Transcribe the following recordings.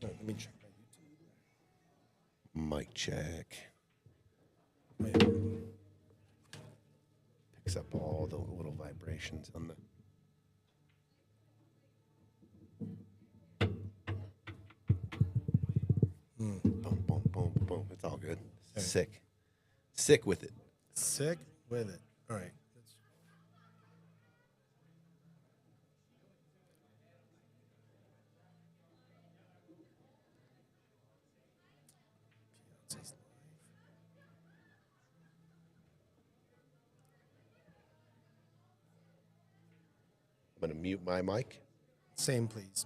All right, let me check my Mic check. YouTube. Picks up all the little vibrations on the. Boom, boom, boom, boom. It's all good. Okay. Sick. Sick with it. Sick with it. All right. Piazza's I'm going to mute my mic. Same, please.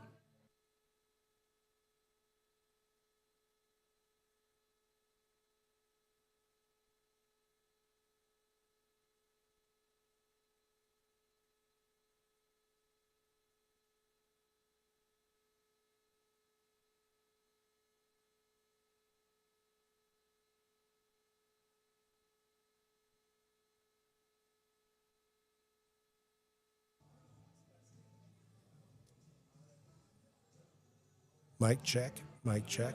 Mic check. Mic check.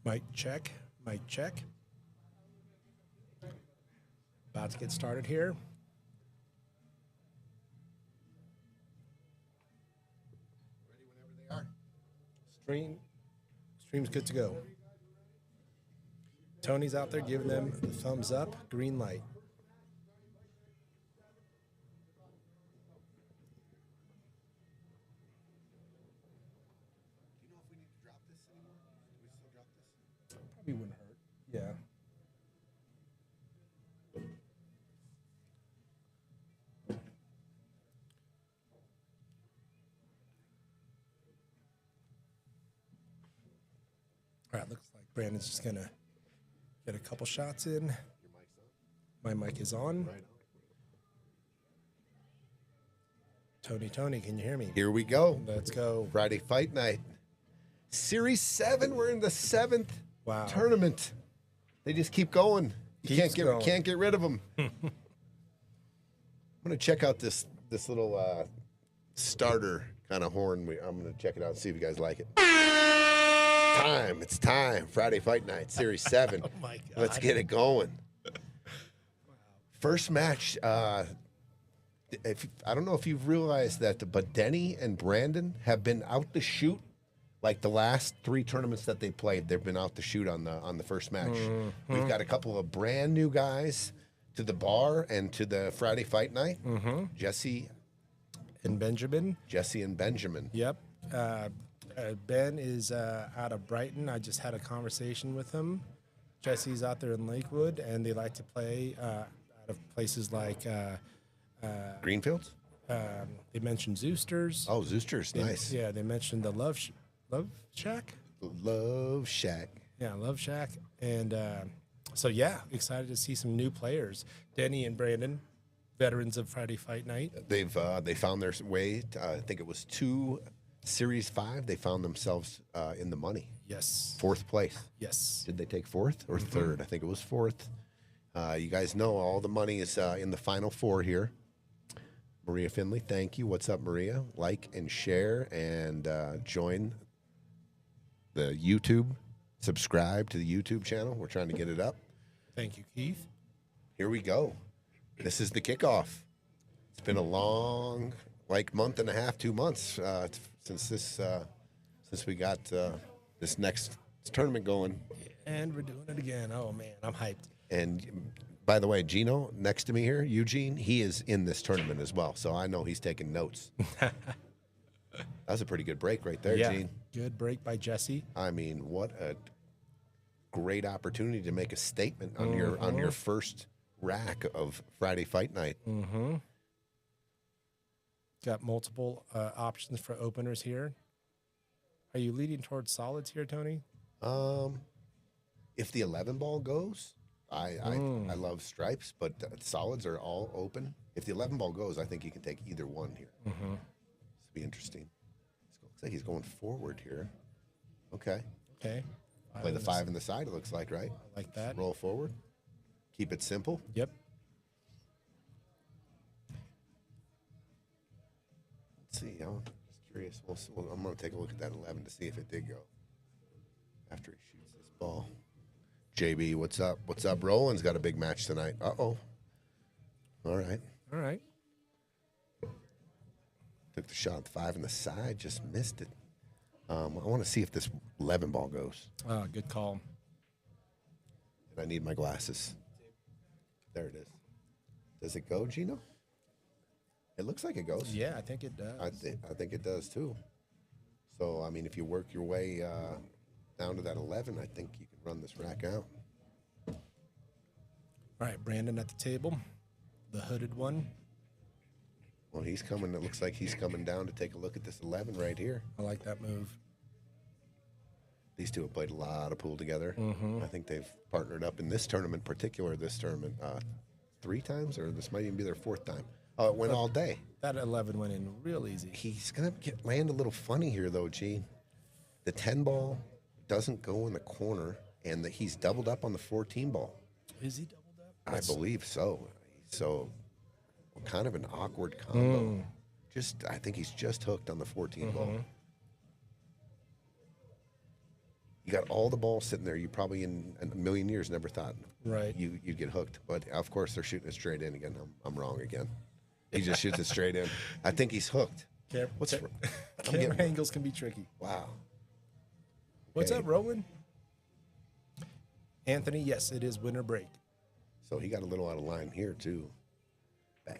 Mic check. Mic check. About to get started here. Ready whenever they are. Stream's good to go. Tony's out there giving them the thumbs up, green light. Do you know if we need to drop this anymore? Do we still drop this? Probably wouldn't hurt. Yeah. All right, looks like Brandon's just gonna get a couple shots in. Your mic's on? My mic is on. Right on. Tony, can you hear me? Here we go. Let's go. Friday fight night. Series 7. We're in the 7th Wow. tournament. They just keep going. You Keeps going. can't get rid of them. I'm gonna check out this little starter kind of horn. I'm gonna check it out and see if you guys like it. It's time. Friday fight night, Series 7. Oh my God. Let's get it going. First match. I don't know if you've realized that, but Denny and Brandon have been out to shoot. Like the last 3 tournaments that they played, they've been out to shoot on the first match. Mm-hmm. We've got a couple of brand new guys to the bar and to the Friday fight night. Mm-hmm. Jesse And Benjamin. and Benjamin. Yep. Ben is out of Brighton. I just had a conversation with him. Jesse's out there in Lakewood, and they like to play out of places like Greenfields? they mentioned Zoosters. Oh, Zoosters, nice. Yeah, they mentioned the Love Shack. Love Shack. Yeah, Love Shack. And so, yeah, excited to see some new players. Denny and Brandon, veterans of Friday Fight Night. They found their way. I think it was 2 Series 5. They found themselves in the money. Yes. 4th place. Yes. Did they take 4th or 3rd? I think it was 4th. You guys know all the money is in the final 4 here. Maria Finley, thank you. What's up, Maria? Like and share and join the YouTube. Subscribe to the YouTube channel. We're trying to get it up. Thank you, Keith. Here we go. This is the kickoff. It's been a long, month and a half, 2 months since we got this next tournament going. And we're doing it again. Oh, man, I'm hyped. And by the way, Gino, next to me here, Eugene, he is in this tournament as well. So I know he's taking notes. That was a pretty good break right there, Yeah, Gene. good break by Jesse. I mean, what a great opportunity to make a statement on your first rack of Friday Fight Night. Mm-hmm. Got multiple options for openers here. Are you leading towards solids here, Tony? If the 11 ball goes, I love stripes, but solids are all open. If the 11 ball goes, I think you can take either one here. Mm-hmm. This will be interesting. Looks like he's going forward here. Okay. Okay. Play the 5 in the side, it looks like, right? I like that. Roll forward. Keep it simple. Yep. Let's see. I'm just curious. I'm going to take a look at that 11 to see if it did go after he shoots this ball. JB, what's up? What's up? Roland's got a big match tonight. Uh-oh. All right. All right. Took the shot at 5 in the side, just missed it. I want to see if this 11 ball goes. Good call. And I need my glasses. There it is. Does it go, Gino? It looks like it goes. Yeah, I think it does. I think it does too. So, I mean, if you work your way down to that 11, I think you can run this rack out. All right, Brandon at the table, the hooded one. Well, he's coming. It looks like he's coming down to take a look at this 11 right here. I like that move. These two have played a lot of pool together. Mm-hmm. I think they've partnered up in this tournament, 3 times, or this might even be their 4th time. Oh, it went all day. That 11 went in real easy. He's going to land a little funny here, though, Gene. The 10 ball doesn't go in the corner, and he's doubled up on the 14 ball. Is he doubled up? I believe so. So, kind of an awkward combo. I think he's just hooked on the 14 ball. You got all the balls sitting there. You probably in a million years never thought Right. you'd get hooked. But of course they're shooting it straight in again. I'm wrong again. He just shoots it straight in. I think he's hooked. Camera angles can be tricky. Wow. What's Okay. up, Roland? Anthony, yes, it is winter break. So he got a little out of line here too. A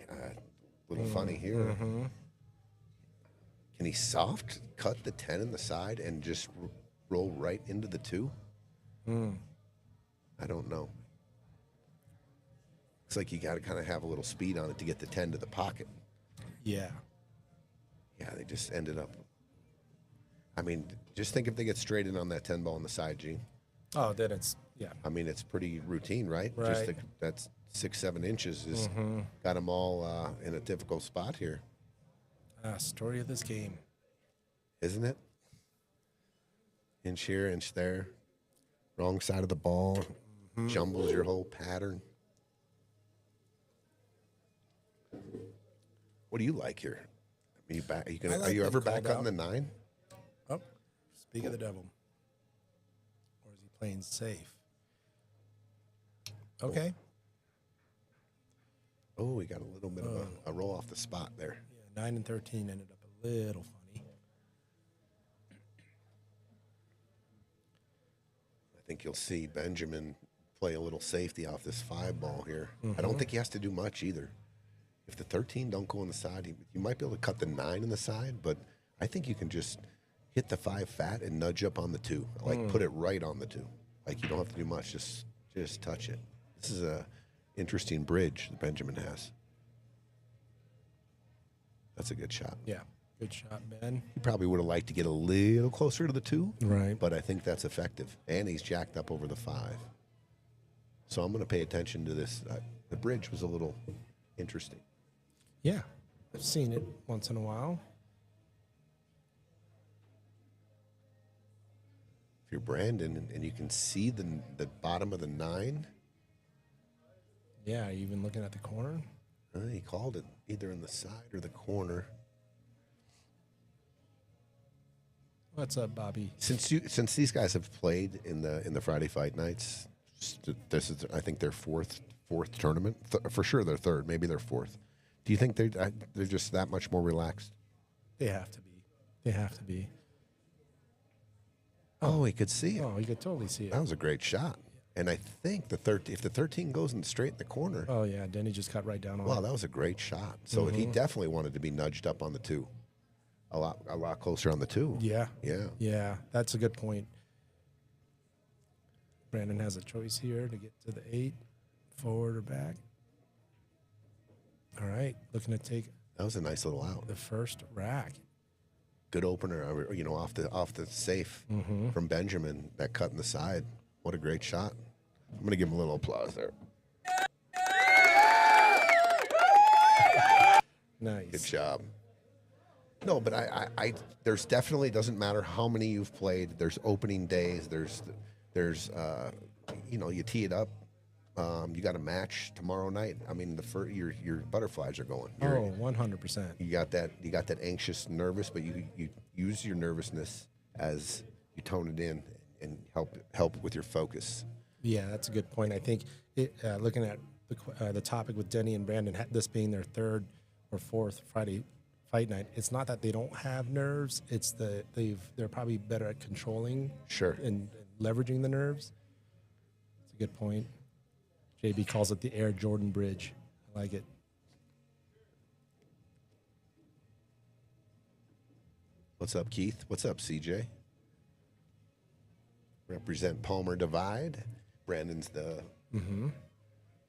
little funny here. Mm-hmm. Can he soft cut the 10 in the side and just roll right into the 2? I don't know. Looks like you got to kind of have a little speed on it to get the 10 to the pocket. Yeah. Yeah, they just ended up. I mean, just think if they get straight in on that 10 ball on the side, Gene. Oh, then it's, yeah. I mean, it's pretty routine, right? Right. Just that's 6-7 inches is got them all in a difficult spot here, Story of this game. isn't it? Inch here, inch there. Wrong side of the ball. Jumbles your whole pattern. What do you like here? I mean, are you ever back cutting the 9? Oh, speak of the devil. Or is he playing safe? Okay. Oh, we got a little bit of a roll off the spot there. Yeah, 9 and 13 ended up a little funny. I think you'll see Benjamin play a little safety off this 5 ball here. I don't think he has to do much either. If the 13 don't go on the side, you might be able to cut the 9 in the side, but I think you can just hit the 5 fat and nudge up on the 2. Like put it right on the 2. Like you don't have to do much, just touch it. This is a interesting bridge that Benjamin has. That's a good shot. Yeah, good shot, Ben. He probably would have liked to get a little closer to the 2. Right. But I think that's effective. And he's jacked up over the 5. So I'm going to pay attention to this. The bridge was a little interesting. Yeah, I've seen it once in a while. If you're Brandon and you can see the bottom of the 9, Yeah, even looking at the corner. he called it either in the side or the corner. What's up, Bobby? Since these guys have played in the Friday fight nights, this is I think their fourth tournament. For sure their third, maybe their fourth. Do you think they're just that much more relaxed? They have to be. They have to be. Oh, he could see it. Oh, you could totally see it. That was a great shot. And I think if the 13 goes in straight in the corner, Oh, yeah, Denny just cut right down on wow, it. that was a great shot. So he definitely wanted to be nudged up on the 2, a lot closer on the 2. Yeah. Yeah. Yeah, that's a good point. Brandon has a choice here to get to the 8, forward or back. All right, looking to take That was a nice little out. the first rack. Good opener, off the safe from Benjamin. That cut in the side. What a great shot. I'm gonna give him a little applause there. Nice. Good job. No, but I there's definitely, doesn't matter how many you've played. There's opening days. There's you tee it up. You got a match tomorrow night. I mean, your butterflies are going. Oh, 100%. You got that anxious, nervous, but you use your nervousness as you tone it in and help with your focus. Yeah, that's a good point. I think looking at the topic with Denny and Brandon, this being their third or fourth Friday fight night, it's not that they don't have nerves. It's they're probably better at controlling and leveraging the nerves. It's a good point. JB calls it the Air Jordan Bridge. I like it. What's up, Keith? What's up, CJ? Represent Palmer Divide. Brandon's the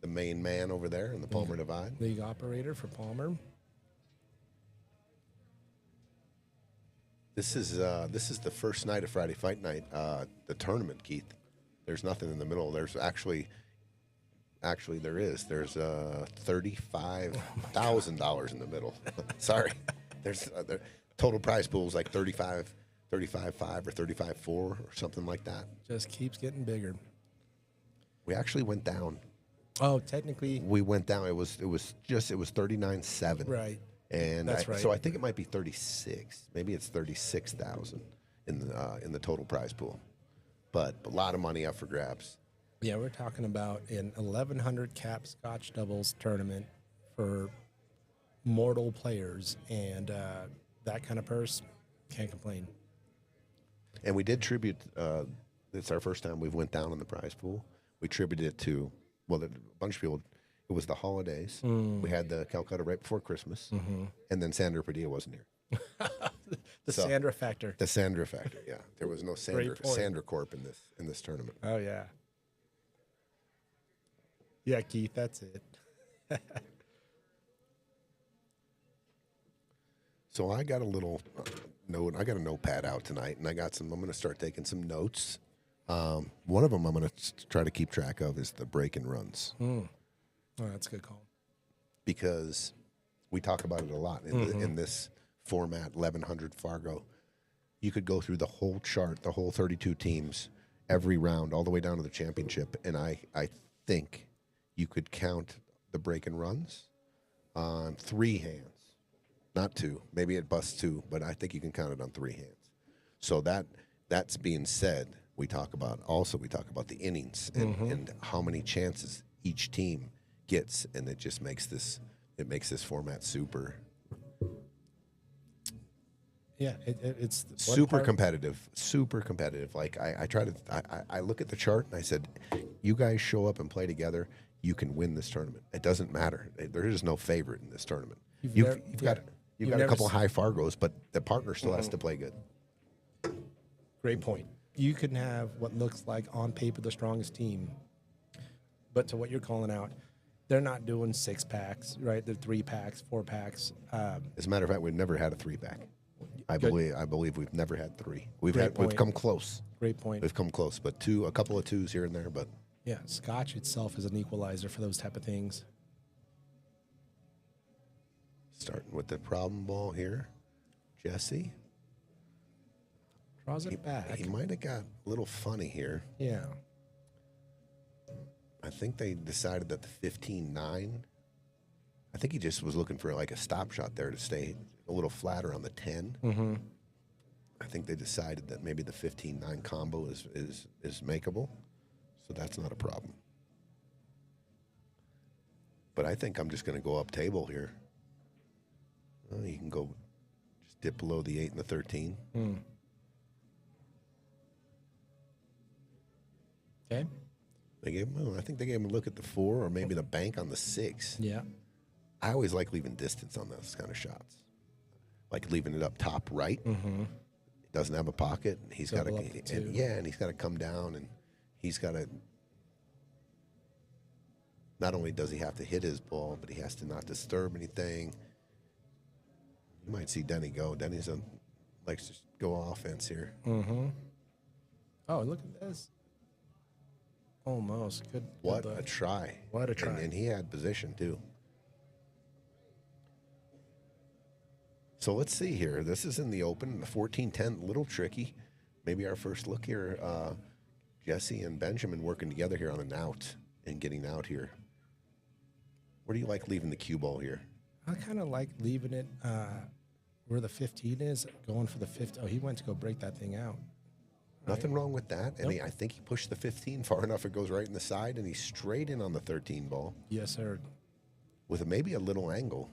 main man over there in the Palmer Divide. League operator for Palmer. This is the first night of Friday Fight Night, the tournament, Keith. There's nothing in the middle. There's actually there is. There's $35,000 in the middle. Sorry. There's total prize pool is like 35.5 or 35.4 or something like that. Just keeps getting bigger. We actually went down. Oh, technically, We went down. It was 39.7. right. And That's right. So I think it might be 36. Maybe it's 36,000 in the total prize pool. but a lot of money up for grabs. Yeah, we're talking about an 1,100 cap Scotch doubles tournament for mortal players, and that kind of purse, can't complain. And we did tribute. It's our first time we've went down in the prize pool. We tributed it to a bunch of people. It was the holidays. We had the Calcutta right before Christmas, and then Sandra Padilla wasn't here. Sandra factor. The Sandra factor. Yeah, there was no Sandra Corp in this tournament. Oh yeah. Yeah, Keith, that's it. So I got a little note. I got a notepad out tonight, and I'm going to start taking some notes. One of them I'm going to try to keep track of is the break and runs. Oh, that's a good call. Because we talk about it a lot in this format, 1100 Fargo. You could go through the whole chart, the whole 32 teams, every round, all the way down to the championship, and I think you could count the break and runs on 3 hands. Not 2. Maybe it busts 2, but I think you can count it on 3 hands. So that's being said, we talk about the innings and how many chances each team gets, and it just makes this format super. Yeah, it's super competitive. Like I look at the chart and I said, you guys show up and play together, you can win this tournament. It doesn't matter. There is no favorite in this tournament. You've got a couple high Fargos, but the partner still has to play good. Great point. You can have what looks like on paper the strongest team, but to what you're calling out, they're not doing 6-packs, right? They're 3-packs, 4-packs. As a matter of fact, we've never had a 3-pack. I believe we've never had 3. We've come close. Great point. We've come close, but a couple of 2s here and there. But yeah, Scotch itself is an equalizer for those type of things. Starting with the problem ball here, Jesse draws it back. He might have got a little funny here. Yeah. I think they decided that the 15-9. I think he just was looking for like a stop shot there to stay a little flatter on the 10. Mm-hmm. I think they decided that maybe the 15-9 combo is makeable, so that's not a problem. But I think I'm just going to go up table here. You can go just dip below the 8 and the 13. Okay. I think they gave him a look at the 4 or maybe the bank on the 6. Yeah. I always like leaving distance on those kind of shots, like leaving it up top right. It doesn't have a pocket. And he's got to, and he's got to come down, and he's got to. Not only does he have to hit his ball, but he has to not disturb anything. You might see Denny go. Denny's likes to go offense here. Oh, look at this. Almost. Good. What a try. What a try. And he had position, too. So let's see here. This is in the open. The 14-10, a little tricky. Maybe our first look here. Jesse and Benjamin working together here on an out and getting out here. Where do you like leaving the cue ball here? I kind of like leaving it where the 15 is, going for the 50. Oh, he went to go break that thing out. Nothing wrong with that. And I think he pushed the 15 far enough it goes right in the side, and he's straight in on the 13 ball. Yes, sir. With maybe a little angle.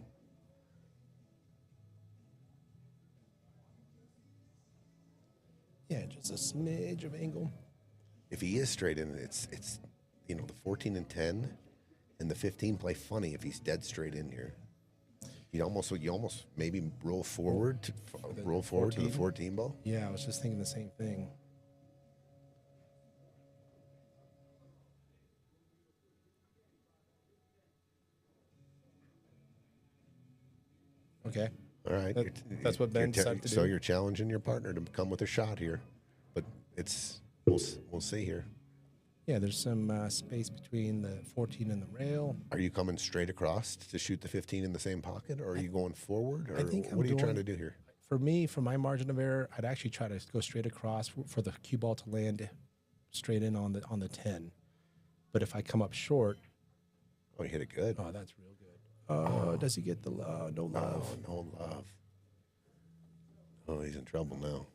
Yeah, just a smidge of angle. If he is straight in, it's the 14 and 10 and the 15 play funny if he's dead straight in here. You almost maybe roll forward to the 14 ball. Yeah, I was just thinking the same thing. Okay. All right. That's what Ben decided to do. So you're challenging your partner to come with a shot here, but we'll see here. Yeah, there's some space between the 14 and the rail. Are you coming straight across to shoot the 15 in the same pocket, or are you going forward? Or I think what are you trying to do here? For me, for my margin of error, I'd actually try to go straight across for the cue ball to land straight in on the 10. But if I come up short, you hit it good. Oh, that's real good. Oh, does he get the love? No love. Oh, no love. Oh, he's in trouble now.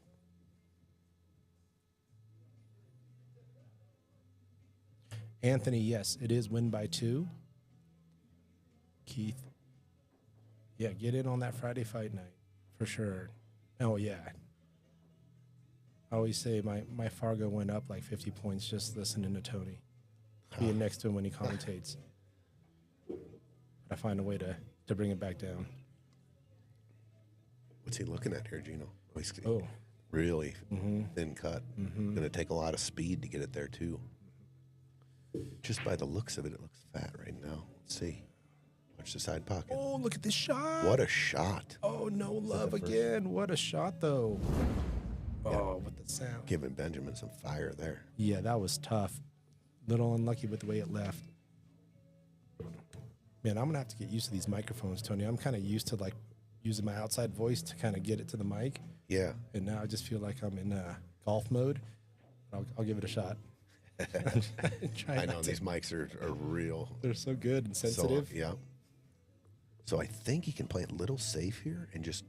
Anthony, yes, it is win by 2. Keith, yeah, get in on that Friday fight night for sure. Oh yeah, I always say my Fargo went up like 50 points just listening to Tony, being next to him when he commentates. But I find a way to bring it back down. What's he looking at here, Gino? Oh, he's Oh, really thin cut. Going to take a lot of speed to get it there, too. Just by the looks of it, it looks fat right now. Let's see. Watch the side pocket. oh, look at this shot. What a shot. Oh, no love again. What a shot, though. Oh, with the sound. Giving Benjamin some fire there. Yeah, that was tough. Little unlucky with the way it left. Man, I'm going to have to get used to these microphones, Tony. I'm kind of used to, like, using my outside voice to kind of get it to the mic. Yeah. And now I just feel like I'm in golf mode. I'll give it a shot. I know these mics are real. They're so good and sensitive. So, yeah. So I think he can play it a little safe here and just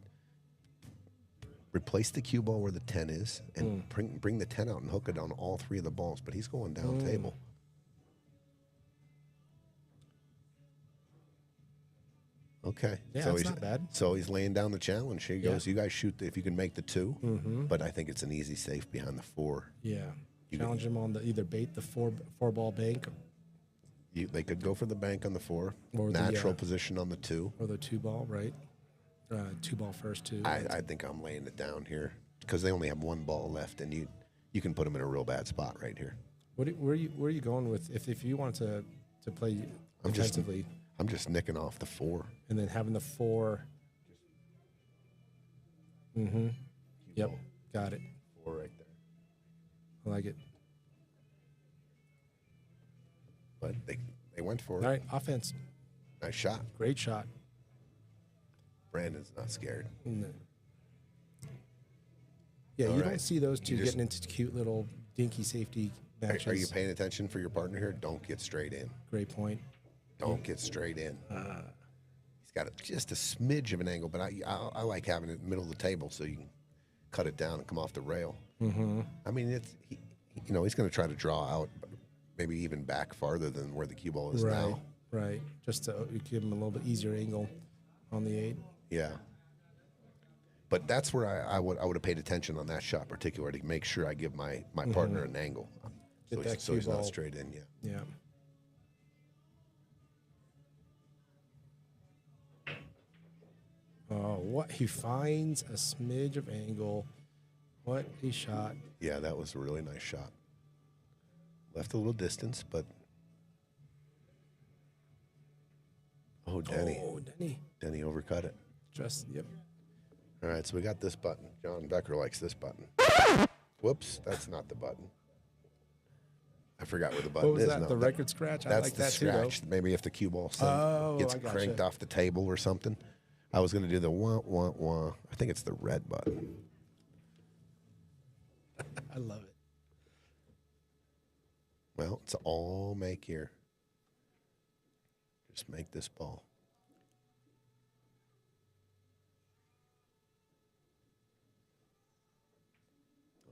replace the cue ball where the 10 is and bring the 10 out and hook it on all 3 of the balls. But he's going down table. Okay. Yeah, so that's he's not bad. So he's laying down the challenge. He goes, you guys shoot if you can make the 2. But I think it's an easy safe behind the 4. Yeah. Challenge him on the either bait the four ball bank They could go for the bank on the 4, or natural position on the 2. or the 2 ball, right? 2 ball first, too. I think I'm laying it down here because they only have 1 ball left, and you can put them in a real bad spot right here. Where are you going with if you want to play defensively? I'm just nicking off the 4. And then having the 4. Yep, got it. 4 right there. I like it. But they went for it. All right, offense. Nice shot. Great shot. Brandon's not scared. Yeah, All you right. don't see those two You just- getting into cute little dinky safety matches. Are you paying attention for your partner here? Don't get straight in. Great point. Don't get straight in. He's got just a smidge of an angle, but I like having it in the middle of the table so you can cut it down and come off the rail. I mean, he's going to try to draw out, maybe even back farther than where the cue ball is now. Right. Just to give him a little bit easier angle on the 8. Yeah. But that's where I would have paid attention on that shot particular to make sure I give my partner an angle. So he's not straight in yet. Yeah. Oh, what he finds a smidge of angle. What a shot. Yeah, that was a really nice shot. Left a little distance, but Denny. Oh, Denny. Denny overcut it. Yep. All right, so we got this button. John Becker likes this button. Whoops, that's not the button. I forgot where the button What is. was that? No, The record scratch? I That's like the that scratch. too, Maybe if the cue ball gets I gotcha. cranked off the table or something. I was going to do the wah, wah, wah. I think it's the red button. I love it. Well, it's all make here. Just make this ball.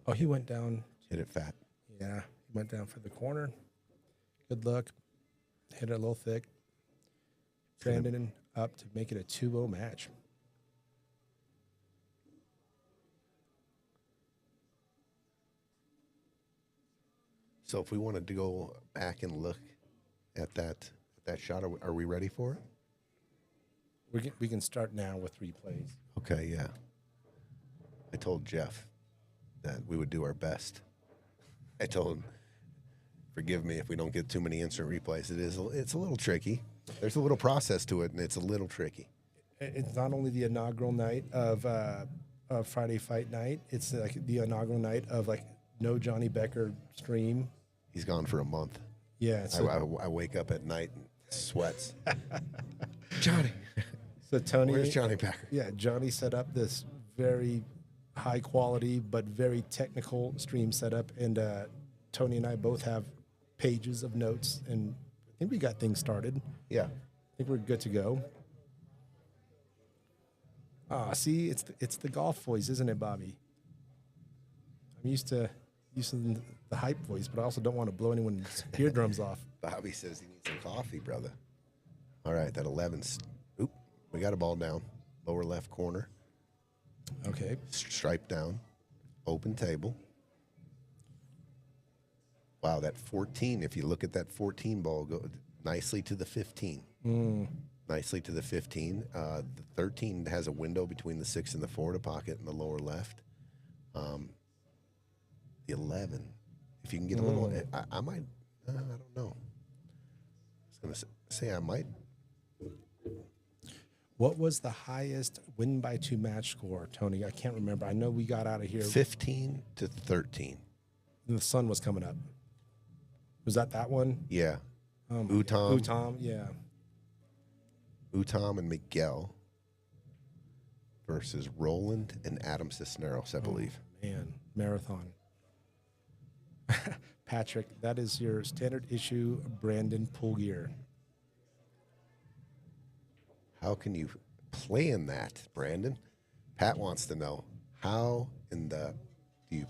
Oh, he went down. Hit it fat. Yeah, he went down for the corner. Good luck. Hit it a little thick. Brandon up to make it a 2-0 match. So if we wanted to go back and look at that shot, are we ready for it? We can start now with replays. Okay, yeah. I told Jeff that we would do our best. I told him, forgive me if we don't get too many instant replays. It's a little tricky. There's a little process to it, and it's a little tricky. It's not only the inaugural night of Friday Fight Night. It's like the inaugural night of like no Johnny Becker stream. He's gone for a month. Yeah. So, I wake up at night and sweats. Johnny. So Tony, Where's Johnny Becker? Yeah, Johnny set up this very high quality but very technical stream setup, and Tony and I both have pages of notes, and I think we got things started. Yeah. I think we're good to go. See, it's the golf voice, isn't it, Bobby? I'm used to using the hype voice, but I also don't want to blow anyone's eardrums off. Bobby says he needs some coffee, brother. All right, that 11's. Oop, we got a ball down. Lower left corner. Okay. Stripe down. Open table. Wow, that 14, if you look at that 14 ball, go nicely to the 15. Nicely to the 15. The 13 has a window between the 6 and the 4 to pocket in the lower left. The 11, if you can get a little, I might, I don't know. I was going to say I might. What was the highest win by 2 match score, Tony? I can't remember. I know we got out of here. 15 to 13. And the sun was coming up. Was that one? Yeah. Utom, yeah. Utom and Miguel versus Roland and Adam Cisneros, I believe. Man, marathon. Patrick, that is your standard issue Brandon pool gear. How can you play in that, Brandon? Pat wants to know how in the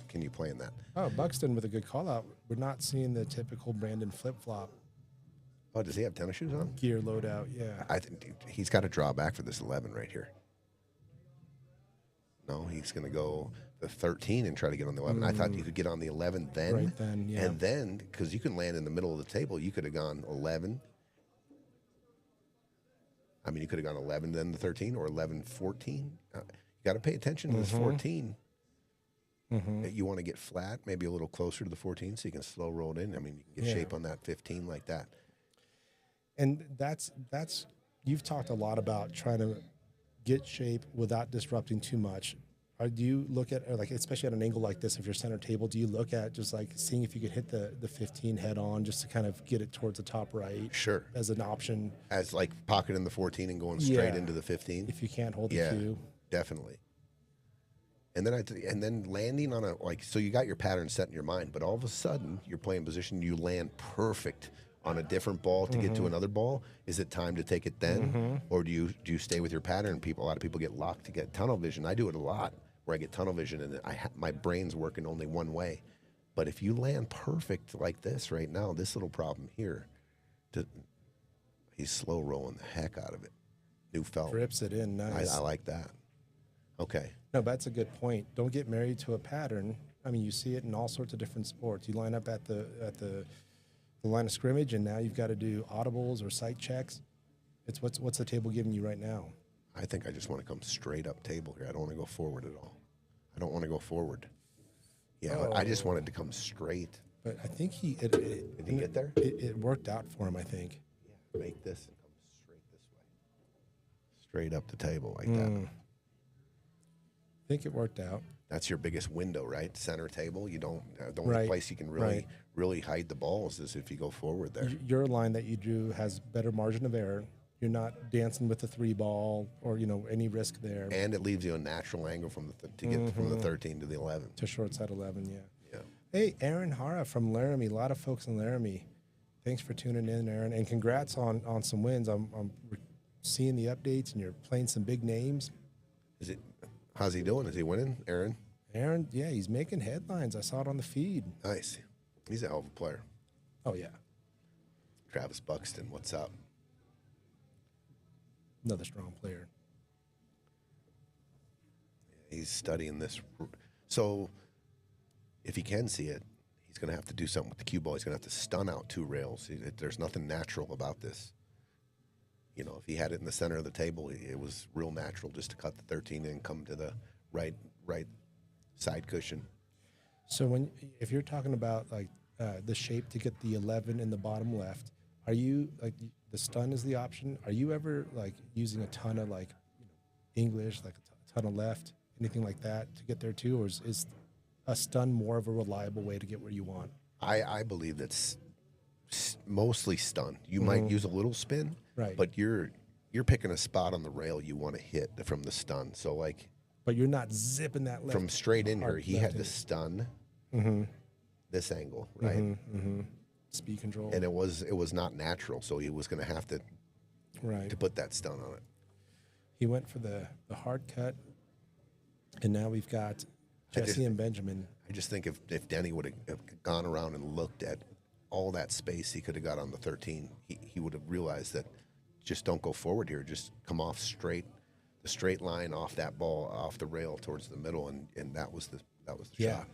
can you play in that? Oh, Buxton with a good call out. We're not seeing the typical Brandon flip flop Oh, does he have tennis shoes on? gear loadout. Yeah. I think he's got to draw back for this 11 right here. No, he's going to go the 13 and try to get on the 11. I thought you could get on the 11 then. Right then, yeah. And then, because you can land in the middle of the table, you could have gone 11. I mean, you could have gone 11, then the 13, or 11, 14. You got to pay attention to this 14. You want to get flat, maybe a little closer to the 14 so you can slow roll it in. I mean, you can get shape on that 15 like that. And that's you've talked a lot about trying to get shape without disrupting too much. Or do you look at, like, especially at an angle like this, if you're center table, do you look at just like seeing if you could hit the 15 head on just to kind of get it towards the top right? Sure. As an option. As like pocketing the 14 and going straight into the 15? If you can't hold the cue. Definitely. And then landing on so you got your pattern set in your mind, but all of a sudden you're playing position, you land perfect on a different ball to get to another ball. Is it time to take it then, or do you stay with your pattern? A lot of people get locked to get tunnel vision. I do it a lot, where I get tunnel vision and my brain's working only one way. But if you land perfect like this right now, this little problem here, he's slow rolling the heck out of it. New felt. Rips it in, nice. I like that. Okay. No, that's a good point. Don't get married to a pattern. I mean, you see it in all sorts of different sports. You line up at the line of scrimmage, and now you've got to do audibles or sight checks. It's what's the table giving you right now? I think I just want to come straight up table here. I don't want to go forward at all. I don't want to go forward. Yeah, I just wanted to come straight. But I think did he get there? It worked out for him, I think. Yeah, make this and come straight this way. Straight up the table like that. I think it worked out. That's your biggest window, right? Center table. You don't. The only place you can really hide the balls is if you go forward there. Your line that you drew has better margin of error. You're not dancing with the 3 ball or any risk there. And it leaves you a natural angle from to get from the 13 to the 11. To short side 11, yeah. Yeah. Hey, Aaron Hara from Laramie. A lot of folks in Laramie. Thanks for tuning in, Aaron, and congrats on some wins. I'm seeing the updates, and you're playing some big names. How's he doing? Is he winning, Aaron? Aaron, yeah, he's making headlines. I saw it on the feed. Nice. He's a hell of a player. Oh, yeah. Travis Buxton, what's up? Another strong player. He's studying this. So if he can see it, he's going to have to do something with the cue ball. He's going to have to stun out 2 rails. There's nothing natural about this. If he had it in the center of the table, it was real natural just to cut the 13 and come to the right side cushion. So if you're talking about like the shape to get the 11 in the bottom left, are you like the stun is the option? Are you ever like using a ton of like English, like a ton of left, anything like that to get there too, or is a stun more of a reliable way to get where you want? I believe that's mostly stun. You might use a little spin, right? But you're picking a spot on the rail you want to hit from the stun. So like, but you're not zipping that left from straight in here. He had to stun this angle, right? Speed control, and it was not natural. So he was going to have to put that stun on it. He went for the hard cut, and now we've got Jesse and Benjamin. I just think if Denny would have gone around and looked at all that space he could have got on the 13, he would have realized that just don't go forward here. Just come off the straight line off that ball, off the rail towards the middle, and that was the shot.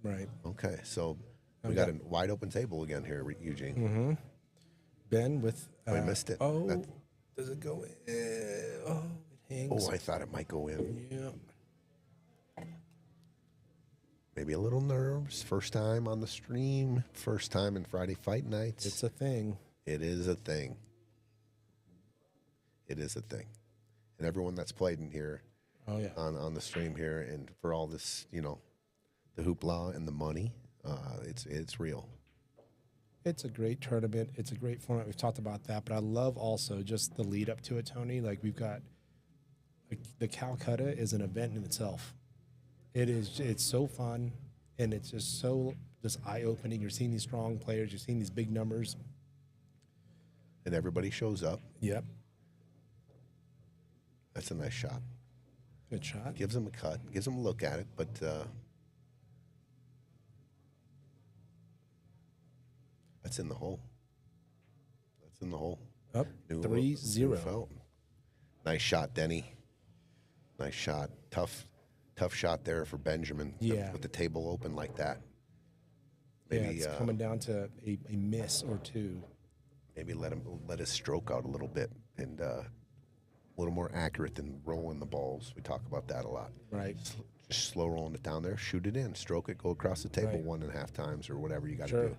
Right. Okay, so we got a wide open table again here, Eugene. Mm-hmm. Ben with... I missed it. Oh, does it go in? Oh, it hangs. Oh, I thought it might go in. Yeah. Maybe a little nerves. First time on the stream. First time in Friday Fight Nights. It's a thing. It is a thing. It is a thing. And everyone that's played in here on the stream here, and for all this, the hoopla and the money, it's real. It's a great tournament. It's a great format. We've talked about that, but I love also just the lead up to it, Tony. Like we've got the Calcutta is an event in itself. It's so fun, and it's just eye opening. You're seeing these strong players. You're seeing these big numbers, and everybody shows up. Yep, that's a nice shot. Good shot. Gives them a cut. Gives them a look at it, but. That's in the hole. That's in the hole. Up 3-0. Nice shot, Denny. Nice shot. Tough shot there for Benjamin. Yeah. With the table open like that. Maybe it's coming down to a miss or two. Maybe let his stroke out a little bit and a little more accurate than rolling the balls. We talk about that a lot. Right. Just slow rolling it down there. Shoot it in. Stroke it. Go across the table 1.5 times or whatever you got to do.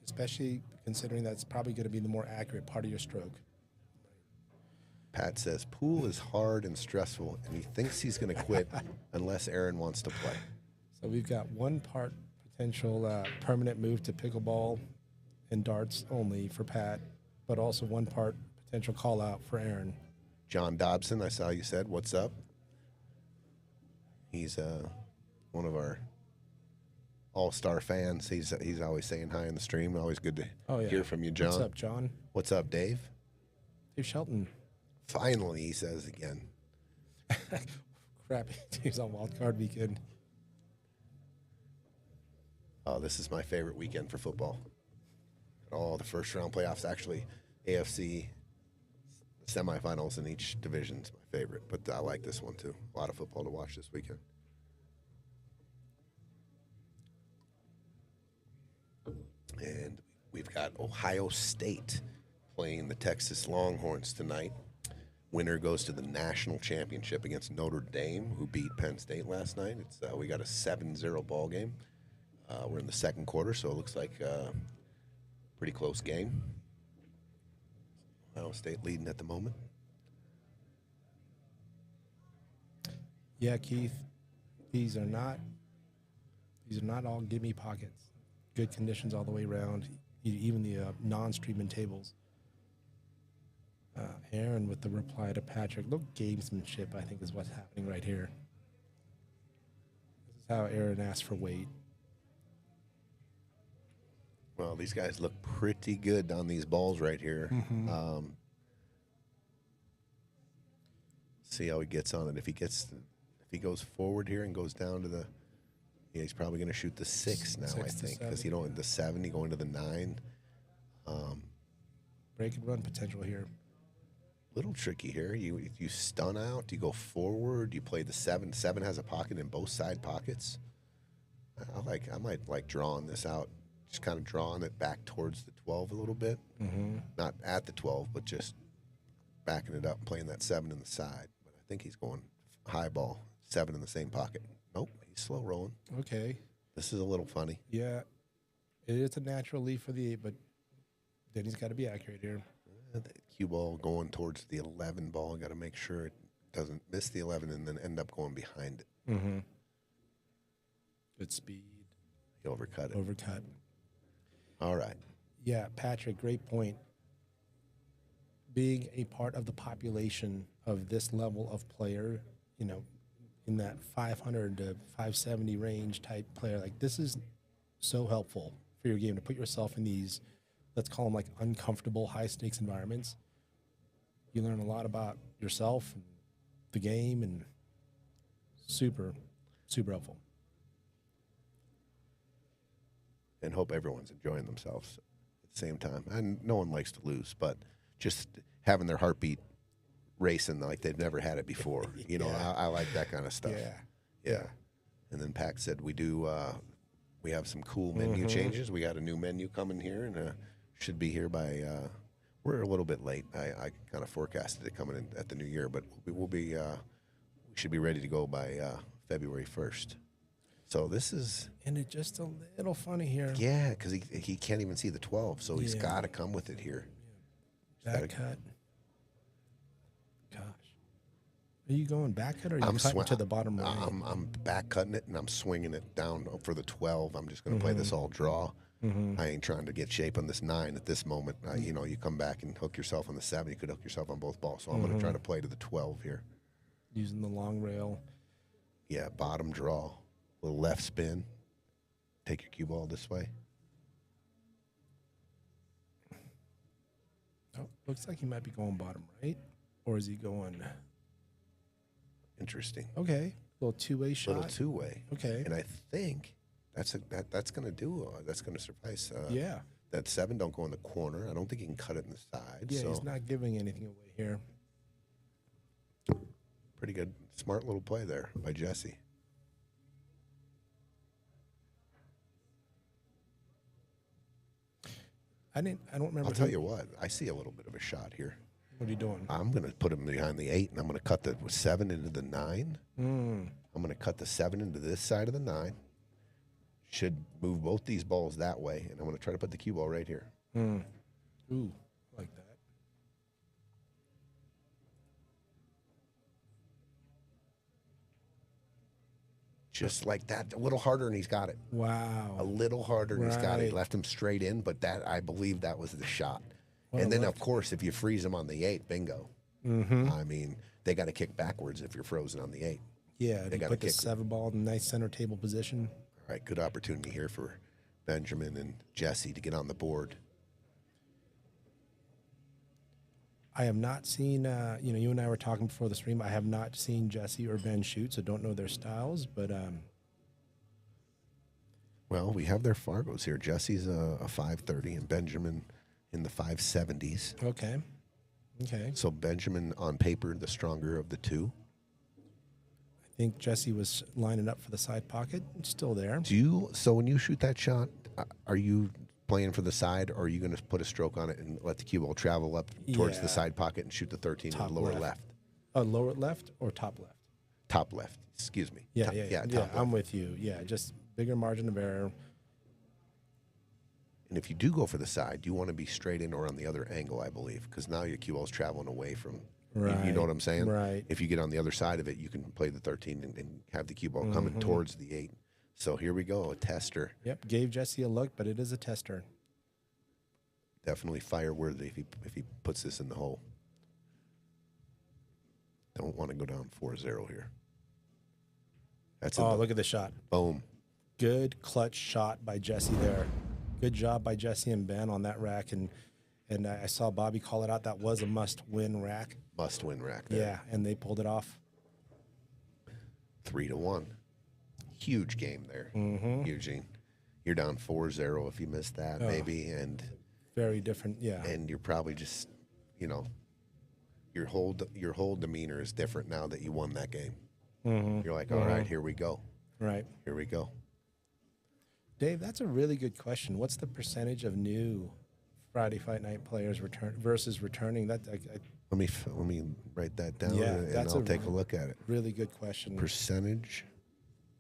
Especially considering that's probably going to be the more accurate part of your stroke. Pat says, pool is hard and stressful, and he thinks he's going to quit unless Aaron wants to play. So we've got one part potential permanent move to pickleball and darts only for Pat, but also one part potential call out for Aaron. John Dobson, I saw you said, what's up? He's one of our all-star fans. He's always saying hi in the stream. Always good to hear from you, John. What's up, John? What's up, Dave? Dave Shelton. Finally, he says again. Crap, he's on wild card weekend. Oh, this is my favorite weekend for football. Oh, the first round playoffs, actually, AFC semifinals in each division is my favorite. But I like this one too. A lot of football to watch this weekend. And we've got Ohio State playing the Texas Longhorns tonight. Winner goes to the national championship against Notre Dame, who beat Penn State last night. We got a 7-0 ball game. We're in the second quarter, so it looks like a pretty close game. Ohio State leading at the moment. Yeah, Keith, these are not all gimme pockets. Good conditions all the way around, even the non-streaming tables. Aaron with the reply to Patrick. Look, gamesmanship, I think, is what's happening right here. This is how Aaron asked for weight. Well, these guys look pretty good on these balls right here. Mm-hmm. See how he gets on it. If he goes forward here and goes down to the, he's probably going to shoot the 6 now, I think, because the 7, you go into the 9. Break and run potential here. Little tricky here. You stun out. Do you go forward? Do you play the 7? 7 has a pocket in both side pockets. I might like drawing this out. Just kind of drawing it back towards the 12 a little bit. Mm-hmm. Not at the 12, but just backing it up and playing that 7 in the side. But I think he's going high ball, 7 in the same pocket. Nope, he's slow rolling. Okay. This is a little funny. Yeah, it is a natural lead for the 8, but then he's got to be accurate here. The cue ball going towards the 11 ball. Got to make sure it doesn't miss the 11 and then end up going behind it. Mm-hmm. Good speed. He overcut it. Overcut. All right. Yeah, Patrick, great point. Being a part of the population of this level of player, in that 500 to 570 range type player, like this is so helpful for your game to put yourself in these, let's call them like uncomfortable, high stakes environments. You learn a lot about yourself and the game, and super, super helpful. and hope everyone's enjoying themselves at the same time. And no one likes to lose, but just having their heartbeat racing like they've never had it before. You know, I like that kind of stuff. Yeah. And then Pac said we have some cool menu changes. We got a new menu coming here, and should be here by. We're a little bit late. I kind of forecasted it coming in at the new year, but we'll be. We should be ready to go by February 1st. So this is. And it's just a little funny here. Yeah, because he can't even see the 12, so he's got to come with it here. Back cut. Gosh. Are you going back cut or are you cutting to the bottom right? I'm back cutting it and I'm swinging it down for the 12. I'm just going to play this all draw. I ain't trying to get shape on this 9 at this moment. You know, you come back and hook yourself on the 7. You could hook yourself on both balls. So I'm going to try to play to the 12 here. Using the long rail. Yeah, bottom draw. Little left spin. Take your cue ball this way. Oh, looks like he might be going bottom right. Or is he going... Interesting. Okay. Little two-way shot. Little two-way. Okay. And I think that's going to do. That's going to suffice. Yeah. That 7 don't go in the corner. I don't think he can cut it in the side. Yeah, so. he's not giving anything away here. Pretty good. Smart little play there by Jesse. I don't remember. I'll tell you what. I see a little bit of a shot here. What are you doing? I'm going to put him behind the 8, and I'm going to cut the 7 into the 9. I'm going to cut the 7 into this side of the 9. Should move both these balls that way, and I'm going to try to put the cue ball right here. Ooh, like that. Just like that. A little harder, and he's got it. Wow. A little harder, and he's got it. He Right. left him straight in, but I believe that was the shot. What And a then, look. of course, if you freeze him on the 8, bingo. I mean, they got to kick backwards if you're frozen on the 8. Yeah, They you gotta put the kick. 7 ball in nice center table position. All right, good opportunity here for Benjamin and Jesse to get on the board. I have not seen, you and I were talking before the stream. I have not seen Jesse or Ben shoot, so don't know their styles. But Well, we have their Fargos here. Jesse's a 530 and Benjamin in the 570s. okay. So Benjamin, on paper, the stronger of the two. I think Jesse was lining up for the side pocket. It's still there. So when you shoot that shot, are you playing for the side, or are you going to put a stroke on it and let the cue ball travel up towards Yeah. the side pocket and shoot the 13 in the lower left? Lower left or top left? Top left. Excuse me. Yeah, Top yeah. left. I'm with you. Yeah, just bigger margin of error. And if you do go for the side, you want to be straight in or on the other angle, I believe, because now your cue ball's traveling away from. Right. You know what I'm saying? Right. If you get on the other side of it, you can play the 13 and have the cue ball coming towards the 8. So here we go, a tester. Yep, gave Jesse a look, but it is a tester. Definitely fire worthy if he puts this in the hole. Don't want to go down 4-0 here. That's Oh, look at the shot. boom. Good clutch shot by Jesse there. Good job by Jesse and Ben on that rack. And I saw Bobby call it out. That was a must-win rack. Must win rack there. Yeah, and they pulled it off. 3-1. Huge game there, Eugene. You're down 4-0 if you missed that, maybe, and Very different, yeah. and you're probably just, your whole demeanor is different now that you won that game. You're like, all right, here we go. Right. Here we go. Dave, that's a really good question. What's the percentage of new Friday Fight Night players versus returning? That Let me write that down, Yeah, and that's I'll a take a look at it. really good question. Percentage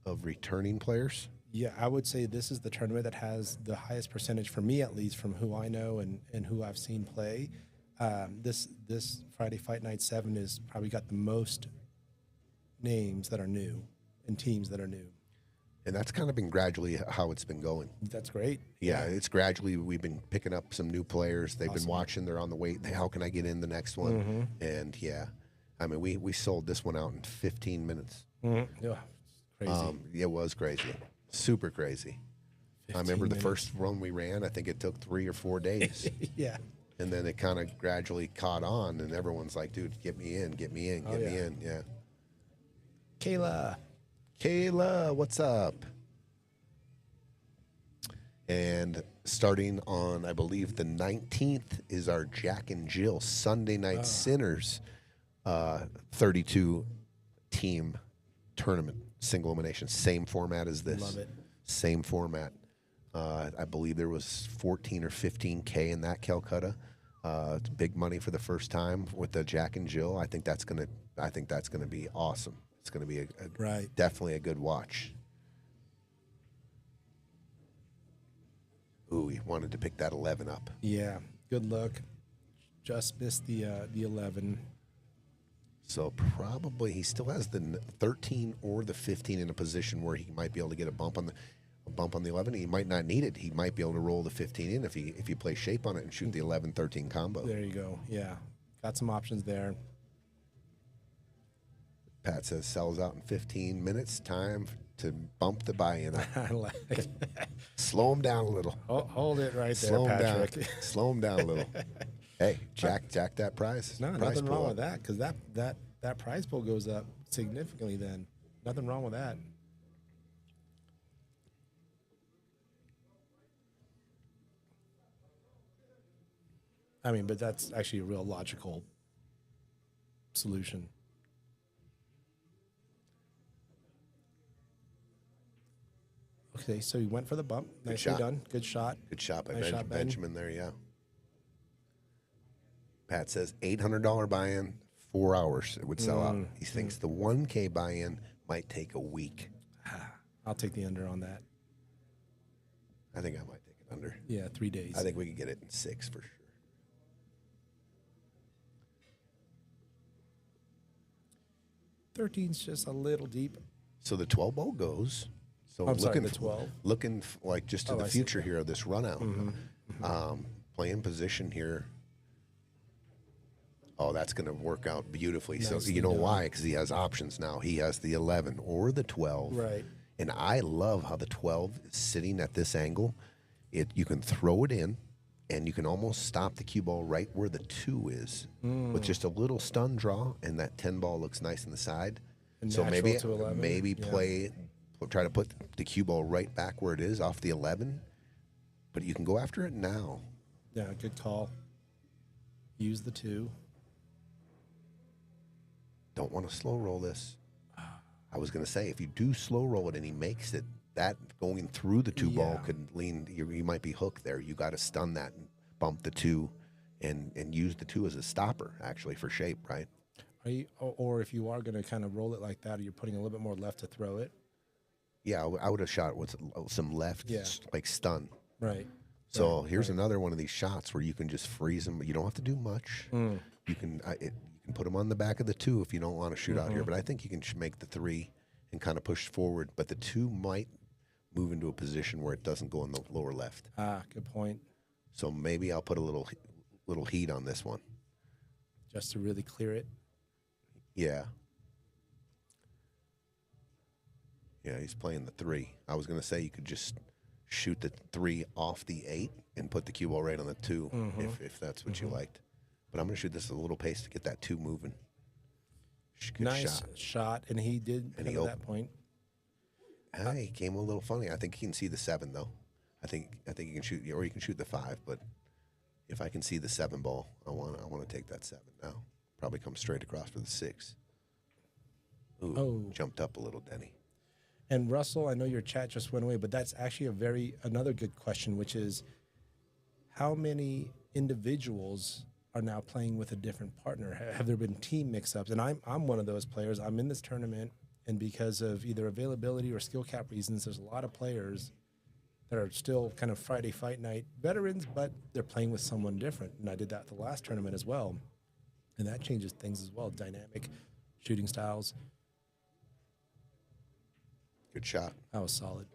of returning players. Yeah, I would say this is the tournament that has the highest percentage, for me at least, from who I know and who I've seen play. This Friday Fight Night 7 is probably got the most names that are new and teams that are new. And that's kind of been gradually how it's been going. That's great. Yeah, it's gradually, we've been picking up some new players. They've been watching, they're on the wait. How can I get in the next one? And yeah, I mean, we sold this one out in 15 minutes. Yeah, it's crazy. It was crazy. Super crazy. I remember the first run we ran, I think it took 3 or 4 days. Yeah. And then it kind of gradually caught on, and everyone's like, dude, get me in, get me in, get me in. Yeah. Kayla, Kayla, what's up? And starting on, I believe, the 19th is our Jack and Jill Sunday Night Sinners 32 team tournament, single elimination. Same format as this. Love it. Same format. I believe there was 14 or 15K in that Calcutta. It's big money for the first time with the Jack and Jill. I think that's gonna be awesome. It's gonna be definitely a good watch. Ooh, he wanted to pick that 11 up. Yeah, good luck. Just missed the 11. So probably he still has the 13 or the 15 in a position where he might be able to get a bump on the 11. He might not need it. He might be able to roll the 15 in if you play shape on it and shoot the 11-13 combo. There you go. Yeah, got some options there. Pat says sells out in 15 minutes. Time to bump the buy-in up. I like it. Slow him down a little. Hold it right there, Slow him Patrick. down. Slow him down a little. Hey, jack that prize. No, prize nothing wrong up. with that because that prize pool goes up significantly then. Nothing wrong with that. I mean, but that's actually a real logical solution. Okay, so he went for the bump. Nicely done. Good shot. Good shot by Nice shot, Ben. Benjamin there, yeah. Pat says $800 buy-in, 4 hours. It would sell out. He thinks the 1K buy-in might take a week. I'll take the under on that. I think I might take it under. Yeah, 3 days. I think we could get it in 6 for sure. $13's just a little deep. So the 12 ball goes. So I'm sorry, the 12. Looking like just to the I see. future here of this run out. Playing position here. Oh, that's going to work out beautifully. So Nicely you know done. why? Because he has options now. He has the 11 or the 12. Right. And I love how the 12 is sitting at this angle. You can throw it in, and you can almost stop the cue ball right where the 2 is with just a little stun draw, and that 10 ball looks nice in the side. And So natural to 11. maybe Yeah. try to put the cue ball right back where it is off the 11, but you can go after it now. Yeah, good call. Use the 2. Don't want to slow roll this. I was going to say, if you do slow roll it and he makes it, that going through the 2 ball could lean, you might be hooked there. You got to stun that and bump the 2 and use the 2 as a stopper, actually, for shape, right? Are you, or if you are going to kind of roll it like that, or you're putting a little bit more left to throw it. Yeah, I would have shot it with some left, like stun. Right. So here's another one of these shots where you can just freeze them. You don't have to do much. You can you can put them on the back of the 2 if you don't want to shoot out here. But I think you can make the 3 and kind of push forward. But the 2 might move into a position where it doesn't go in the lower left. Good point. So maybe I'll put a little heat on this one. Just to really clear it. Yeah. Yeah, he's playing the 3. I was going to say you could just shoot the 3 off the 8 and put the cue ball right on the 2 if that's what you liked. But I'm going to shoot this at a little pace to get that 2 moving. Good Nice shot. And he did And at he that point. He came a little funny. I think he can see the 7 though. I think you can shoot, or you can shoot the 5. But if I can see the 7 ball, I want to take that 7 now. Probably come straight across for the 6. Ooh, jumped up a little, Denny. And Russell, I know your chat just went away, but that's actually another good question, which is how many individuals are now playing with a different partner? Have there been team mix-ups? And I'm one of those players. I'm in this tournament, and because of either availability or skill cap reasons, there's a lot of players that are still kind of Friday fight night veterans, but they're playing with someone different. And I did that the last tournament as well. And that changes things as well, dynamic shooting styles. Good shot. That was solid.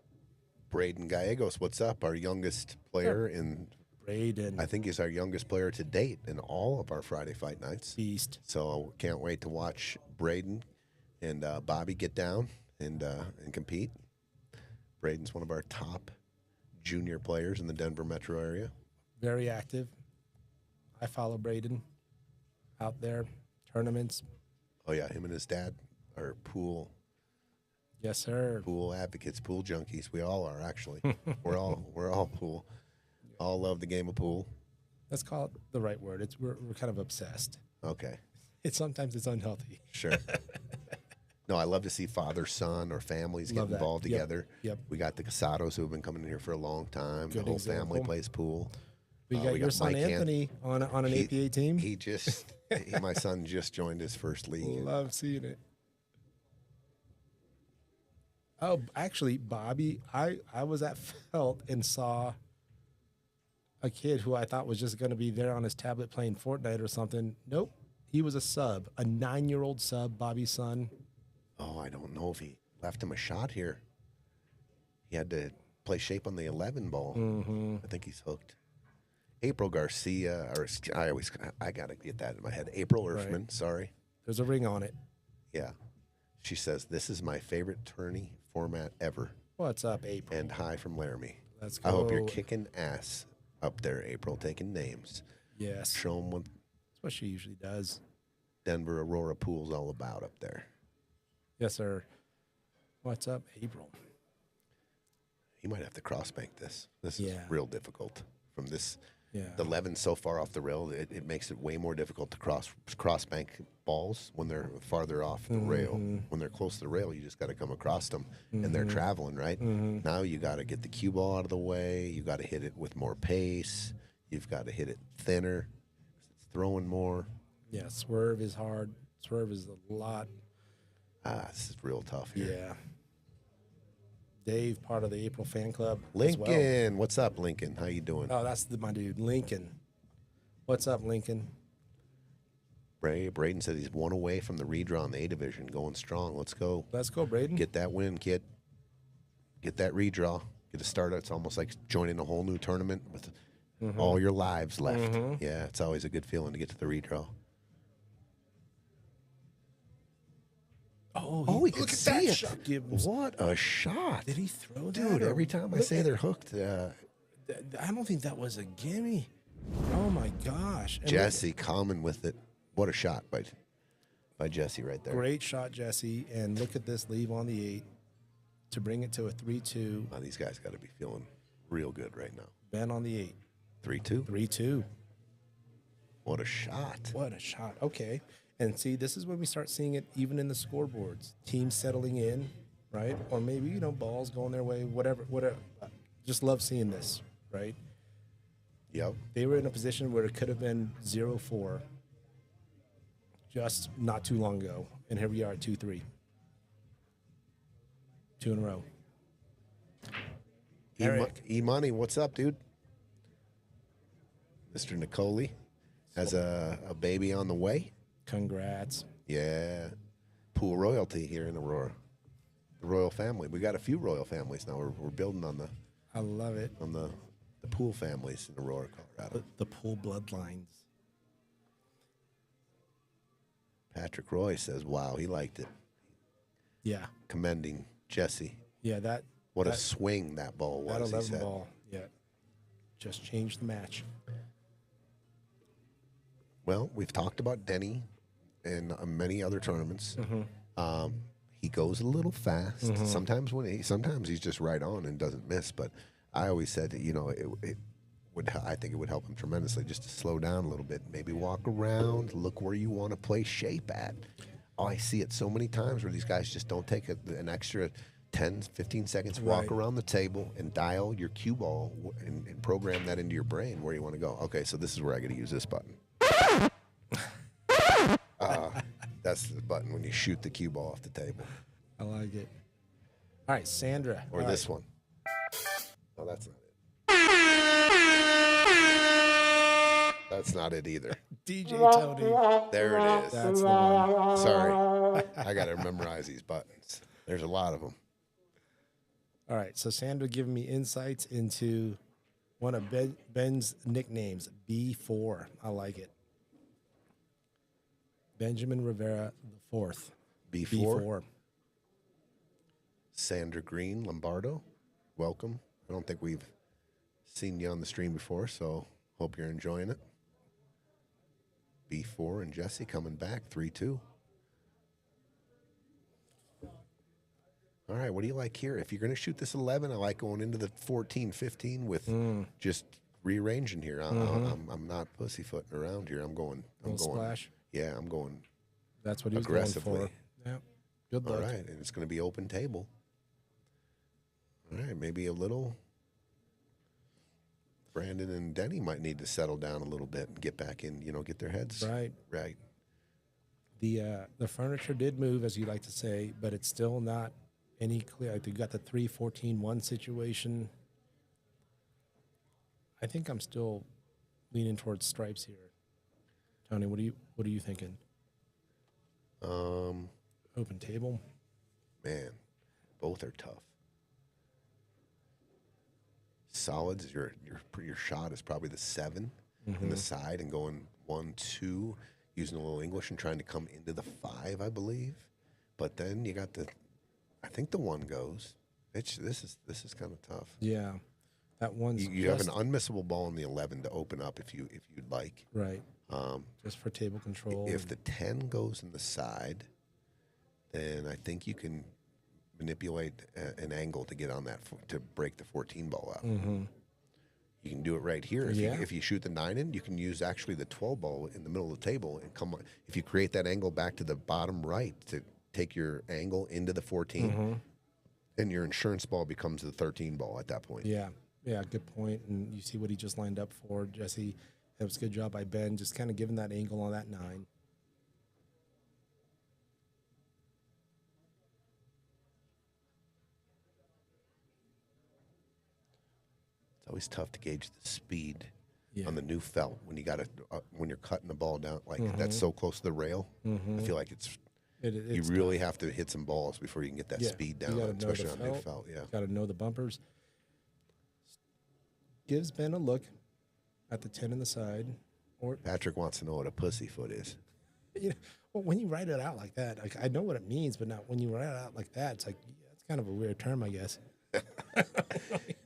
Braden Gallegos, what's up? Our youngest player in Braden. I think he's our youngest player to date in all of our Friday fight nights. Beast. So can't wait to watch Braden and Bobby get down and compete. Braden's one of our top junior players in the Denver metro area. Very active. I follow Braden out there, tournaments. Oh, yeah, him and his dad are pool Yes, sir. Pool advocates, pool junkies. We all are actually. we're all pool. All love the game of pool. Let's call it the right word. We're kind of obsessed. Okay. Sometimes it's unhealthy. Sure. No, I love to see father, son, or families get Love that. involved Yep. together. Yep. We got the Casados who have been coming in here for a long time. Good the whole example. family plays pool. We got your son Mike Anthony on an APA team. My son just joined his first league. Love seeing it. Oh, actually, Bobby, I was at Felt and saw a kid who I thought was just going to be there on his tablet playing Fortnite or something. Nope. He was a sub, a 9-year-old sub, Bobby's son. Oh, I don't know if he left him a shot here. He had to play shape on the 11 ball. Mm-hmm. I think he's hooked. April Garcia, I got to get that in my head. April Erfman, Right. sorry. There's a ring on it. Yeah. She says, this is my favorite tourney format ever. What's up, April? And hi from Laramie. Let's go. I hope you're kicking ass up there, April, taking names. Yes. Show them what That's what she usually does. Denver Aurora Pool's all about up there. Yes, sir. What's up, April? You might have to cross-bank this. This is Yeah. real difficult. From this, Yeah. the 11's so far off the rail, it makes it way more difficult to cross-bank balls when they're farther off the rail. When they're close to the rail, you just got to come across them, and they're traveling, right? Now you got to get the cue ball out of the way. You got to hit it with more pace. You've got to hit it thinner. It's throwing more. Yeah, swerve is hard. Swerve is a lot. This is real tough here. Yeah. Dave, part of the April fan club. as Lincoln, well. what's up, Lincoln? How you doing? Oh, that's my dude, Lincoln. What's up, Lincoln? Braden said he's one away from the redraw in the A division, going strong. Let's go. Let's go, Braden. Get that win, kid. Get that redraw. Get a start. It's almost like joining a whole new tournament with all your lives left. Yeah, it's always a good feeling to get to the redraw. Oh, we could look at see that it. shot, Gibbs. What a shot. Did he throw that? Dude, or- every time I say they're hooked, I don't think that was a gimme. Oh, my gosh. And Jesse coming with it. What a shot by Jesse right there. Great shot, Jesse. And look at this leave on the 8 to bring it to a 3-2. Oh, these guys got to be feeling real good right now. Ben on the 8. 3-2. 3-2. What a shot. What a shot. Okay. And see, this is when we start seeing it even in the scoreboards. Teams settling in, right? Or maybe, balls going their way, whatever. Just love seeing this, right? Yep. They were in a position where it could have been 0-4 just not too long ago. And here we are at 2-3. 2 in a row. Eric. E-Money, what's up, dude? Mr. Nicoli has a baby on the way. Congrats. Yeah. Pool royalty here in Aurora. The royal family. We got a few royal families now. We're building on the I love it. pool families in Aurora, Colorado. The pool bloodlines. Patrick Roy says, wow, he liked it. Yeah. Commending Jesse. Yeah, What a swing that ball was, that he 11 said. ball. Yeah. Just changed the match. Well, we've talked about Denny and many other tournaments. He goes a little fast. Sometimes he's just right on and doesn't miss. But I always said that, I think it would help him tremendously just to slow down a little bit, maybe walk around, look where you want to play shape at. Oh, I see it so many times where these guys just don't take an extra 10, 15 seconds, walk around the table and dial your cue ball and program that into your brain where you want to go. Okay, so this is where I got to use this button. That's the button when you shoot the cue ball off the table. I like it. All right, Sandra. Or All this right. one. No, that's not it. That's not it either. DJ Tony. There it is. That's the one. Sorry. I got to memorize these buttons. There's a lot of them. All right, so Sandra giving me insights into one of Ben's nicknames, B4. I like it. Benjamin Rivera the 4th. B4. Sandra Green Lombardo, welcome. I don't think we've seen you on the stream before, so hope you're enjoying it. B4 and Jesse coming back, 3-2. All all right, what do you like here? If you're going to shoot this 11, I like going into the 14, 15 with just rearranging here. I'm not pussyfooting around here. I'm going. Splash. Yeah, I'm going. That's what he was aggressively. going for. Yeah. Good luck. All right, and it's going to be open table. All right, maybe a little. Brandon and Denny might need to settle down a little bit and get back in, get their heads right. The furniture did move, as you like to say, but it's still not any clear. Like, you got the 3-14-1 situation. I think I'm still leaning towards stripes here. Tony, what are you thinking? Open table. Man, both are tough. Solids, your shot is probably the 7 in the side and going 1-2, using a little English and trying to come into the 5, I believe. But then you got I think the 1 goes. This is kind of tough. Yeah, that one's. You have an unmissable ball in the 11 to open up if you'd like. Right. Just for table control. If the 10 goes in the side, then I think you can manipulate an angle to get on that to break the 14 ball out. You can do it right here. If you shoot the 9 in, you can use actually the 12 ball in the middle of the table and come on. If you create that angle back to the bottom right to take your angle into the 14, and your insurance ball becomes the 13 ball at that point. Yeah, good point. And you see what he just lined up for, Jesse. That was a good job by Ben, just kind of giving that angle on that 9. It's always tough to gauge the speed on the new felt when you got when you're cutting the ball down that's so close to the rail. I feel like you really have to hit some balls before you can get that speed down, especially on new felt. Yeah, got to know the bumpers. Gives Ben a look at the 10 in the side. Or Patrick wants to know what a pussyfoot is. Well, when you write it out like that, I know what it means, but not when you write it out like that. It's it's kind of a weird term, I guess.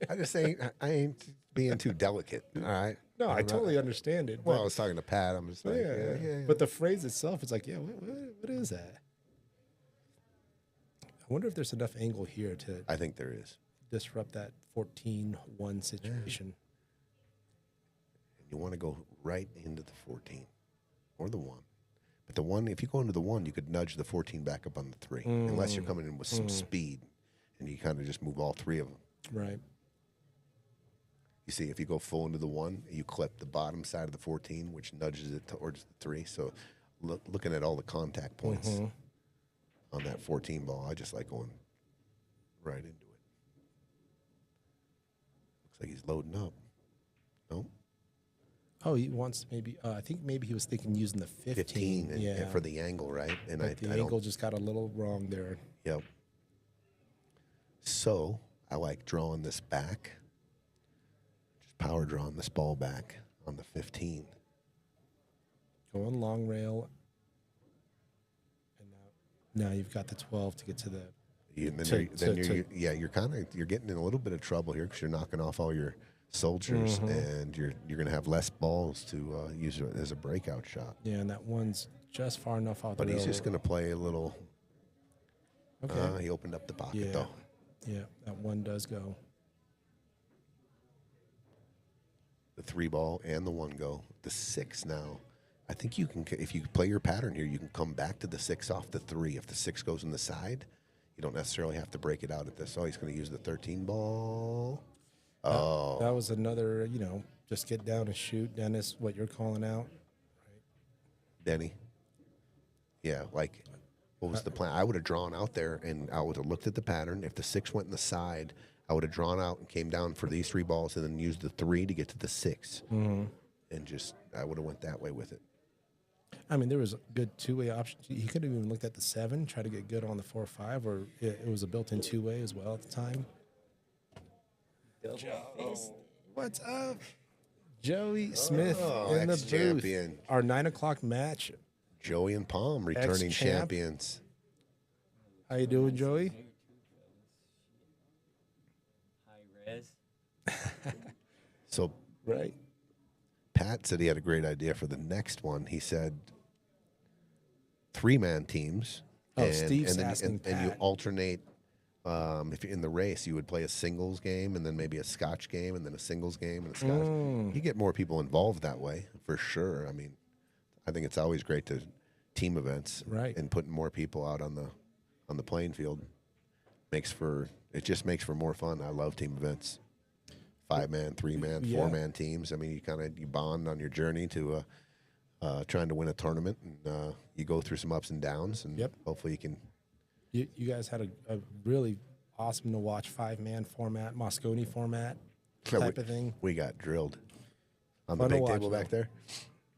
I ain't being too delicate. All right. No, I totally understand it. Well, I was talking to Pat. I'm just like, yeah. But the phrase itself is what is that? I wonder if there's enough angle here to. I think there is. Disrupt that 14-1 situation. You want to go right into the 14 or the 1. But the 1, if you go into the 1, you could nudge the 14 back up on the 3, unless you're coming in with some speed, and you kind of just move all 3 of them. Right. You see, if you go full into the 1, you clip the bottom side of the 14, which nudges it towards the 3. So looking at all the contact points on that 14 ball, I just like going right into it. Looks like he's loading up. No? Oh, he wants maybe. I think maybe he was thinking using the 15. And for the angle, right? And the angle just got a little wrong there. Yep. So I like drawing this back. Just power drawing this ball back on the 15. Going long rail. And now you've got the 12 to get to the. You're getting in a little bit of trouble here because you're knocking off all your soldiers, and you're going to have less balls to use it as a breakout shot. Yeah, and that one's just far enough out. But he's just going to play a little. Okay. He opened up the pocket though. Yeah, that 1 does go. The 3 ball and the 1 go. The 6 now. I think you can, if you play your pattern here, you can come back to the 6 off the 3. If the 6 goes in the side, you don't necessarily have to break it out at this. Oh, he's going to use the 13 ball. Oh. That was another, just get down and shoot. Dennis, what you're calling out. Right. Denny. Yeah, what was the plan? I would have drawn out there, and I would have looked at the pattern. If the 6 went in the side, I would have drawn out and came down for these 3 balls and then used the 3 to get to the 6. And I would have went that way with it. I mean, there was good 2-way options. He could have even looked at the 7, try to get good on the 4-5, or it was a built-in 2-way as well at the time. What's up? Joey Smith in the booth. Our 9 o'clock match. Joey and Pom returning champions. How you doing, Joey? High res. So, right. Pat said he had a great idea for the next one. He said 3-man teams. Steve's asking Pat. And you alternate If you're in the race, you would play a singles game and then maybe a scotch game and then a singles game and a scotch. You get more people involved that way, for sure. I mean, I think it's always great to team events, Right. And putting more people out on the playing field just makes for more fun. I love team events. 5-man, 3-man, Yeah. 4-man teams. I mean, you bond on your journey to trying to win a tournament, and you go through some ups and downs, and Yep. hopefully you can. You guys had a really awesome to watch 5-man format, Moscone format type of thing. We got drilled on Fun the to big watch, table back there.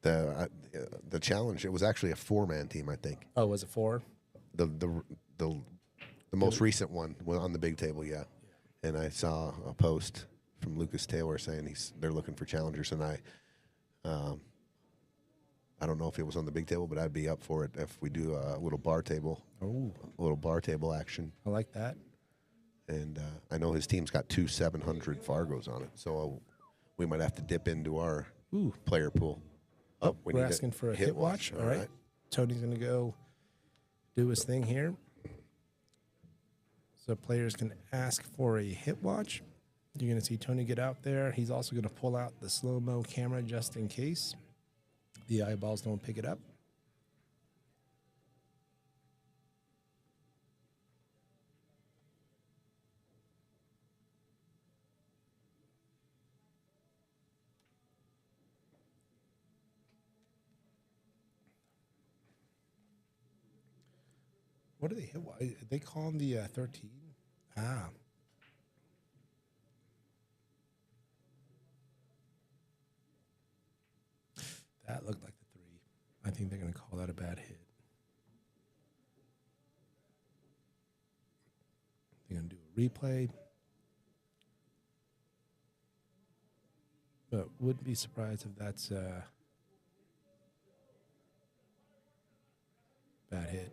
The challenge. It was actually a 4-man team, I think. Oh, was it 4? The most recent one was on the big table, yeah. And I saw a post from Lucas Taylor saying they're looking for challengers, and I don't know if it was on the big table, but I'd be up for it if we do a little bar table. Oh, A little bar table action. I like that. And I know his team's got 2 700 Fargos on it, so we might have to dip into our player pool. Oh, We're asking for a hit watch. All right. Tony's going to go do his thing here. So players can ask for a hit watch. You're going to see Tony get out there. He's also going to pull out the slow-mo camera just in case the eyeballs don't pick it up. What do they hit? They call him the 13? Ah. That looked like the 3. I think they're going to call that a bad hit. They're going to do a replay. But wouldn't be surprised if that's a bad hit.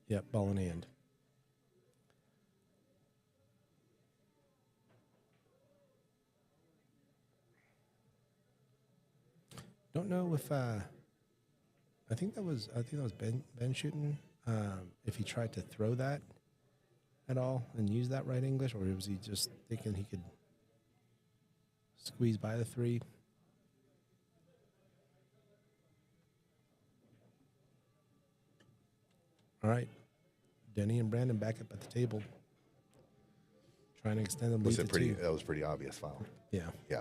Yep, ball in hand. Don't know if I think that was Ben shooting. If he tried to throw that at all and use that right English, or was he just thinking he could squeeze by the 3? All right, Denny and Brandon back up at the table, trying to extend the lead to 2. That was pretty obvious foul. Yeah. Yeah.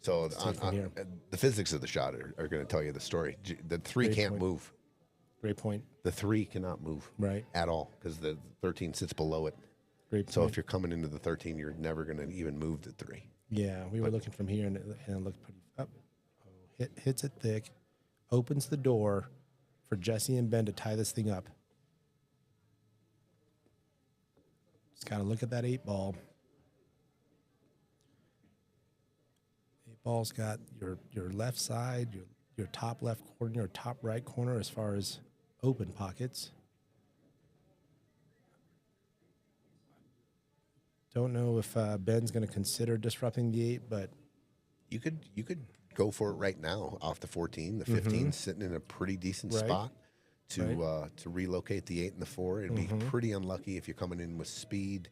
So take from here. the physics of the shot are going to tell you the story. The 3 Great can't point. move. Great point. The 3 cannot move Right. at all because the 13 sits below it. Great point. So if you're coming into the 13, you're never going to even move the 3. Yeah, we were looking from here, and it looked pretty up. Oh, hits it thick, opens the door for Jesse and Ben to tie this thing up. Just got to look at that 8 ball. 8 ball's got your left side, your top left corner, your top right corner as far as open pockets. Don't know if Ben's going to consider disrupting the 8, but You could go for it right now off the 14. The 15 sitting in a pretty decent Right. spot to relocate the 8 and the 4. It'd be pretty unlucky if you're coming in with speed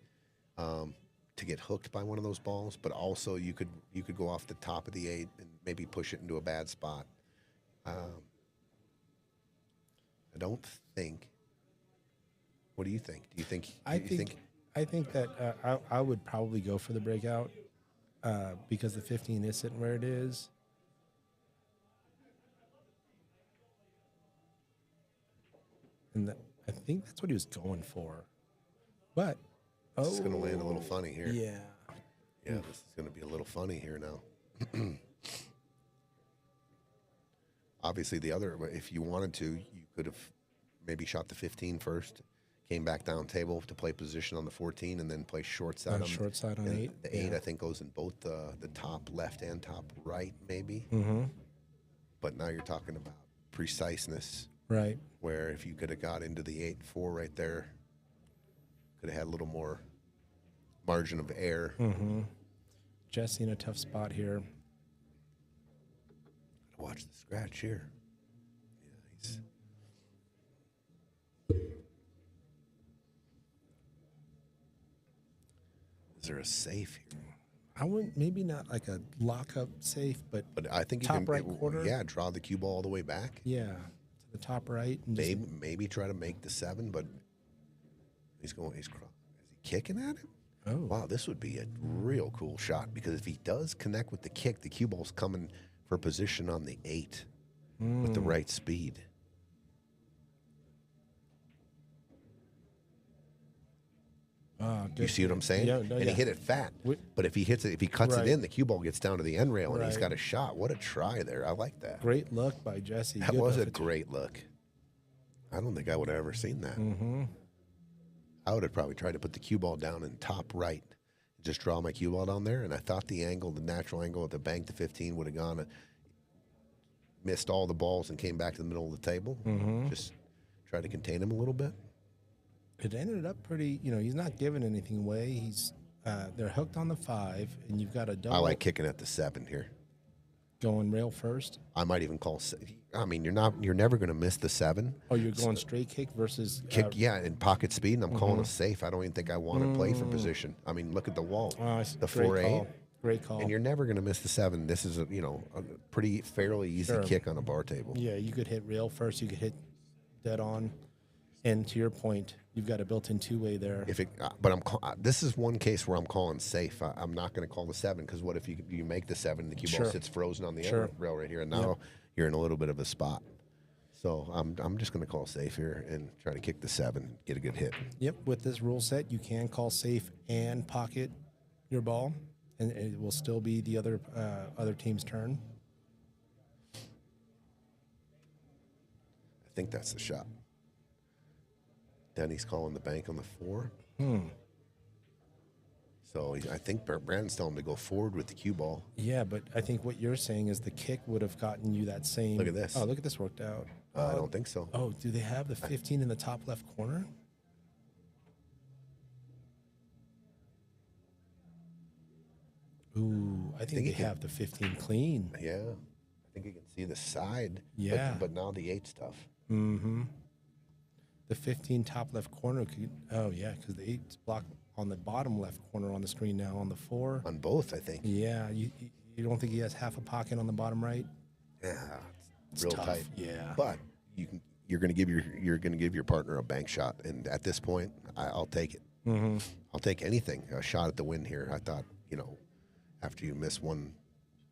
to get hooked by one of those balls. But also you could go off the top of the 8 and maybe push it into a bad spot. I don't think. What do you think? Do you think? I think that I would probably go for the breakout because the 15 is sitting where it is. And I think that's what he was going for. But, this is going to land a little funny here. Yeah. Yeah, this is going to be a little funny here now. Obviously, if you wanted to, you could have maybe shot the 15 first, came back down table to play position on the 14, and then play short side on Short side on and 8. The 8, I think, goes in both the top left and top right, maybe. Mm-hmm. But now you're talking about preciseness, Right. where if you could have got into the 8-4 right there, could have had a little more margin of error. Mm-hmm. Jesse in a tough spot here. Watch the scratch here. Yeah, Is there a safe here? I wouldn't, maybe not like a lockup safe, but But I think you top can, right corner. yeah, draw the cue ball all the way back. Yeah, to the top right. And just, Maybe try to make the 7, but is he kicking at it? oh, Wow, this would be a real cool shot because if he does connect with the kick, the cue ball's coming for position on the 8 with the right speed. You see what I'm saying? Yeah, no, and he hit it fat. But if he hits it, if he cuts it in, the cue ball gets down to the end rail and he's got a shot. What a try there. I like that. Great look by Jesse. That Good was a effort. great look. I don't think I would have ever seen that. I would have probably tried to put the cue ball down in top right. Just draw my cue ball down there. And I thought the angle, the natural angle at the bank to 15 would have gone, missed all the balls and came back to the middle of the table. Just try to contain him a little bit. It ended up pretty, he's not giving anything away. They're hooked on the 5, and you've got a double. I like kicking at the 7 here. Going rail first. I might even call. I mean, you're never going to miss the 7. Oh, you're going straight kick versus Kick, yeah, in pocket speed, and I'm calling a safe. I don't even think I want to play for position. I mean, look at the wall, the 4-8. Great call. And you're never going to miss the 7. This is a pretty fairly easy kick on a bar table. Yeah, you could hit rail first. You could hit dead on. And to your point, you've got a built-in 2-way there. But this is one case where I'm calling safe. I'm not going to call the 7 because what if you make the 7 and the cue ball sits frozen on the end rail right here, and now you're in a little bit of a spot. So I'm just going to call safe here and try to kick the 7, get a good hit. Yep, with this rule set, you can call safe and pocket your ball, and it will still be the other team's turn. I think that's the shot. Denny's calling the bank on the 4. So I think Brandon's telling him to go forward with the cue ball. Yeah, but I think what you're saying is the kick would have gotten you that same. Look at this. Oh, look at this worked out. I don't think so. Oh, do they have the 15 in the top left corner? Ooh, I think they have the 15 clean. Yeah. I think you can see the side. Yeah. But now the 8 stuff. The 15 top left corner could, because the 8's blocked on the bottom left corner on the screen now on the 4. On both, I think. Yeah, you don't think he has half a pocket on the bottom right? Yeah, It's real tough. tight. Yeah. But you're going to give your partner a bank shot, and at this point, I'll take it. I'll take anything. A shot at the win here. I thought, after you miss one,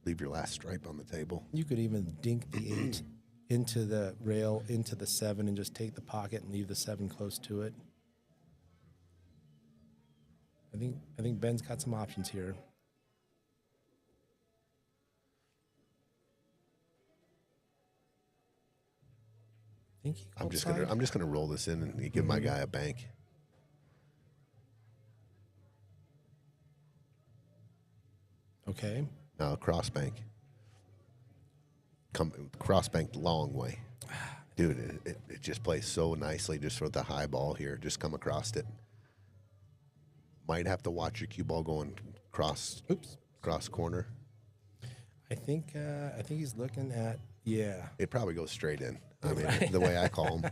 leave your last stripe on the table. You could even dink the 8 into the rail, into the 7, and just take the pocket and leave the 7 close to it. I think Ben's got some options here. Think he I'm just side? gonna roll this in and give my guy a bank. Okay. No, cross bank. Cross bank the long way. Dude, it just plays so nicely just with the high ball here. Just come across it. Might have to watch your cue ball going cross corner. I think he's looking at It probably goes straight in. I mean, the way I call him.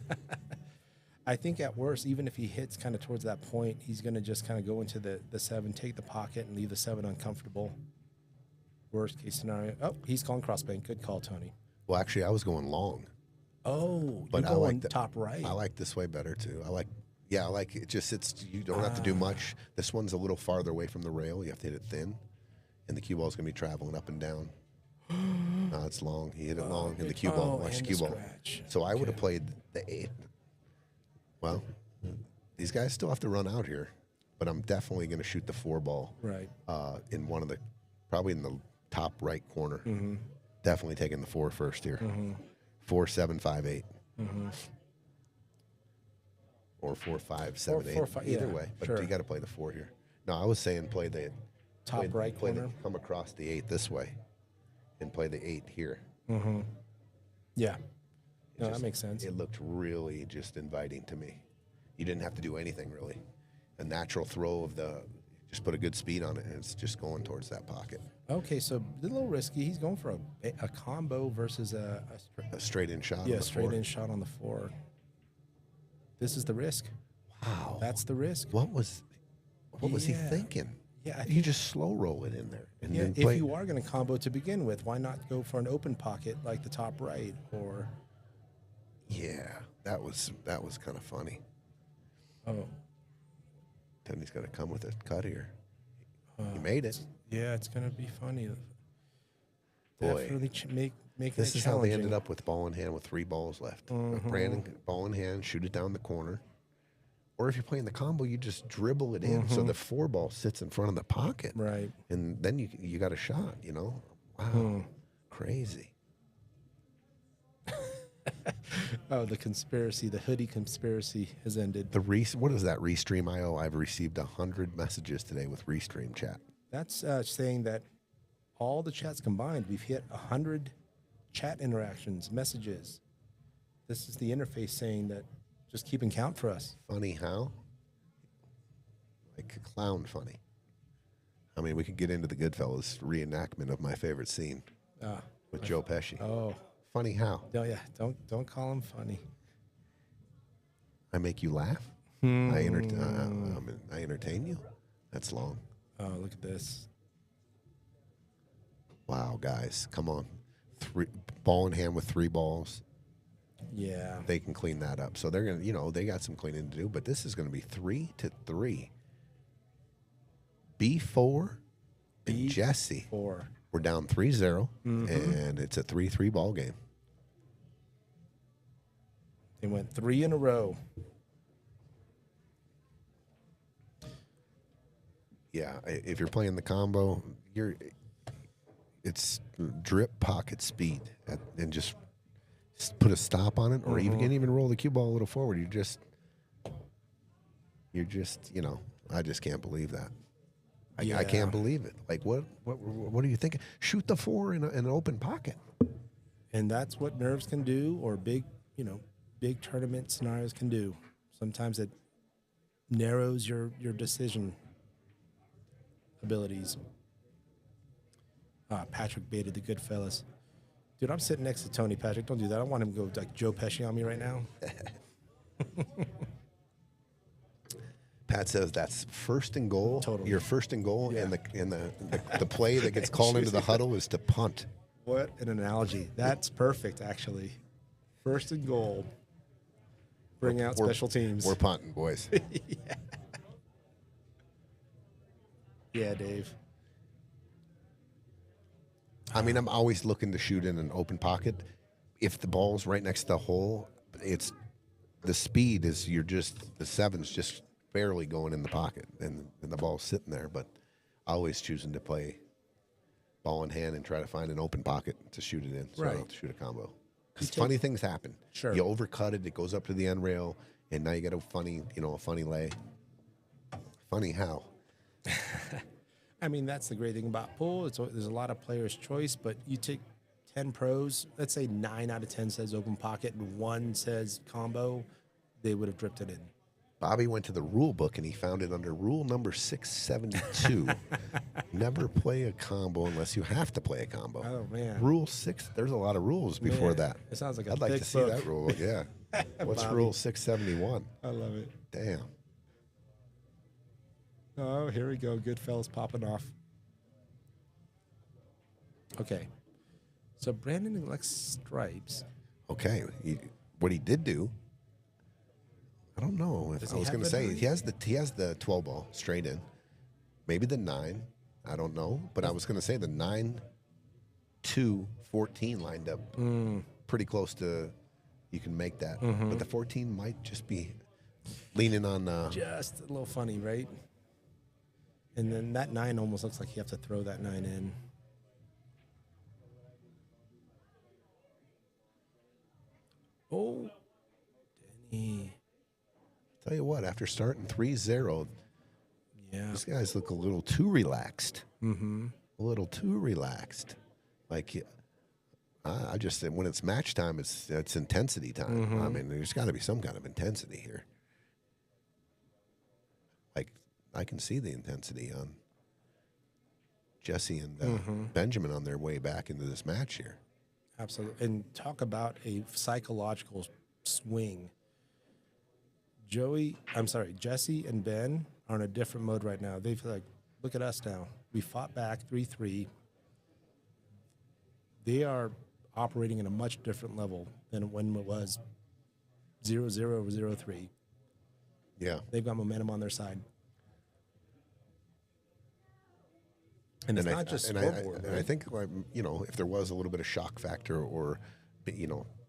I think at worst, even if he hits kind of towards that point, he's going to just kind of go into the 7, take the pocket, and leave the 7 uncomfortable. Worst case scenario. Oh, he's calling crossbank. Good call, Tony. Well, actually, I was going long. Oh, But you're I going like top right. I like this way better too. I like it. Just sits. You don't have to do much. This one's a little farther away from the rail. You have to hit it thin, and the cue ball's gonna be traveling up and down. No, it's long. He hit it long in the cue ball. Watch the cue ball. So I would have played the 8. Well, these guys still have to run out here, but I'm definitely gonna shoot the 4 ball. Right. In one of the, probably in the top right corner. Definitely taking the 4 first here. 4, 7, 5, 8. Or 4, 5, 7, 8. 4, 5, Either way. But you got to play the 4 here. No, I was saying play the Top right corner. Come across the 8 this way and play the 8 here. Yeah. No, that makes sense. It looked really just inviting to me. You didn't have to do anything really. A natural throw of just put a good speed on it, and it's just going towards that pocket. Okay, so a little risky. He's going for a combo versus a straight in shot. yeah, on the straight 4. in shot on the 4. This is the risk. Wow, That's the risk. What was he thinking? Yeah, I You just slow roll it in there. And Yeah, then if play. you are going to combo to begin with, why not go for an open pocket like the top right? Or Yeah, that was kind of funny. oh, Denny's got to come with a cut here. He made it. yeah, it's going to be funny. Boy. Definitely making This it is how they challenging. ended up with ball in hand with 3 balls left. Brandon, ball in hand, shoot it down the corner. Or if you're playing the combo, you just dribble it in so the 4 ball sits in front of the pocket. Right. And then you got a shot, you know? Wow. Crazy. Oh, the conspiracy, the hoodie conspiracy has ended. What is that, Restream IO? I've received 100 messages today with Restream chat. That's saying that all the chats combined, we've hit 100 chat interactions, messages. This is the interface saying that just keeping count for us. Funny how? Like clown funny. I mean, we could get into the Goodfellas reenactment of my favorite scene with Joe Pesci. Oh, Funny how? no, yeah. Don't call him funny. I make you laugh? I entertain you? That's long. Oh, look at this. Wow, guys, come on. Ball in hand with 3 balls. Yeah. They can clean that up. So they're going to, they got some cleaning to do, but this is going to be 3-3. B4 and Jesse. 4. We're down 3-0, and it's a 3-3 ball game. They went 3 in a row. Yeah, if you're playing the combo, it's drip pocket speed and just put a stop on it, or you can't even roll the cue ball a little forward. You're just, I just can't believe that. I can't believe it. Like, what are you thinking? Shoot the 4 in an open pocket. And that's what nerves can do, or big tournament scenarios can do. Sometimes it narrows your decision abilities. Patrick baited the good fellas. Dude, I'm sitting next to Tony. Patrick, don't do that. I don't want him to go like Joe Pesci on me right now. Pat says that's first and goal. Totally. You're first and goal, Yeah. and the play that gets called into the huddle is to punt. What an analogy. That's perfect, actually. First and goal. Bring out special teams. We're punting, boys. Yeah, Dave. I mean, I'm always looking to shoot in an open pocket. If the ball's right next to the hole, the speed is the 7's just barely going in the pocket, and the ball's sitting there. But always choosing to play ball in hand and try to find an open pocket to shoot it in, so I don't have to shoot a combo. Because funny things happen. Sure. You overcut it, it goes up to the end rail, and now you get a funny lay. Funny how? I mean, that's the great thing about pool. There's a lot of players' choice, but you take 10 pros, let's say 9 out of 10 says open pocket and 1 says combo, they would have drifted in. Bobby went to the rule book and he found it under rule number 672. Never play a combo unless you have to play a combo. Oh, man. Rule 6, there's a lot of rules before Man, that. it sounds like a I'd like thick to see book. that rule, yeah. What's Bobby. rule 671? I love it. Damn. Oh, here we go. Goodfellas popping off. Okay. So Brandon elects stripes. Okay, what he did do, I don't know. Does I he was have going to the say 9? he has the 12 ball straight in, maybe the 9. I don't know, but I was going to say the 9-2-14 lined up pretty close to. You can make that, but the 14 might just be leaning on. Just a little funny, right? And then that 9 almost looks like you have to throw that 9 in. Oh, Denny. Tell you what, after starting 3-0, Yeah. these guys look a little too relaxed. A little too relaxed. Like, I just said when it's match time, it's intensity time. I mean, there's got to be some kind of intensity here. Like, I can see the intensity on Jesse and Benjamin on their way back into this match here. Absolutely. And talk about a psychological swing. Jesse and Ben are in a different mode right now. They've look at us now. We fought back 3-3. They are operating in a much different level than when it was 0-0 or 0-3. Yeah. They've got momentum on their side. And it's not just scoreboard. And I think, like, if there was a little bit of shock factor or,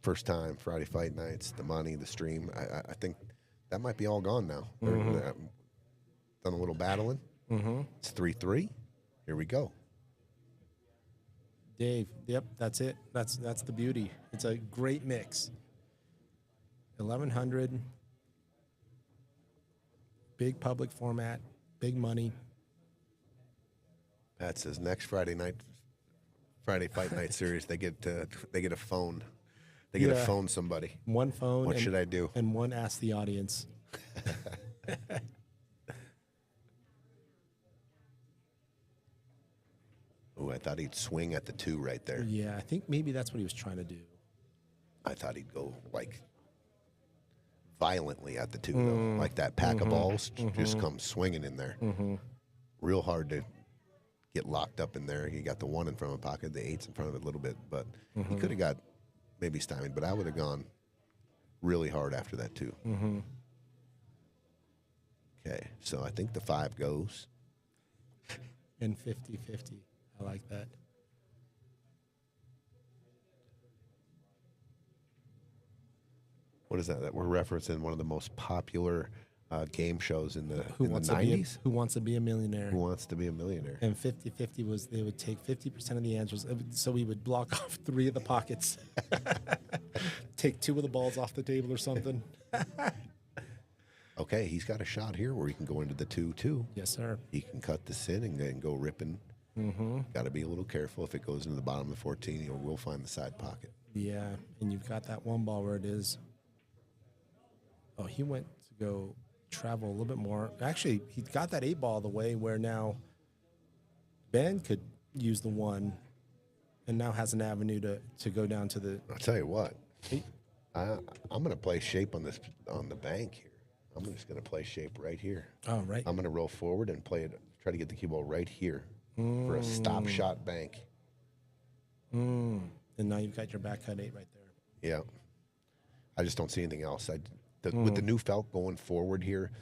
first time Friday fight nights, the money, the stream, I think that might be all gone now. Done a little battling. It's 3-3. Here we go. Dave, yep, that's it. That's the beauty. It's a great mix. 1,100, big public format, big money. Pat says next Friday fight night series, they get a phone. They get to phone somebody. One phone. What should I do? And one ask the audience. Oh, I thought he'd swing at the 2 right there. Yeah, I think maybe that's what he was trying to do. I thought he'd go like violently at the 2, though. Like that pack of balls just come swinging in there. Real hard to get locked up in there. He got the 1 in front of the pocket, the 8's in front of it a little bit, but he could have got maybe stymied. But I would have gone really hard after that 2. Okay, so I think the 5 goes. And 50-50. I like that. What is that? That we're referencing one of the most popular game shows in the Who in wants the to be 90s. Who wants to be a millionaire? Who wants to be a millionaire? And 50-50 was they would take 50% of the answers. So we would block off 3 of the pockets. Take 2 of the balls off the table or something. Okay, he's got a shot here where he can go into the 2-2. Yes, sir. He can cut this in and then go ripping. Got to be a little careful. If it goes into the bottom of the 14, he will find the side pocket. Yeah, and you've got that 1 ball where it is. Oh, he went to go travel a little bit more. Actually, he got that 8 ball the way where now Ben could use the 1 and now has an avenue to go down to the. I'll tell you what. I'm going to play shape on the bank here. I'm just going to play shape right here. Oh, right. I'm going to roll forward and play it. Try to get the cue ball right here for a stop shot bank. And now you've got your back cut 8 right there. Yeah. I just don't see anything else. With the new felt going forward here,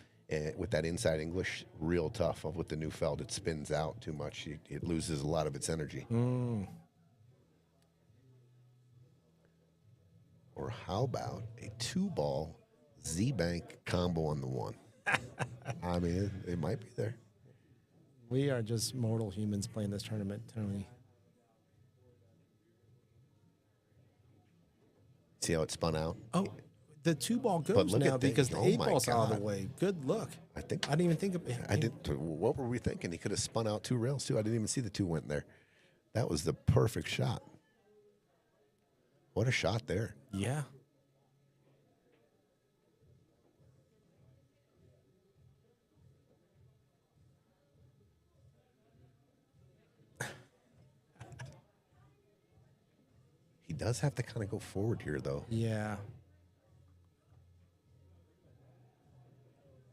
with that inside English, real tough. With the new felt, it spins out too much. It loses a lot of its energy. Or how about a 2-ball Z-Bank combo on the 1? I mean, it might be there. We are just mortal humans playing this tournament, Tony. See how it spun out? Oh, the 2-ball But goes look now at the- because the oh 8 my ball's out of God. the way. Good look. I didn't even think of it. I did. What were we thinking? He could have spun out 2 rails too. I didn't even see the 2 went there. That was the perfect shot. What a shot there. Yeah. He does have to kind of go forward here, though. Yeah.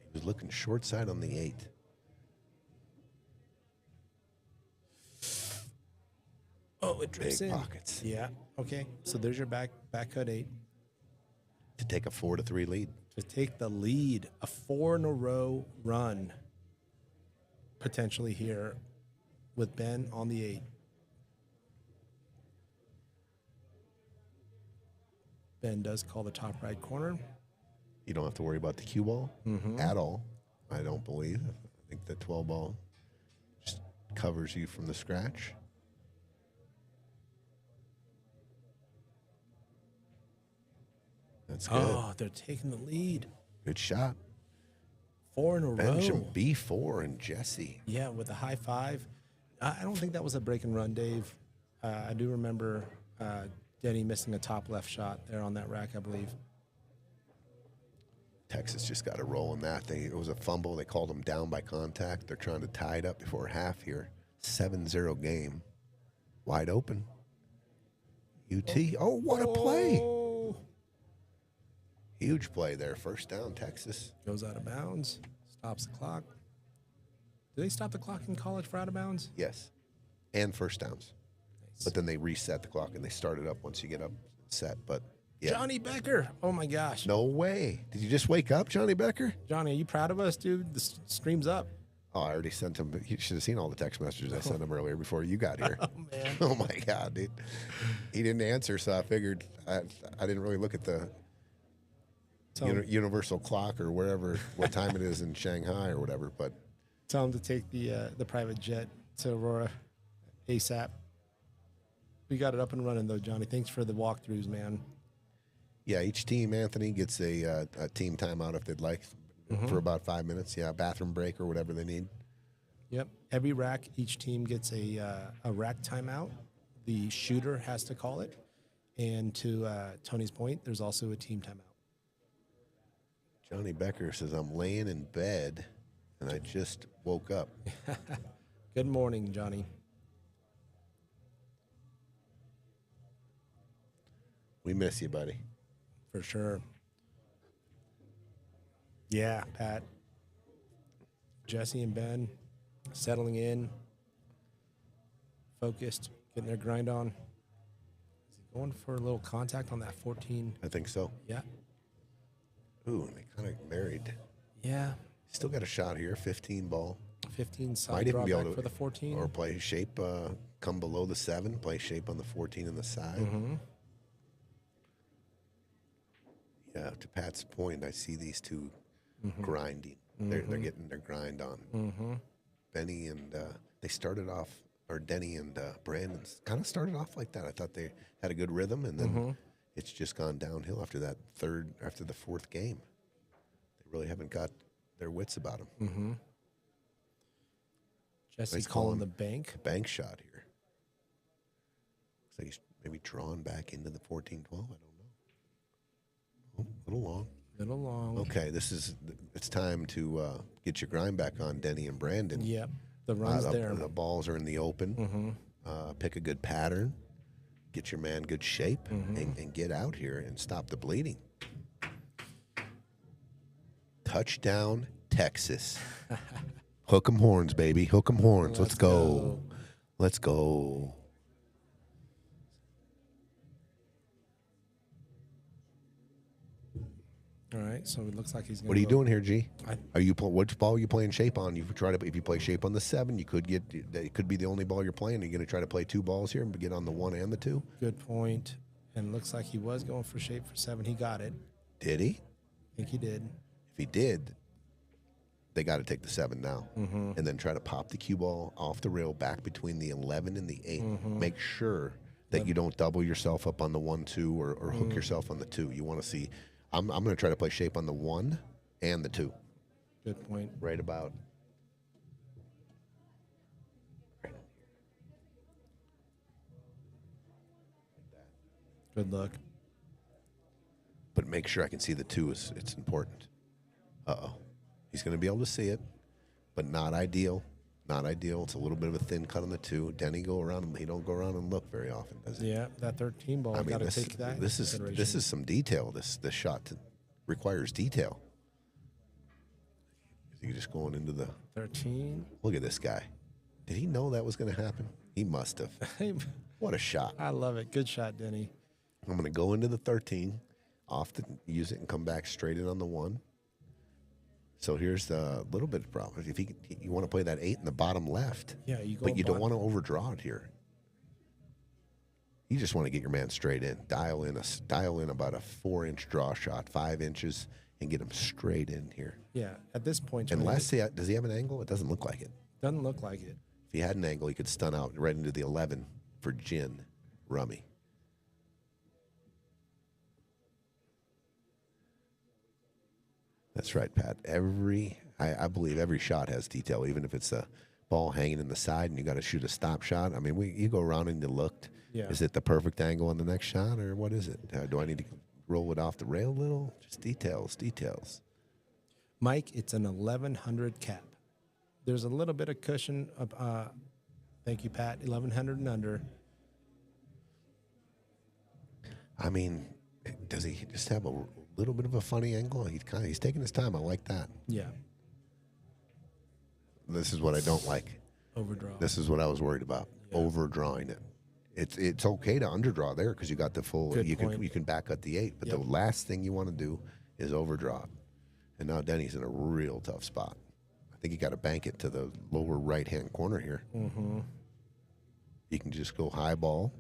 He was looking short side on the 8. Oh, it drifts Big in. pockets. Yeah. Okay. So there's your back cut 8 To take a 4-3 lead. to take the lead. A 4 in a row run potentially here with Ben on the 8. Ben does call the top right corner. You don't have to worry about the cue ball at all, I don't believe. I think the 12 ball just covers you from the scratch. That's good. Oh, they're taking the lead. Good shot. 4 in a Benjamin row. B4 and Jesse. Yeah, with a high 5. I don't think that was a break and run, Dave. I do remember Denny missing a top left shot there on that rack, I believe. Texas just got a roll in that. It was a fumble. They called them down by contact. They're trying to tie it up before half here. 7-0 game. Wide open. UT. Oh, what a play. Oh. Huge play there. First down, Texas. Goes out of bounds. Stops the clock. Do they stop the clock in college for out of bounds? Yes. And first downs. Nice. But then they reset the clock and they start it up once you get up set. But yeah. Johnny Becker. Oh my gosh. No way. Did you just wake up, Johnny Becker? Johnny, are you proud of us, dude? The stream's up. Oh, I already sent him. You should have seen all the text messages I sent him earlier before you got here. Oh, man. Oh, my God, dude. He didn't answer, so I figured I didn't really look at the universal clock or wherever, what time it is in Shanghai or whatever. But tell him to take the private jet to Aurora ASAP. We got it up and running, though, Johnny. Thanks for the walkthroughs, man. Yeah, each team, Anthony, gets a team timeout if they'd like. For about 5 minutes, yeah, bathroom break or whatever they need. Yep. Every rack, each team gets a rack timeout. The shooter has to call it. And to Tony's point, there's also a team timeout. Johnny Becker says, I'm laying in bed, and I just woke up. Good morning, Johnny. We miss you, buddy. For sure. Yeah, Pat. Jesse and Ben settling in, focused, getting their grind on. Is he going for a little contact on that 14? I think so. Yeah. Ooh, and they kind of married. Yeah. Still got a shot here, 15 ball. 15 Might side even be drawback able to, for the 14. or play shape, come below the 7, play shape on the 14 in the side. Mm-hmm. Yeah, to Pat's point, I see these two grinding. They're getting their grind on. Benny and they started off, or Denny and Brandon kind of started off like that. I thought they had a good rhythm, and then it's just gone downhill after the fourth game. They really haven't got their wits about them. Jesse's calling the bank. Bank shot here. Looks like he's maybe drawn back into the 14-12. I don't know. Oh, a little long. Little long. Okay, it's time to get your grind back on, Denny and Brandon. Yep. The run's there. The balls are in the open. Pick a good pattern. Get your man good shape and get out here and stop the bleeding. Touchdown, Texas. Hook 'em horns, baby. Hook 'em horns. Let's go. Let's go. All right, so it looks like he's going to What are you doing here, G? I- Which ball are you playing shape on? If you play shape on the 7, it could be the only ball you're playing. Are you going to try to play 2 balls here and get on the 1 and the 2? Good point. And looks like he was going for shape for 7. He got it. Did he? I think he did. If he did, they got to take the 7 now, and then try to pop the cue ball off the rail back between the 11 and the 8. Make sure that you don't double yourself up on the 1-2 or hook yourself on the 2. You want to see. I'm going to try to play shape on the 1 and the 2. Good point. Right about. Good luck. But make sure I can see the 2. It's important. Uh-oh. He's going to be able to see it, but not ideal. Not ideal. It's a little bit of a thin cut on the 2. Denny go around. He don't go around and look very often, does he? Yeah, that 13 ball. I mean, Got to take that. this is some detail. This shot requires detail. Is he just going into the 13? Look at this guy. Did he know that was going to happen? He must have. What a shot! I love it. Good shot, Denny. I'm going to go into the 13, use it and come back straight in on the 1. So here's the little bit of problem. If you want to play that 8 in the bottom left, Yeah, you go. but you don't want to overdraw it here. You just want to get your man straight in. Dial in about a 4-inch draw shot, 5 inches, and get him straight in here. Yeah, at this point. Unless does he have an angle? It doesn't look like it. Doesn't look like it. If he had an angle, he could stun out right into the 11 for Gin Rummy. That's right, Pat. I believe every shot has detail, even if it's a ball hanging in the side and you got to shoot a stop shot. I mean, you go around and you looked. Yeah. Is it the perfect angle on the next shot, or what is it? Do I need to roll it off the rail a little? Just details. Mike, it's an 1100 cap. There's a little bit of cushion. Thank you, Pat. 1100 and under. I mean, does he just have a little bit of a funny angle? He's taking his time. I like that. Yeah. this is what I don't like. Overdraw. This is what I was worried about. Yeah. Overdrawing it. It's okay to underdraw there because you got the full. Good you point. can back up the 8, but Yep. the last thing you want to do is overdraw it. And now Denny's in a real tough spot. I think you got to bank it to the lower right-hand corner here. Mm-hmm. You can just go high ball,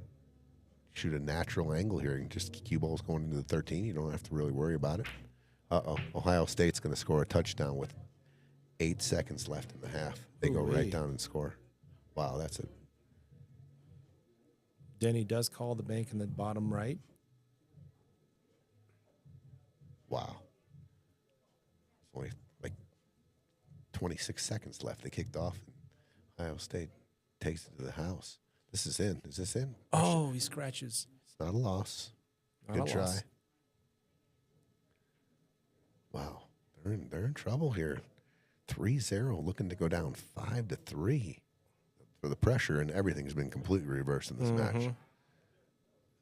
shoot a natural angle here, and just cue balls going into the 13. You don't have to really worry about it. Ohio State's going to score a touchdown with 8 seconds left in the half. They go right down and score. Wow, that's it. Denny does call the bank in the bottom right. Wow. It's only like 26 seconds left. They kicked off, and Ohio State takes it to the house. This is in. Is this in? Oh, he scratches. It's not a loss. Not Good a try. loss. Wow. They're in trouble here. 3-0, looking to go down 5-3 for the pressure, and everything's been completely reversed in this match.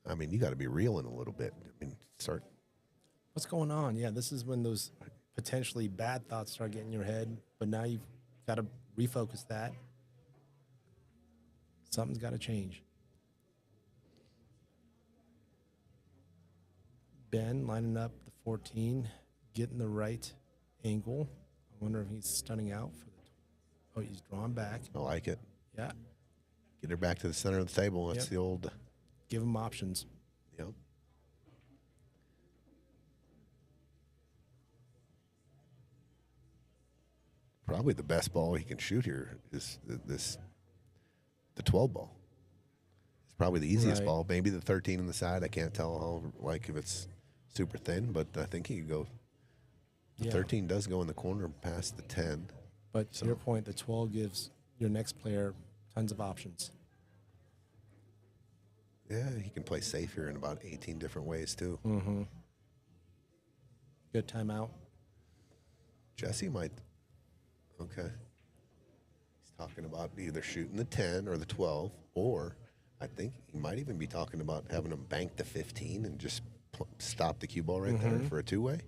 I mean, you got to be reeling a little bit. I mean, start. What's going on? Yeah, this is when those potentially bad thoughts start getting in your head, but now you've got to refocus that. Something's got to change. Ben lining up the 14, getting the right angle. I wonder if he's stunning out for the. Oh, he's drawn back. I like it. Yeah, Get her back to the center of the table. That's Yep. the old. give him options. Yep. Probably the best ball he can shoot here is the 12 ball. It's probably the easiest Right. ball. Maybe the 13 on the side. I can't tell how, like, if it's super thin, but I think he could go. The Yeah. 13 does go in the corner past the 10. But to your point, the 12 gives your next player tons of options. Yeah, he can play safe here in about 18 different ways, too. Mm-hmm. Good timeout. Jesse might. Okay. He's talking about either shooting the 10 or the 12, or I think he might even be talking about having him bank the 15 and just stop the cue ball right there for a two-way.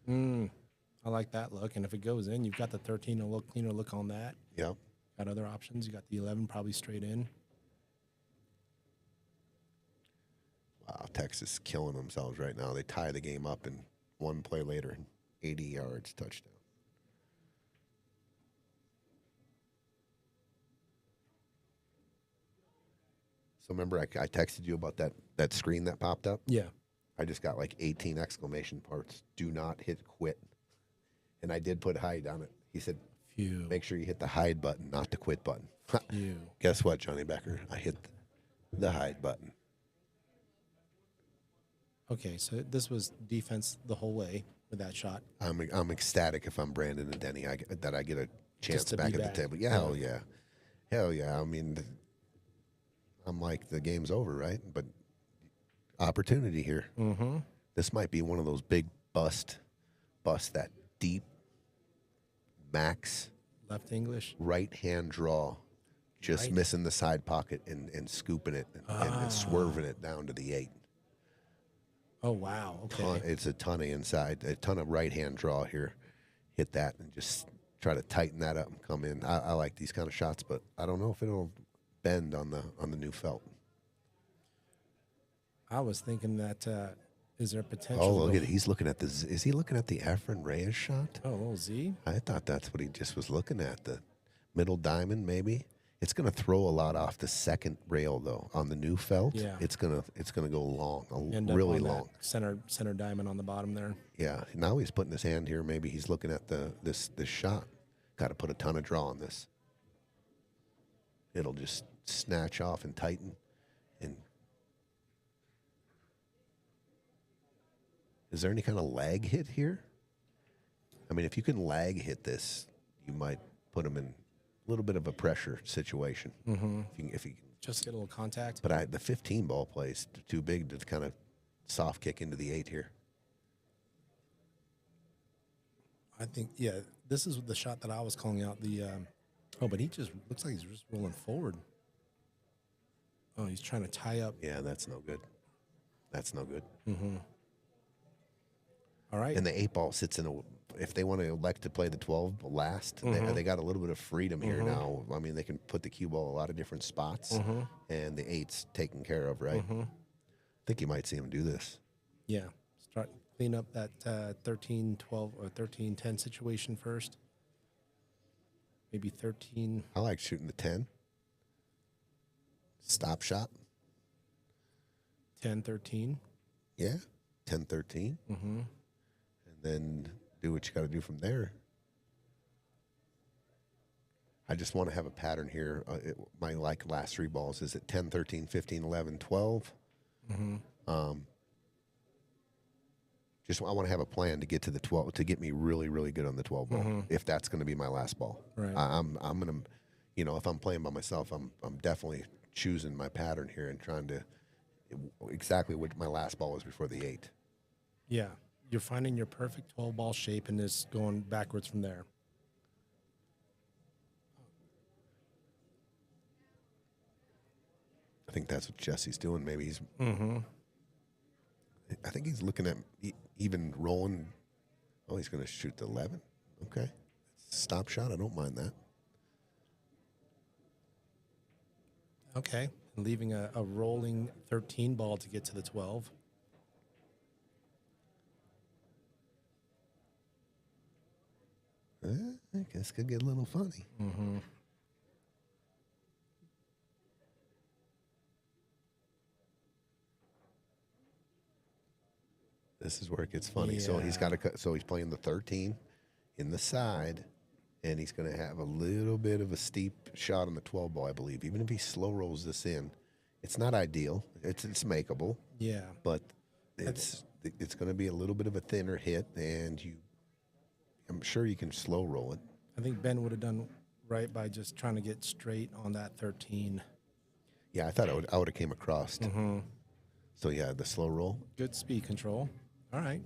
I like that look. And if it goes in, you've got the 13, a little cleaner look on that. Yep. Got other options. You got the 11 probably straight in. Wow, Texas killing themselves right now. They tie the game up, and one play later, 80 yards, touchdown. So remember, I texted you about that screen that popped up? Yeah. I just got like 18 exclamation parts. Do not hit quit. And I did put hide on it. He said, Phew. make sure you hit the hide button, not the quit button. Phew. Guess what, Johnny Becker? I hit the hide button. Okay, so this was defense the whole way with that shot. I'm ecstatic if I'm Brandon and Denny that I get a chance to back be at back. the table. Yeah, hell yeah. Hell yeah. I mean, I'm like, the game's over, right? But opportunity here. Mm-hmm. This might be one of those big bust that deep max Left English. right-hand draw, just Right. missing the side pocket and scooping it and swerving it down to the 8. Oh, wow. Okay. It's a ton of inside, a ton of right-hand draw here. Hit that and just try to tighten that up and come in. I like these kind of shots, but I don't know if it'll bend on the new felt. I was thinking that is there potential? Oh, look at it. He's looking at is he looking at the Efren Reyes shot? Oh, a little Z. I thought that's what he just was looking at. The middle diamond, maybe. It's going to throw a lot off the second rail, though. On the new felt, Yeah. it's gonna go long, End up really on that long. center diamond on the bottom there. Yeah. Now he's putting his hand here. Maybe he's looking at this shot. Got to put a ton of draw on this. It'll just snatch off and tighten. And is there any kind of lag hit here? I mean, if you can lag hit this, you might put him in a little bit of a pressure situation. Mm-hmm. If you Just get a little contact. but the 15 ball plays too big to kind of soft kick into the 8 here. I think, yeah, this is the shot that I was calling out. But he just looks like he's just rolling forward. Oh, he's trying to tie up. Yeah, that's no good. That's no good. Mm-hmm. All right. And the 8 ball sits in if they want to elect to play the 12 last, they got a little bit of freedom here now. I mean, they can put the cue ball a lot of different spots, and the 8's taken care of, right? I think you might see them do this. Yeah. Start clean up that 13-12 or 13-10 situation first. Maybe 13. I like shooting the 10. Stop shot. 10-13. Yeah, 10-13. And then do what you got to do from there. I just want to have a pattern here. My last 3 balls is at 10, 13, 15, 11, 12. Just I want to have a plan to get to the 12 to get me really, really good on the 12 ball. If that's going to be my last ball, Right. I'm going to, if I'm playing by myself, I'm definitely choosing my pattern here and trying to exactly what my last ball was before the 8. Yeah. You're finding your perfect 12 ball shape and just going backwards from there. I think that's what Jesse's doing. Maybe he's. I think he's looking at even rolling. Oh, he's going to shoot the 11. Okay, stop shot. I don't mind that. Okay. Leaving a rolling 13 ball to get to the 12. I guess could get a little funny. This is where it gets funny. So he's got to. So he's playing the 13 in the side, and he's going to have a little bit of a steep shot on the 12 ball, I believe. Even if he slow rolls this in, it's not ideal. It's makeable. Yeah. But it's going to be a little bit of a thinner hit, and I'm sure you can slow roll it. I think Ben would have done right by just trying to get straight on that 13. Yeah, I thought I would have came across. So yeah, the slow roll. Good speed control. All right.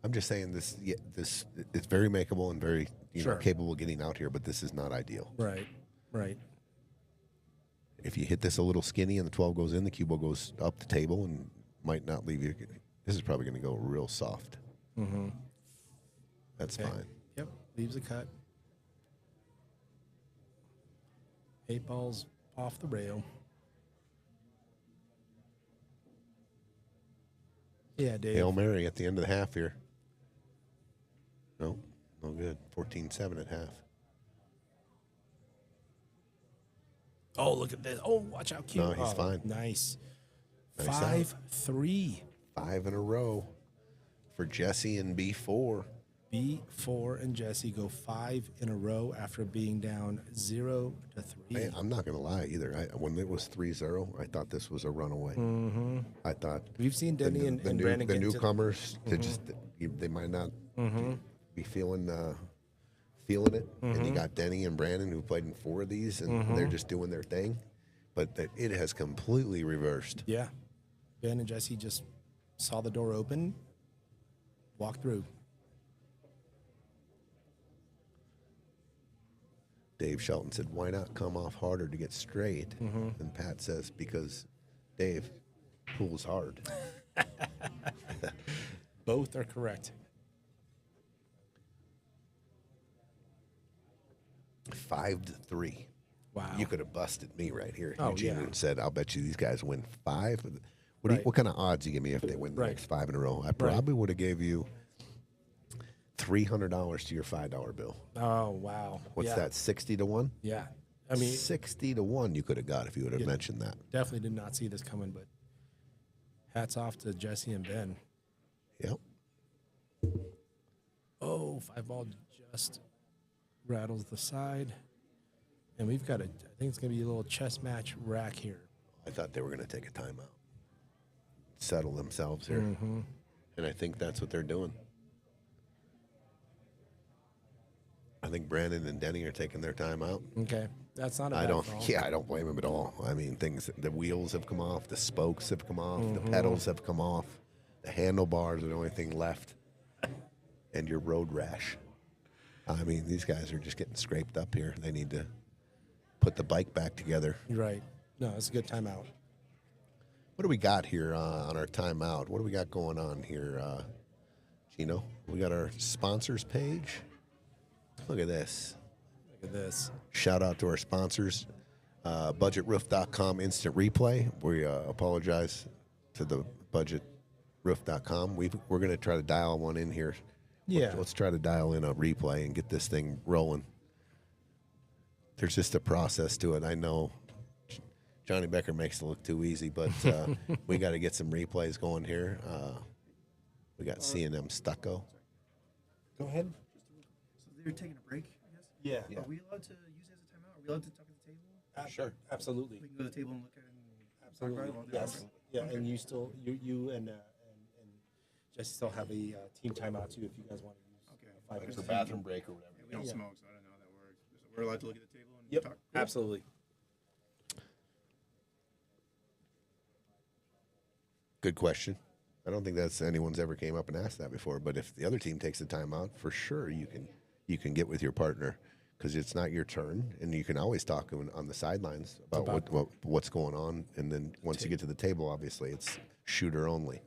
I'm just saying this it's very makeable and very capable of getting out here, but this is not ideal. Right. Right. If you hit this a little skinny and the 12 goes in, the cue ball goes up the table and might not leave you. This is probably going to go real soft. That's fine. Yep. Leaves a cut. 8 balls off the rail. Yeah, Dave. Hail Mary at the end of the half here. No good. 14-7 at half. Oh, look at this. Oh, watch out, Q. No, he's fine. Nice. Nice 5-3. 5 in a row for Jesse and B4. B4 and Jesse go 5 in a row after being down 0-3. I'm not going to lie either. When it was 3-0, I thought this was a runaway. I thought we've seen Denny and Brandon the get newcomers. They might not be feeling it. And you got Denny and Brandon who played in 4 of these, and they're just doing their thing. But it has completely reversed. Yeah, Ben and Jesse just saw the door open, walked through. Dave Shelton said, "Why not come off harder to get straight?" And Pat says, "Because Dave pulls hard." Both are correct. 5-3. Wow. You could have busted me right here, Oh, Eugene, yeah. and said, "I'll bet you these guys win 5." Right. What kind of odds you give me if they win the next 5 in a row? I probably would have gave you $300 to your $5 bill. Oh, wow. What's that? 60-1. Yeah. I mean, 60-1 you could have got if you would have mentioned that. definitely did not see this coming, but hats off to Jesse and Ben. Yep. Oh, 5 ball just rattles the side. And we've got I think it's going to be a little chess match rack here. I thought they were going to take a timeout, settle themselves here, and I think that's what they're doing. I think Brandon and Denny are taking their time out. Okay. That's not a I bad don't. call. Yeah, I don't blame him at all. I mean, the wheels have come off, the spokes have come off, the pedals have come off, the handlebars are the only thing left, and your road rash. I mean, these guys are just getting scraped up here. They need to put the bike back together. You're right. No, it's a good timeout. What do we got here on our timeout? What do we got going on here, Gino? We got our sponsors page. Look at this. Look at this. Shout out to our sponsors. BudgetRoof.com Instant Replay. We apologize to the BudgetRoof.com. We're going to try to dial one in here. Yeah. Let's try to dial in a replay and get this thing rolling. There's just a process to it. I know Johnny Becker makes it look too easy, but we got to get some replays going here. We got C&M Stucco. Go ahead. So they're taking a break, I guess? Yeah. Are we allowed to use it as a timeout? Are we allowed to talk at the table? Sure. Absolutely. We can go to the table and look at it and Absolutely. talk about it while Yes. they're Yeah, and you still you and Jesse still have a team timeout too if you guys want to use. Okay. 5 minutes. bathroom break or whatever. we don't Yeah. smoke, so I don't know how that works. So we're allowed to look at the table and Yep. talk? Absolutely. Good question. I don't think that's anyone's ever came up and asked that before. But if the other team takes the timeout, for sure you can get with your partner because it's not your turn, and you can always talk on the sidelines about what's going on. And then once you get to the table, obviously it's shooter only.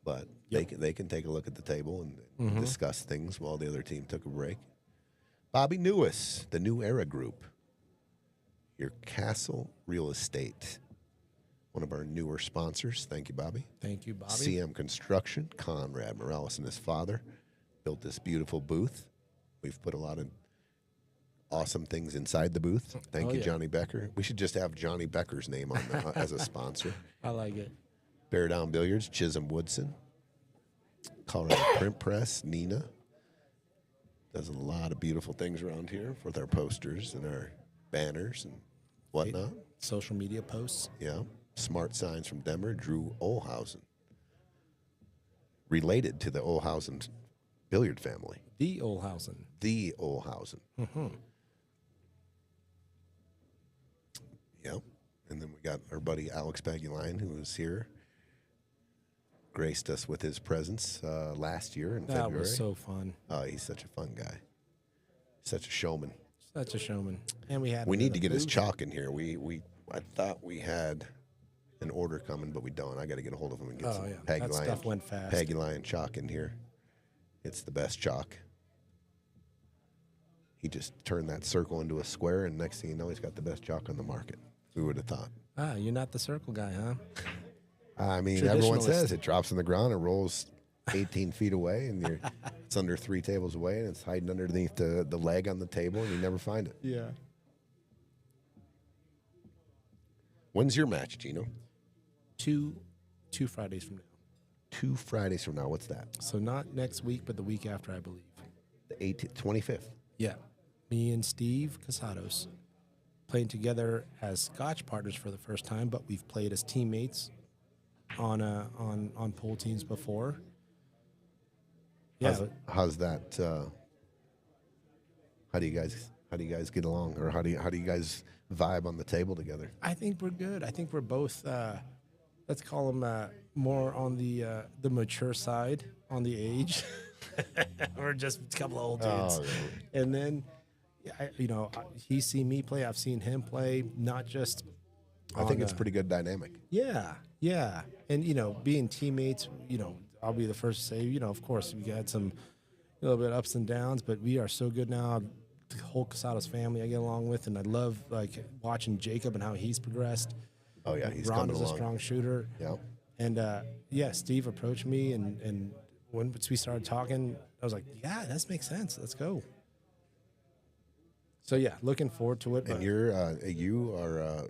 But they can take a look at the table and discuss things while the other team took a break. Bobby Newis, the New Era Group, your Castle Real Estate. One of our newer sponsors. Thank you, Bobby. Thank you, Bobby. CM Construction, Conrad Morales and his father built this beautiful booth. We've put a lot of awesome things inside the booth. Thank you, yeah. Johnny Becker. We should just have Johnny Becker's name on as a sponsor. I like it. Bear Down Billiards, Chisholm Woodson, Colorado Print Press, Nina. Does a lot of beautiful things around here with our posters and our banners and whatnot. Social media posts. Yeah. Smart Signs from Denver, Drew Olhausen. Related to the Olhausen billiard family. The Olhausen. The Olhausen. Mm-hmm. Yep. And then we got our buddy Alex Baguline, who was here. Graced us with his presence last year in February. That was so fun. He's such a fun guy. Such a showman. Such a showman. And we need to get his chalk in here. I thought we had an order coming, but we don't. I got to get a hold of him and get some Peggy that Lion. stuff went fast. Peggy Lion chalk in here. It's the best chalk. He just turned that circle into a square, and next thing you know, he's got the best chalk on the market. We would have thought. You're not the circle guy, huh? I mean, everyone says it drops on the ground, it rolls 18 feet away, and it's under 3 tables away, and it's hiding underneath the leg on the table, and you never find it. Yeah. When's your match, Gino? 2 Fridays from now. 2 Fridays from now. What's that? So not next week, but the week after, I believe. The 18th, 25th. Yeah. Me and Steve Casados playing together as Scotch partners for the first time, but we've played as teammates on pool teams before. Yeah. How's that? How do you guys get along, or how do you guys vibe on the table together? I think we're good. I think we're both, let's call them more on the mature side, on the age. We're just a couple of old dudes. Oh, And then, he's seen me play. I've seen him play, not just. I think it's pretty good dynamic. Yeah. And, being teammates, I'll be the first to say, of course, we got some a little bit of ups and downs, but we are so good now. The whole Casados family I get along with, and I love watching Jacob and how he's progressed. Oh yeah, he's Ron coming is along. a strong shooter. Yep. And Steve approached me, and once we started talking, I was like, yeah, that makes sense. Let's go. So yeah, looking forward to it. And you are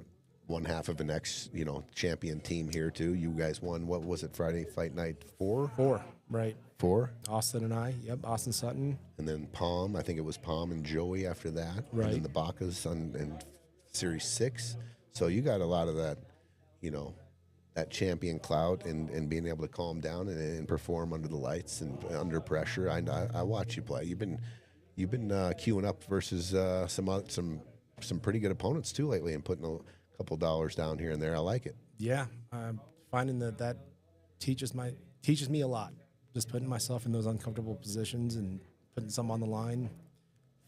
one half of an champion team here too. You guys won, what was it, Friday Fight Night 4? 4, right? 4. Austin and I, Austin Sutton. And then Palm, I think it was Palm and Joey after that. Right. And then the Bacas in Series 6. So you got a lot of that, that champion clout and being able to calm down and perform under the lights and under pressure. I watch you play. You've been queuing up versus some pretty good opponents too lately and putting a couple dollars down here and there. I like it. Yeah, I'm finding that teaches me a lot. Just putting myself in those uncomfortable positions and putting some on the line,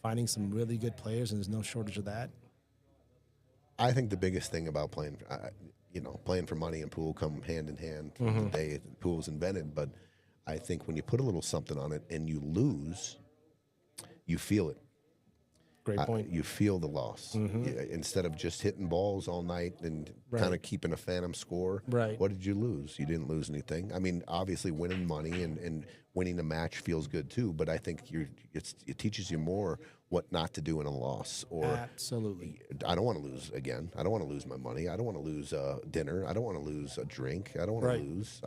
finding some really good players, and there's no shortage of that. I think the biggest thing about playing, playing for money and pool come hand in hand from the day pool was invented. But I think when you put a little something on it and you lose, you feel it. Great point. You feel the loss. Instead of just hitting balls all night and kind of keeping a phantom score. Right. What did you lose? You didn't lose anything. I mean, obviously winning money and winning a match feels good too, but I think it teaches you more what not to do in a loss. Or Absolutely. I don't want to lose again. I don't want to lose my money. I don't want to lose dinner. I don't want to lose a drink. I don't want Right. to lose.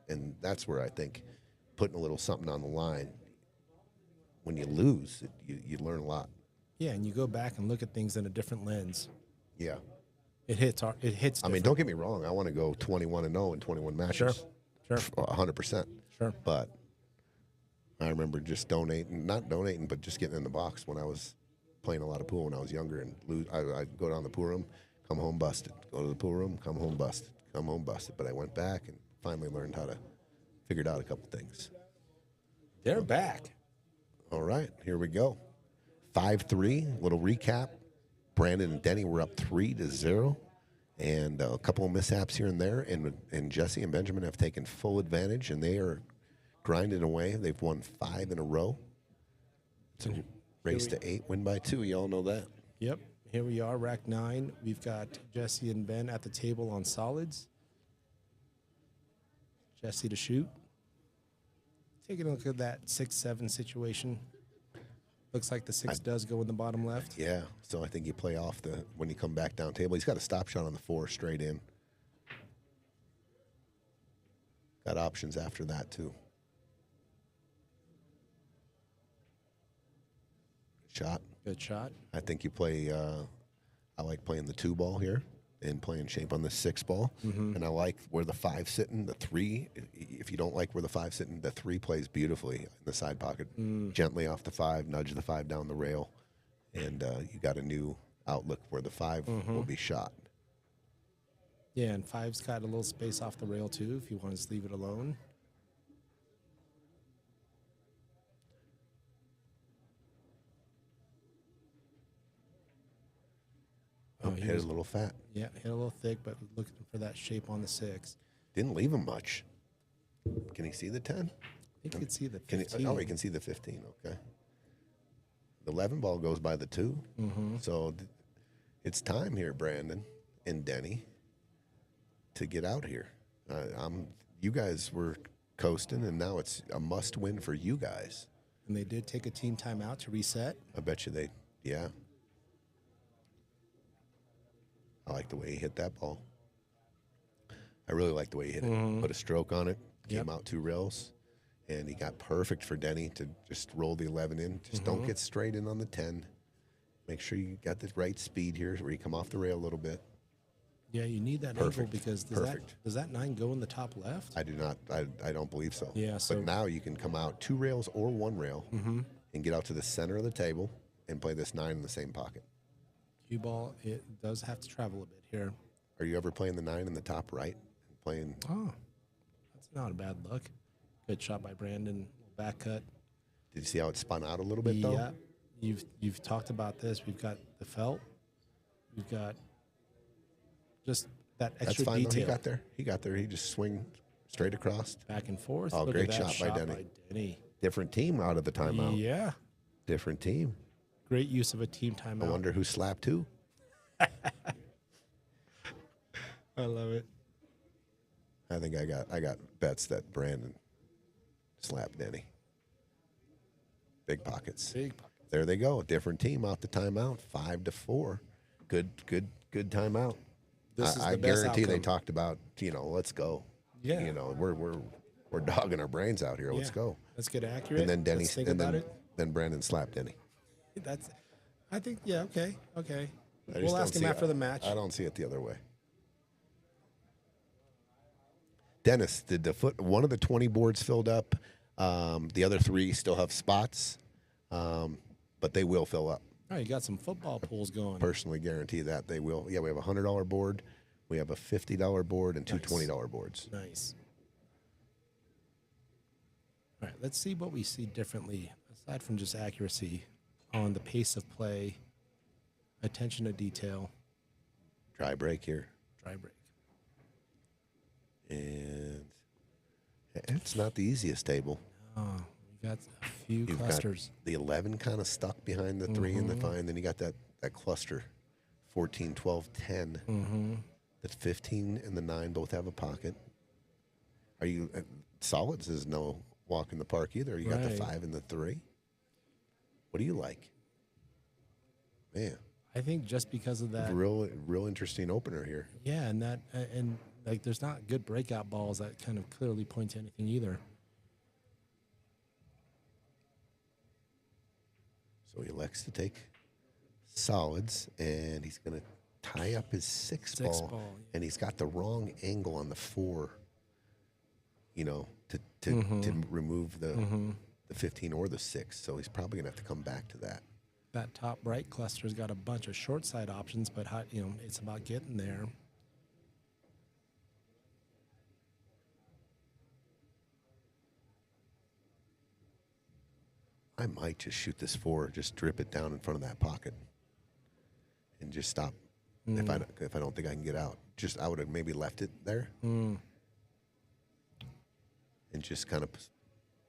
And that's where I think putting a little something on the line, when you lose, you learn a lot. Yeah, and you go back and look at things in a different lens. Yeah. It hits. It hits. I mean, don't get me wrong. I want to go 21-0 in 21 matches. Sure. 100%. Sure. But I remember just not donating, but just getting in the box when I was playing a lot of pool when I was younger and lose. I'd go down the pool room, come home busted. Go to the pool room, come home busted. Come home busted. But I went back and finally learned how to figured out a couple things. They're back. All right, here we go. 5-3, little recap. Brandon and Denny were up 3-0, and a couple of mishaps here and there. And Jesse and Benjamin have taken full advantage, and they are grinding away. They've won 5 in a row. It's a race to 8, win by 2. You all know that. Yep. Here we are, rack 9. We've got Jesse and Ben at the table on solids. Jesse to shoot. Taking a look at that 6-7 situation. Looks like the 6 does go in the bottom left. Yeah, so I think you play off when you come back down table. He's got a stop shot on the 4 straight in. Got options after that, too. Shot. Good shot. I think you play, I like playing the 2 ball here and playing shape on the 6 ball. And I like where the 5 sitting, the 3. If you don't like where the 5 sitting, the 3 plays beautifully in the side pocket. Gently off the 5, nudge the 5 down the rail. And you got a new outlook where the 5 will be shot. Yeah, and 5's got a little space off the rail, too, if you want to just leave it alone. Hit a little fat. Yeah, hit a little thick, but looking for that shape on the 6. Didn't leave him much. Can he see the 10? I think you can see the 15. Oh, he can see the 15. Okay. The 11 ball goes by the 2. So it's time here, Brandon and Denny, to get out here. You guys were coasting, and now it's a must-win for you guys. And they did take a team timeout to reset. I bet you yeah. I like the way he hit that ball. I really like the way he hit it. Put a stroke on it, came out 2 rails, and he got perfect for Denny to just roll the 11 in. Just don't get straight in on the 10. Make sure you got the right speed here where you come off the rail a little bit. Yeah, you need that angle because does that 9 go in the top left? I do not. I don't believe so. Yeah, so but now you can come out 2 rails or 1 rail and get out to the center of the table and play this 9 in the same pocket. Cue ball, it does have to travel a bit here. Are you ever playing the 9 in the top right? Playing. Oh, that's not a bad look. Good shot by Brandon. Back cut. Did you see how it spun out a little bit though? Yeah, you've talked about this. We've got the felt. We've got just that extra That's fine, detail. though. He got there. He just swing straight across. Back and forth. Oh, Look great at that shot by Denny. Different team out of the timeout. Yeah. Different team. Great use of a team timeout. I wonder who slapped who. I love it. I think I got bets that Brandon slapped Denny. Big pockets. Big pockets. There they go. Different team out the timeout. 5-4. Good timeout. This is I the best guarantee they outcome. talked about, let's go. Yeah. We're dogging our brains out here. Let's Yeah. go. Let's get accurate. And then Denny Let's think and about then, it. then Brandon slapped Denny. I think, yeah, okay. I just We'll don't ask him see after it. the match. I don't see it the other way. Dennis, did one of the 20 boards filled up? The other 3 still have spots, but they will fill up. Oh, you got some football pools going. Personally guarantee that they will. Yeah, we have a $100 board, we have a $50 board, and 2 $20 boards. Nice. All right, let's see what we see differently, aside from just accuracy, on the pace of play, attention to detail, Dry break here. dry break. And it's not the easiest table. Oh, we got a few You've clusters. got the 11 kind of stuck behind the 3 and the 5. Then you got that cluster, 14, 12, 10. Mm-hmm. The 15 and the 9 both have a pocket. Are you solids is no walk in the park either. You got the Right. 5 and the 3. What do you like? Man, I think just because of that, real interesting opener here. yeah, and that, and like, there's not good breakout balls that kind of clearly point to anything either. So he elects to take solids, and he's going to tie up his 6 ball, Yeah. and he's got the wrong angle on the 4. You know, to remove the 15 or the 6. So he's probably going to have to come back to that. That top right cluster's got a bunch of short side options, but how, it's about getting there. I might just shoot this 4, just drip it down in front of that pocket, and just stop. If I don't think I can get out, I would have maybe left it there, and just kind of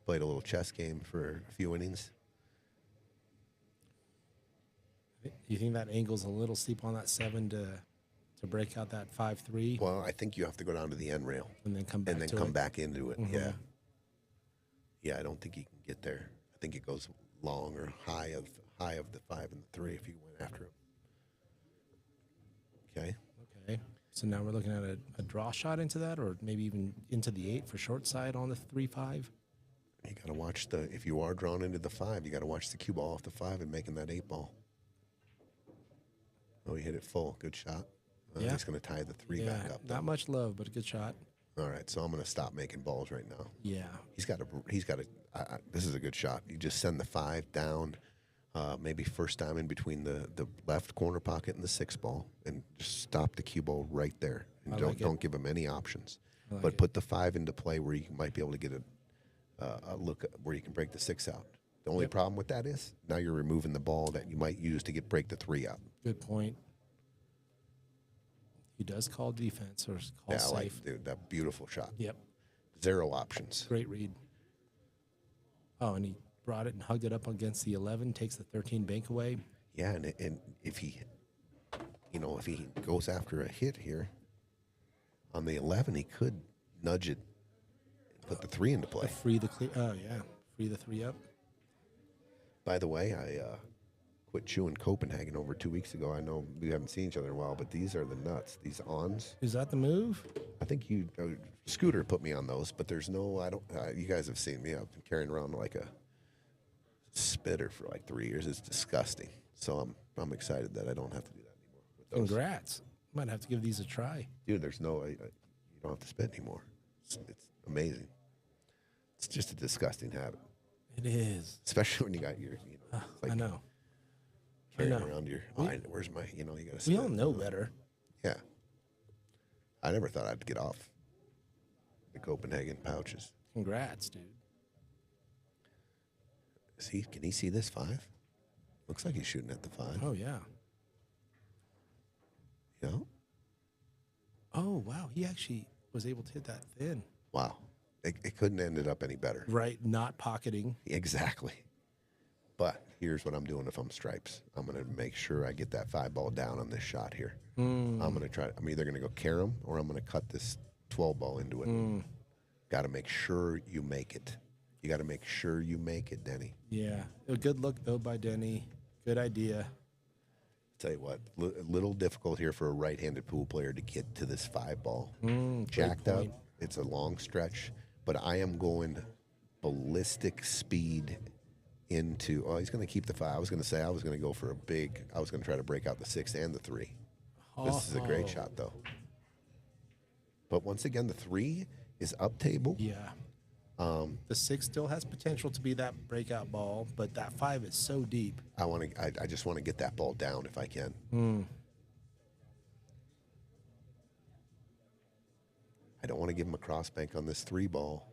played a little chess game for a few innings. You think that angle's a little steep on that 7 to break out that 5-3 Well, I think you have to go down to the end rail and then come back and then to come it? back into it. Yeah. I don't think you can get there. I think it goes long or high of the 5 and the 3 if you went after it. Okay. Okay. So now we're looking at a draw shot into that, or maybe even into the 8 for short side on the 3-5. You got to watch if you are drawn into the 5, you got to watch the cue ball off the 5 and making that 8 ball. Oh, he hit it full. Good shot. Yeah. He's going to tie the 3 back up. Not much love, but a good shot. All right, so I'm going to stop making balls right now. Yeah. He's got this is a good shot. You just send the 5 down, maybe first time in between the left corner pocket and the 6 ball, and just stop the cue ball right there. And don't give him any options. But put the 5 into play where you might be able to get a look at where you can break the 6 out. The only problem with that is now you're removing the ball that you might use to break the 3 out. Good point. He does call defense or call safe. Dude, that beautiful shot. Yep. 0 options. Great read. Oh, and he brought it and hugged it up against the 11, takes the 13 bank away. Yeah, and if he goes after a hit here on the 11, he could nudge it and put the 3 into play. Free the 3 up. By the way, I quit chewing Copenhagen over 2 weeks ago. I know we haven't seen each other in a while, but these are the nuts. These ons. Is that the move? I think Scooter put me on those, but there's no. I don't. You guys have seen me. I've been carrying around like a spitter for like 3 years. It's disgusting. So I'm excited that I don't have to do that anymore. With those. Congrats. Might have to give these a try. Dude, there's no. You don't have to spit anymore. It's amazing. It's just a disgusting habit. It is. Especially when you got your. I know. Carrying around your. Where's my? You got to. We all know better. Yeah. I never thought I'd get off the Copenhagen pouches. Congrats, dude. Can he see this 5? Looks like he's shooting at the 5. Oh, yeah. You know? Oh, wow. He actually was able to hit that thin. Wow. It couldn't have ended up any better. Right. Not pocketing. Exactly. But here's what I'm doing if I'm stripes. I'm going to make sure I get that 5 ball down on this shot here. I'm going to try. I'm either going to go carom or I'm going to cut this 12 ball into it. Got to make sure you make it. You got to make sure you make it, Denny. Yeah. A good look, though, by Denny. Good idea. Tell you what, a little difficult here for a right-handed pool player to get to this 5 ball. Jacked up. It's a long stretch, but I am going ballistic speed into. Oh, he's going to keep the 5. I was going to say I was going to go for a big. I was going to try to break out the 6 and the 3. This is a great shot, though. But once again, the 3 is up table. Yeah. The 6 still has potential to be that breakout ball, but that 5 is so deep. I just want to get that ball down if I can. I don't want to give him a cross bank on this 3 ball.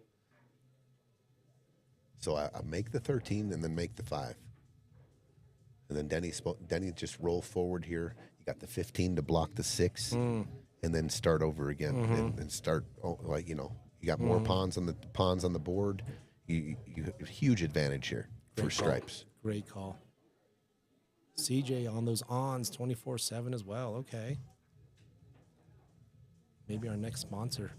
So I make the 13 and then make the 5. And then Denny just roll forward here. You got the 15 to block the 6. and then start over again and start like you got more pawns on the board. You huge advantage here for Great call. stripes. Great call. CJ on those ons 24/7 as well. Okay. Maybe our next sponsor.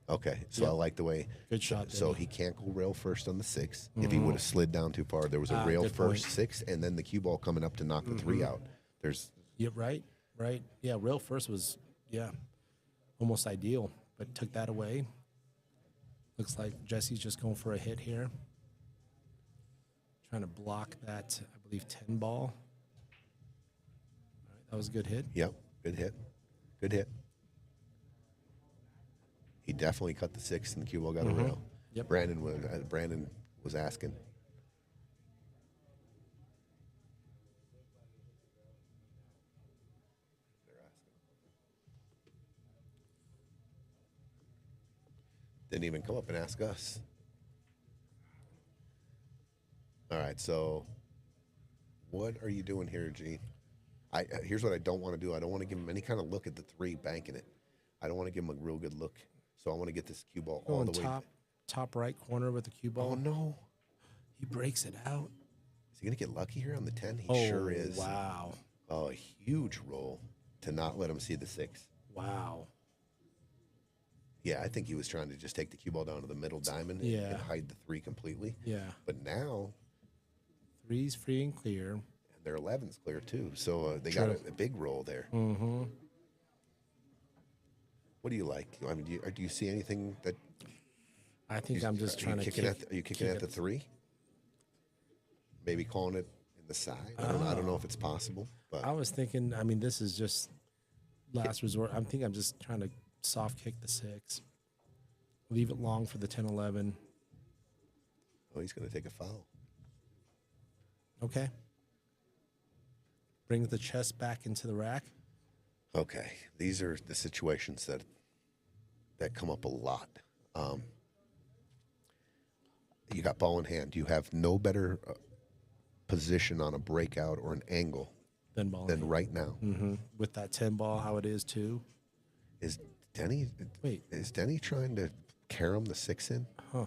Okay, so Yep. I like the way. Good shot, So Denny. he can't go rail first on the 6. If he would have slid down too far, there was a rail good first point. 6, and then the cue ball coming up to knock the 3 out. There's Yeah, right. Yeah, rail first was, almost ideal, but took that away. Looks like Jesse's just going for a hit here. Trying to block that, I believe, 10 ball. All right, that was a good hit. Yep, good hit. Good hit. He definitely cut the 6 and the cue ball got a rail. Yep. Brandon was asking. Didn't even come up and ask us. All right, so what are you doing here, Gene? Here's what I don't want to do. I don't want to give him any kind of look at the 3 banking it. I don't want to give him a real good look. So I want to get this cue ball all Going the way. top right corner with the cue ball. Oh no! He breaks it out. Is he gonna get lucky here on the 10? He sure is. Wow. Oh, a huge roll to not let him see the 6. Wow. Yeah, I think he was trying to just take the cue ball down to the middle diamond Yeah. and hide the 3 completely. Yeah. But now 3's free and clear. and their 11's clear too. So they got True. a big roll there. Mm-hmm. What do you like? I mean, do you see anything that I think I'm just trying to kicking kick. at? Are you kicking at the 3? Maybe calling it in the side. I don't know if it's possible, but I was thinking, this is just last resort. I'm just trying to soft kick the 6. Leave it long for the 10, 11. oh, he's going to take a foul. Okay. Brings the chest back into the rack. Okay, these are the situations that come up a lot. You got ball in hand. You have no better position on a breakout or an angle Then ball. than right now. With that 10 ball, how it is too. Is Denny? Wait. Is Denny trying to carom the 6 in? Huh.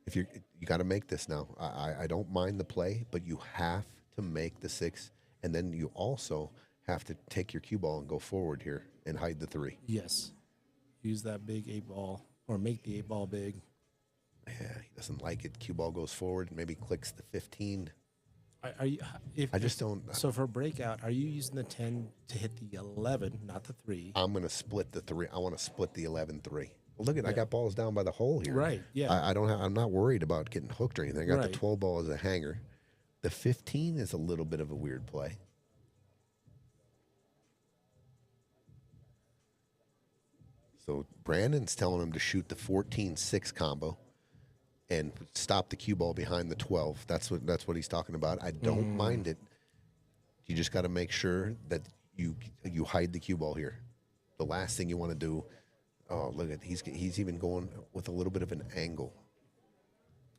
If you got to make this now. I don't mind the play, but you have to make the 6, and then you also have to take your cue ball and go forward here and hide the 3. Yes. Use that big 8 ball or make the 8 ball big. Yeah, he doesn't like it. Cue ball goes forward, maybe clicks the 15. Are you? I just don't. So for breakout, are you using the 10 to hit the 11, not the 3? I'm going to split the 3. I want to split the 11-3. Well, look at I got balls down by the hole here. Right, yeah. I don't. I'm not worried about getting hooked or anything. I got Right. the 12 ball as a hanger. The 15 is a little bit of a weird play. So Brandon's telling him to shoot the 14-6 combo and stop the cue ball behind the 12. That's what he's talking about. I don't mind it. You just got to make sure that you hide the cue ball here. The last thing you want to do. Oh, look at he's even going with a little bit of an angle.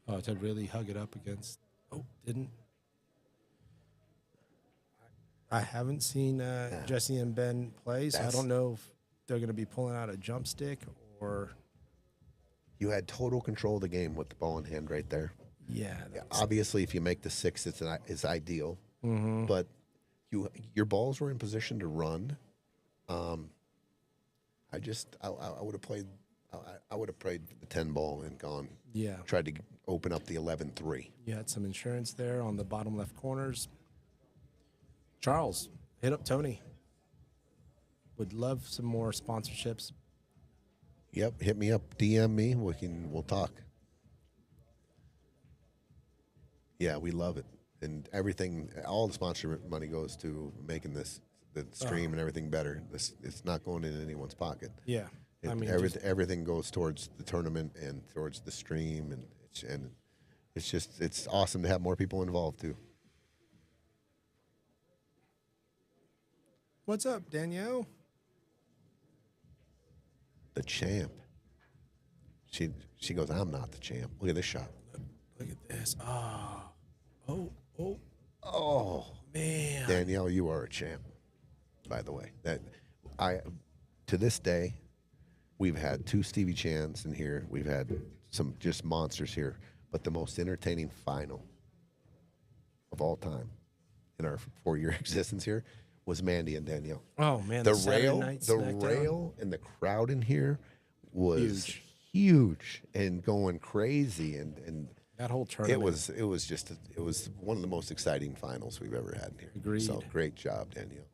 Oh, to really hug it up against. Oh, didn't. I haven't seen Jesse and Ben play, so I don't know if they're going to be pulling out a jump stick or. You had total control of the game with the ball in hand right there. Yeah. Obviously, if you make the 6, it's ideal. But your balls were in position to run. I would have played. I would have played the 10 ball and gone. Yeah. Tried to open up the 11-3. You had some insurance there on the bottom left corners. Charles, hit up Tony. Would love some more sponsorships. Yep, hit me up, DM me. We'll talk. Yeah, we love it, and everything. All the sponsor money goes to making the stream and everything better. It's not going in anyone's pocket. Yeah. Everything goes towards the tournament and towards the stream, and it's awesome to have more people involved too. What's up, Danielle? The champ. She goes, I'm not the champ. Look at this shot. Look at this. Oh, Oh, man. Danielle, you are a champ. by the way. That I to this day, we've had 2 Stevie Chans in here. We've had some just monsters here. But the most entertaining final of all time in our 4-year existence here was Mandy and Danielle. Oh man, The Saturday rail, night the SmackDown. rail, and the crowd in here was Huge. huge and going crazy, and That whole it tournament. was one of the most exciting finals we've ever had in here. Agreed. So great job, Danielle.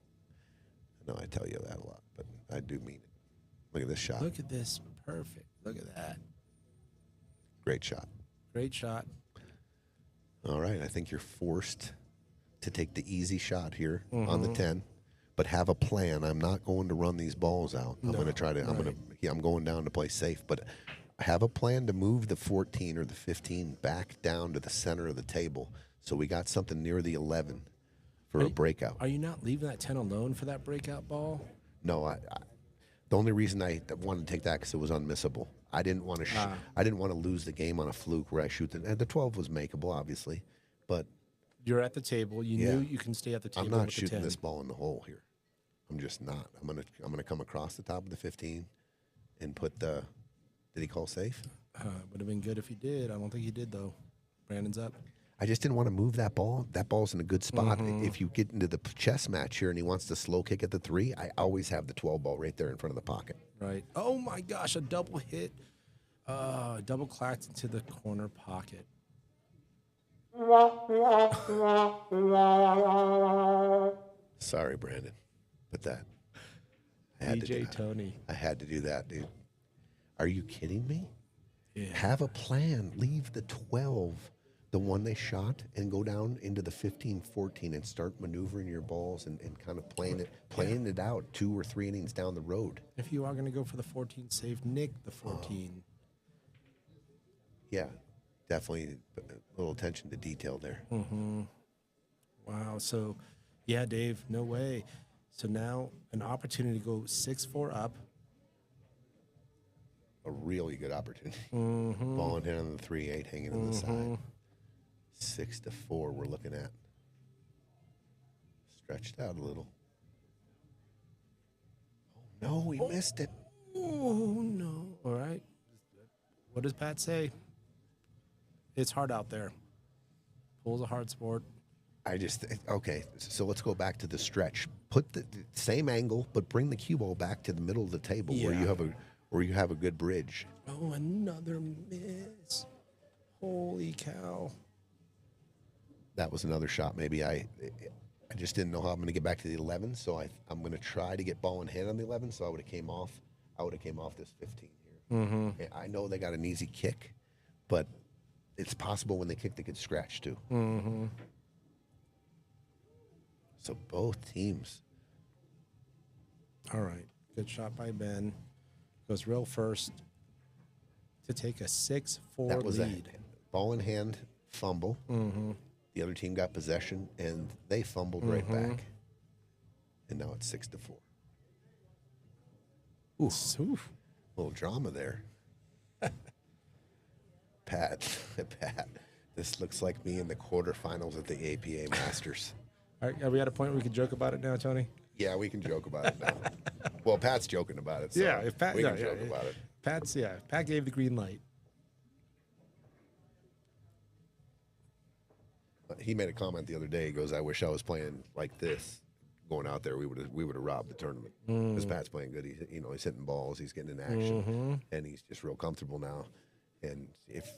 I know I tell you that a lot, but I do mean it. Look at this shot. Look at this. Perfect. Look at that. Great shot. Great shot. All right, I think you're forced to take the easy shot here on the 10, but have a plan. I'm not going to run these balls out. I'm going to try to. I'm going down to play safe, but have a plan to move the 14 or the 15 back down to the center of the table, so we got something near the 11 for a breakout. Are you not leaving that 10 alone for that breakout ball? No, the only reason I wanted to take that because it was unmissable. I didn't want to. I didn't want to lose the game on a fluke where I shoot and the 12 was makeable, obviously, but You're at the table. You knew you can stay at the table. I'm not with the shooting 10. this ball in the hole here. I'm just not. I'm gonna come across the top of the 15 and put the. Did he call safe? Would have been good if he did. I don't think he did though. Brandon's up. I just didn't want to move that ball. That ball's in a good spot. If you get into the chess match here and he wants to slow kick at the 3, I always have the 12 ball right there in front of the pocket. Right. Oh my gosh! A double hit. Double clacked into the corner pocket. Sorry, Brandon, but that I had to do DJ that. Tony. I had to do that, dude. Are you kidding me? Yeah. Have a plan. Leave the 12, the one they shot, and go down into the 15, 14 and start maneuvering your balls and kind of playing it out 2 or 3 innings down the road. If you are going to go for the 14 save, Nick the 14. Yeah, definitely a little attention to detail there. Wow. So, yeah, Dave, no way. So now an opportunity to go 6-4 up. A really good opportunity. Ball in hand on the 3-8 hanging on the side. 6-4 we're looking at. Stretched out a little. Oh, no, he missed it. Oh, no. All right. What does Pat say? It's hard out there. Pool's a hard sport. Okay, so let's go back to the stretch. Put the same angle, but bring the cue ball back to the middle of the table where you have a good bridge. Oh, another miss. Holy cow. That was another shot. Maybe I just didn't know how I'm going to get back to the 11, so I'm going to try to get ball in hand on the 11, so I would have came off this 15 here. I know they got an easy kick, but it's possible when they kick they could scratch too. So both teams. All right. Good shot by Ben. Goes real first to take a 6-4 That was lead. a ball in hand fumble. The other team got possession, and they fumbled right back. And now it's 6-4. Oof. Little drama there. Pat, this looks like me in the quarterfinals at the APA Masters. All right, are we at a point where we can joke about it now, Tony? Yeah, we can joke about it now. Well, Pat's joking about it. So if Pat, we can joke about it. Pat gave the green light. He made a comment the other day. He goes, "I wish I was playing like this, going out there. We would have robbed the tournament." Because Pat's playing good. He's hitting balls. He's getting in action, and he's just real comfortable now. And if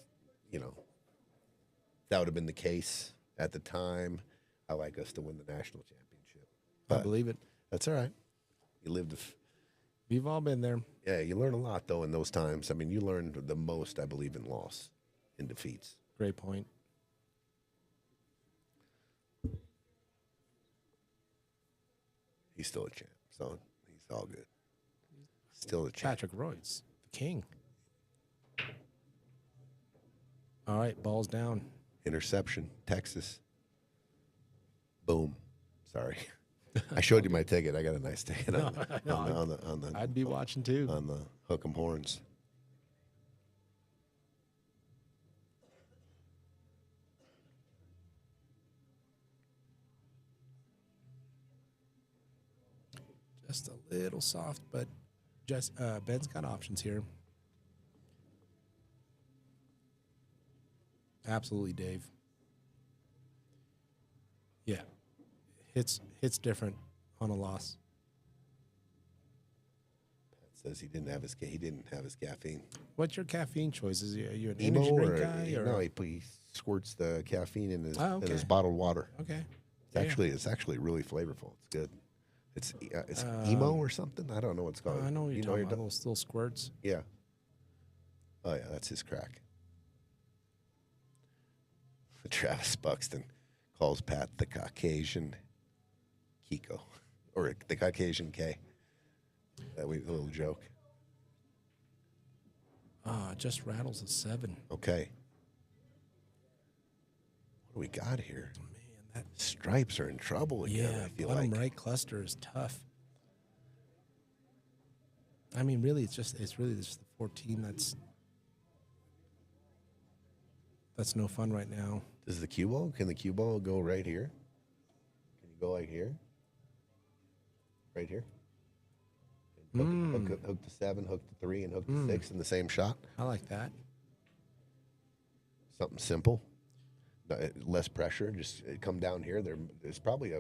that would have been the case at the time, I like us to win the national championship. I believe it. That's all right. You lived. We've all been there. Yeah, you learn a lot though in those times. I mean, you learned the most, I believe, in loss, in defeats. Great point. He's still a champ, so he's all good. Still a champ. Patrick Royce, the king. All right, ball's down. Interception, Texas. Boom. Sorry. I showed you my ticket. I got a nice ticket on the I'd be watching too. on the hook 'em horns. little soft, but just Ben's got options here. Absolutely, Dave. Yeah, hits different on a loss. Says he didn't have his caffeine. What's your caffeine choices? Are you an Emo energy drink or guy? Or? no? He squirts the caffeine in his Oh, okay. bottled water. Okay. It's actually really flavorful. It's good. It's emo or something. I don't know what's called. I know what you're You talking about. Little squirts. Yeah. Oh yeah, that's his crack. Travis Buxton calls Pat the Caucasian Kiko, or the Caucasian K. That little joke. Just rattles a 7. Okay. What do we got here? Man, that Stripes are in trouble again. I feel bottom like. right cluster is tough. I mean, really, it's really just the 14 that's no fun right now. Does the cue ball? Can the cue ball go right here? Can you go like here? Right here? Hook to 7, hook to 3, and hook to 6 in the same shot. I like that. Something simple, less pressure. Just come down here. It's probably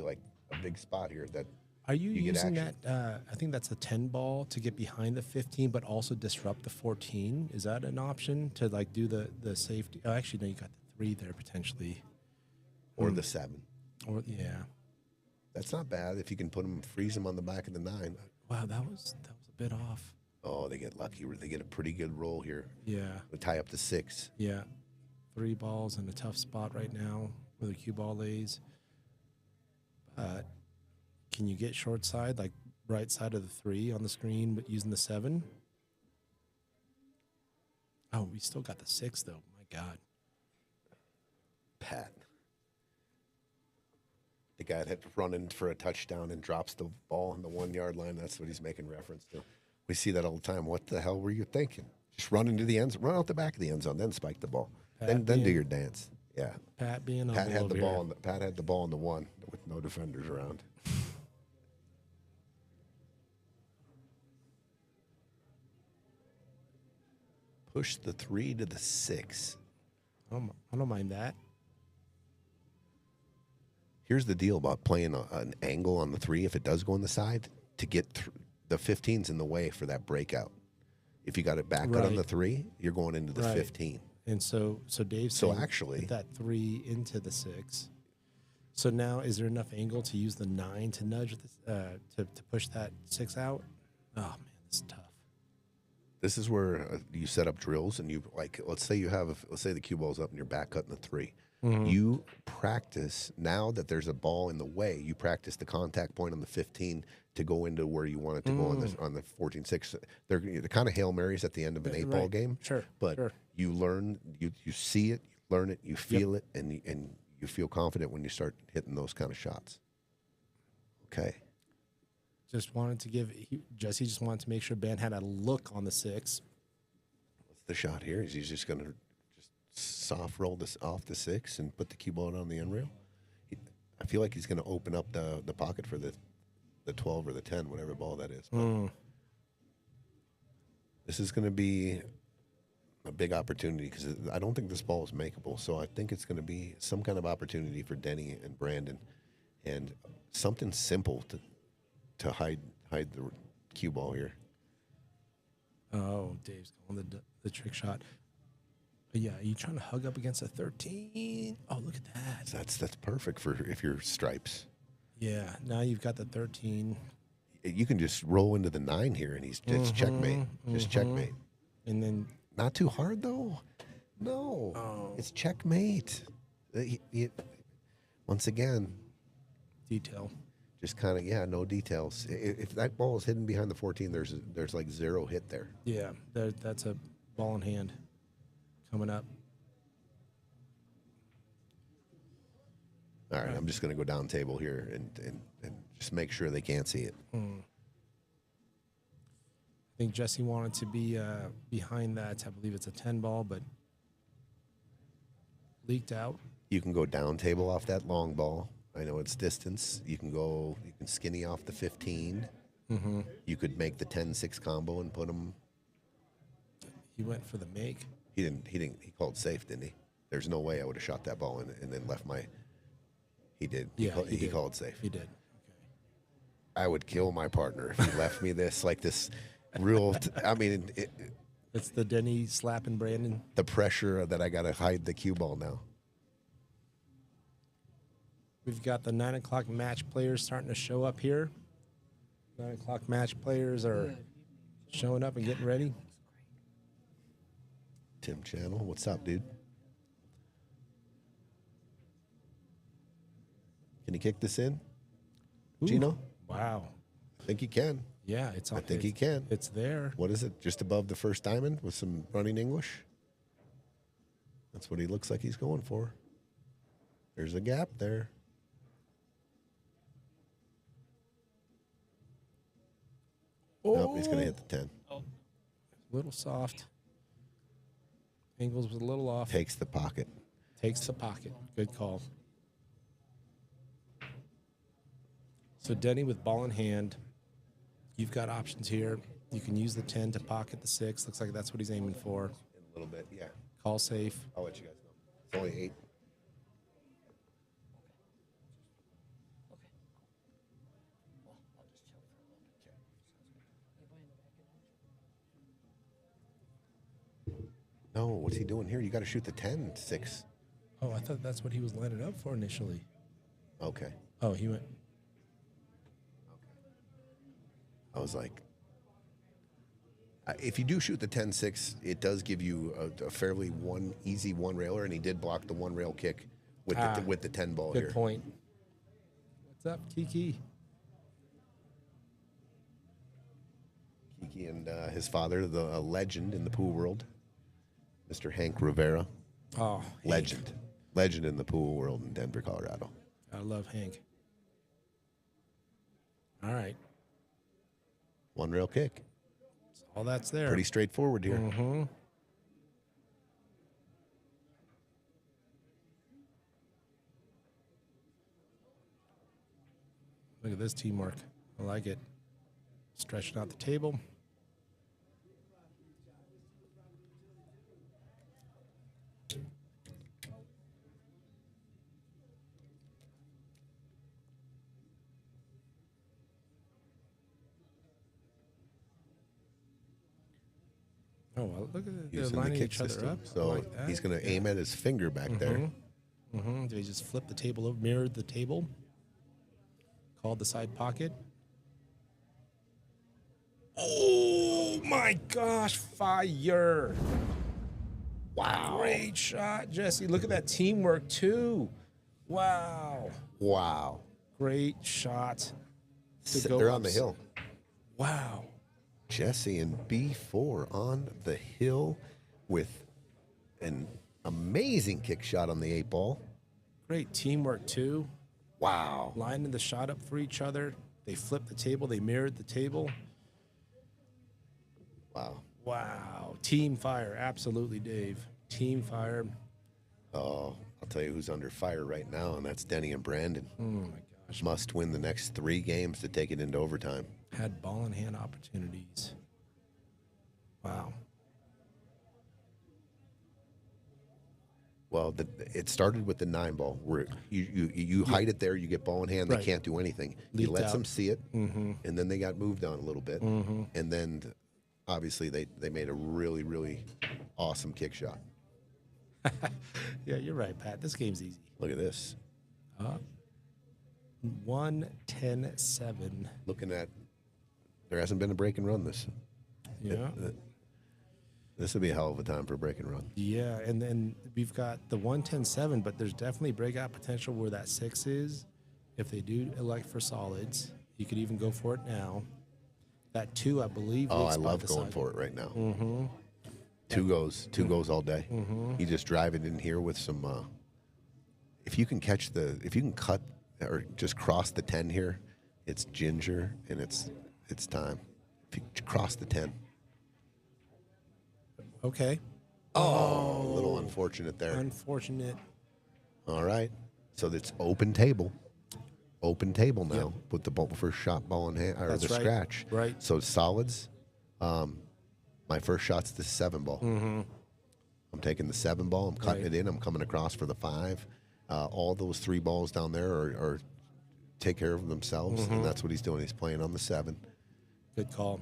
like a big spot here that. Are you get using action. that? I think that's a 10 ball to get behind the 15, but also disrupt the 14. Is that an option to like do the safety? Oh, actually, no, you got the 3 there potentially, Or the 7. or yeah. That's not bad if you can freeze them on the back of the 9. Wow, that was a bit off. Oh, they get lucky. They get a pretty good roll here. Yeah, They tie up to 6. yeah. 3 balls in a tough spot right now where the cue ball lays. Can you get short side, like right side of the 3 on the screen, but using the 7? Oh, we still got the 6 though. My God. Pat. The guy that had run in for a touchdown and drops the ball on the 1-yard line. That's what he's making reference to. We see that all the time. What the hell were you thinking? Just run into the end zone, run out the back of the end zone, then spike the ball. Then do your dance. Yeah. Pat being Pat had the ball. here. Pat had the ball on the 1 with no defenders around. Push the 3 to the 6. I don't mind that. Here's the deal about playing an angle on the 3. If it does go on the side, to get the 15's in the way for that breakout. If you got it back out on the 3, you're going into the 15. And so Dave's So saying actually- put that 3 into the 6. So now, is there enough angle to use the 9 to nudge to push that 6 out? Oh man, this is tough. This is where you set up drills and you let's say the cue ball's up and you're back cutting the 3. Mm-hmm. You practice now that there's a ball in the way. You practice the contact point on the 15 to go into where you want it to go on the 14-6. They're kind of Hail Marys at the end of an 8-ball game. Sure, But sure. you learn, you see it, you learn it, you feel it, and you feel confident when you start hitting those kind of shots. Okay. Jesse just wanted to make sure Ben had a look on the 6. What's the shot here? Is he just going to just soft roll this off the 6 and put the cue ball on the end rail? I feel like he's going to open up the pocket for the 12 or the 10, whatever ball that is. But this is going to be a big opportunity because I don't think this ball is makeable. So I think it's going to be some kind of opportunity for Denny and Brandon, and something simple to hide the cue ball here. Oh, Dave's going the trick shot. But yeah, are you trying to hug up against a 13? Oh, look at that. That's perfect for if you're stripes. Yeah, now you've got the 13. You can just roll into the 9 here, and he's just checkmate. Just checkmate. And then Not too hard though. No, it's checkmate. Once again, detail. just kind of no details. If that ball is hidden behind the 14, there's like 0 hit there. Yeah, that's a ball in hand coming up. All right, I'm just going to go down table here and just make sure they can't see it. I think Jesse wanted to be behind that. I believe it's a 10 ball, but leaked out. You can go down table off that long ball. I know it's distance. You can skinny off the 15. You could make the 10-6 combo and put him. He went for the make. He didn't. He called safe, didn't he? There's no way I would have shot that ball and then left my. He did. Yeah, He called safe. He did. I would kill my partner if he left me this real. I mean, It's the Denny slapping Brandon. the pressure that I got to hide the cue ball now. We've got the 9 o'clock match players starting to show up here. 9 o'clock match players are showing up and getting ready. Tim Channel, what's up, dude? Can he kick this in? Ooh, Gino? Wow. I think he can. Yeah, it's on. I think he can. It's there. What is it? Just above the first diamond with some running English? That's what he looks like he's going for. There's a gap there. Nope, he's going to hit the 10. A little soft. Angles was a little off. Takes the pocket. Takes the pocket. Good call. So Denny with ball in hand. You've got options here. You can use the 10 to pocket the 6. Looks like that's what he's aiming for. A little bit, yeah. Call safe. I'll let you guys know. It's only 8. No, what's he doing here? You got to shoot the 10-6. Oh, I thought that's what he was lining up for initially. Okay. Oh, he went. I was like, if you do shoot the 10-6, it does give you a fairly easy one railer, and he did block the one rail kick with the 10 ball Good here. point. What's up, Kiki? Kiki and his father, a legend in the pool world, Mr. Hank Rivera. Oh, Legend. Hank. Legend in the pool world in Denver, Colorado. I love Hank. All right. One rail kick. All that's there. Pretty straightforward here. Mm-hmm. Look at this teamwork. I like it. Stretching out the table. Oh, well, look at it. They're Using the lining kick each other system. up. I So like that. he's going to aim at his finger back there. Mm-hmm. They just flipped the table over, mirrored the table. Called the side pocket. Oh my gosh, fire. Wow. Great shot, Jesse. Look at that teamwork, too. Wow. Wow. Great shot. They're on the hill. Wow. Jesse and B4 on the hill with an amazing kick shot on the 8 ball. Great teamwork, too. Wow. Lining the shot up for each other. They flipped the table. They mirrored the table. Wow. Wow. Team fire. Absolutely, Dave. Team fire. Oh, I'll tell you who's under fire right now, and that's Denny and Brandon. Oh, my gosh. Must win the next 3 games to take it into overtime. Had ball in hand opportunities. Wow. Well, it started with the 9 ball, where you hide it there, you get ball in hand, they Right. can't do anything. Leaked He lets out. them see it, and then they got moved on a little bit, and then obviously they made a really, really awesome kick shot. Yeah, you're right, Pat. This game's easy. Look at this. 1-10-7. Looking at, there hasn't been a break and run this. Yeah. This would be a hell of a time for a break and run. Yeah, and then we've got the 1-10-7, but there's definitely breakout potential where that 6 is. If they do elect for solids, you could even go for it now. That 2, I believe. Oh, leaks I by love the going side. for it right now. Two goes all day. You just drive it in here with some. If you can cut or just cross the 10 here, it's ginger and it's time. If you cross the 10. Okay. Oh, a little unfortunate there. Unfortunate. All right, so it's open table. open table now with the first shot ball in hand, or That's the right. scratch. Right. So solids. My first shot's the 7 ball. I'm taking the 7 ball. I'm cutting it in. I'm coming across for the 5. All those 3 balls down there are take care of themselves, and that's what he's doing. He's playing on the 7. Good call.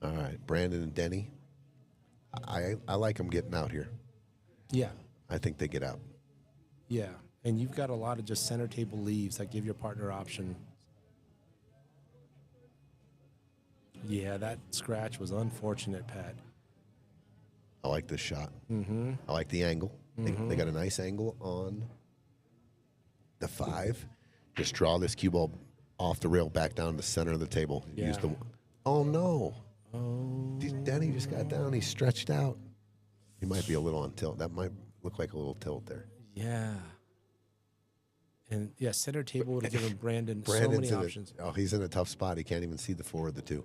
All right, Brandon and Denny. I like them getting out here. Yeah. I think they get out. Yeah. And you've got a lot of just center table leaves that give your partner option. Yeah, that scratch was unfortunate, Pat. I like this shot. I like the angle. They got a nice angle on the 5. Just draw this cue ball off the rail back down to the center of the table. Yeah. Use the. Oh no! Oh. Denny just got down. He stretched out. He might be a little on tilt. That might look like a little tilt there. Yeah. And yeah, center table would have given Brandon so Brandon's many options. He's in a tough spot. He can't even see the 4 or the 2.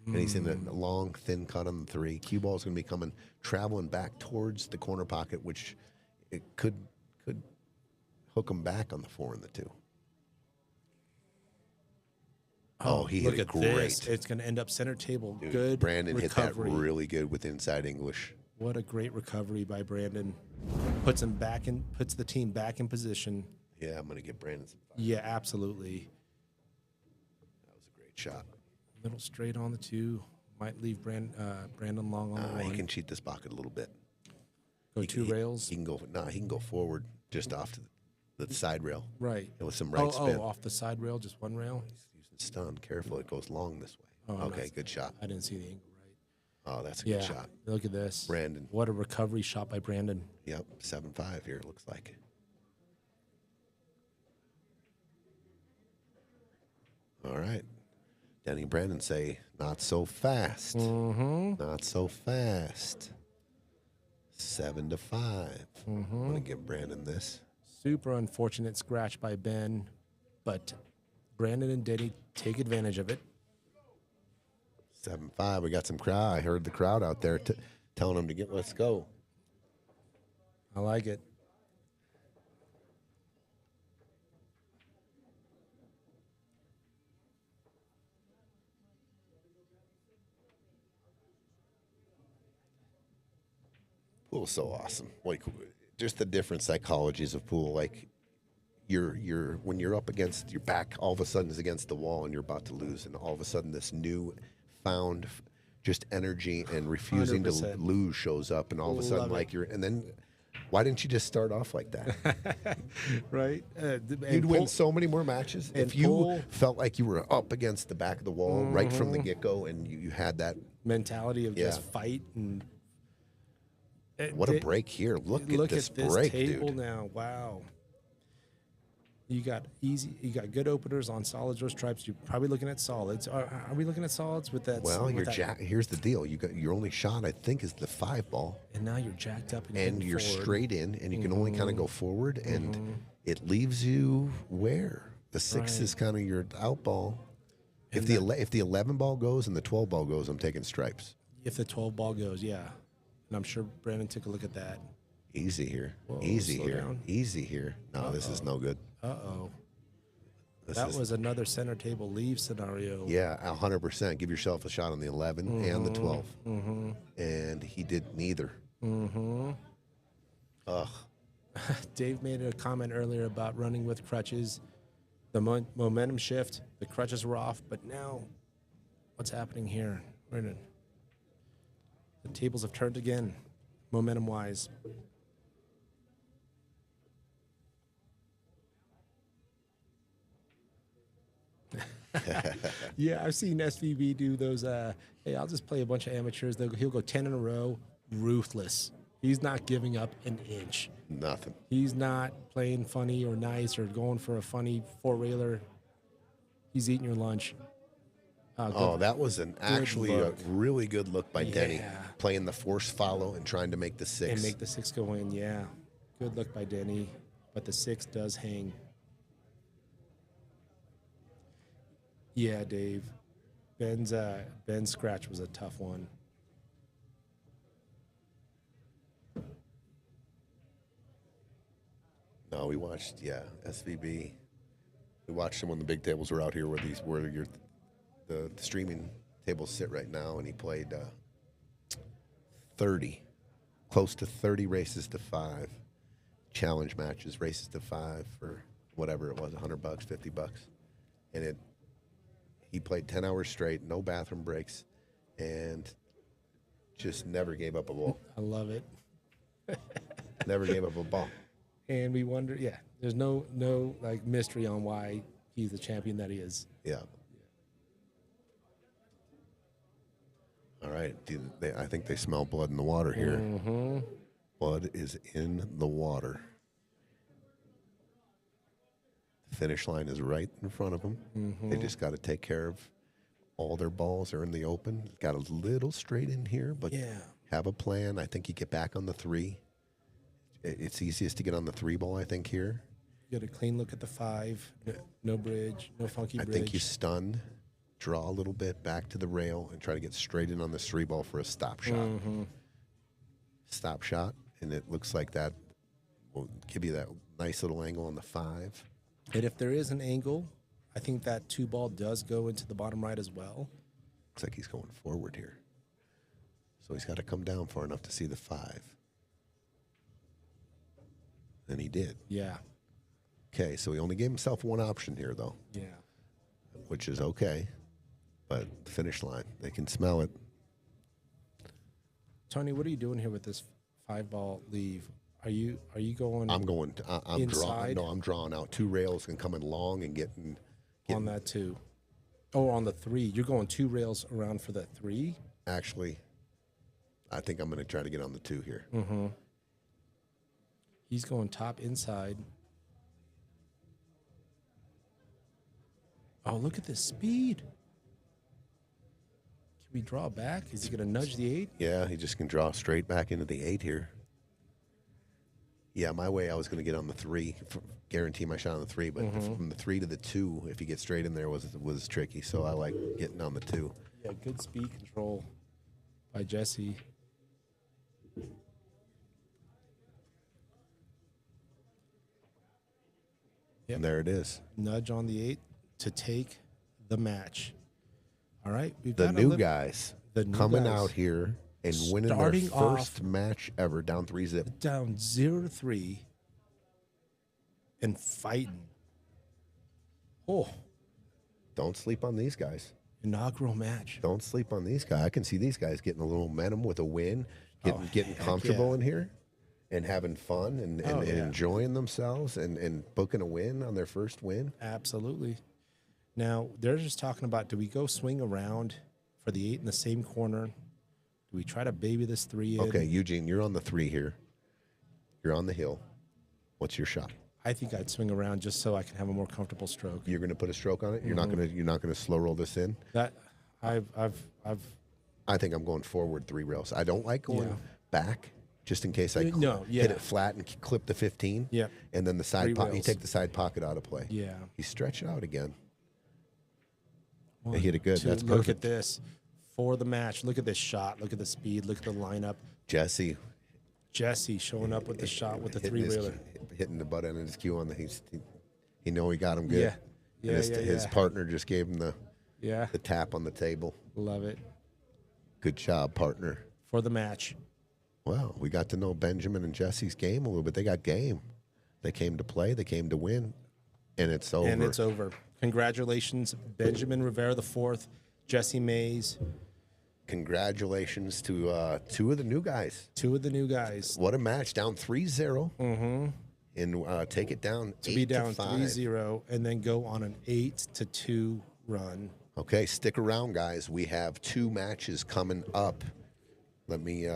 And he's in a long, thin cut on the 3. Cue ball's going to be traveling back towards the corner pocket, which it could hook him back on the 4 and the 2. Oh, he Look hit it at great. this. It's going to end up center table. Dude, Good Brandon recovery. hit that really good with inside English. What a great recovery by Brandon. Puts the team back in position. Yeah, I'm going to give Brandon some fire. Yeah, absolutely. That was a great shot. Little straight on the 2. Might leave Brandon long on the 1. He can cheat this pocket a little bit. Go 2 rails. He can go forward just off to the side rail. Right. And with some right spin. off the side rail, just 1 rail. He's using stun. Careful, it goes long this way. Oh, okay, nice. good shot. I didn't see the angle right. Oh, that's a good shot. Look at this. Brandon. What a recovery shot by Brandon. Yep, 7-5 here, it looks like. All right. Denny and Brandon say, not so fast. Not so fast. 7-5. I'm going to give Brandon this. Super unfortunate scratch by Ben, but Brandon and Denny take advantage of it. 7-5. We got some crowd. I heard the crowd out there telling them to let's go. I like it. Pool's so awesome. Like, just the different psychologies of pool. Like, you're when you're up against your back, all of a sudden is against the wall, and you're about to lose, and all of a sudden this new found just energy and refusing 100%. to lose shows up, and all of a sudden, Love like it. and then why didn't you just start off like that? Right? You'd win so many more matches and if you pool- felt like you were up against the back of the wall right from the get-go, and you had that. mentality of just Yeah. fight and. What a break here! Look at this break, table dude. now. Wow. You got good openers on solids or stripes. You're probably looking at solids. Are we looking at solids with that? Well, with that- here's the deal. You got your only shot, I think, is the 5 ball, and now you're jacked up and, and heading you're forward. straight in, and you can only kind of go forward, and it leaves you where the 6 Right. is kind of your out ball. If the 11 ball goes and the 12 ball goes, I'm taking stripes. If the 12 ball goes, yeah. And I'm sure Brandon took a look at that. Easy here, Whoa, easy slow here, down. easy here. No, this is no good. Uh-oh. This That is, was another center table leave scenario. yeah, 100%. Give yourself a shot on the 11 and the 12, and he did neither. Ugh. Dave made a comment earlier about running with crutches. The momentum shift, the crutches were off, but now what's happening here? The tables have turned again, momentum-wise. Yeah, I've seen SVB do those. Hey, I'll just play a bunch of amateurs. He'll go 10 in a row, ruthless. He's not giving up an inch. Nothing. He's not playing funny or nice or going for a funny 4-railer. He's eating your lunch. Oh, that was actually a look. really good look by Denny, Yeah. playing the force follow and trying to make the 6. And make the 6 go in, yeah. Good look by Denny, but the 6 does hang. Yeah, Dave. Ben's scratch was a tough one. No, we watched, SVB. We watched him when the big tables were out here, where the streaming tables sit right now, and he played 30, close to 30 races to 5, challenge matches, races to 5 for whatever it was, $100, $50, and he played 10 hours straight, no bathroom breaks, and just never gave up a ball. I love it. Never gave up a ball. And we wonder, yeah, there's no like mystery on why he's the champion that he is. Yeah. All right. I think they smell blood in the water here. Mm-hmm. Blood is in the water. The finish line is right in front of them. Mm-hmm. They just got to take care of all their balls are in the open. Got a little straight in here, but Yeah. have a plan. I think you get back on the 3. It's easiest to get on the 3 ball, I think, here. You get a clean look at the 5. No bridge, no funky I bridge. think you stun, draw a little bit back to the rail, and try to get straight in on this 3 ball for a stop shot. Mm-hmm. Stop shot, and it looks like that will give you that nice little angle on the 5. And if there is an angle, I think that 2 ball does go into the bottom right as well. Looks like he's going forward here. So he's got to come down far enough to see the 5. And he did. Yeah. Okay, so he only gave himself one option here, though, Yeah. which is okay. But the finish line, they can smell it. Tony, what are you doing here with this 5 ball leave? Are you going I'm going. I'm inside? drawing. No, I'm drawing out 2 rails and coming long and getting on that 2? Oh, on the 3. You're going 2 rails around for that 3? Actually, I think I'm going to try to get on the 2 here. Mm-hmm. He's going top inside. Oh, look at this speed. Can we draw back? Is he going to nudge the 8? Yeah, he just can draw straight back into the 8 here. Yeah, my way, I was going to get on the 3, guarantee my shot on the 3, but from the 3 to the 2, if you get straight in there, was tricky. So I like getting on the 2. Yeah, good speed control by Jesse. Yep. And there it is. Nudge on the 8 to take the match. All right, we've The got new guys the new coming guys out here and winning their starting first off match ever, down 3-0. down 0-3 and fighting. Oh, Don't sleep on these guys. inaugural match. Don't sleep on these guys. I can see these guys getting a little momentum with a win, getting heck comfortable yeah. in here and having fun and Oh, yeah. enjoying themselves and booking a win on their first win. Absolutely. Now, they're just talking about, do we go swing around for the 8 in the same corner? Do we try to baby this 3 in? Okay, Eugene, you're on the 3 here. You're on the hill. What's your shot? I think I'd swing around just so I can have a more comfortable stroke. You're going to put a stroke on it. You're not going to slow roll this in. That I've I think I'm going forward 3 rails. I don't like going Yeah. back just in case I No, yeah. hit it flat and clip the 15. Yeah. And then the side 3 pocket. You rails. take the side pocket out of play. yeah. You stretch it out again. One, They hit it good. two, That's look perfect. at this for the match. Look at this shot. Look at the speed. Look at the lineup. Jesse Jesse showing up with the shot with the hitting 3-wheeler. hitting the butt end of his cue on the. He know he got him good. Yeah. And Yeah, his yeah. partner just gave him Yeah. the tap on the table. Love it. Good job, partner. For the match. Well, we got to know Benjamin and Jesse's game a little bit. They got game. They came to play. They came to win. And it's over. And it's over. Congratulations, Benjamin Rivera the 4th, Jesse Maes, Congratulations to 2 of the new guys. 2 of the new guys. What a match. Down 3-0. Mm-hmm. And take it down To 8 be down to 5. 3-0 and then go on an 8-2 run. Okay, stick around, guys. We have 2 matches coming up. Let me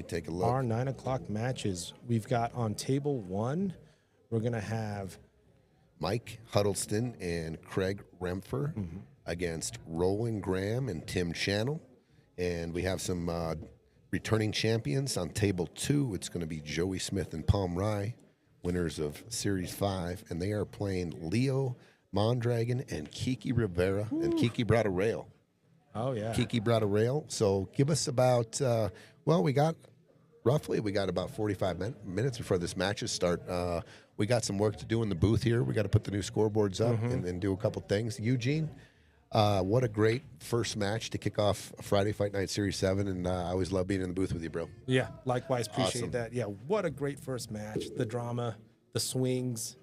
take a look. Our 9 o'clock matches, we've got on table 1, we're going to have Mike Huddleston and Craig Rempfer Mm-hmm. against Roland Graham and Tim Channel. And we have some returning champions on table 2. It's going to be Joey Smith and Pom Rai, winners of Series 5. And they are playing Leo Mondragon and Kiki Rivera. And Kiki brought a rail. Oh, yeah. Kiki brought a rail. So give us about, we got roughly. We got about 45 minutes before this matches start. We got some work to do in the booth here. We got to put the new scoreboards up and do a couple things. Eugene, what a great first match to kick off Friday Fight Night Series 7, and I always love being in the booth with you, bro. Yeah, likewise. Appreciate Awesome. that. Yeah, what a great first match. The drama, the swings.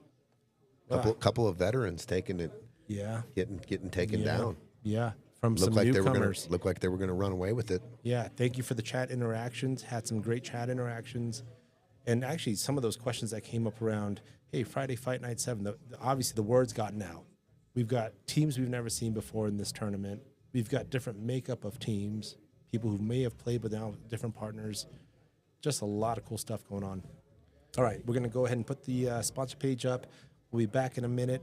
Couple of veterans taking it, Yeah. getting taken down. Yeah. From some Looked like newcomers. they were gonna run away with it. Yeah. Thank you for the chat interactions. Had some great chat interactions. And actually, some of those questions that came up around, hey, Friday Fight Night 7, obviously the word's gotten out. We've got teams we've never seen before in this tournament. We've got different makeup of teams, people who may have played but now different partners. Just a lot of cool stuff going on. All right, we're going to go ahead and put the sponsor page up. We'll be back in a minute.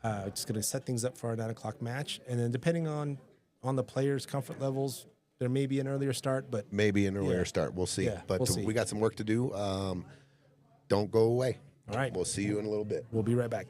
Just going to set things up for our 9 o'clock match. And then depending on the players' comfort levels, there may be an earlier start, but Maybe an earlier start. We'll see. Yeah, But we'll see. we got some work to do. Don't go away. all right, We'll see you in a little bit. we'll be right back.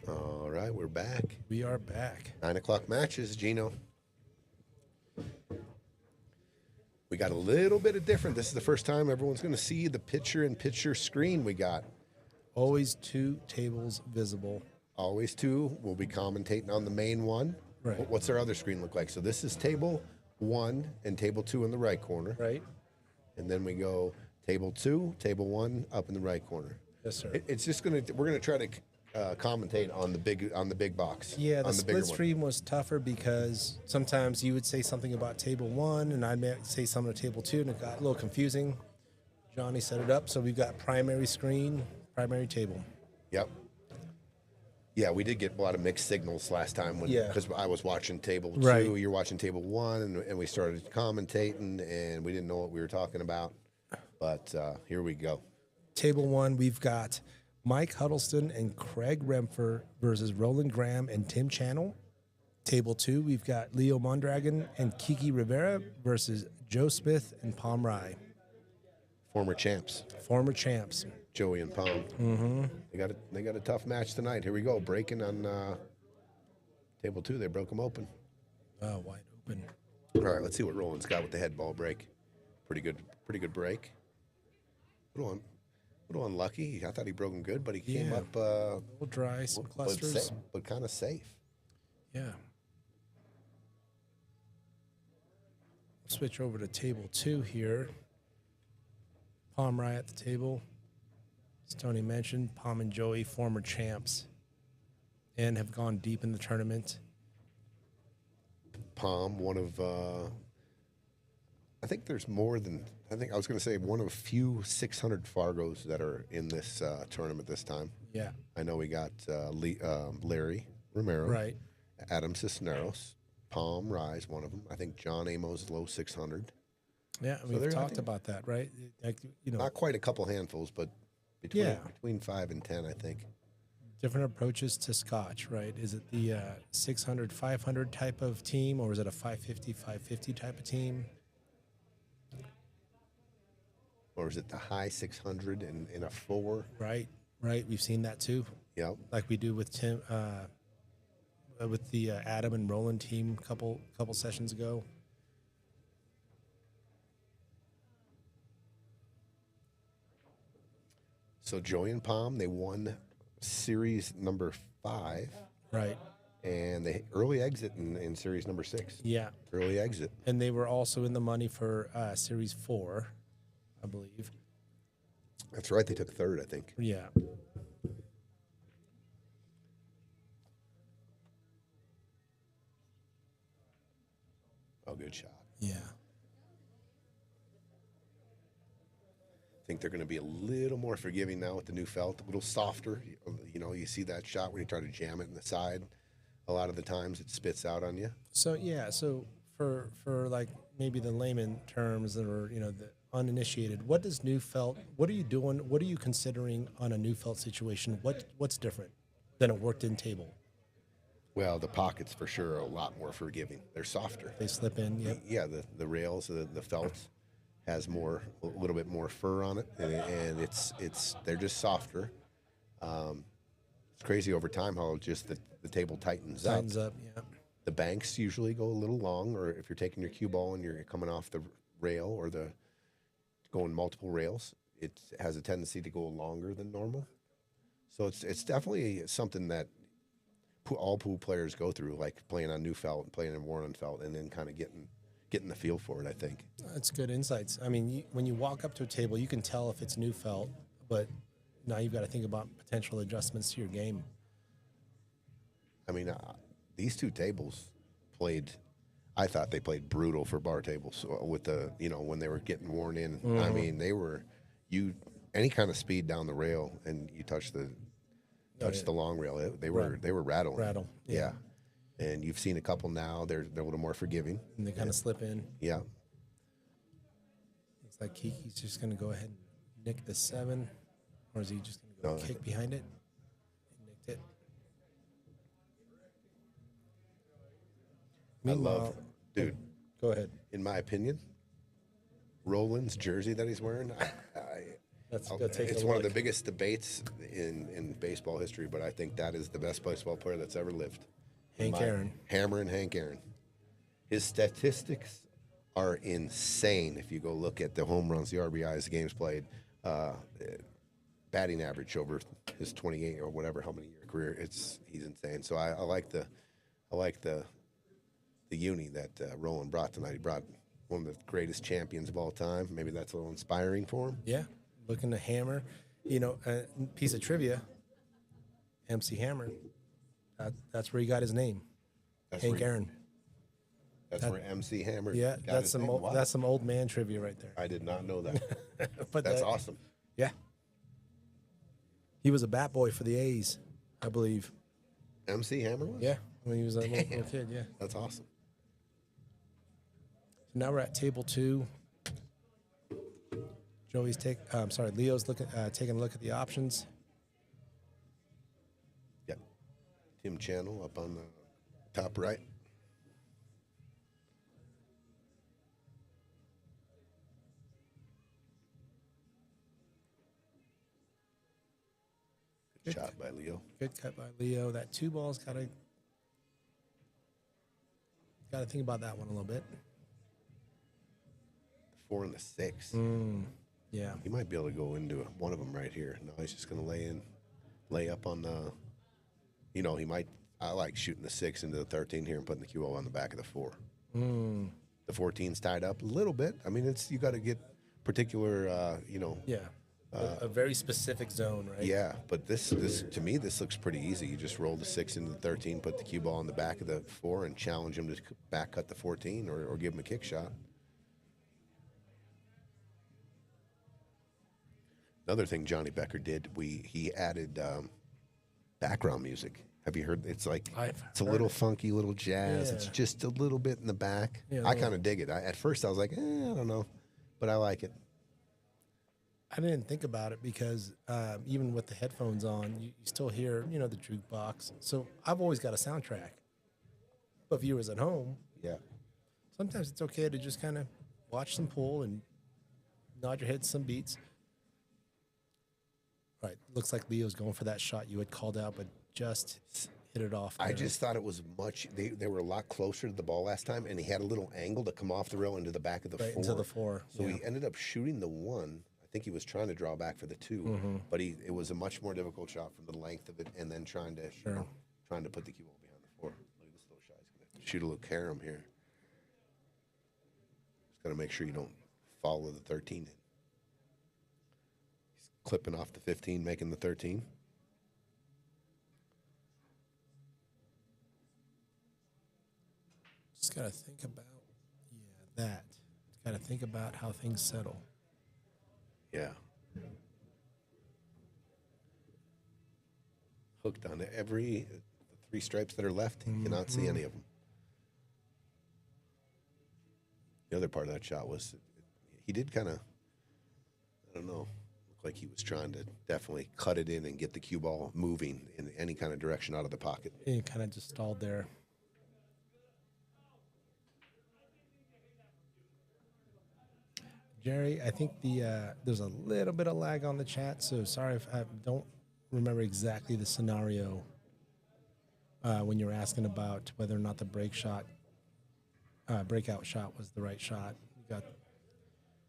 All right, we're back. We are back. 9 o'clock matches, Gino. We got a little bit of different. This is the first time everyone's going to see the picture-in-picture screen we got. Always 2 tables visible. Always 2. We'll be commentating on the main one. Right. What's our other screen look like? So this is table 1 and table 2 in the right corner. Right. And then we go table 2, table 1 up in the right corner. Yes, sir. It's just we're gonna try to commentate on the big box. Yeah, the on split bigger one. stream was tougher because sometimes you would say something about table 1 and I'd say something about table 2 and it got a little confusing. Johnny set it up, so we've got primary screen, primary table. Yep. Yeah, we did get a lot of mixed signals last time because I was watching table 2, Right. you're watching table 1, and we started commentating, and we didn't know what we were talking about. But here we go. Table 1, we've got Mike Huddleston and Craig Rempfer versus Roland Graham and Tim Channel. Table 2, we've got Leo Mondragon and Kiki Rivera versus Joe Smith and Pom Rai. Former champs, Former champs. Joey and Pom. Mm-hmm. They got a tough match tonight. Here we go, breaking on table 2. They broke them open. Oh, wide open. All right, let's see what Roland's got with the head ball break. Pretty good break. A little unlucky. I thought he broke him good, but he came up A little dry, some clusters. but kind of safe. Yeah. Switch over to table 2 here. Pom Rai at the table. As Tony mentioned, Pom and Joey, former champs, and have gone deep in the tournament. Pom, one of I think there's more than I was going to say one of a few 600 Fargos that are in this tournament this time. Yeah. I know we got Larry Romero, Right. Adam Cisneros, Pom Rai is one of them. I think John Amos low 600. Yeah, we've talked about that, right? Like, Not quite a couple handfuls, but between 5 and 10, I think. different approaches to Scotch, right? Is it the 600, 500 type of team, or is it a 550, 550 type of team? Or is it the high 600 in a 4? Right. We've seen that too. Yep. Like we do with Tim, with the Adam and Roland team couple sessions ago. So Joey and Pom, they won series number 5. Right. And they early exit in series number 6. Yeah. Early exit. And they were also in the money for series 4, I believe. That's right. They took 3rd, I think. Yeah. Oh, good shot. Yeah. I think they're going to be a little more forgiving now with the new felt, a little softer. You see that shot when you try to jam it in the side. A lot of the times it spits out on you. So for like maybe the layman terms or the uninitiated, what does new felt? What are you doing? What are you considering on a new felt situation? What's different than a worked in table? Well, the pockets for sure are a lot more forgiving. They're softer. They slip in. Yep. Yeah, the rails, the felt has a little bit more fur on it, and they're just softer. It's crazy over time how just the table tightens up. Tightens up. Yeah. The banks usually go a little long, or if you're taking your cue ball and you're coming off the rail or going multiple rails, it has a tendency to go longer than normal. So it's definitely something that all pool players go through, like playing on new felt, playing in worn felt, and then kind of getting the feel for it, I think. That's good insights. I mean, when you walk up to a table, you can tell if it's new felt, but now you've got to think about potential adjustments to your game. I mean, these two tables I thought they played brutal for bar tables with when they were getting worn in. Mm-hmm. I mean, they were, any kind of speed down the rail and you touch the long rail, they were rattling. Rattle. Yeah. And you've seen a couple now, they're a little more forgiving. And they kind of slip in. Yeah. Looks like Kiki's just going to go ahead and nick the 7, or is he just going to go kick behind it? He nicked it. Meanwhile, dude. Go ahead. In my opinion, Roland's jersey that he's wearing, It's one of the biggest debates in baseball history, but I think that is the best baseball player that's ever lived. Hank Aaron. Hammer and Hank Aaron. His statistics are insane. If you go look at the home runs, the RBIs, the games played, batting average over his 28 or whatever how many year career, he's insane. So I like the uni that Roland brought tonight. He brought one of the greatest champions of all time. Maybe that's a little inspiring for him. Yeah, looking to hammer. A piece of trivia. MC Hammer. That's where he got his name. Hank Aaron. That's where MC Hammer. Yeah, got that's his some name. Wow. that's some old man trivia right there. I did not know that. But That's awesome. Yeah. He was a bat boy for the A's, I believe. MC Hammer was? Yeah, when he was a little kid. Yeah. That's awesome. So now we're at table 2. Leo's taking a look at the options. Yep. Tim Channel up on the top right. Good shot by Leo. Good cut by Leo. That 2 ball's got to think about that one a little bit. The 4 and the 6. Yeah. He might be able to go into one of them right here. No, he's just going to lay up on the, he might, I like shooting the 6 into the 13 here and putting the cue ball on the back of the 4. The 14's tied up a little bit. I mean, you got to get particular, Yeah. A very specific zone, right? Yeah, but this to me, this looks pretty easy. You just roll the 6 into the 13, put the cue ball on the back of the 4, and challenge him to back cut the 14 or give him a kick shot. Another thing Johnny Becker did, he added background music. Have you heard? It's like it's a little funky, little jazz. Yeah. It's just a little bit in the back. Yeah, I kind of dig it. At first, I was like, I don't know, but I like it. I didn't think about it because even with the headphones on, you still hear, the jukebox. So I've always got a soundtrack. But viewers at home, Yeah. sometimes it's okay to just kind of watch some pool and nod your head to some beats. All right, looks like Leo's going for that shot you had called out, but just hit it off. I just thought it was much. They were a lot closer to the ball last time, and he had a little angle to come off the rail into the back of the 4. Into the 4. So he ended up shooting the 1. I think he was trying to draw back for the 2, but it was a much more difficult shot from the length of it, and then trying to put the cue ball behind the 4. Look at this little shot. He's gonna shoot a little carom here. Just got to make sure you don't follow the 13 in. He's clipping off the 15, making the 13. Just got to think about, that. Got to think about how things settle. Yeah. Hooked on every 3 stripes that are left. You cannot see any of them. The other part of that shot was he did kind of, I don't know, look like he was trying to definitely cut it in and get the cue ball moving in any kind of direction out of the pocket. He kind of just stalled there. Jerry, I think there's a little bit of lag on the chat, so sorry if I don't remember exactly the scenario when you were asking about whether or not the breakout shot was the right shot. You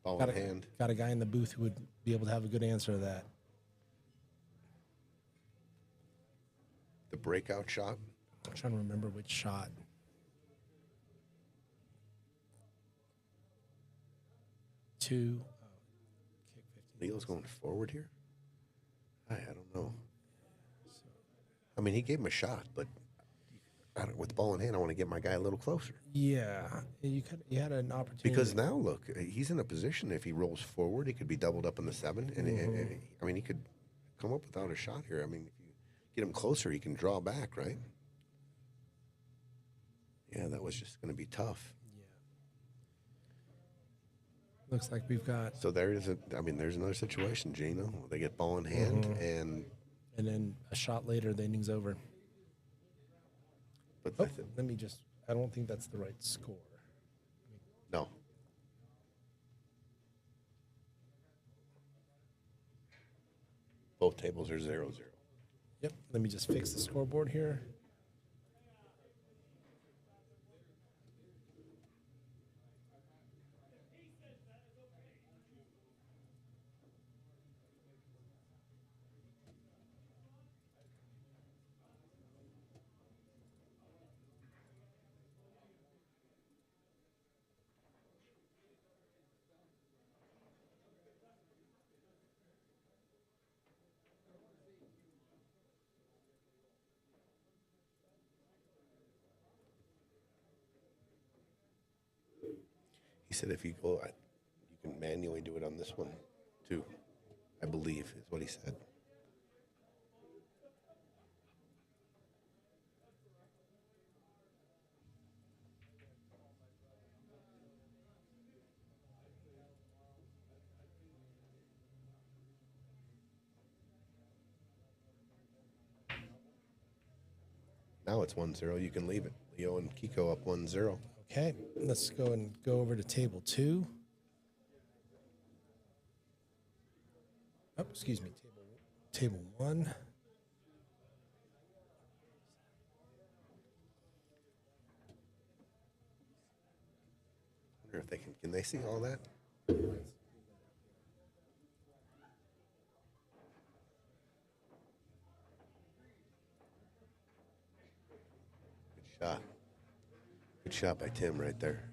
Ball in hand. got a guy in the booth who would be able to have a good answer to that. The breakout shot. I'm trying to remember which shot. Kick 15. Leo's going forward here? I don't know. I mean, he gave him a shot, but with the ball in hand, I want to get my guy a little closer. Yeah, you had an opportunity. Because now, look, he's in a position, if he rolls forward, he could be doubled up in the 7. And I mean, he could come up without a shot here. I mean, if you get him closer, he can draw back, right? Yeah, that was just going to be tough. Looks like we've got. So there's another situation, Gino. They get ball in hand, and then a shot later, the inning's over. But Let me just. I don't think that's the right score. No. Both tables are 0-0. Yep. Let me just fix the scoreboard here. He said if you go, you can manually do it on this one too. I believe is what he said. Now it's 1-0. You can leave it. Leo and Kiko up 1-0. Okay. Let's go and go over to table 2. Oh, excuse me. Table 1. Wonder if they can they see all that? Good shot. Good shot by Tim right there.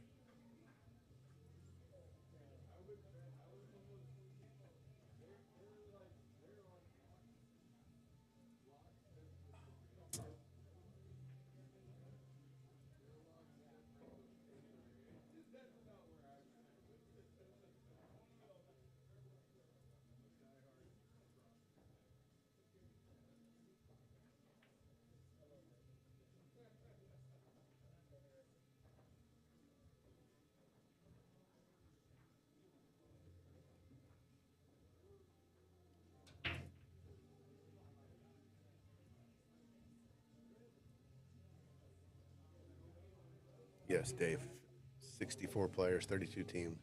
Yes, Dave. 64 players, 32 teams.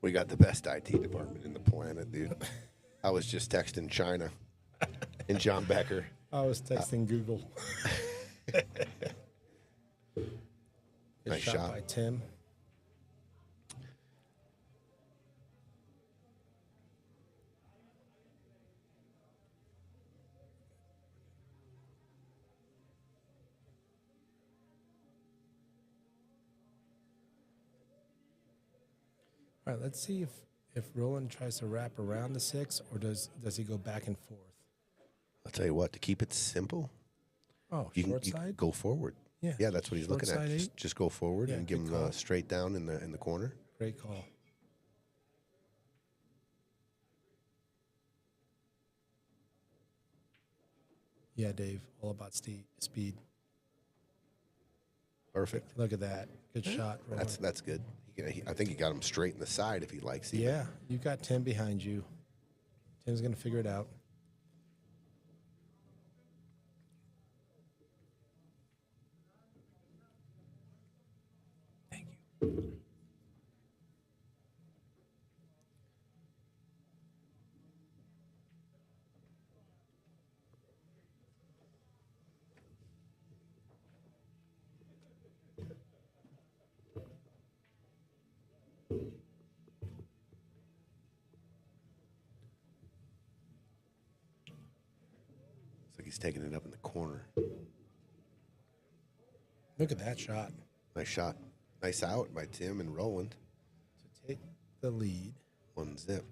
We got the best IT department in the planet, dude. I was just texting China and John Becker. I was texting Google. Good Nice shot by Tim. All right, let's see if Roland tries to wrap around the 6 or does he go back and forth? I'll tell you what, to keep it simple, Oh, you short can side? go forward. Yeah, That's what he's short looking at. side Just go forward Yeah, and give good him call. straight down in the corner. Great call. Yeah, Dave, all about speed. Perfect. Look at that. Good shot, Roland. That's good. I think he got him straight in the side if he likes. Even. Yeah, you got Tim behind you. Tim's going to figure it out. Thank you. Looks like he's taking it up in the corner. Look at that shot. Nice shot. Nice out by Tim and Roland. to take the lead. 1 zip.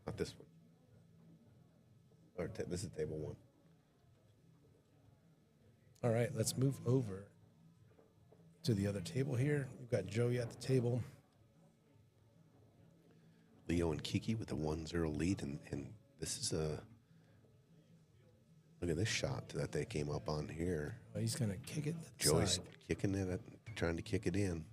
Not this one. Or this is table 1. All right, let's move over to the other table here. We've got Joey at the table. Leo and Kiki with a 1-0 lead, and this is a look at this shot that they came up on here. Oh, he's gonna kick it to the Joey's side. kicking it, trying to kick it in.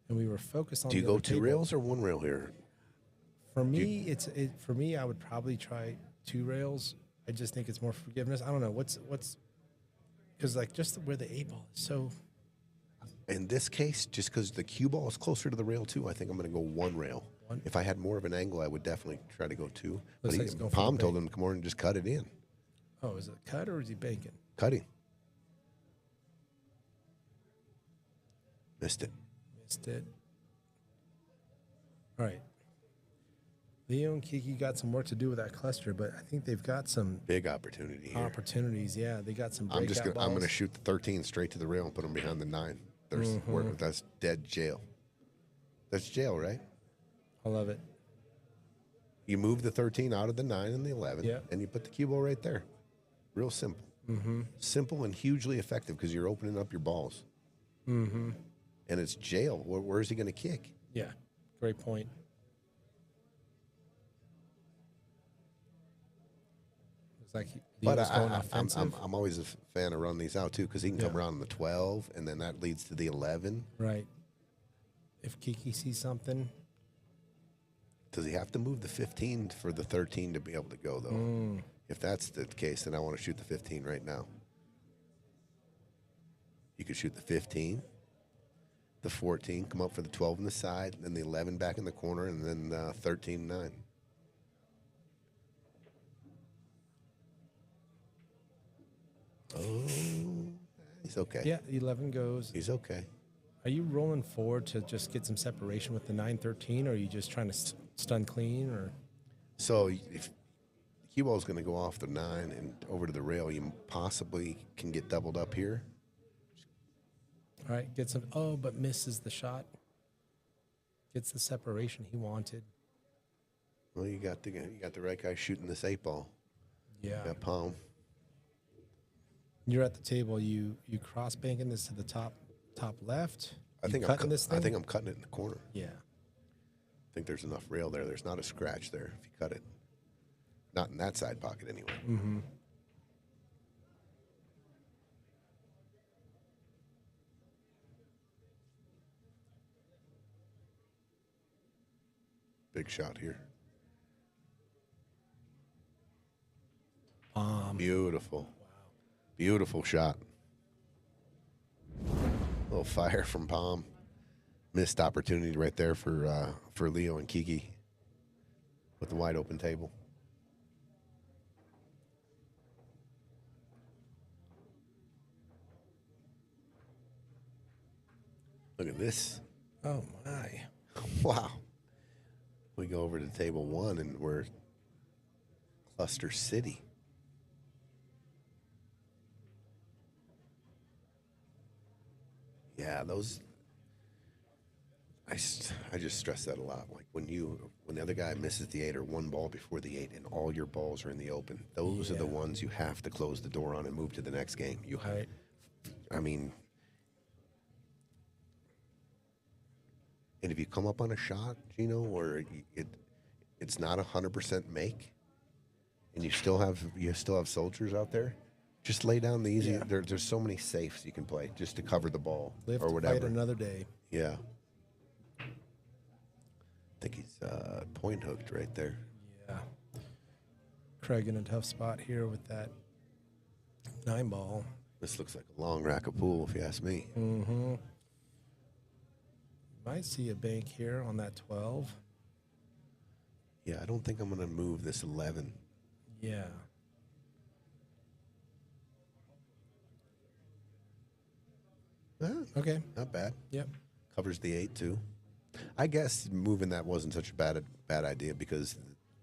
And we were focused on. Do you the go other 2 table. rails or 1 rail here? For me, for me, I would probably try 2 rails. I just think it's more forgiveness. I don't know what's because like just where the 8 ball is so. In this case, just because the cue ball is closer to the rail too, I think I'm going to go 1 rail. If I had more of an angle, I would definitely try to go 2. But Looks like he's going for Pom the told bank. him to come over and just cut it in. Oh, is it cut or is he banking? Cutting. Missed it. Missed it. All right. Leo and Kiki got some work to do with that cluster, but I think they've got some Big opportunity here. opportunities. Yeah, they got some breakout I'm balls. gonna shoot the 13 straight to the rail and put them behind the 9. That's dead jail. That's jail, right? I love it. You move the 13 out of the 9 and the 11, Yeah. and you put the cue ball right there. Real simple. Simple and hugely effective because you're opening up your balls. And it's jail. Where is he going to kick? Yeah, great point. Looks like But Leo's going offensive. I'm always a fan of running these out too because he can come around on the 12, and then that leads to the 11. Right. If Kiki sees something, Does he have to move the 15 for the 13 to be able to go, though? If that's the case, then I want to shoot the 15 right now. You could shoot the 15, the 14, come up for the 12 on the side, then the 11 back in the corner, and then 13, 9. Oh, he's okay. yeah, 11 goes. He's okay. Are you rolling forward to just get some separation with the 9-13, or are you just trying to stun clean? Or So if the cue ball is going to go off the 9 and over to the rail, you possibly can get doubled up here. all right, get some. Oh, but misses the shot. Gets the separation he wanted. Well, you got the right guy shooting this 8 ball. Yeah. Got Pom. You're at the table. You cross banking this to the top left. I You think cutting this thing. I think I'm cutting it in the corner. Yeah. I think there's enough rail there. There's not a scratch there if you cut it. Not in that side pocket anyway. Mm-hmm. Big shot here. Wow. Beautiful. Beautiful shot. A little fire from Pom. Missed opportunity right there for Leo and Kiki with the wide open table. Look at this. Oh my. Wow. We go over to table 1 and we're Cluster City. Yeah, those. I just stress that a lot. Like when the other guy misses the 8 or 1 ball before the 8, and all your balls are in the open. Those are the ones you have to close the door on and move to the next game. Right. I mean, and if you come up on a shot, Gino, or it's not 100% make, and you still have soldiers out there, just lay down the easy. Yeah. There's so many safes you can play just to cover the ball Live or to whatever. fight another day. Yeah. I think he's point hooked right there. Yeah. Krug in a tough spot here with that 9 ball. This looks like a long rack of pool, if you ask me. Mm-hmm. Might see a bank here on that 12. Yeah, I don't think I'm going to move this 11. Yeah. Okay. Not bad. Yep. Covers the 8 too. I guess moving that wasn't such a bad idea because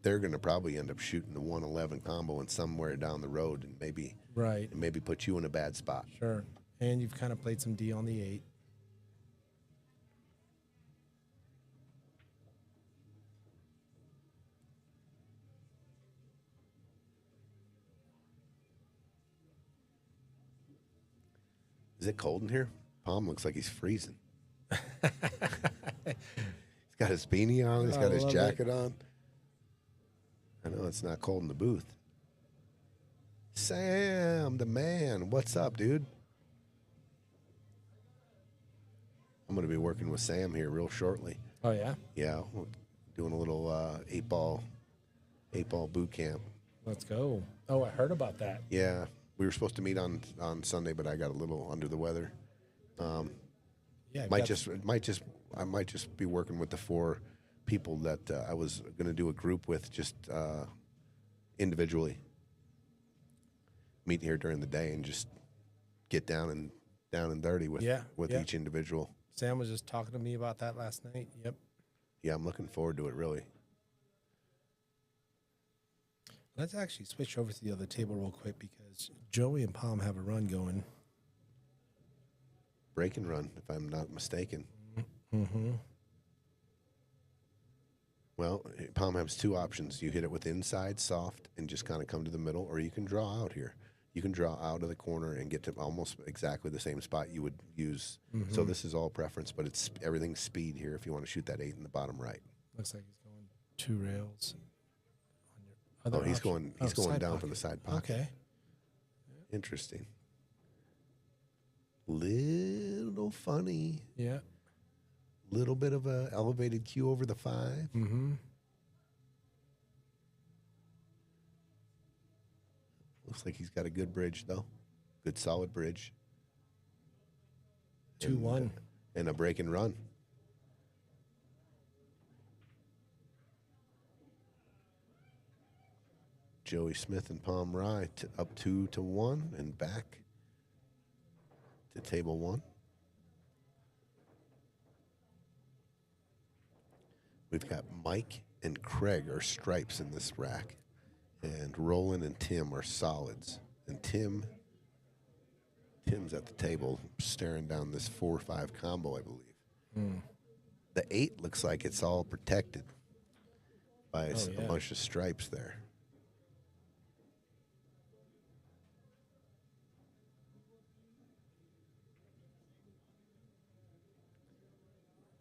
they're going to probably end up shooting the 111 combo and somewhere down the road, and Right. maybe put you in a bad spot. Sure. And you've kind of played some D on the 8. Is it cold in here? Palm looks like he's freezing. He's got his beanie on. He's got his jacket on. I know it's not cold in the booth. Sam, the man. What's up, dude? I'm going to be working with Sam here real shortly. Oh, yeah? Yeah, we're doing a little eight ball boot camp. Let's go. Oh, I heard about that. Yeah, we were supposed to meet on Sunday, but I got a little under the weather. Yeah. I might just be working with the 4 people that I was going to do a group with, just individually. Meet here during the day and just get down and dirty with each individual. Sam was just talking to me about that last night. Yep. Yeah, I'm looking forward to it, really. Let's actually switch over to the other table real quick because Joey and Palm have a run going. Break and run, if I'm not mistaken. Mm-hmm. Well, Palm has 2 options. You hit it with inside, soft, and just kind of come to the middle, or you can draw out here. You can draw out of the corner and get to almost exactly the same spot you would use. Mm-hmm. So this is all preference, but it's everything's speed here if you want to shoot that 8 in the bottom right. Looks like he's going 2 rails. Oh, he's going down pocket. for the side pocket. Okay. Interesting. Little funny. Yeah. Little bit of a elevated cue over the 5. Mm-hmm. Looks like he's got a good bridge, though. Good, solid bridge. 2-1. And a break and run. Joey Smith and Pom Rai up 2-1 and back to table 1. We've got Mike and Craig are stripes in this rack. And Roland and Tim are solids. And Tim's at the table staring down this 4-5 combo, I believe. Mm. The 8 looks like it's all protected by a yeah. bunch of stripes there.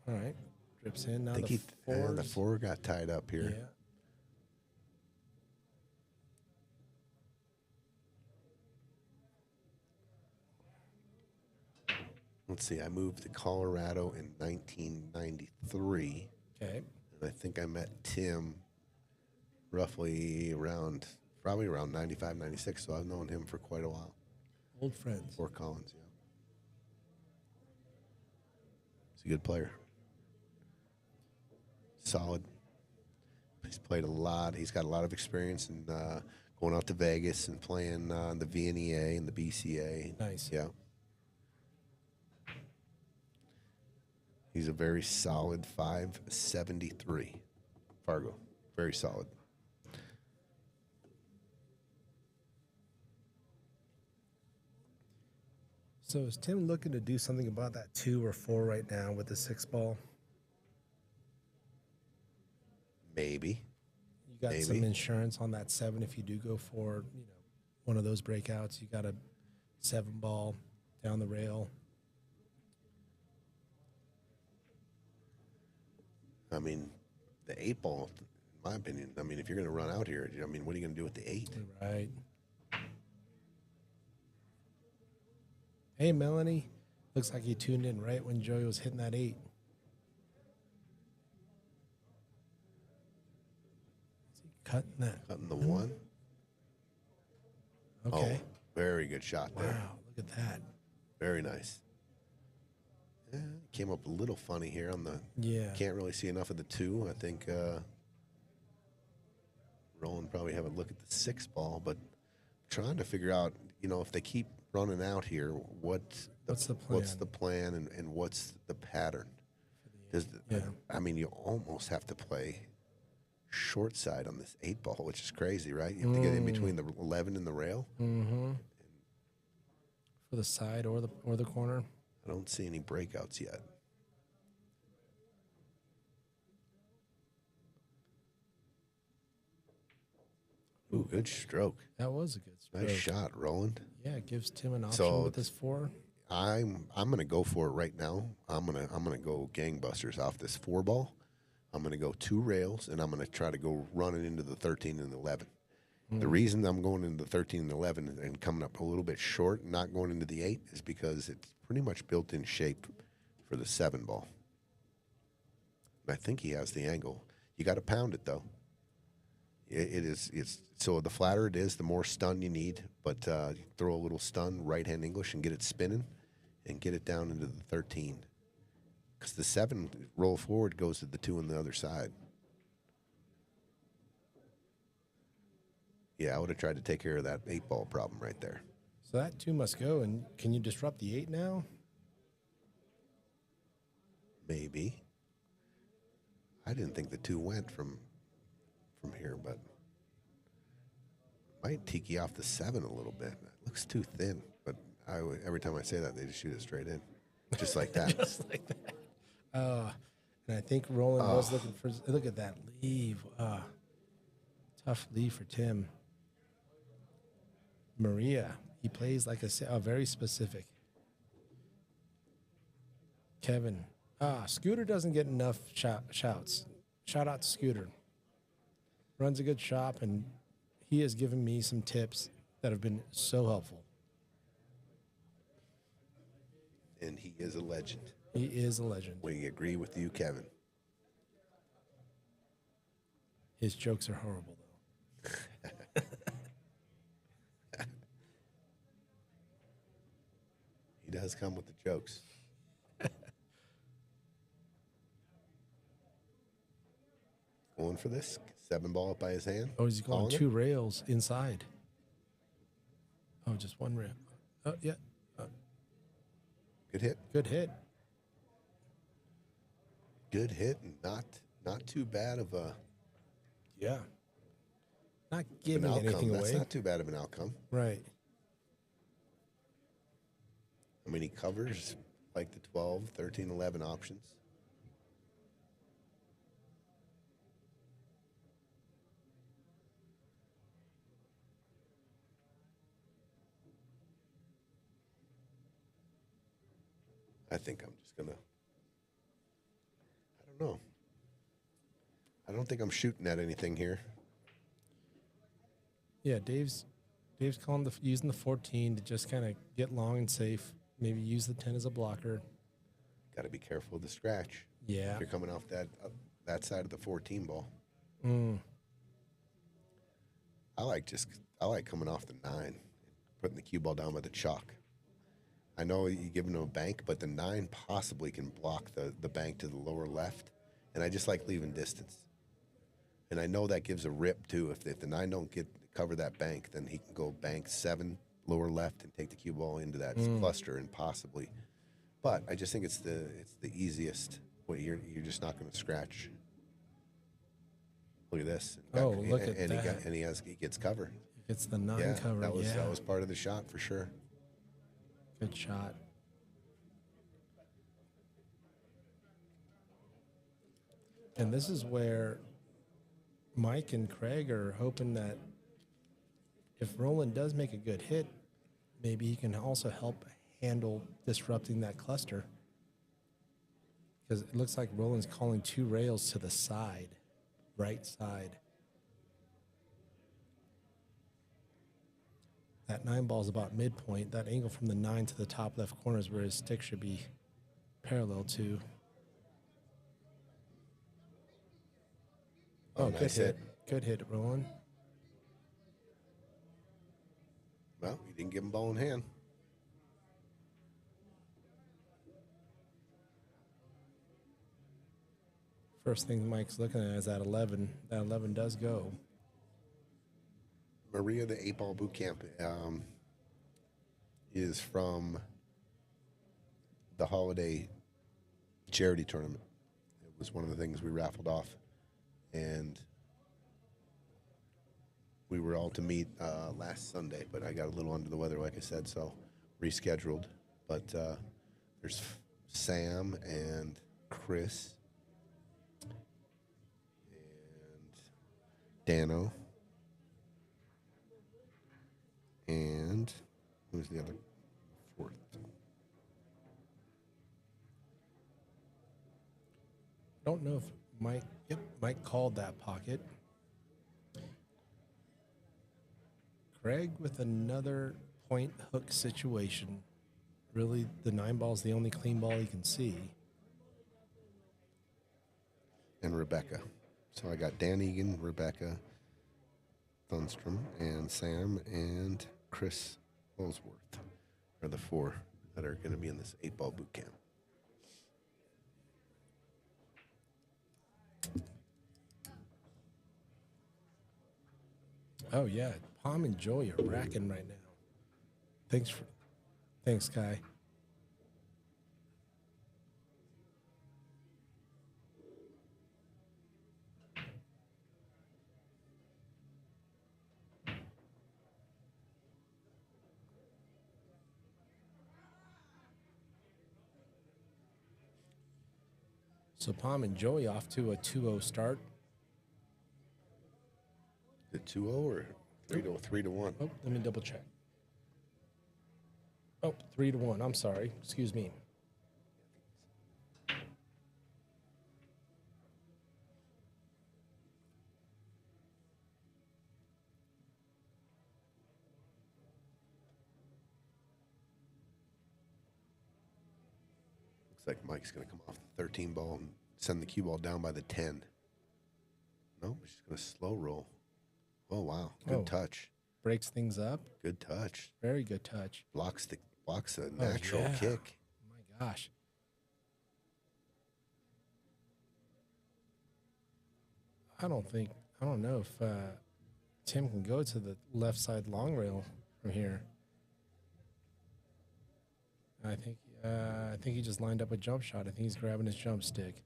All right. Drips in. Now I think the 4 got tied up here. Yeah. Let's see, I moved to Colorado in 1993. Okay. And I think I met Tim roughly probably around 95, 96, so I've known him for quite a while. Old friends. Fort Collins, yeah. He's a good player. Solid. He's played a lot. He's got a lot of experience in going out to Vegas and playing the VNEA and the BCA. Nice. Yeah. He's a very solid 573. Fargo. Very solid. So is Tim looking to do something about that 2 or 4 right now with the 6 ball? Maybe. You got some insurance on that 7 if you do go for, one of those breakouts. You got a 7 ball down the rail. I mean, the 8 ball, in my opinion, if you're going to run out here, what are you going to do with the 8? Right. Hey, Melanie. Looks like you tuned in right when Joey was hitting that 8. Is he cutting that? Cutting the 1. Okay. Oh, very good shot there. Wow, look at that. Very nice. Yeah, came up a little funny here on the. Yeah. Can't really see enough of the 2. I think Roland probably have a look at the 6 ball, but trying to figure out, if they keep running out here, what's the plan and what's the pattern? You almost have to play short side on this 8 ball, which is crazy, right? You have to get in between the 11 and the rail. Mm-hmm. For the side or the corner. I don't see any breakouts yet. Ooh, good stroke. That was a good stroke. Nice shot, Roland. Yeah, it gives Tim an option So with this 4. I'm gonna go for it right now. I'm gonna go gangbusters off this 4 ball. I'm gonna go 2 rails, and I'm gonna try to go running into the 13 and 11. The reason I'm going into the 13 and 11 and coming up a little bit short, and not going into the 8, is because it's pretty much built in shape for the 7 ball. And I think he has the angle. You got to pound it though. It's so the flatter it is, the more stun you need. But throw a little stun, right hand English, and get it spinning, and get it down into the 13. Because the 7 roll forward goes to the 2 on the other side. Yeah, I would have tried to take care of that 8 ball problem right there. So that 2 must go. And can you disrupt the 8 now? Maybe. I didn't think the 2 went from here, but might tiki off the 7 a little bit. It looks too thin, but every time I say that, they just shoot it straight in, just like that. Just like that. And I think Roland was looking for. Look at that leave. Tough leave for Tim. Maria, he plays like a very specific. Kevin, Scooter doesn't get enough shouts. Shout out to Scooter. Runs a good shop, and he has given me some tips that have been so helpful. And he is a legend. He is a legend. We agree with you, Kevin. His jokes are horrible, though. He does come with the jokes. Going for this 7 ball up by his hand. Oh, he's going Calling it? 2 rails inside. Oh, just 1 rail. Oh, yeah. Good hit. Good hit. Good hit, and not too bad of a Yeah. Not an giving outcome. anything That's away. not too bad of an outcome. Right. I mean, he covers like the 12, 13, 11 options. I think I'm just going to, I don't know. I don't think I'm shooting at anything here. Yeah, Dave's calling using the 14 to just kind of get long and safe. Maybe use the 10 as a blocker. Got to be careful of the scratch. Yeah. If you're coming off that side of the 14 ball. I like coming off the 9, putting the cue ball down by the chalk. I know you give him a bank, but the 9 possibly can block the bank to the lower left, and I just like leaving distance. And I know that gives a rip too. If the 9 don't cover that bank, then he can go bank 7 lower left and take the cue ball into that cluster and possibly. But I just think it's the easiest way. You're just not going to scratch. Look at this. Look at that. He gets cover. He gets the 9 cover. That was part of the shot for sure. Good shot. And this is where Mike and Craig are hoping that if Roland does make a good hit, maybe he can also help handle disrupting that cluster. Because it looks like Roland's calling 2 rails to the side, right side. That 9 ball is about midpoint. That angle from the 9 to the top left corner is where his stick should be parallel to. Oh, good nice hit. Good hit, Roland. Well, he didn't give him ball in hand. First thing Mike's looking at is that 11. That 11 does go. Maria, the 8 ball boot camp, is from the holiday charity tournament. It was one of the things we raffled off, and We were all to meet last Sunday, but I got a little under the weather, like I said, so rescheduled. But there's Sam and Chris and Dano and who's the other fourth? I don't know if Mike. Yep, Mike called that pocket. Craig with another point hook situation. Really, the 9 ball's the only clean ball he can see. And Rebecca. So I got Dan Egan, Rebecca Thunstrom, and Sam and Chris Holsworth are the 4 that are going to be in this 8-ball boot camp. Oh yeah, Pom and Joy are racking right now. Thanks, Kai. So Pom and Joy off to a 2-0 start. The 2-0 or 3-1? Oh, let me double check. Oh, 3-1. I'm sorry. Excuse me. Looks like Mike's going to come off the 13 ball and send the cue ball down by the 10. No, he's just going to slow roll. Oh, wow. Good touch. Breaks things up. Good touch. Very good touch. Blocks a natural yeah. kick. Oh my gosh. I don't know if Tim can go to the left side long rail from here. I think he just lined up a jump shot. I think he's grabbing his jump stick.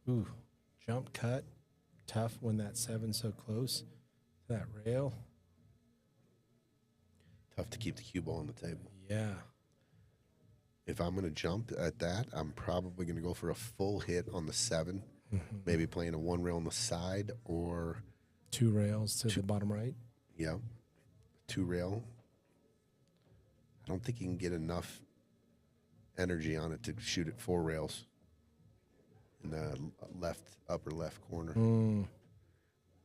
Ooh, jump cut. Tough when that 7's so close to that rail. Tough to keep the cue ball on the table. Yeah. If I'm going to jump at that, I'm probably going to go for a full hit on the 7. Mm-hmm. Maybe playing a 1 rail on the side or 2 rails to the bottom right. Yeah, 2 rail. I don't think you can get enough energy on it to shoot at 4 rails in the upper left corner.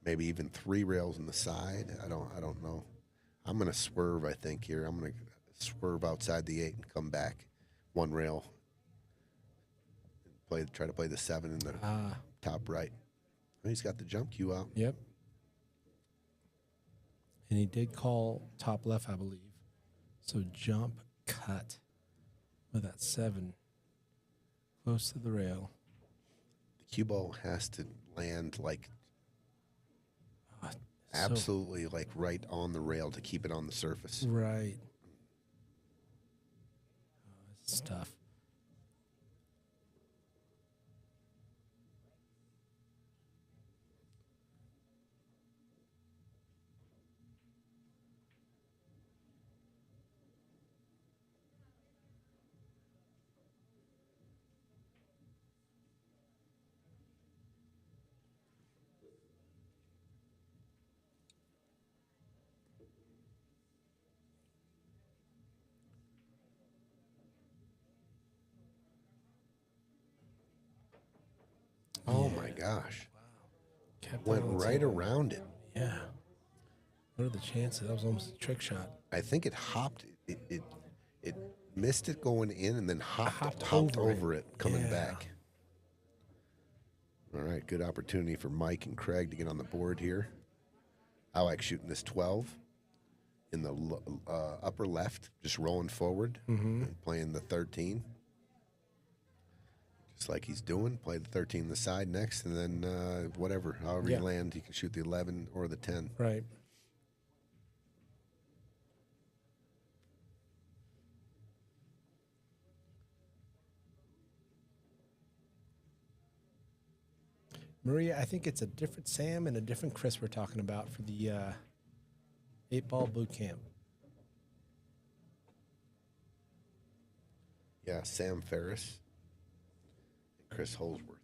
Maybe even 3 rails in the side. I don't know. I'm going to swerve, I think, here. I'm going to swerve outside the 8 and come back 1 rail. Try to play the 7 in the top right. Oh, he's got the jump cue out. Yep. And he did call top left, I believe. So jump cut with that 7 close to the rail. The cue ball has to land like absolutely like right on the rail to keep it on the surface. Right. Oh, this is tough. Oh my gosh. Kept Went on the right table. around it. Yeah. What are the chances? That was almost a trick shot. I think it hopped. It missed it going in and then hopped over over it coming Yeah. back. All right, good opportunity for Mike and Craig to get on the board here. I like shooting this 12 in the upper left, just rolling forward and playing the 13. Just like he's doing, play the 13 on the side next, and then however you land, you can shoot the 11 or the 10. Right. Maria, I think it's a different Sam and a different Chris we're talking about for the 8-ball boot camp. Yeah, Sam Ferris and Chris Holsworth.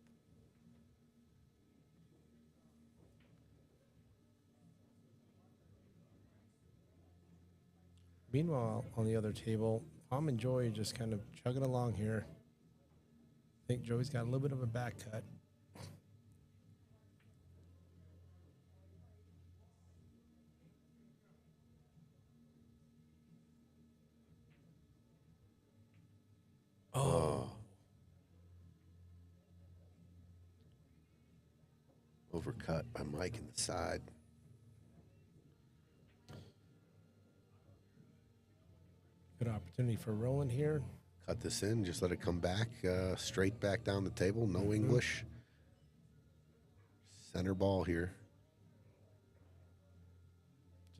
Meanwhile, on the other table, Pom and Joey just kind of chugging along here. I think Joey's got a little bit of a back cut. Oh. Overcut by Mike in the side. Good opportunity for Roland here. Cut this in, just let it come back, straight back down the table, no English. Center ball here.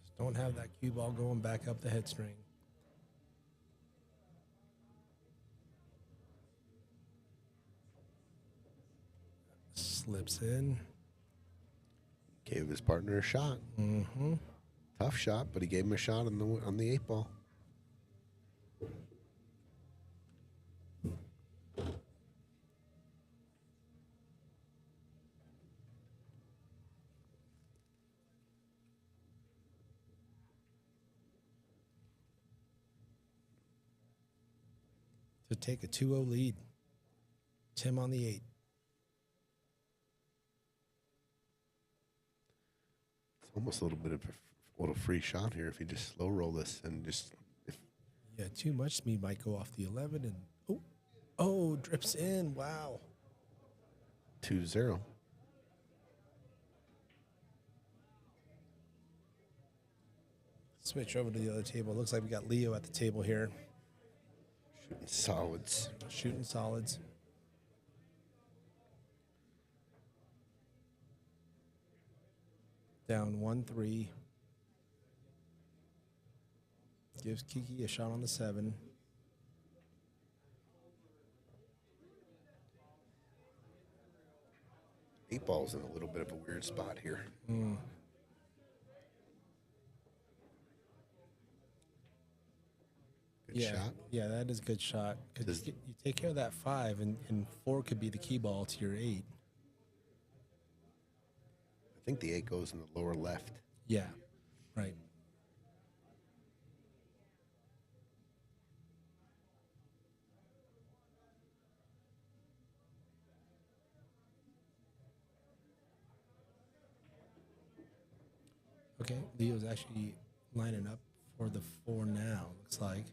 Just don't have that cue ball going back up the head string. Slips in. Gave his partner a shot. Mm-hmm. Tough shot, but he gave him a shot on the 8-ball. To take a 2-0 lead. Tim on the 8. It's almost a little bit of a little free shot here if you just slow roll this and just. Yeah, too much speed might go off the 11 and drips in. Wow. 2-0. Switch over to the other table. Looks like we got Leo at the table here. Shooting solids. Shooting solids. Down 1-3. Gives Kiki a shot on the 7. Eight ball's in a little bit of a weird spot here. Good shot. Yeah, that is a good shot. 'Cause you take care of that 5, and 4 could be the key ball to your 8. I think the 8 goes in the lower left. Yeah, right. Okay, Leo's actually lining up for the 4 now, looks like.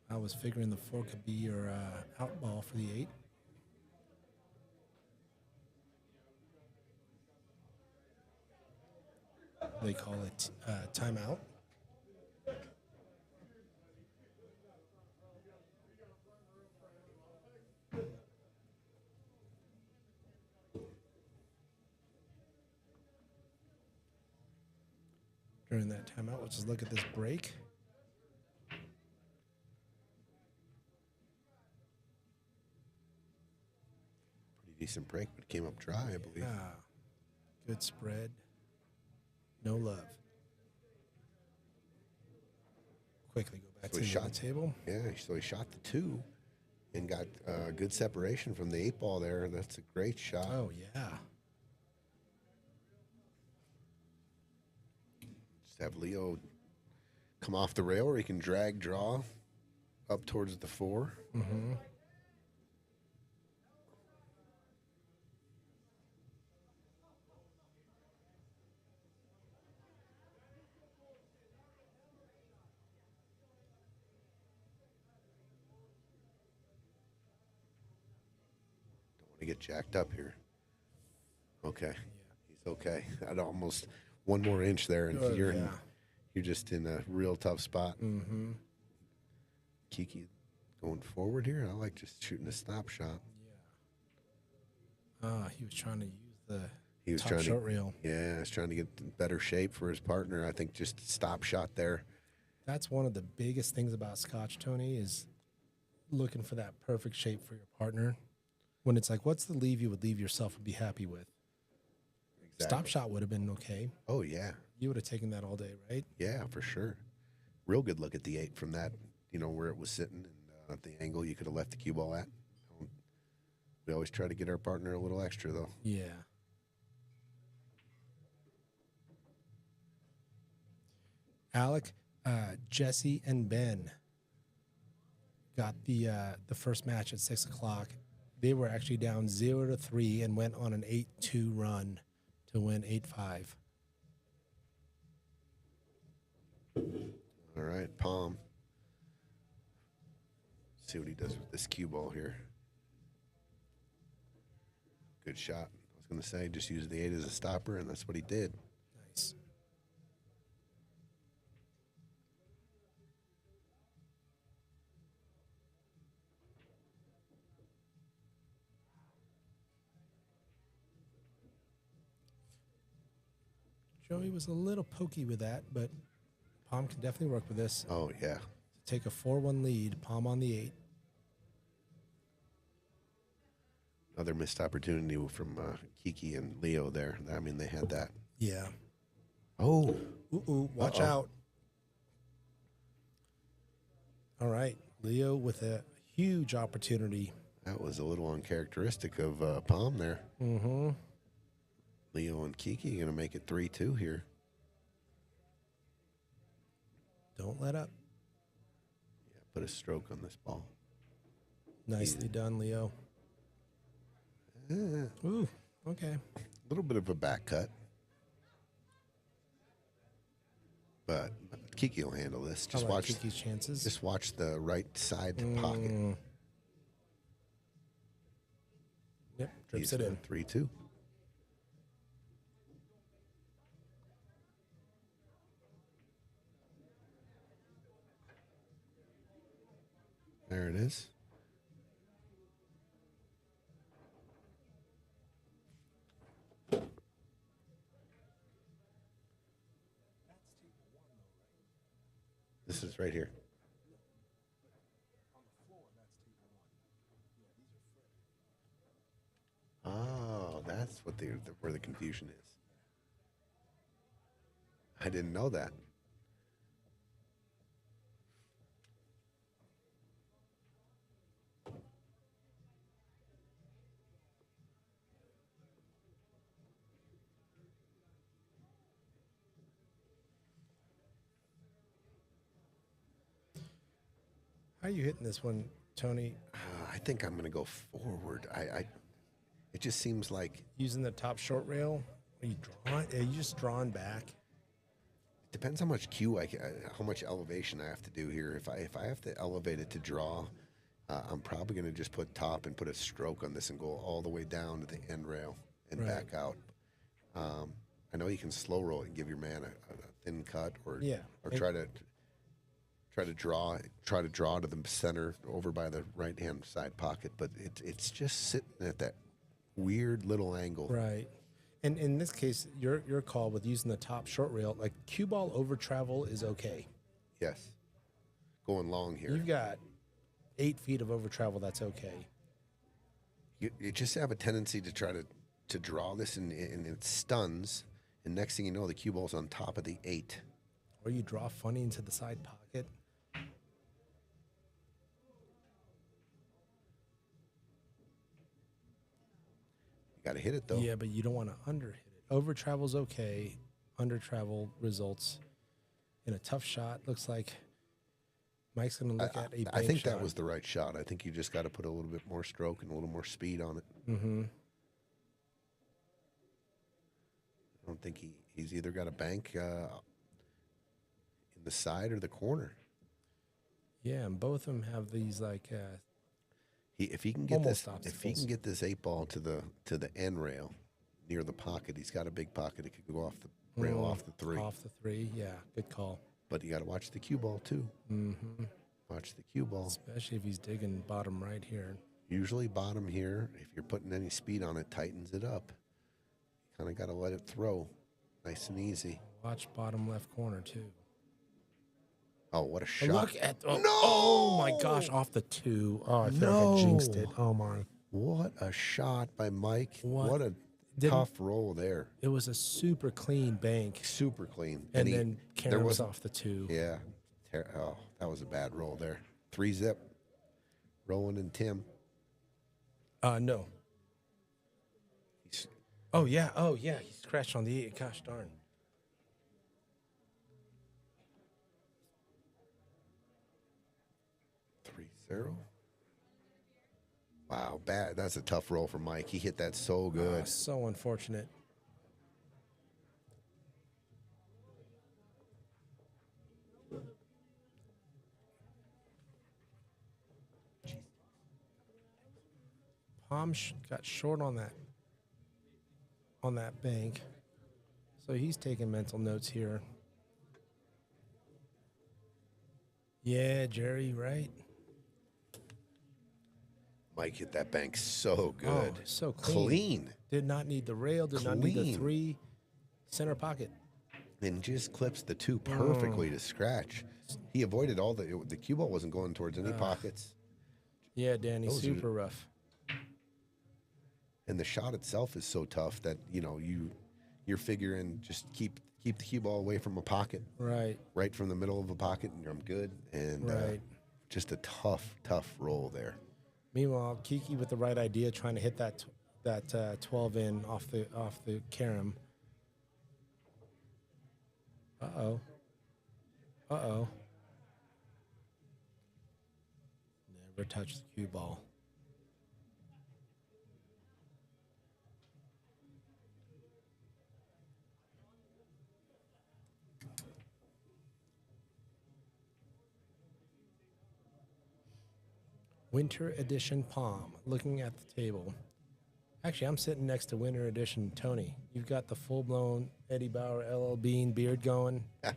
I was figuring the 4 could be your out ball for the 8. They call it timeout. During that timeout, let's just look at this break. Pretty decent break, but it came up dry, I believe. Yeah. Good spread. No love. Quickly go back So to he the shot- table. Yeah, so he shot the 2 and got good separation from the 8 ball there. That's a great shot. Oh, yeah. Just have Leo come off the rail, or he can drag draw up towards the 4. Mm-hmm. Don't want to get jacked up here. Okay. He's okay. I'd almost one more inch there, and Oh, you're yeah. you're just in a real tough spot. Mm-hmm. Kiki going forward here. I like just shooting a stop shot. He was trying to use the He was top trying short to, reel. yeah, he's trying to get in better shape for his partner. I think just a stop shot there. That's one of the biggest things about Scotch, Tony, is looking for that perfect shape for your partner. when it's like, what's the leave you would leave yourself and be happy with? Stop shot would have been okay. Oh, yeah. You would have taken that all day, right? Yeah, for sure. Real good look at the 8 from that, where it was sitting and the angle you could have left the cue ball at. We always try to get our partner a little extra, though. Yeah. Alec, Jesse, and Ben got the first match at 6 o'clock. They were actually down 0-3 and went on an 8-2 run to win 8-5. All right, Pom. See what he does with this cue ball here. Good shot. I was going to say, just use the 8 as a stopper, and that's what he did. Nice. Joey was a little pokey with that, but Pom can definitely work with this. Oh, yeah. Take a 4-1 lead, Pom on the 8. Another missed opportunity from Kiki and Leo there. I mean, they had that. Yeah. Oh. Ooh, watch out. All right. Leo with a huge opportunity. That was a little uncharacteristic of Pom there. Mm-hmm. Leo and Kiki going to make it 3-2 here. Don't let up. Yeah, put a stroke on this ball. Nicely done, Leo. Ooh, okay. A little bit of a back cut. But Kiki will handle this. Just How about watch Kiki's chances. Just watch the right side pocket. Yep, drips He's it in. 3-2. There it is. This is right here. Oh, that's what where the confusion is. I didn't know that. How are you hitting this one, Tony? I think I'm going to go forward. It just seems like Using the top short rail? Are you drawing? Are you just drawing back? it depends how much how much elevation I have to do here. If I have to elevate it to draw, I'm probably going to just put top and put a stroke on this and go all the way down to the end rail and back out. I know you can slow roll it and give your man a thin cut, or try to draw to the center over by the right hand side pocket, but it's just sitting at that weird little angle. Right. And in this case, your call with using the top short rail, like cue ball over travel is okay. Yes. Going long here. You've got 8 feet of over travel, that's okay. You just have a tendency to try to draw this and it stuns, and next thing you know, the cue ball's on top of the 8. Or you draw funny into the side pocket. Got to hit it, though. Yeah, but you don't want to under hit it. Over travel's okay. Under travel results in a tough shot. Looks like Mike's going to look at a bank I think shot. that was the right shot. I think you just got to put a little bit more stroke and a little more speed on it. Mm-hmm. I don't think he's either got a bank in the side or the corner. Yeah, and both of them have these like If he can get almost this, obstacles. if he can get this 8 ball to the end rail near the pocket, he's got a big pocket. It could go off the rail, off the 3. Off the 3, yeah, good call. But you got to watch the cue ball too. Mm-hmm. Watch the cue ball. Especially if he's digging bottom right here. Usually bottom here, if you're putting any speed on it, tightens it up. You kind of got to let it throw, nice and easy. Watch bottom left corner too. Oh, what a shot! Look at No! Oh my gosh, off the 2. Oh, I feel like I jinxed it. Oh my. What a shot by Mike. What? What a Didn't- tough roll there. It was a super clean bank, Super clean. and he- then there Karen's wasn't- off the 2. Yeah. Oh, that was a bad roll there. 3-zip. Roland and Tim. No. He's Oh yeah, he scratched on the 8. Gosh darn. three zero. Wow, bad. That's a tough roll for Mike. He hit that so good. So unfortunate. Pom got short on that bank, so he's taking mental notes here. Yeah, Jerry, right? Mike hit that bank so good. Oh, so clean. Did not need the rail. Did not need the Clean. 3 center pocket. And just clips the 2 perfectly to scratch. He avoided all the cue ball wasn't going towards any pockets. Yeah, Danny, Those are- super rough. And the shot itself is so tough that you're figuring just keep the cue ball away from a pocket, Right. from the middle of a pocket, and I'm good. And Right. just a tough roll there. Meanwhile, Kiki with the right idea, trying to hit that 12 in off the carom. Uh oh. Never touch the cue ball. Winter Edition Pom, looking at the table. Actually, I'm sitting next to Winter Edition Tony. You've got the full-blown Eddie Bauer LL Bean beard going. Yeah.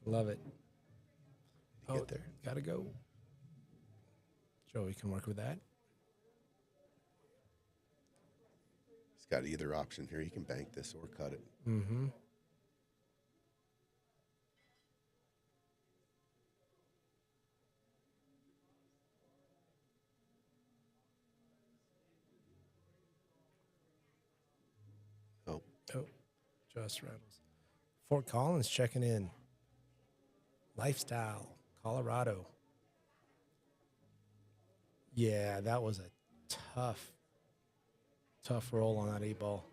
Love it. Get there. Gotta go. Joey can work with that. He's got either option here. He can bank this or cut it. Mm-hmm. Oh, just rattles. Fort Collins checking in. Lifestyle, Colorado. Yeah, that was a tough roll on that 8 ball.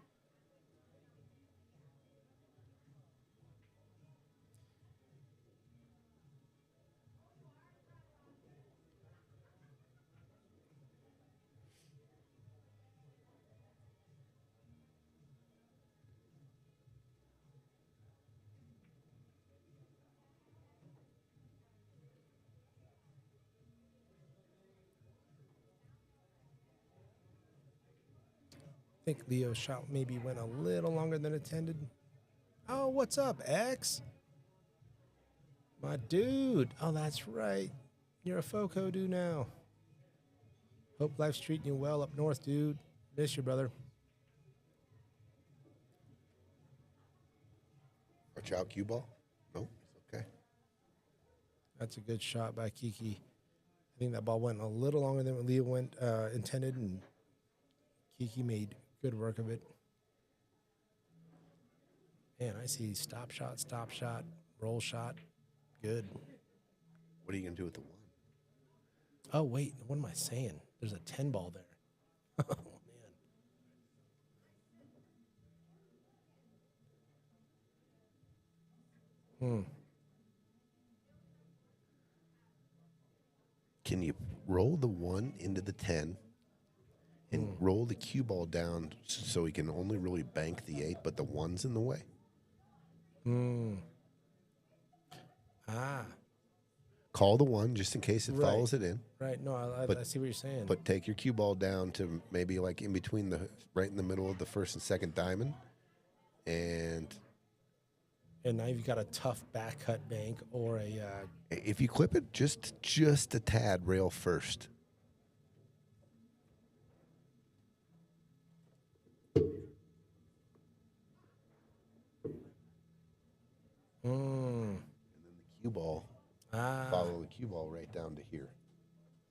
I think Leo's shot maybe went a little longer than intended. Oh, what's up, X? My dude. Oh, that's right. You're a FOCO dude now. Hope life's treating you well up north, dude. Miss you, brother. Watch out, cue ball. Nope, it's okay. That's a good shot by Kiki. I think that ball went a little longer than what Leo intended, and Kiki made good work of it. Man, I see stop shot, roll shot. Good. What are you gonna do with the 1? Oh, wait. What am I saying? There's a 10 ball there. Oh, man. Can you roll the 1 into the 10 and roll the cue ball down so he can only really bank the 8, but the 1's in the way? Ah, Call the 1 just in case it Right. follows it in, right. No, I see what you're saying. but take your cue ball down to maybe like in between right in the middle of the first and second diamond. And now you've got a tough back cut bank or a if you clip it just a tad rail first. And then the cue ball, follow the cue ball right down to here.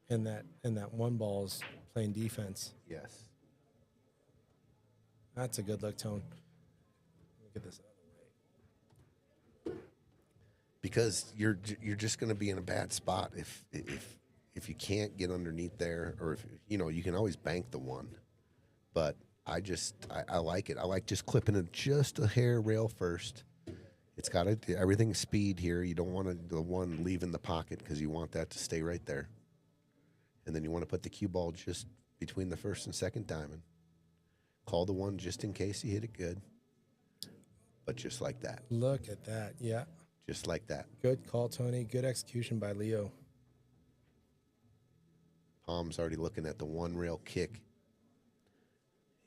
and that 1 ball's playing defense. Yes. That's a good look, Tone. Look at this. Because you're just going to be in a bad spot if you can't get underneath there, or if you can always bank the one. But I like it. I like just clipping it just a hair rail first. It's got everything's speed here. You don't want the one leaving the pocket because you want that to stay right there. And then you want to put the cue ball just between the first and second diamond. Call the one just in case you hit it good. But just like that. Look at that. Yeah. Just like that. Good call, Tony. Good execution by Leo. Pom's already looking at the one rail kick.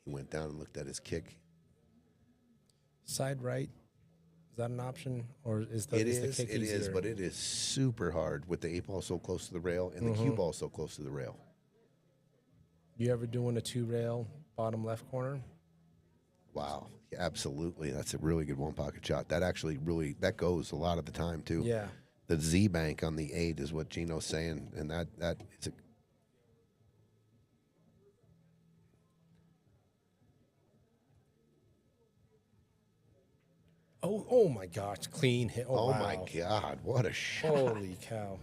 He went down and looked at his kick. Side right. Is that an option? Or is the kick it easier? is, but it is super hard with the 8-ball so close to the rail and the cue ball so close to the rail. You ever doing a 2-rail bottom left corner? Wow. Yeah, absolutely. That's a really good one-pocket shot. That actually that goes a lot of the time, too. Yeah. The Z-bank on the 8 is what Gino's saying, and that is a... Oh my gosh. Clean hit. Oh, wow. my God. What a shot. Holy cow.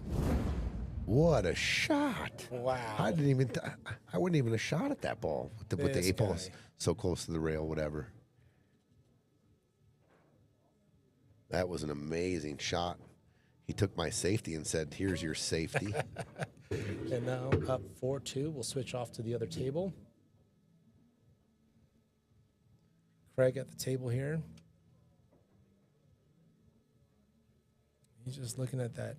What a shot. Wow. I wouldn't even have shot at that ball with the This 8 ball guy. so close to the rail, whatever. That was an amazing shot. He took my safety and said, "Here's your safety." And now up 4-2. We'll switch off to the other table. Craig at the table here. He's just looking at that.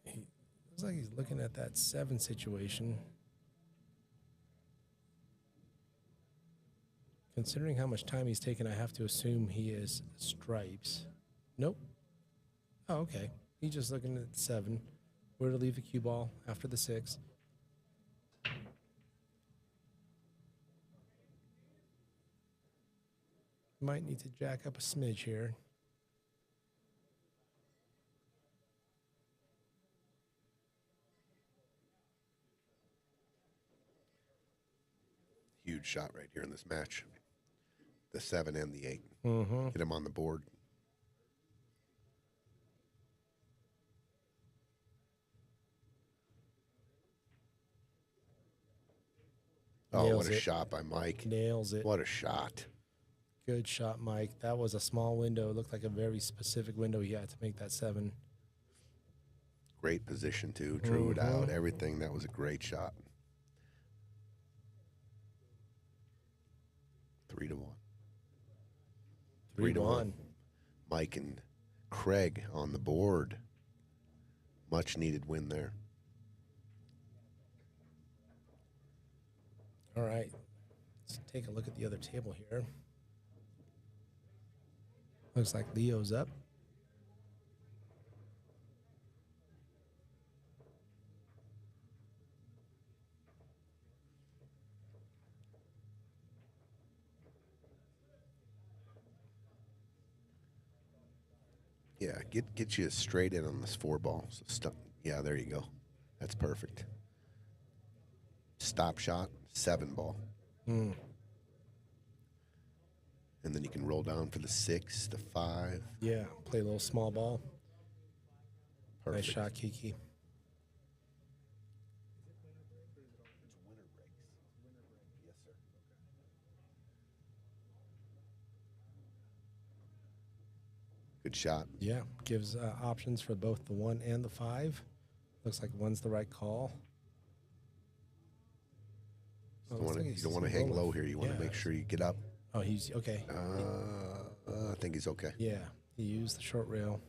He looks like he's looking at that 7 situation. Considering how much time he's taken, I have to assume he is stripes. Nope. Oh, okay. He's just looking at 7. Where to leave the cue ball after the 6. Might need to jack up a smidge here. Huge shot right here in this match. The 7 and the 8. Mm-hmm. Get him on the board. Oh, Nails what a it. shot by Mike. Nails it. What a shot. Good shot, Mike. That was a small window. It looked like a very specific window he had to make that 7. Great position, too. Drew it out, everything. That was a great shot. 3-1. 3-1. Mike and Craig on the board. Much needed win there. All right. Let's take a look at the other table here. Looks like Leo's up. Yeah, get you straight in on this 4 ball. So yeah, there you go. That's perfect. Stop shot, 7 ball. Mm. And then you can roll down for the 6, the 5. Yeah, play a little small ball. Perfect. Nice shot, Kiki. Good shot. Yeah, gives options for both the 1 and the 5. Looks like 1's the right call. You don't want to hang low here. You want to make sure you get up. Oh, he's okay. I think he's okay. Yeah, he used the short rail.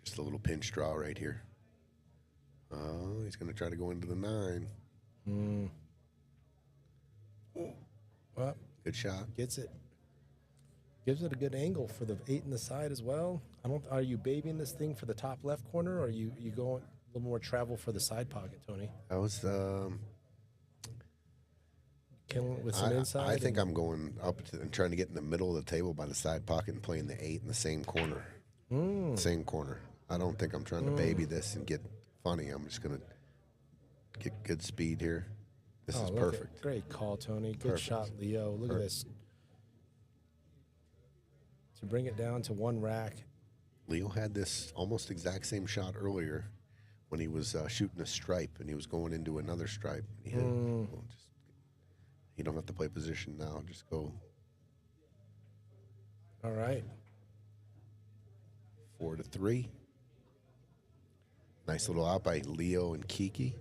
Just a little pinch draw right here. Oh, he's going to try to go into the 9. Well, Good shot. gets it. Gives it a good angle for the 8 in the side as well. Are you babying this thing for the top left corner, or are you going a little more travel for the side pocket, Tony? That was Killing it with some inside. I think I'm going up and trying to get in the middle of the table by the side pocket and playing the 8 in the same corner. Same corner. I don't think I'm trying to baby this and get funny. I'm just going to get good speed here. This is look perfect. Great call, Tony. Good Perfect. shot, Leo. Look at this. To bring it down to one rack. Leo had this almost exact same shot earlier when he was shooting a stripe and he was going into another stripe. And he hit it. Well, you don't have to play position now. Just go All right. 4-3. Nice little out by Leo and Kiki.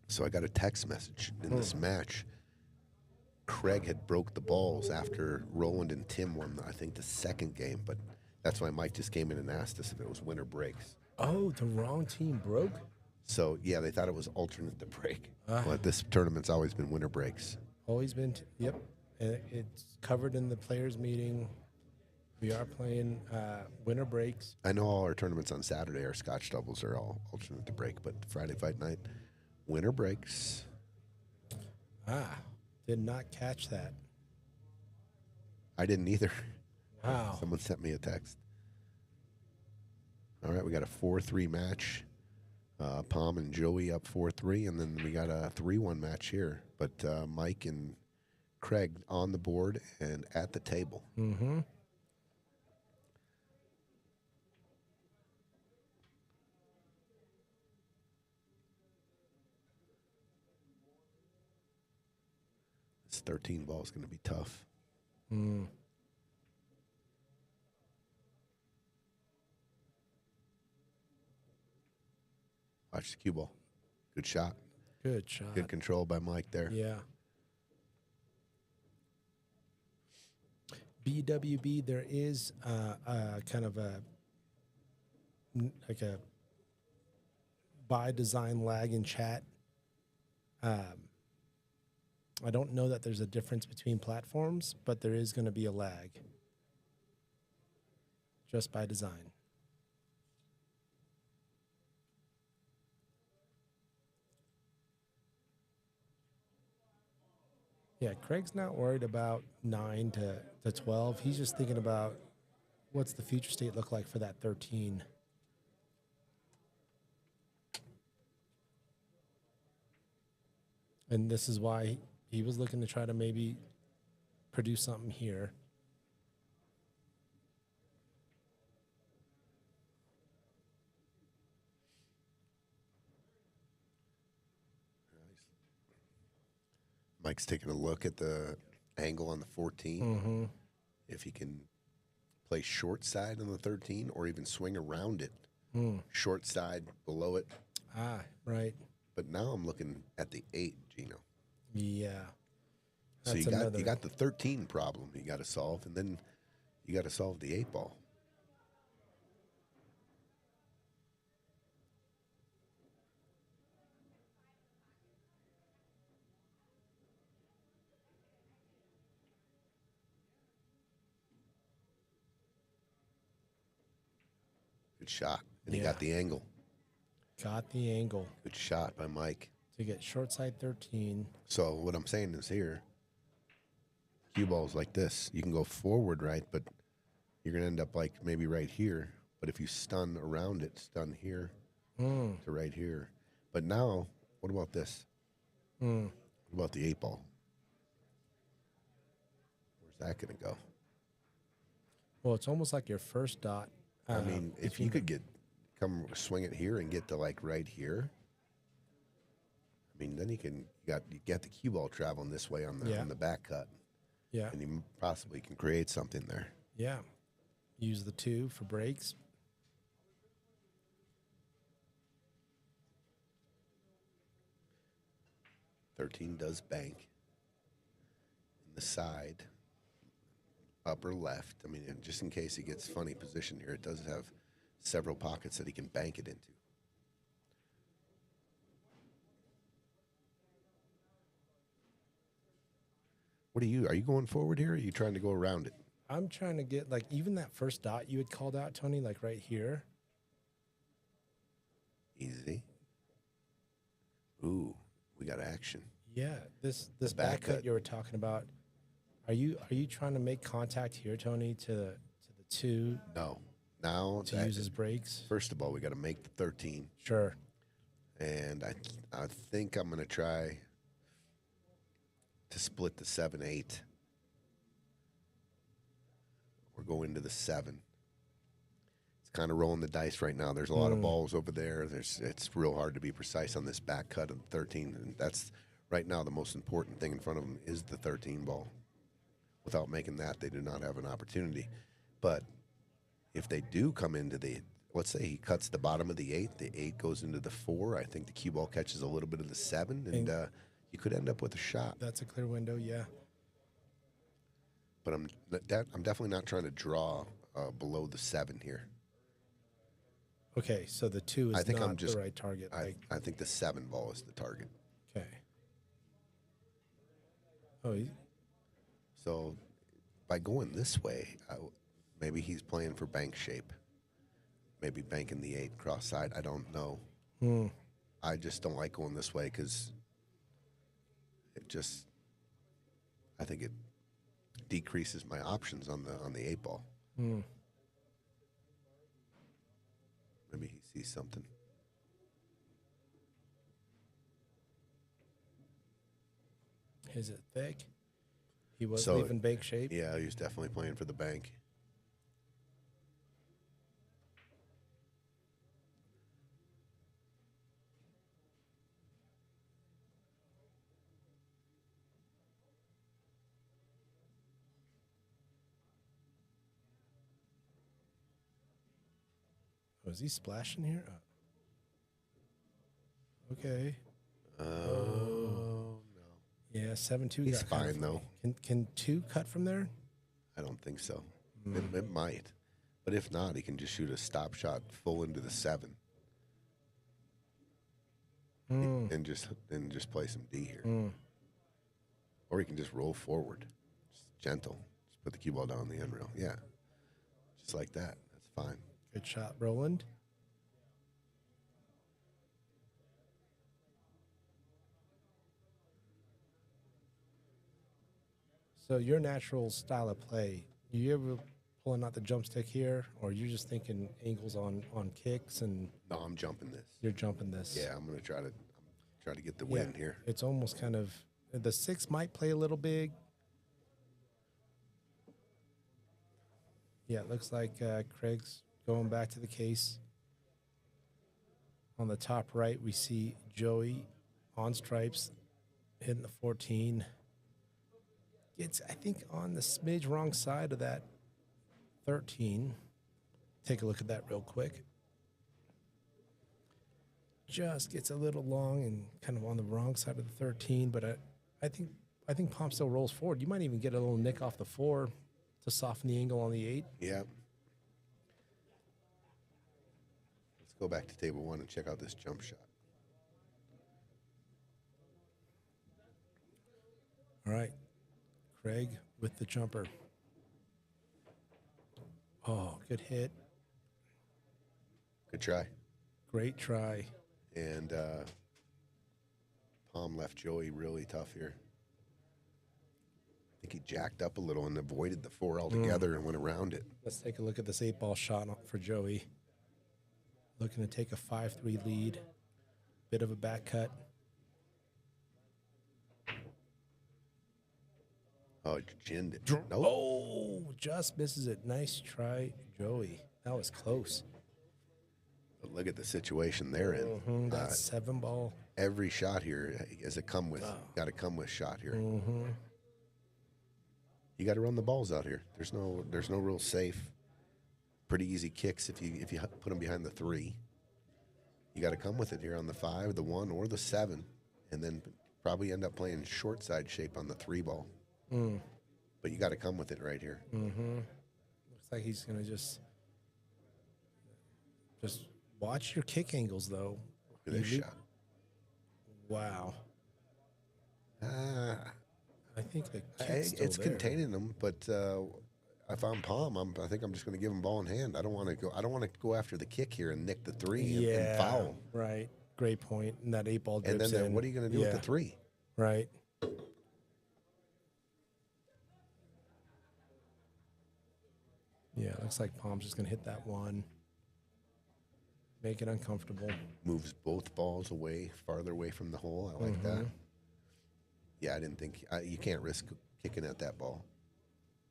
So I got a text message in this match. Krug had broke the balls after Roland and Tim won, I think, the second game. But that's why Mike just came in and asked us if it was winner breaks. Oh, the wrong team broke? So, yeah, they thought it was alternate to break. But this tournament's always been winner breaks. Always been, yep. And it's covered in the players' meeting. We are playing winner breaks. I know all our tournaments on Saturday, our Scotch doubles are all alternate to break, but Friday fight night, winner breaks. Did not catch that. I didn't either. Wow. Someone sent me a text. All right, we got a 4-3 match. Pom and Joey up 4-3, and then we got a 3-1 match here. But Mike and Krug on the board and at the table. Mm-hmm. This 13 ball is going to be tough. Watch the cue ball. Good shot. Good shot. Good control by Mike there. Yeah. BWB, there is kind of a by design lag in chat. I don't know that there's a difference between platforms, but there is going to be a lag just by design. Yeah, Craig's not worried about 9 to 12. He's just thinking about what's the future state look like for that 13. And this is why he was looking to try to maybe produce something here. Mike's taking a look at the angle on the 14. Mm-hmm. If he can play short side on the 13 or even swing around it. Short side below it. Right. But now I'm looking at the 8, Gino. Yeah. So you got the 13 problem you got to solve, and then you got to solve the 8 ball. Good shot. And he got the angle. Got the angle Good shot by Mike. to get short side 13. So what I'm saying is here, cue balls like this. You can go forward, right, but you're going to end up like maybe right here. But if you stun around it, stun here to right here. But now, what about this? What about the 8 ball? Where's that going to go? Well, it's almost like your first dot. I mean, if you could come swing it here and get to like right here, I mean, then you get the cue ball traveling this way on the back cut. Yeah. And you possibly can create something there. Yeah. Use the 2 for breaks. $13 does bank in the side, upper left. I mean, just in case he gets funny position here, it does have several pockets that he can bank it into. What are you going forward here, or are you trying to go around it? I'm trying to get, like, even that first dot you had called out, Tony, like right here. Easy. Ooh, we got action. Yeah, this back back cut cut. you were talking about. Are you trying to make contact here, Tony, to the two No. Now, to use his brakes? first of all, we got to make the 13. Sure. And I think I'm going to try to split the 7-8 or go into the 7. It's kind of rolling the dice right now. There's a lot of balls over there. It's real hard to be precise on this back cut of 13, and that's right now the most important thing in front of them is the 13 ball. Without making that, they do not have an opportunity. But if they do come into the, let's say he cuts the bottom of the 8 goes into the 4. I think the cue ball catches a little bit of the 7, and you could end up with a shot. That's a clear window, yeah. But I'm definitely not trying to draw below the 7 here. Okay, so the 2 is I think not I'm just the right target. I think the 7 ball is the target. Okay. Oh, So by going this way, maybe he's playing for bank shape. Maybe banking the 8 cross side. I don't know. I just don't like going this way because I think it decreases my options on the 8 ball. Maybe he sees something. is it thick? He was So, leaving bank shape. Yeah, he was definitely playing for the bank. Oh, is he splashing here? Okay. Oh, no. Yeah, 7-2. He's got kind of- fine, though. Can 2 cut from there? I don't think so. It might. But if not, he can just shoot a stop shot full into the 7. And just play some D here. Or he can just roll forward. Just gentle. Just put the cue ball down on the end rail. Yeah. Just like that. That's fine. Good shot, Roland. So your natural style of play, you ever pulling out the jump stick here, or you're just thinking angles on kicks and No, I'm jumping this. you're jumping this? Yeah, I'm gonna try to get the win here. It's almost kind of the 6 might play a little big. Yeah, it looks like Craig's going back to the case. On the top right, we see Joey on stripes hitting the 14. It's, I think, on the smidge wrong side of that 13. Take a look at that real quick. Just gets a little long and kind of on the wrong side of the 13, but I think Pom still rolls forward. You might even get a little nick off the 4 to soften the angle on the 8. Yeah. Let's go back to table 1 and check out this jump shot. All right. Craig with the jumper. Oh, good hit. Good try. Great try. And Pom left Joey really tough here. I think he jacked up a little and avoided the 4 altogether and went around it. Let's take a look at this 8-ball shot for Joey. Looking to take a 5-3 lead. Bit of a back cut. Oh, ginned it. Nope. Oh, just misses it. Nice try, Joey. That was close. But look at the situation they're in. That 7-ball. Every shot here has got to come with shot here. You got to run the balls out here. There's no real safe, pretty easy kicks if you put them behind the 3. You got to come with it here on the 5, the 1, or the 7, and then probably end up playing short side shape on the 3 ball. But you got to come with it right here. Looks like he's gonna just watch your kick angles though. Look at this shot. Wow. I think the kick's It's still there. containing them, but if I'm Pom, I think I'm just going to give him ball in hand. I don't want to go after the kick here and nick the 3 and foul. Right. Great point. And that 8-ball And drips then in. what are you going to do with the 3? Right. Yeah, looks like Pom's just gonna hit that one. Make it uncomfortable. Moves both balls away, farther away from the hole. I like that. Yeah, I didn't think you can't risk kicking at that ball.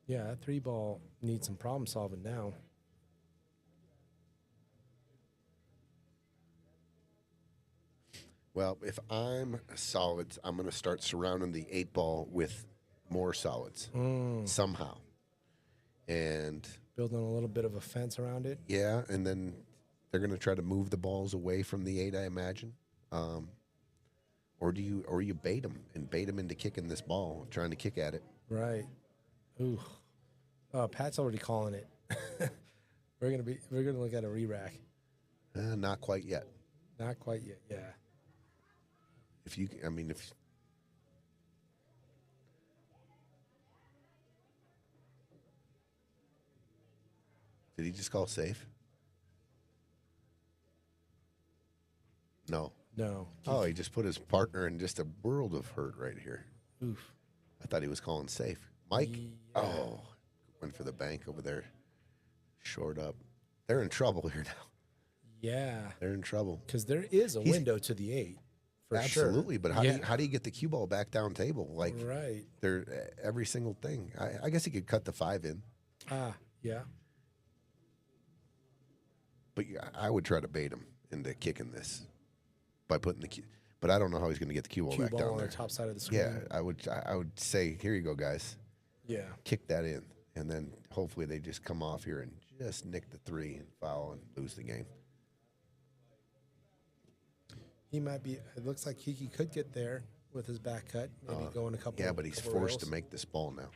Yeah, that 3 ball needs some problem solving now. Well, if I'm solids, I'm going to start surrounding the 8 ball with more solids somehow. And Building a little bit of a fence around it. yeah, and then they're going to try to move the balls away from the 8, I imagine. Or you bait them into kicking this ball, trying to kick at it. Right. Ooh. Oh, Pat's already calling it. we're gonna look at a re-rack. Not quite yet. Not quite yet. Yeah. If did he just call safe? No. No. Oh, he just put his partner in just a world of hurt right here. Oof. I thought he was calling safe. Mike? Yeah. Oh, went for the bank over there. Short up. They're in trouble here now. Yeah. They're in trouble. Because there is a window to the 8. For Absolutely, sure. but how do you get the cue ball back down table? Like Right. they're every single thing. I guess he could cut the 5 in, Yeah. but yeah, I would try to bait him into kicking this by putting the cue. But I don't know how he's going to get the cue ball Cue back ball down on there. the top side of the screen. Yeah, I would say, here you go, guys. Yeah. Kick that in, and then hopefully they just come off here and just nick the 3 and foul and lose the game. He might be. It looks like Kiki could get there with his back cut. Maybe going a couple. Yeah, but he's couple forced to rails. make this ball now.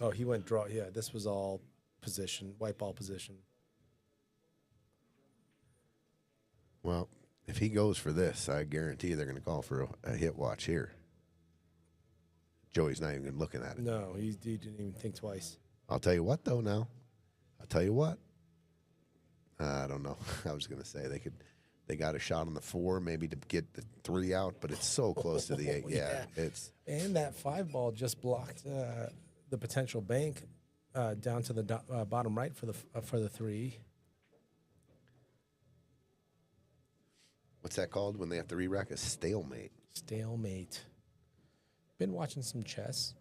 Oh, he went draw. Yeah, this was all position, white ball position. Well, if he goes for this, I guarantee they're going to call for a hit watch here. Joey's not even looking at it. No, he didn't even think twice. I'll tell you what, though, now. I'll tell you what. I don't know. I was going to say they got a shot on the 4, maybe to get the 3 out, but it's so close to the 8. Yeah, it's. And that 5 ball just blocked the potential bank down to the bottom right for the 3. What's that called when they have to re-rack? A stalemate. Stalemate. Been watching some chess.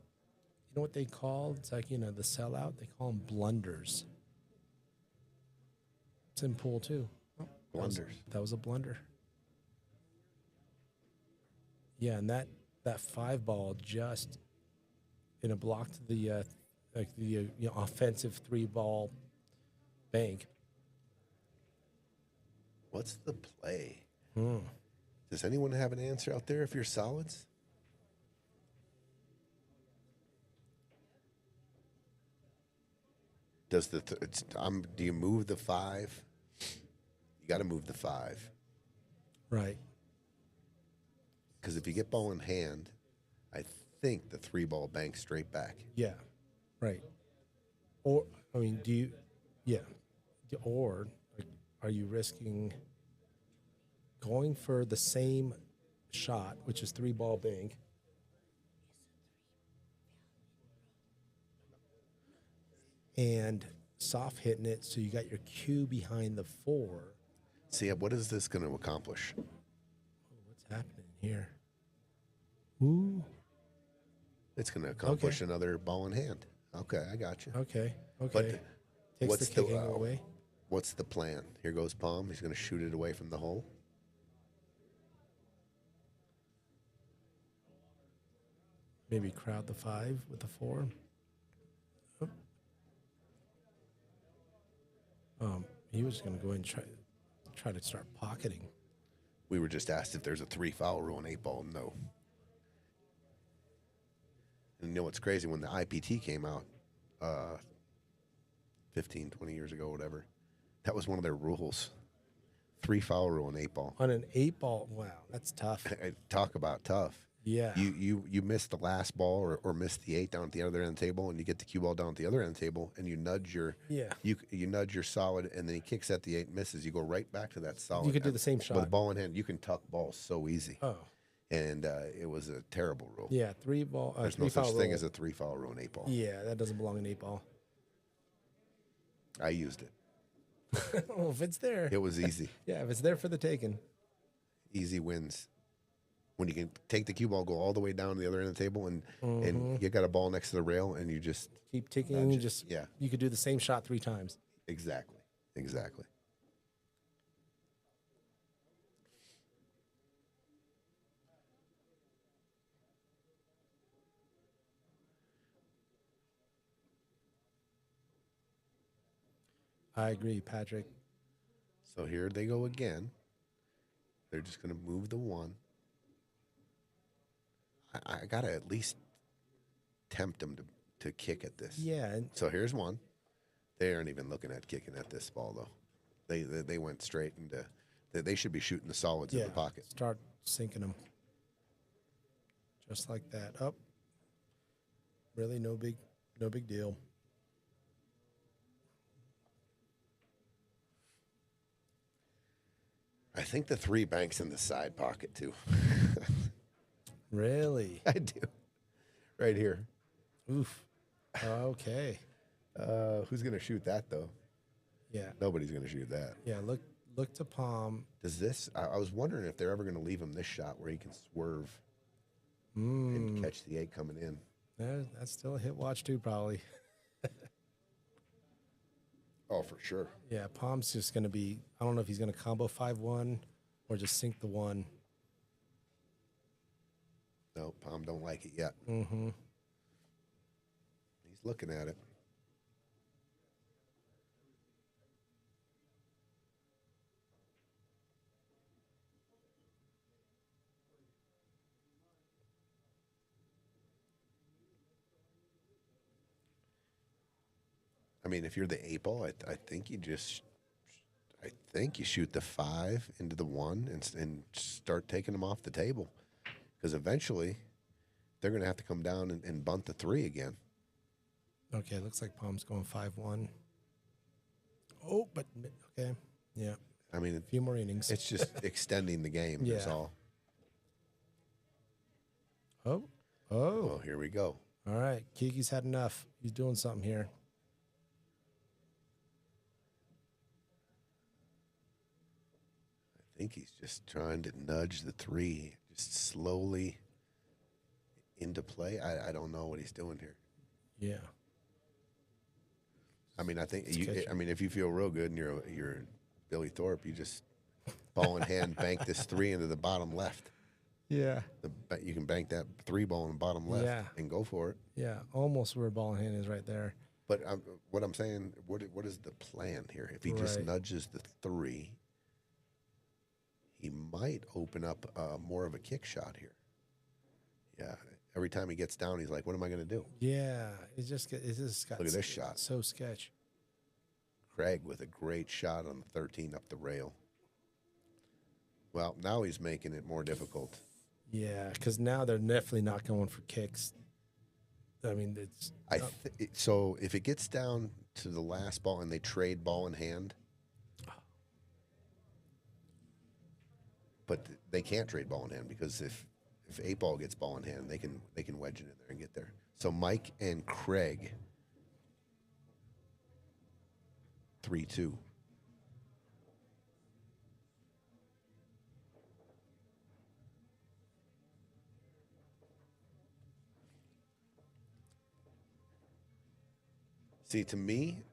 You know what they call? It's like, the sellout. They call them blunders. It's in pool too. Oh, Blunders. That was a blunder. Yeah, and that 5 ball just blocked the offensive 3 ball bank. What's the play? Does anyone have an answer out there if you're solids? Do you move the 5? You got to move the 5. Right. Because if you get ball in hand, I think the 3 ball banks straight back. Yeah. Right. Or, do you, yeah. Or are you risking going for the same shot, which is 3 ball bank, and soft hitting it so you got your cue behind the 4? See, what is this going to accomplish? What's happening here? Ooh. It's going to accomplish another ball in hand. Okay, I got you. Okay. But Takes what's the kicking away. What's the plan? Here goes Pom. He's going to shoot it away from the hole. Maybe crowd the 5 with the 4. He was going to go ahead and try to start pocketing. We were just asked if there's a 3 foul rule in 8 ball. No. And you know what's crazy? When the IPT came out 15, 20 years ago, whatever, that was one of their rules. 3 foul rule in 8 ball. On an 8 ball, wow, that's tough. Talk about tough. Yeah. You miss the last ball or miss the 8 down at the other end of the table, and you get the cue ball down at the other end of the table, and you nudge your you nudge your solid, and then he kicks at the 8, misses. You go right back to that solid. You could do the same shot. with a ball in hand. You can tuck balls so easy. Oh, and it was a terrible rule. Yeah, three ball. There's three no such foul thing rule. as a 3-foul rule in 8-ball. Yeah, that doesn't belong in 8-ball. I used it. Well, if it's there. It was easy. Yeah, if it's there for the taking. Easy wins. When you can take the cue ball, go all the way down to the other end of the table, and you got a ball next to the rail, and you just Keep ticking. yeah. You could do the same shot 3 times. Exactly. I agree, Patrick. So here they go again. They're just going to move the 1. I got to at least tempt them to kick at this. Yeah, and So here's 1. They aren't even looking at kicking at this ball, though. They went straight into. They should be shooting the solids in the pocket. Start sinking them. Just like that. Up. Really, no big deal. I think the 3 banks in the side pocket, too. Really? I do. Right here. Oof. Okay. Who's going to shoot that, though? Yeah. Nobody's going to shoot that. Yeah. Look to Pom. Does this? I was wondering if they're ever going to leave him this shot where he can swerve and catch the 8 coming in. That's still a hit watch too, probably. Oh, for sure. Yeah. Pom's just going to be. I don't know if he's going to combo 5-1 or just sink the 1. No, Pom don't like it yet. Mm-hmm. He's looking at it. I mean, if you're the 8-ball, I think you shoot the 5 into the 1 and start taking them off the table, because eventually they're going to have to come down and bunt the 3 again. Okay. Looks like Pom's going 5-1. Oh, but okay. Yeah. I mean, A few more innings. it's just extending the game. That's Yeah. all. Oh. Oh, here we go. All right. Kiki's had enough. He's doing something here. I think he's just trying to nudge the 3 just slowly into play. I don't know what he's doing here. Yeah. I mean, I think sketchy. if you feel real good and you're Billy Thorpe, you just ball in hand bank this 3 into the bottom left. Yeah. You can bank that 3 ball in the bottom left Yeah. and go for it. Yeah. Almost where ball in hand is right there. But what I'm saying, what is the plan here? If he just Right. nudges the 3, he might open up more of a kick shot here. Yeah. Every time he gets down, he's like, "What am I going to do?" Yeah. It's just got Look at this shot. So sketch. Krug with a great shot on the 13 up the rail. Well, now he's making it more difficult. Yeah, because now they're definitely not going for kicks. I mean, it's So if it gets down to the last ball and they trade ball in hand, but they can't trade ball in hand, because if 8-ball gets ball in hand, they can wedge it in there and get there. So Mike and Krug, 3-2. See, to me,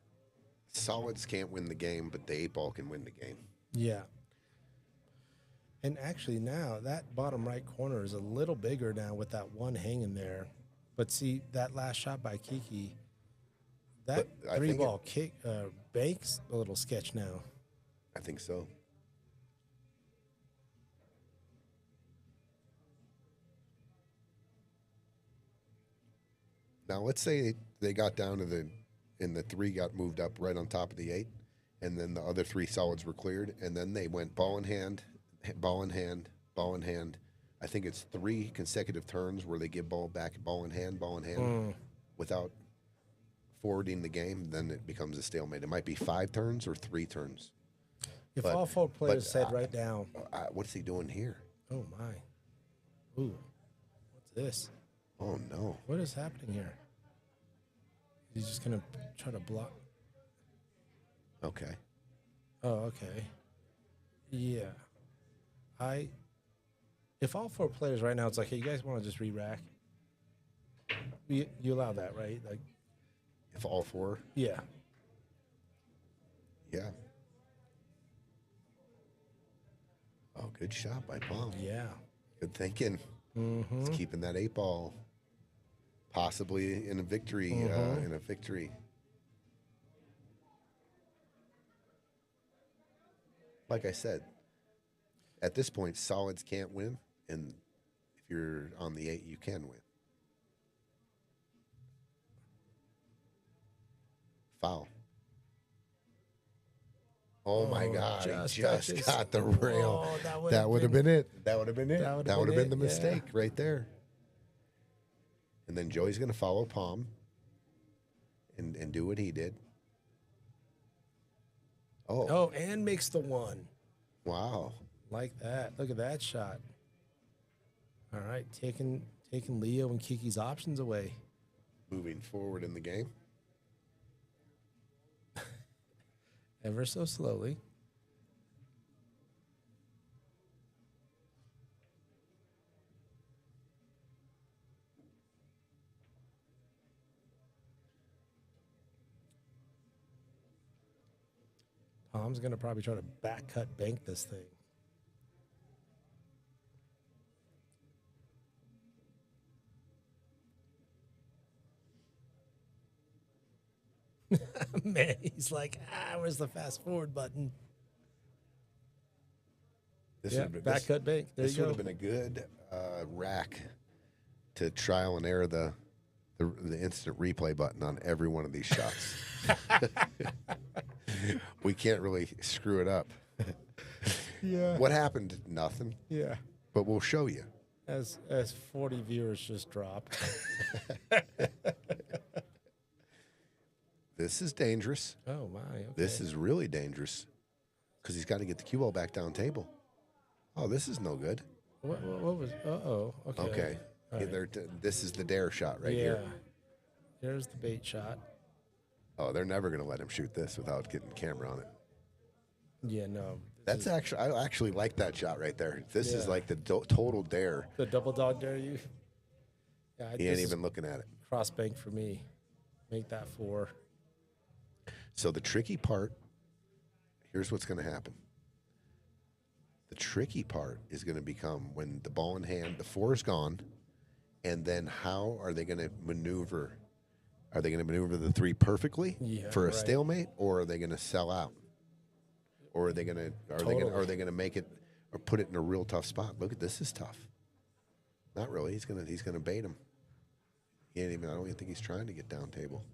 solids can't win the game, but the 8-ball can win the game. yeah. And actually now that bottom right corner is a little bigger now with that 1 hanging there. But see, that last shot by Kiki, that But I 3 think ball kick bank's a little sketch now. I think so. Now, let's say they got down to and the 3 got moved up right on top of the 8, and then the other 3 solids were cleared, and then they went ball in hand, ball in hand, ball in hand. I think it's 3 consecutive turns where they give ball back, ball in hand, without forwarding the game. Then it becomes a stalemate. It might be 5 turns or 3 turns. If But- all 4 players but, said right down, What's he doing here? oh my. Ooh, what's this? Oh no. What is happening here? He's just gonna try to block. Okay. Oh, okay. Yeah. If all four players right now, it's like, hey, you guys want to just re-rack? You allow that, right? Like, If all four, yeah. yeah. Oh, good shot by Pom. Yeah. Good thinking. Mm-hmm. It's keeping that 8-ball possibly in a victory. In a victory. Like I said, at this point, solids can't win, and if you're on the 8, you can win. Foul. Oh my God! He just touches. got the rail. Oh, that would have been it. That would have been it. That would have been the yeah. mistake right there. And then Joey's going to follow Pom and do what he did. Oh, and makes the one. Wow. Like that. Look at that shot. All right, taking Leo and Kiki's options away. Moving forward in the game. Ever so slowly. Pom's going to probably try to back cut bank this thing. Man, he's like, where's the fast forward button? Back cut bank. There This you would go. have been a good rack to trial and error the instant replay button on every one of these shots. We can't really screw it up. Yeah. What happened? Nothing. Yeah. But we'll show you. As 40 viewers just dropped. This is dangerous. Oh my. Okay. This is really dangerous because he's got to get the cue ball back down table. Oh, this is no good. What was? Okay. Okay. All right. This is the dare shot right Yeah. here. Here's the bait shot. Oh, they're never going to let him shoot this without getting camera on it. Yeah, no. That's actually, I actually like that shot right there. This is like the total dare. The double dog dare you. Yeah, He ain't even looking at it. cross bank for me. Make that 4. So the tricky part, here's what's going to happen. The tricky part is going to become when the ball in hand, the 4 is gone, and then how are they going to maneuver? Are they going to maneuver the 3 perfectly for a stalemate, or are they going to sell out? Or are they going to are they going to make it or put it in a real tough spot? Look at this is tough. Not really. He's going to bait him. He ain't even. I don't even think he's trying to get down table.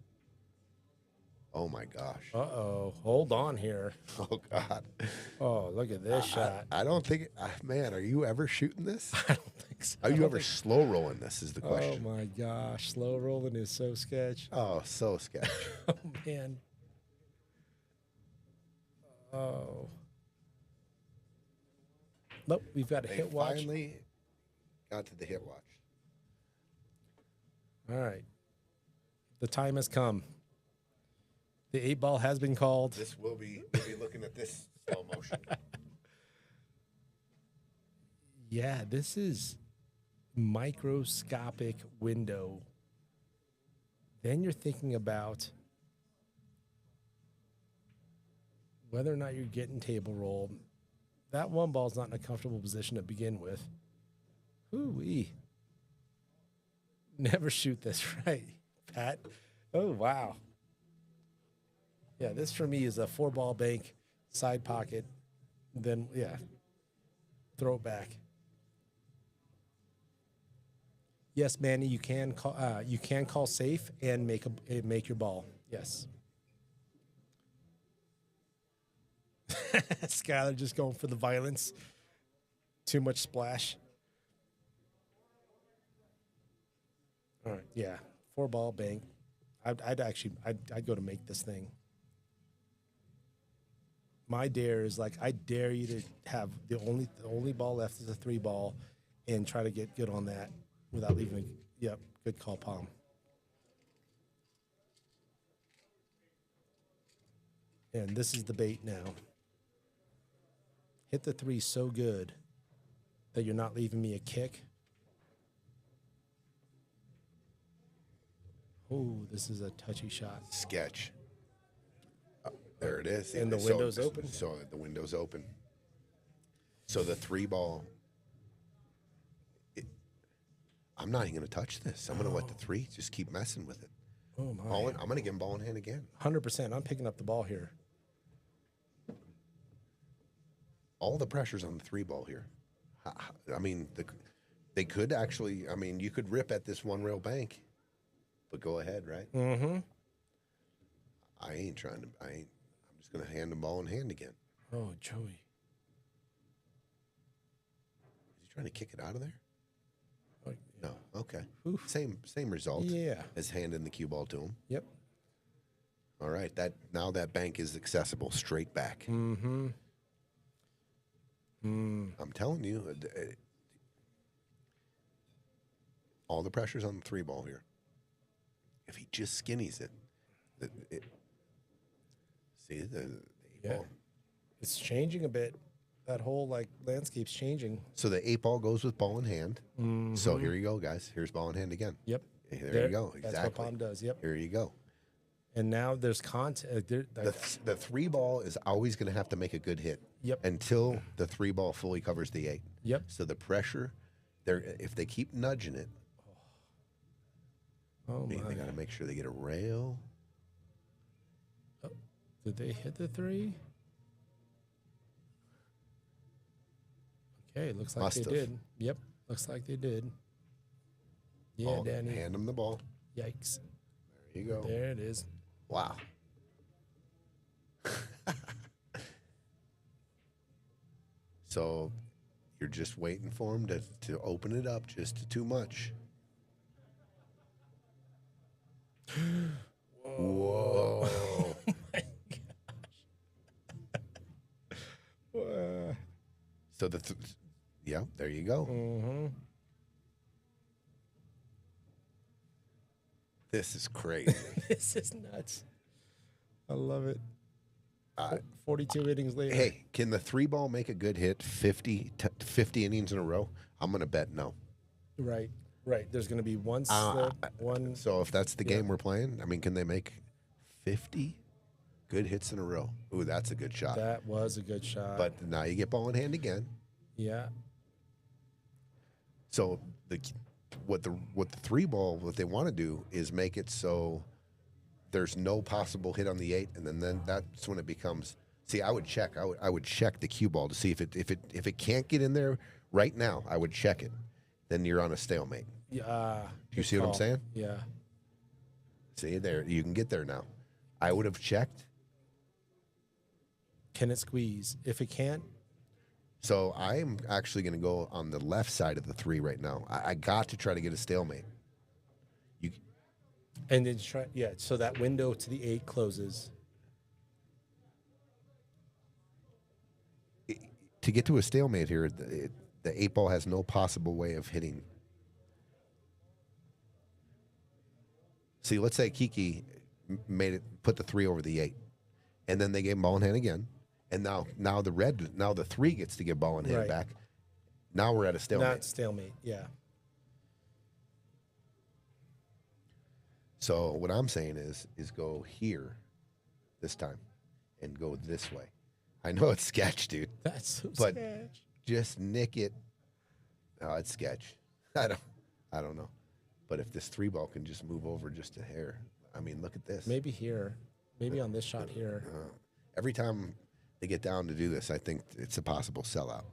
Oh my gosh. Uh-oh. Hold on here. Oh God. Oh, look at this shot. I don't think. Man, are you ever shooting this? I don't think so. Are you ever slow rolling this? Is the question. Oh my gosh. Slow rolling is so sketch. Oh, so sketch. Oh man. Oh. Nope, we've got a They hit watch. finally got to the hit watch. All right. The time has come. The 8-ball has been called. We'll be looking at this slow motion. Yeah, this is microscopic window. Then you're thinking about whether or not you're getting table rolled. That 1 ball's not in a comfortable position to begin with. Ooh-wee. Never shoot this right, Pat. Oh, wow. Yeah, this for me is a 4-ball bank, side pocket, then, yeah, throw it back. Yes, Manny, you can call safe and make your ball. Yes. Skylar just going for the violence. Too much splash. All right, yeah, 4-ball bank. I'd go to make this thing. My dare is like, I dare you to have the only ball left is a 3-ball, and try to get good on that without leaving. Yep, good call, Pom. And this is the bait now. Hit the 3 so good that you're not leaving me a kick. Oh, this is a touchy shot. Sketch. There it is. And the window's open. So the window's open. So the 3 ball. I'm not even going to touch this. I'm going to let the 3 just keep messing with it. Oh, my. I'm going to give him ball in hand again. 100%. I'm picking up the ball here. All the pressure's on the 3 ball here. I mean, they could actually, I mean, you could rip at this 1 rail bank, but go ahead, right? Mm-hmm. I'm just going to hand the ball in hand again. Oh, Joey. Is he trying to kick it out of there? Oh, No. Okay. Oof. Same result. Yeah. As handing the cue ball to him. Yep. All right. Now that bank is accessible straight back. Mm-hmm. I'm telling you, all the pressure's on the 3 ball here. If he just skinnies it, see the 8 ball. It's changing a bit. That whole landscape's changing. So the 8 ball goes with ball in hand. Mm-hmm. So here you go, guys. Here's ball in hand again. Yep. There you go. Exactly. That's what Pom does. Yep. Here you go. And now there's content. The 3 ball is always going to have to make a good hit. Yep. Until the 3 ball fully covers the 8. Yep. So the pressure, if they keep nudging it, Oh, they my. got to make sure they get a rail. Oh, did they hit the 3? Okay, looks like Must've. they did. Yep, looks like they did. Yeah, Ball, Danny. hand them the ball. Yikes. There you go. There it is. Wow. So you're just waiting for him to open it up just too much. Whoa. Oh my gosh. So yeah, there you go. Mm-hmm. This is crazy. This is nuts. I love it. 42 innings later. Hey, can the 3 ball make a good hit 50 innings in a row? I'm going to bet no. Right. There's going to be one slip, one. So if that's the game we're playing, I mean, can they make 50 good hits in a row? Ooh, that's a good shot. That was a good shot. But now you get ball in hand again. Yeah. So what the 3 ball, what they want to do is make it so there's no possible hit on the 8, and then that's when it becomes. See, I would check. I would check the cue ball to see if it can't get in there right now. I would check it. Then you're on a stalemate. Yeah. Do you see what I'm saying? Yeah. See there, you can get there now. I would have checked. Can it squeeze? If it can't, So I'm actually going to go on the left side of the 3 right now. I got to try to get a stalemate. and then try. Yeah. So that window to the 8 closes. To get to a stalemate here, the 8 ball has no possible way of hitting. See, let's say Kiki put the 3 over the 8, and then they gave him ball in hand again, and now the 3 gets to give ball in hand Right. back. Now we're at a stalemate. Not stalemate. Yeah. So what I'm saying is go here this time and go this way. I know it's sketch, dude. That's so But- sketch. Just nick it. Oh, it's sketch. I don't know. But if this 3 ball can just move over just a hair, I mean, look at this. Maybe here. Maybe on this shot here. Every time they get down to do this, I think it's a possible sellout.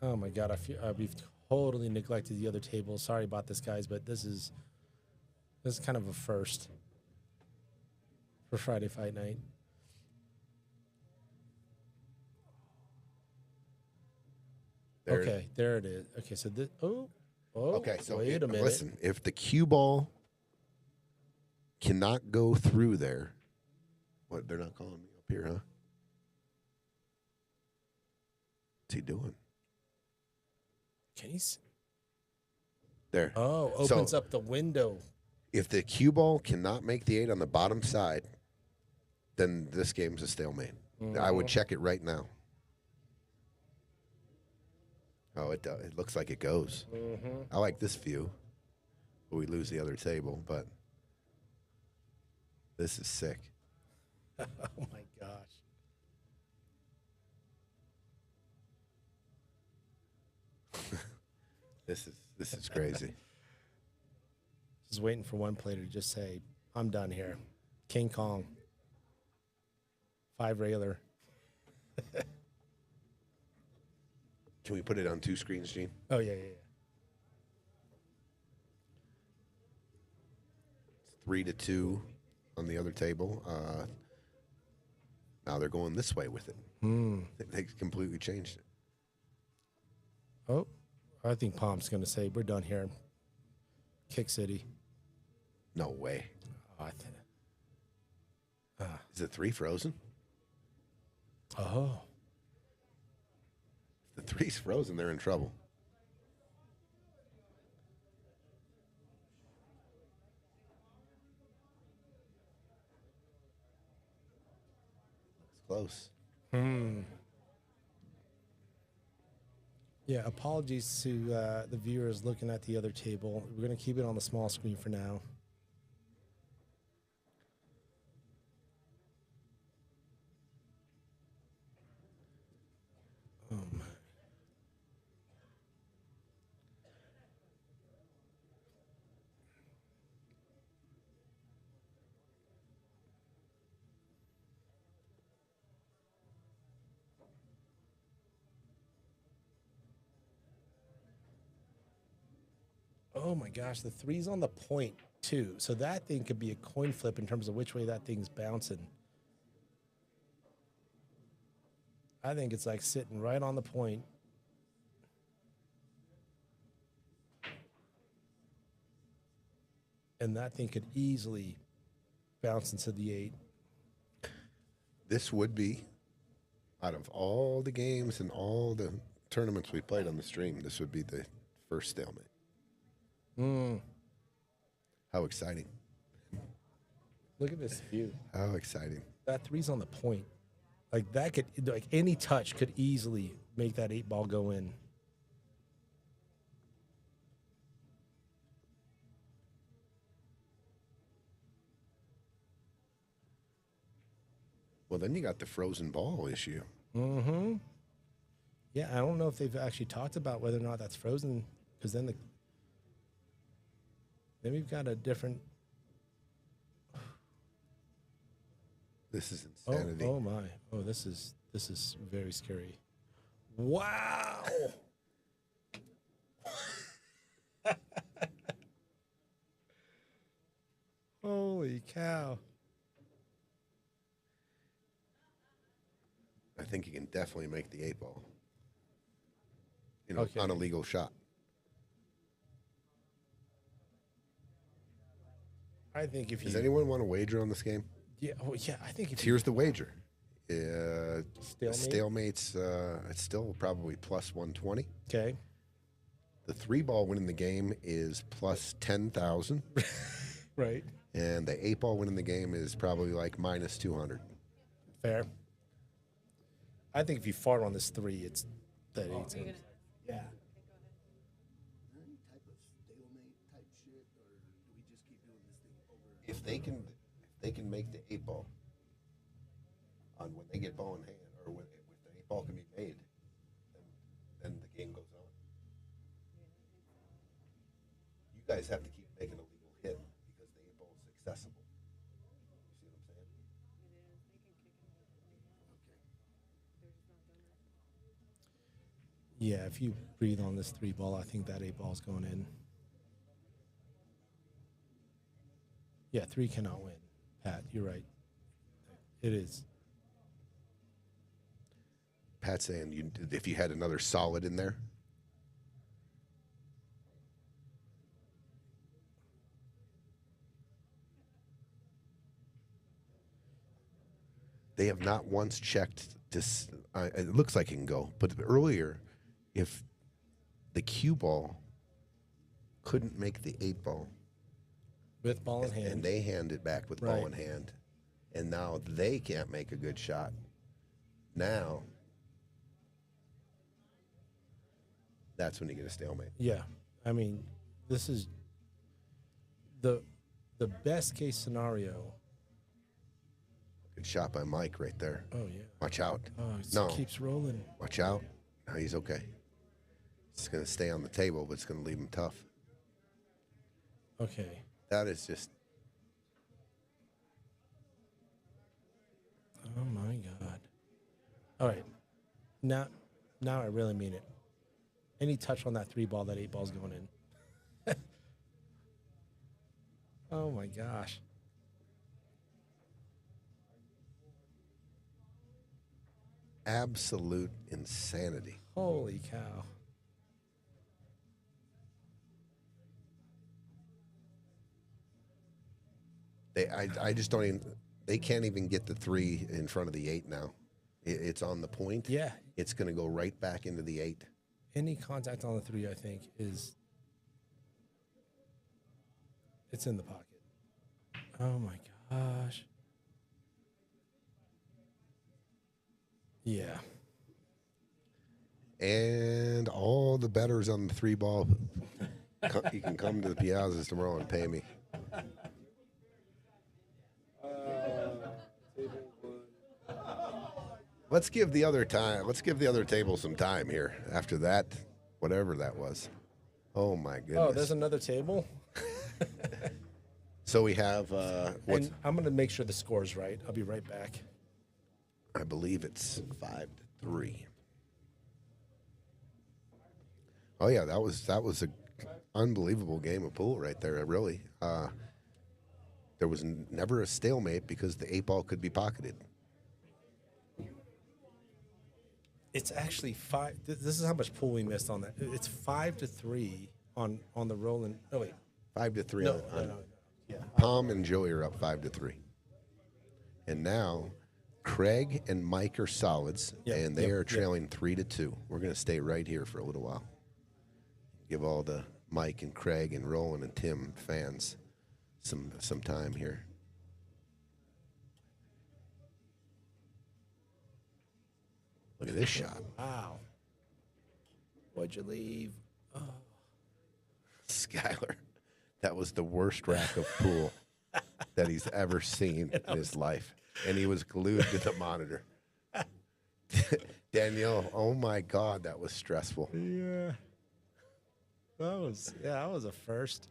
Oh my God! We've totally neglected the other table. Sorry about this, guys, but this is kind of a first for Friday Fight Night. Okay, there it is. Okay, so this. Oh, Okay, so wait a minute. listen. If the cue ball cannot go through there, what they're not calling me up here, huh? What's he doing? Can he? There. Oh, opens up the window. If the cue ball cannot make the 8 on the bottom side, then this game's a stalemate. I would check it right now. Oh, it does. It looks like it goes. I like this view. We lose the other table, but this is sick. Oh my gosh. This is crazy. Just waiting for one player to just say, "I'm done here." King Kong. 5 railer. Can we put it on 2 screens, Gene? Oh yeah. 3-2 on the other table. Now they're going this way with it. They completely changed it. Oh, I think Pom's going to say, "We're done here." Kick City. No way. Oh, Is it 3 frozen? oh. If the 3's frozen, they're in trouble. Looks close. Yeah, apologies to the viewers looking at the other table. We're going to keep it on the small screen for now. Oh, my. Oh my gosh, the 3's on the point too. So that thing could be a coin flip in terms of which way that thing's bouncing. I think it's like sitting right on the point. And that thing could easily bounce into the 8. This would be, out of all the games and all the tournaments we played on the stream, this would be the first stalemate. How exciting. Look at this view. How exciting. That 3's on the point. Like that could, like any touch could easily make that 8 ball go in. Well, then you got the frozen ball issue. Yeah, I don't know if they've actually talked about whether or not that's frozen, because then we've got a different. This is insanity. Oh my! Oh, this is very scary. Wow! Holy cow! I think you can definitely make the 8 ball. Okay. On a legal shot. I think if you Does anyone want to wager on this game? yeah, oh yeah, I think if Here's the wager. Stalemate? Stalemate's it's still probably plus 120. Okay. The 3 ball winning the game is plus 10,000. Right. And the 8 ball winning the game is probably like minus 200. Fair. I think if you fart on this 3, it's that 8's in. Yeah. Any type of stalemate type shit, or do we just keep doing this thing over? If they can make the 8 ball on when they get ball in hand, or when if the 8 ball can be made, then the game goes on. You guys have to keep making a legal hit because the 8 ball is accessible. You see what I'm saying? Yeah, if you breathe on this 3 ball, I think that 8 ball's going in. Yeah, 3 cannot win. Pat, you're right. It is. Pat's saying if you had another solid in there. they have not once checked this. It looks like it can go, but earlier, if the cue ball couldn't make the 8 ball, With ball in hand. and they hand it back with Right. ball in hand, and now they can't make a good shot. Now, that's when you get a stalemate. Yeah. I mean, this is the best case scenario. Good shot by Mike right there. Oh, yeah. Watch out. Oh, it No. keeps rolling. Watch out. No, he's okay. It's going to stay on the table, but it's going to leave him tough. Okay. That is just, Oh, my God. All right. Now I really mean it. Any touch on that 3 ball, that 8 ball's going in. Oh, my gosh. absolute insanity. Holy cow. I just don't even, they can't even get the 3 in front of the 8 now. It's on the point. Yeah. It's going to go right back into the 8. Any contact on the 3, I think, it's in the pocket. Oh my gosh. Yeah. And all the bettors on the 3 ball, you can come to the Piazzas tomorrow and pay me. Let's give the other table some time here. After that, whatever that was. Oh my goodness. Oh, there's another table? So we have And I'm going to make sure the score's right. I'll be right back. I believe it's 5-3. Oh yeah, that was a unbelievable game of pool right there. Really, there was never a stalemate because the 8 ball could be pocketed. It's actually 5. This is how much pool we missed on that. It's 5-3 on the Roland. Oh, wait. 5-3. No. Yeah. Pom and Joey are up 5-3. And now Craig and Mike are solids, Yep, and they yep, are yep. trailing 3-2. We're going to stay right here for a little while. Give all the Mike and Craig and Roland and Tim fans some time here. Look at this shot. Wow. What'd you leave? Skyler, that was the worst rack of pool that he's ever seen in his life. And he was glued to the monitor. Danielle, oh my God, that was stressful. Yeah. That was a first.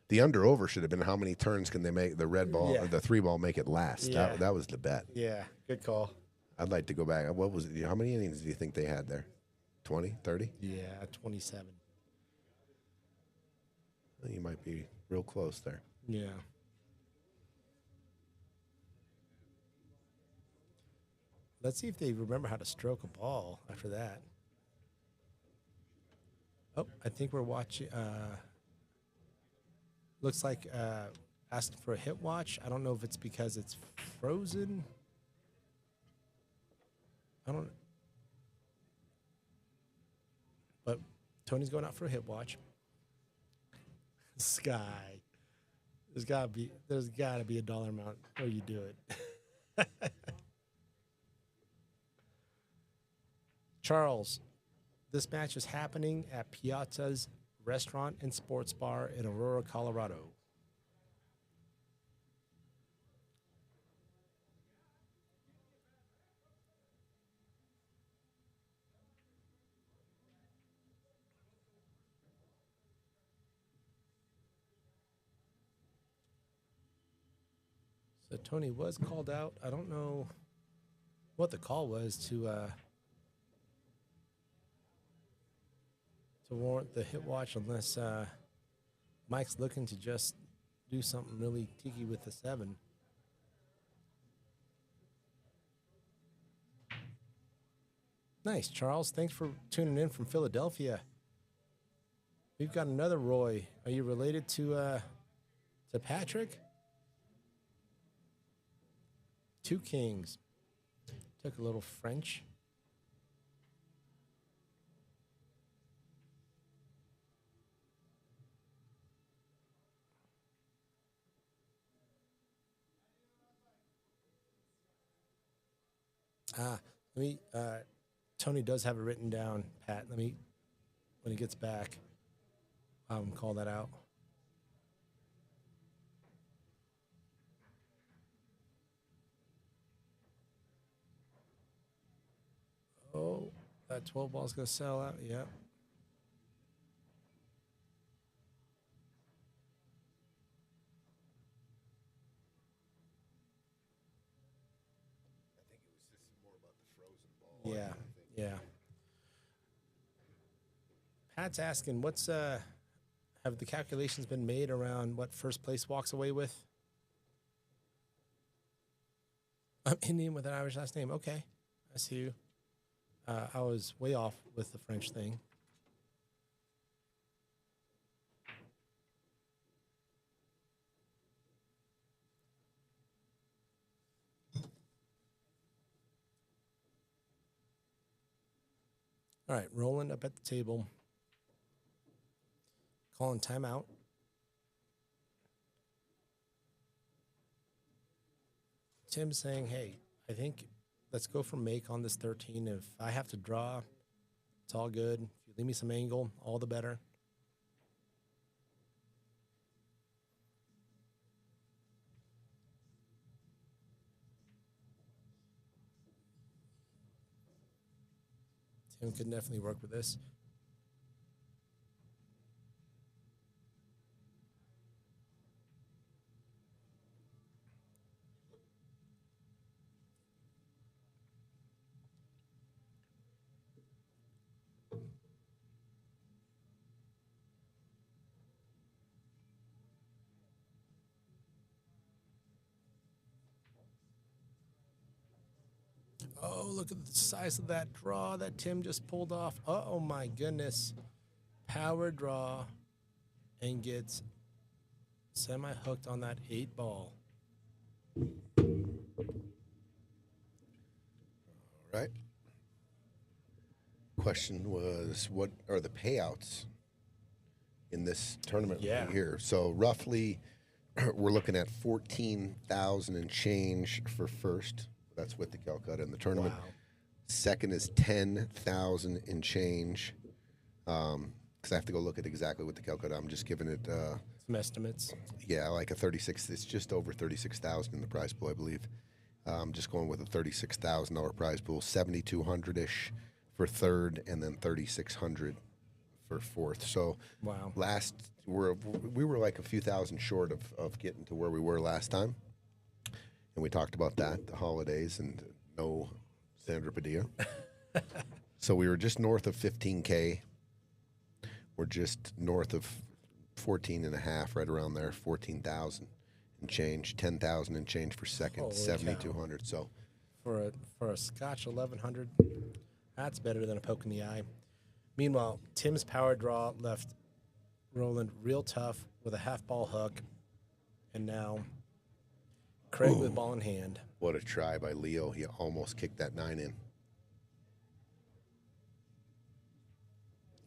The under-over should have been how many turns can they make the red ball, Yeah. or the 3 ball make it last. Yeah. That was the bet. Yeah. Good call. I'd like to go back. What was it? How many innings do you think they had there? 20, 30? Yeah. 27. You might be real close there. Yeah. Let's see if they remember how to stroke a ball after that. Oh, I think we're watching. Looks like asking for a hit watch. I don't know if it's because it's frozen. I don't. But Tony's going out for a hit watch. Sky. There's gotta be a dollar amount where you do it. Charles, this match is happening at Piazza's Restaurant and Sports Bar in Aurora, Colorado. So Tony was called out. I don't know what the call was to warrant the hit watch, unless Mike's looking to just do something really tiki with the 7. Nice, Charles. Thanks for tuning in from Philadelphia. We've got another Roy. Are you related to Patrick? 2 kings. Took a little French. Let me. Tony does have it written down, Pat. Let me, when he gets back, call that out. Oh, that 12 ball is going to sell out. Yep. I think it was just more about the frozen ball. Yeah. Yeah. Pat's asking, what's have the calculations been made around what first place walks away with? I'm Indian with an Irish last name. Okay, I see you. I was way off with the French thing. All right, Roland up at the table. Calling timeout. Tim's saying, hey, I think let's go for make on this 13. If I have to draw, it's all good. If you leave me some angle, all the better. Tim could definitely work with this. Oh, look at the size of that draw that Tim just pulled off. Oh, my goodness. Power draw and gets semi-hooked on that 8 ball. All right. Question was, what are the payouts in this tournament Yeah. right here? So roughly, we're looking at 14,000 and change for first. That's with the Calcutta in the tournament. Wow. Second is 10,000 and change. Because I have to go look at exactly what the Calcutta. I'm just giving it. Some estimates. Yeah, like a 36. It's just over 36,000 in the prize pool, I believe. I'm just going with a $36,000 prize pool, 7,200 ish for third, and then 3,600 for fourth. So Wow. we were like a few thousand short of getting to where we were last time, and we talked about that, the holidays, and no Sandra Padilla. So we were just north of 15K. We're just north of 14 and a half, right around there, 14,000 and change, 10,000 and change for second, Holy 7,200. So For a Scotch 1100, that's better than a poke in the eye. Meanwhile, Tim's power draw left Roland real tough with a half ball hook, and now Krug with ball in hand. what a try by Leo. He almost kicked that 9 in.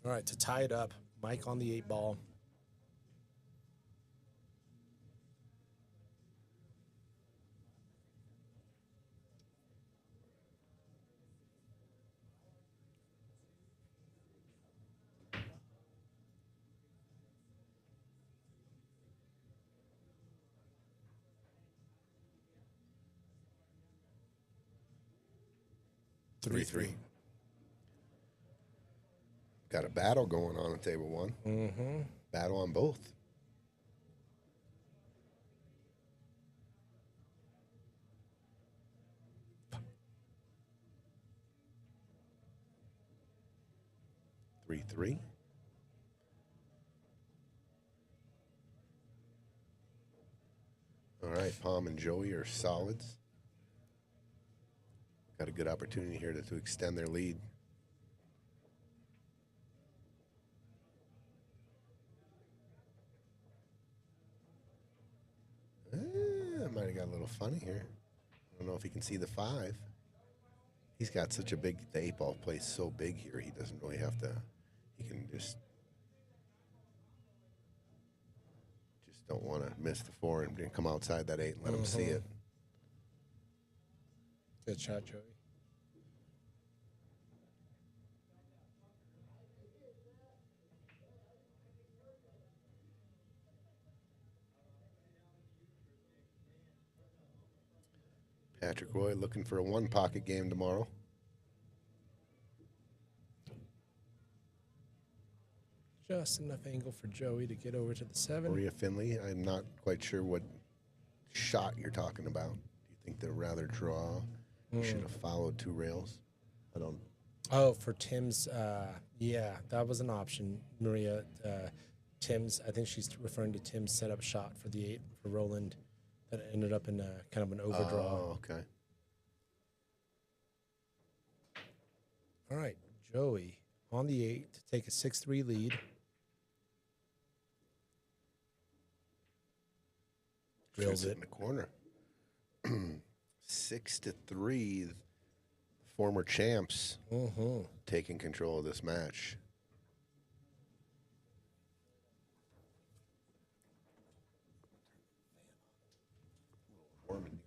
All right, to tie it up, Mike on the 8 ball. Three. Got a battle going on table one. Mm-hmm. Battle on both. Three. All right, Pom and Joey are solids. Got a good opportunity here to extend their lead. I might have got a little funny here. don't know if he can see the 5. He's got such a big, the 8-ball plays so big here, he doesn't really have to, he can just don't want to miss the 4 and come outside that 8 and let him see it. Good shot, Joey. Patrick Roy looking for a 1-pocket game tomorrow. Just enough angle for Joey to get over to the 7. Maria Finley, I'm not quite sure what shot you're talking about. Do you think they'd rather draw? You should have followed 2 rails. I don't. Oh, for Tim's, yeah, that was an option, Maria. Tim's, I think she's referring to Tim's setup shot for the 8 for Roland that ended up in a kind of an overdraw. Oh, okay. All right, Joey on the 8 to take a 6-3 lead. Drills It it. in the corner. 6-3. The former champs taking control of this match. Warm in here.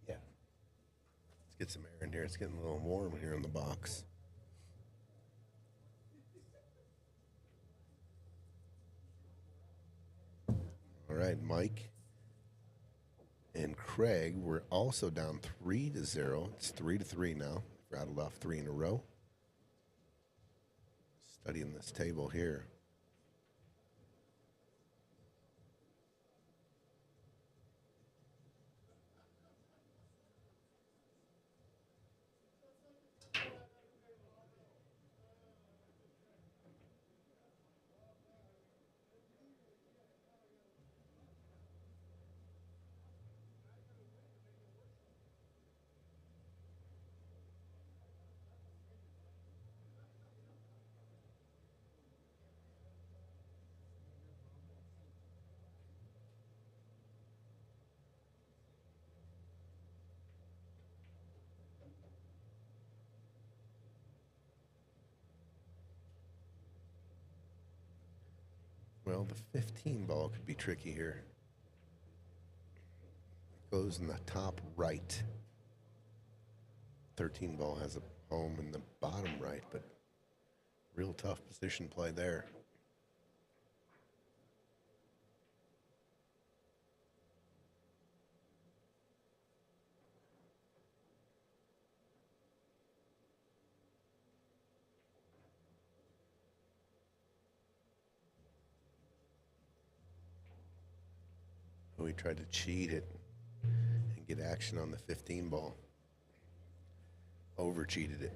Yeah. Let's get some air in here. It's getting a little warm here in the box. All right, Mike and Craig, we're also down 3-0. It's 3-3 now. Rattled off 3 in a row. Studying this table here. Well, the 15 ball could be tricky here. It goes in the top right. 13 ball has a home in the bottom right, but real tough position play there. We tried to cheat it and get action on the 15 ball. Over cheated it.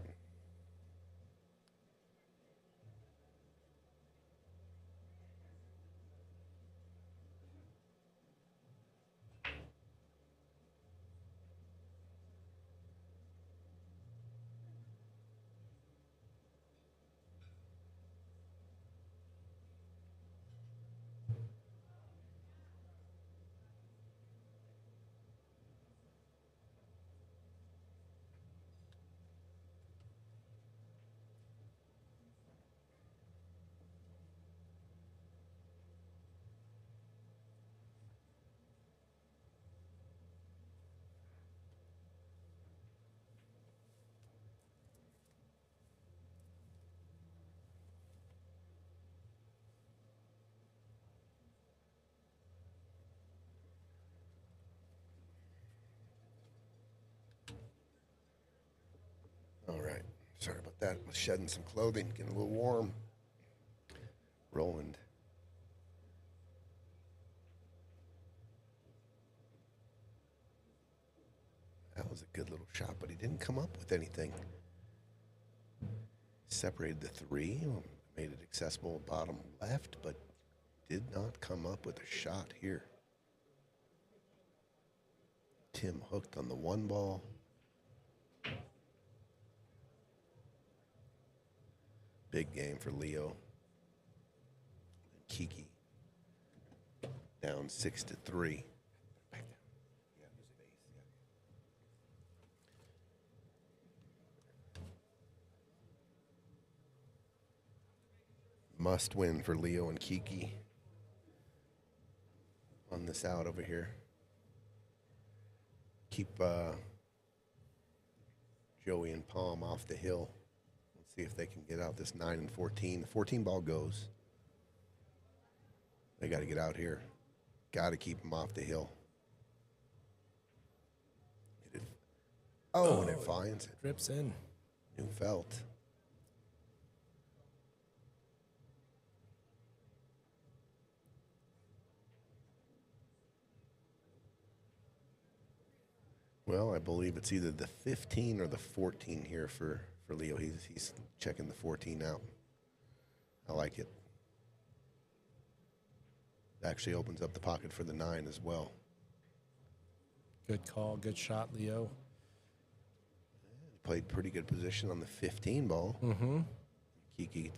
All right. Sorry about that. I was shedding some clothing, getting a little warm. Roland. That was a good little shot, but he didn't come up with anything. Separated the 3, made it accessible bottom left, but did not come up with a shot here. Tim hooked on the 1 ball. Big game for Leo. Kiki down 6-3. Must win for Leo and Kiki on this out over here. Keep Joey and Pom off the hill. Let's see if they can get out this 9 and 14. The 14 ball goes. They got to get out here. Got to keep them off the hill. And it finds it. Drips in. New felt. Well, I believe it's either the 15 or the 14 here for Leo. He's checking the 14 out. I like it. Actually opens up the pocket for the 9 as well. Good call. Good shot, Leo. Played pretty good position on the 15 ball. Mm-hmm. Kiki's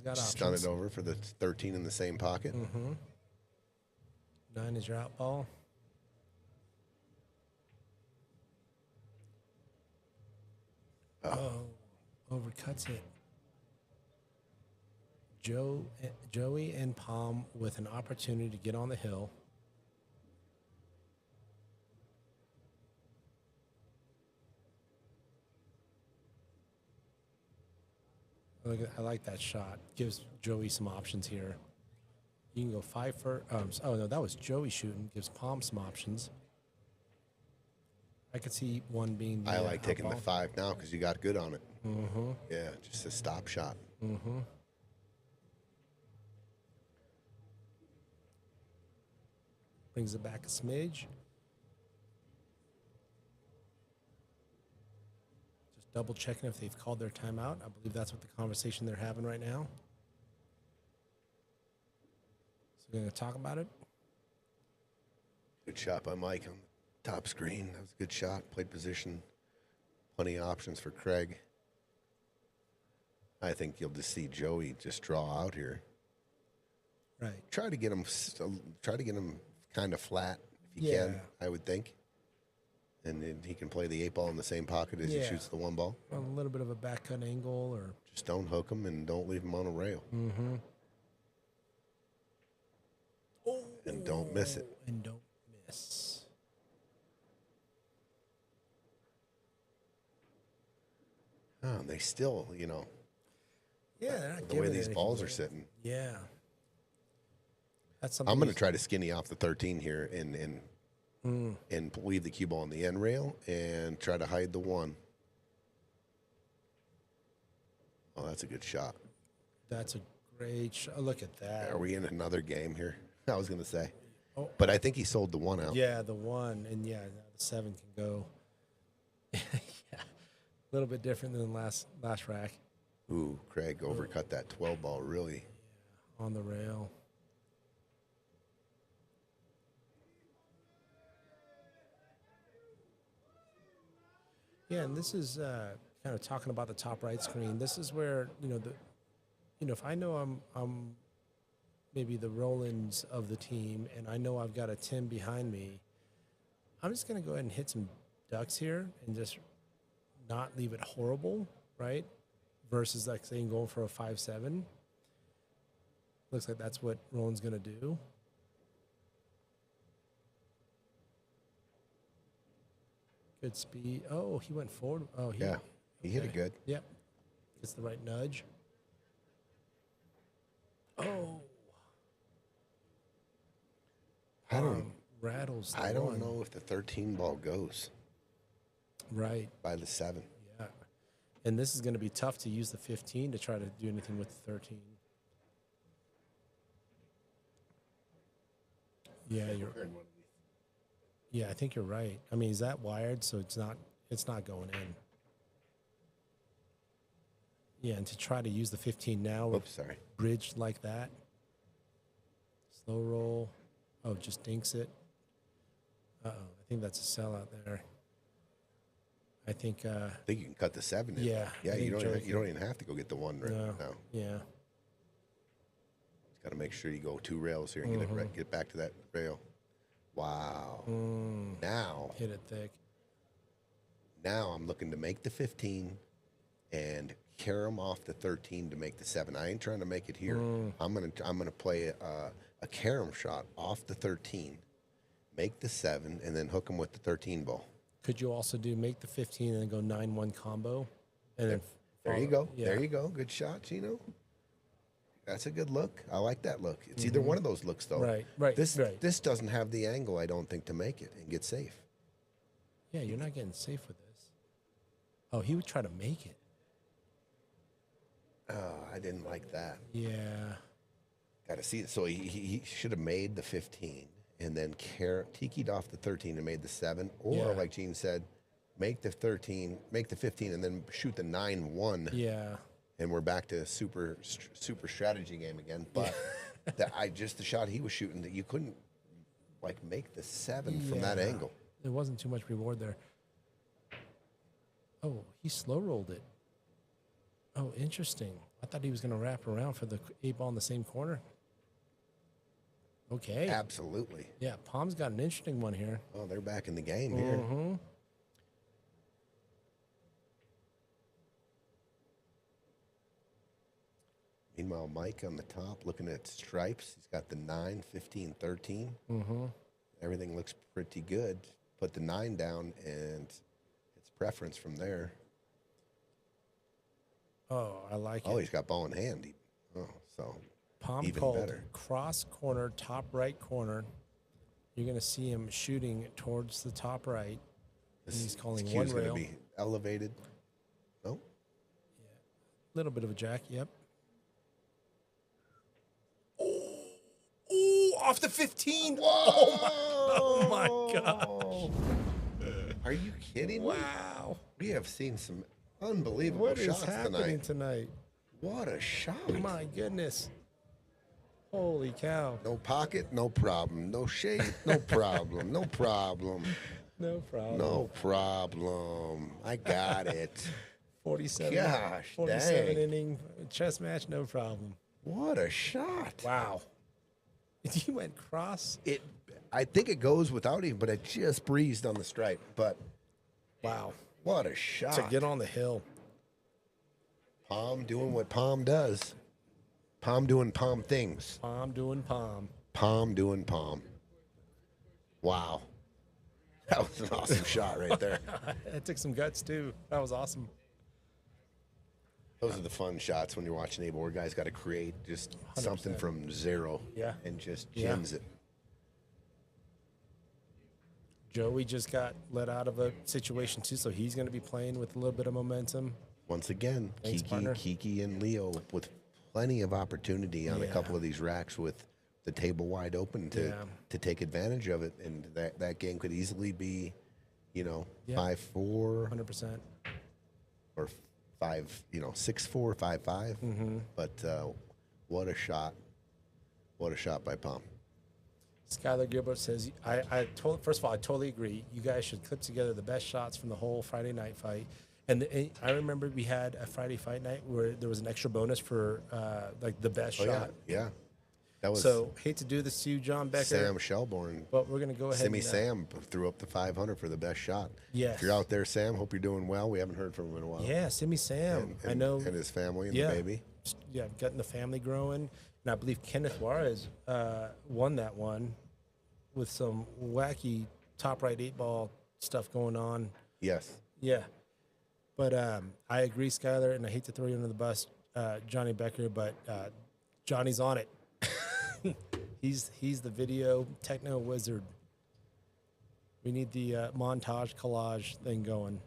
got options. stun it over for the 13 in the same pocket. Mm-hmm. 9 is your out ball. Oh, overcuts it. Joey and Pom with an opportunity to get on the hill. I like that shot. Gives Joey some options here. You can go 5 for. Oh no, that was Joey shooting. Gives Pom some options. I could see one being. I like taking the 5 now because you got good on it. Mm-hmm. Yeah, just a stop shot. Mm-hmm. Brings it back a smidge. Just double checking if they've called their timeout. I believe that's what the conversation they're having right now. So we're going to talk about it. Good shot by Mike on the top screen. That was a good shot. Played position. Plenty of options for Krug. I think you'll just see Joey just draw out here. Right. Try to get him kind of flat if you can, I would think. And then he can play the 8 ball in the same pocket as he shoots the 1 ball. A little bit of a back cut angle or. Just don't hook him and don't leave him on a rail. Mm-hmm. And don't miss it. And don't miss. Oh, and they still, Yeah, they're not the way giving these anything balls away. are sitting. Yeah. That's something. I'm going to try to skinny off the 13 here and leave the cue ball on the end rail and try to hide the 1. Oh, that's a good shot. That's a great shot. Look at that. Are we in another game here? I was going to say. Oh. But I think he sold the 1 out. Yeah, the 1. And yeah, now the 7 can go. Yeah. A little bit different than last rack. Ooh, Krug overcut that 12 ball really. Yeah, on the rail. Yeah, and this is kind of talking about the top right screen. This is where if I know I'm maybe the Rolands of the team, and I know I've got a Tim behind me, I'm just going to go ahead and hit some ducks here and just not leave it horrible, right? Versus like saying going for a 5-7. Looks like that's what Roland's going to do. Good speed. Oh, he went forward. Oh, He hit it good. Yep. Gets the right nudge. Oh. Rattles. I don't know if the 13 ball goes. Right. By the 7. Yeah. And this is going to be tough to use the 15 to try to do anything with the 13. Yeah, I think you're right. I mean, is that wired? So it's not going in. Yeah, and to try to use the 15 now, Oops, sorry. bridged like that. Slow roll. Oh, just dinks it. Uh-oh, I think that's a sellout there. I think. I think you can cut the 7 in. Yeah, I Yeah, think you don't Joe even have to go get the 1 right No. now. Yeah. Got to make sure you go 2 rails here and get it Mm-hmm. get back to that rail. Wow. Now Hit it thick. I'm looking to make the 15 and carom off the 13 to make the 7. I ain't trying to make it here. I'm gonna play a carom shot off the 13, make the 7, and then hook them with the 13 ball. Could you also make the 15 and then go 9-1 combo? And then There you go. Yeah. There you go. Good shot, Gino. That's a good look. I like that look. It's either one of those looks, though. Right, This doesn't have the angle, I don't think, to make it and get safe. Yeah, you're not getting safe with this. Oh, he would try to make it. Oh, I didn't like that. Yeah. Got to see it. So he should have made the 15 and then tikied off the 13 and made the 7. Or, Yeah. like Gene said, make the 13, make the 15, and then shoot the 9-1. Yeah. And we're back to super strategy game again. But the shot he was shooting, that you couldn't like make the 7 from that Yeah. angle. There wasn't too much reward there. Oh, he slow rolled it. Oh, interesting. I thought he was going to wrap around for the 8-ball in the same corner. Okay. Absolutely. Yeah, Pom's got an interesting one here. Oh, they're back in the game here. Mm-hmm. Meanwhile, Mike on the top looking at stripes. He's got the 9, 15, 13. Mm-hmm. Everything looks pretty good. Put the 9 down, and it's preference from there. Oh, I like Oh, it. he's got ball in hand. So Pom even called better. cross corner, top right corner. You're going to see him shooting towards the top right. And he's calling This one cue's going rail. to be elevated. No? Little bit of a jack, yep. Oh, off the 15. Oh my gosh. Are you kidding me? Wow. We have seen some unbelievable What is shots happening tonight. tonight? What a shot. My goodness. Holy cow. No pocket, no problem. No shape, no problem. No problem. No problem. No problem. I got it. 47. Gosh, 47 dang. inning chess match, no problem. What a shot. Wow. He went cross. I think it goes without him, but it just breezed on the stripe. But Wow. what a shot. To get on the hill. Pom doing what Pom does. Pom doing Pom things. Pom doing Pom. Pom doing Pom. Wow. That was an awesome shot right there. That took some guts, too. That was awesome. Those are the fun shots when you're watching a board. Guys got to create just 100%. something from zero. Yeah. And just Yeah. gems it. Joey just got let out of a situation, too, so he's going to be playing with a little bit of momentum. Once again, Thanks, partner. Kiki and Leo with plenty of opportunity on a Yeah. couple of these racks with the table wide open to take advantage of it. And that game could easily be, Yeah. 5-4 100%. or 6-4, 5-5. Mm-hmm. But what a shot. What a shot by Pom. Skylar Gilbert says, first of all, I totally agree. You guys should clip together the best shots from the whole Friday night fight. And I remember we had a Friday fight night where there was an extra bonus for like the best shot. Yeah. That was So hate to do this to you, John Becker, Sam Shelbourne. but we're going to go ahead Simmy and Sam threw up the 500 for the best shot. Yes. If you're out there, Sam, hope you're doing well. We haven't heard from him in a while. Yeah, Simmy Sam. And, I know. And his family and yeah, the baby. Yeah, getting the family growing. And I believe Kenneth Juarez won that one with some wacky top right 8-ball stuff going on. Yes. Yeah. But I agree, Skylar, and I hate to throw you under the bus, Johnny Becker, but Johnny's on it. He's the video techno wizard. We need the montage collage thing going.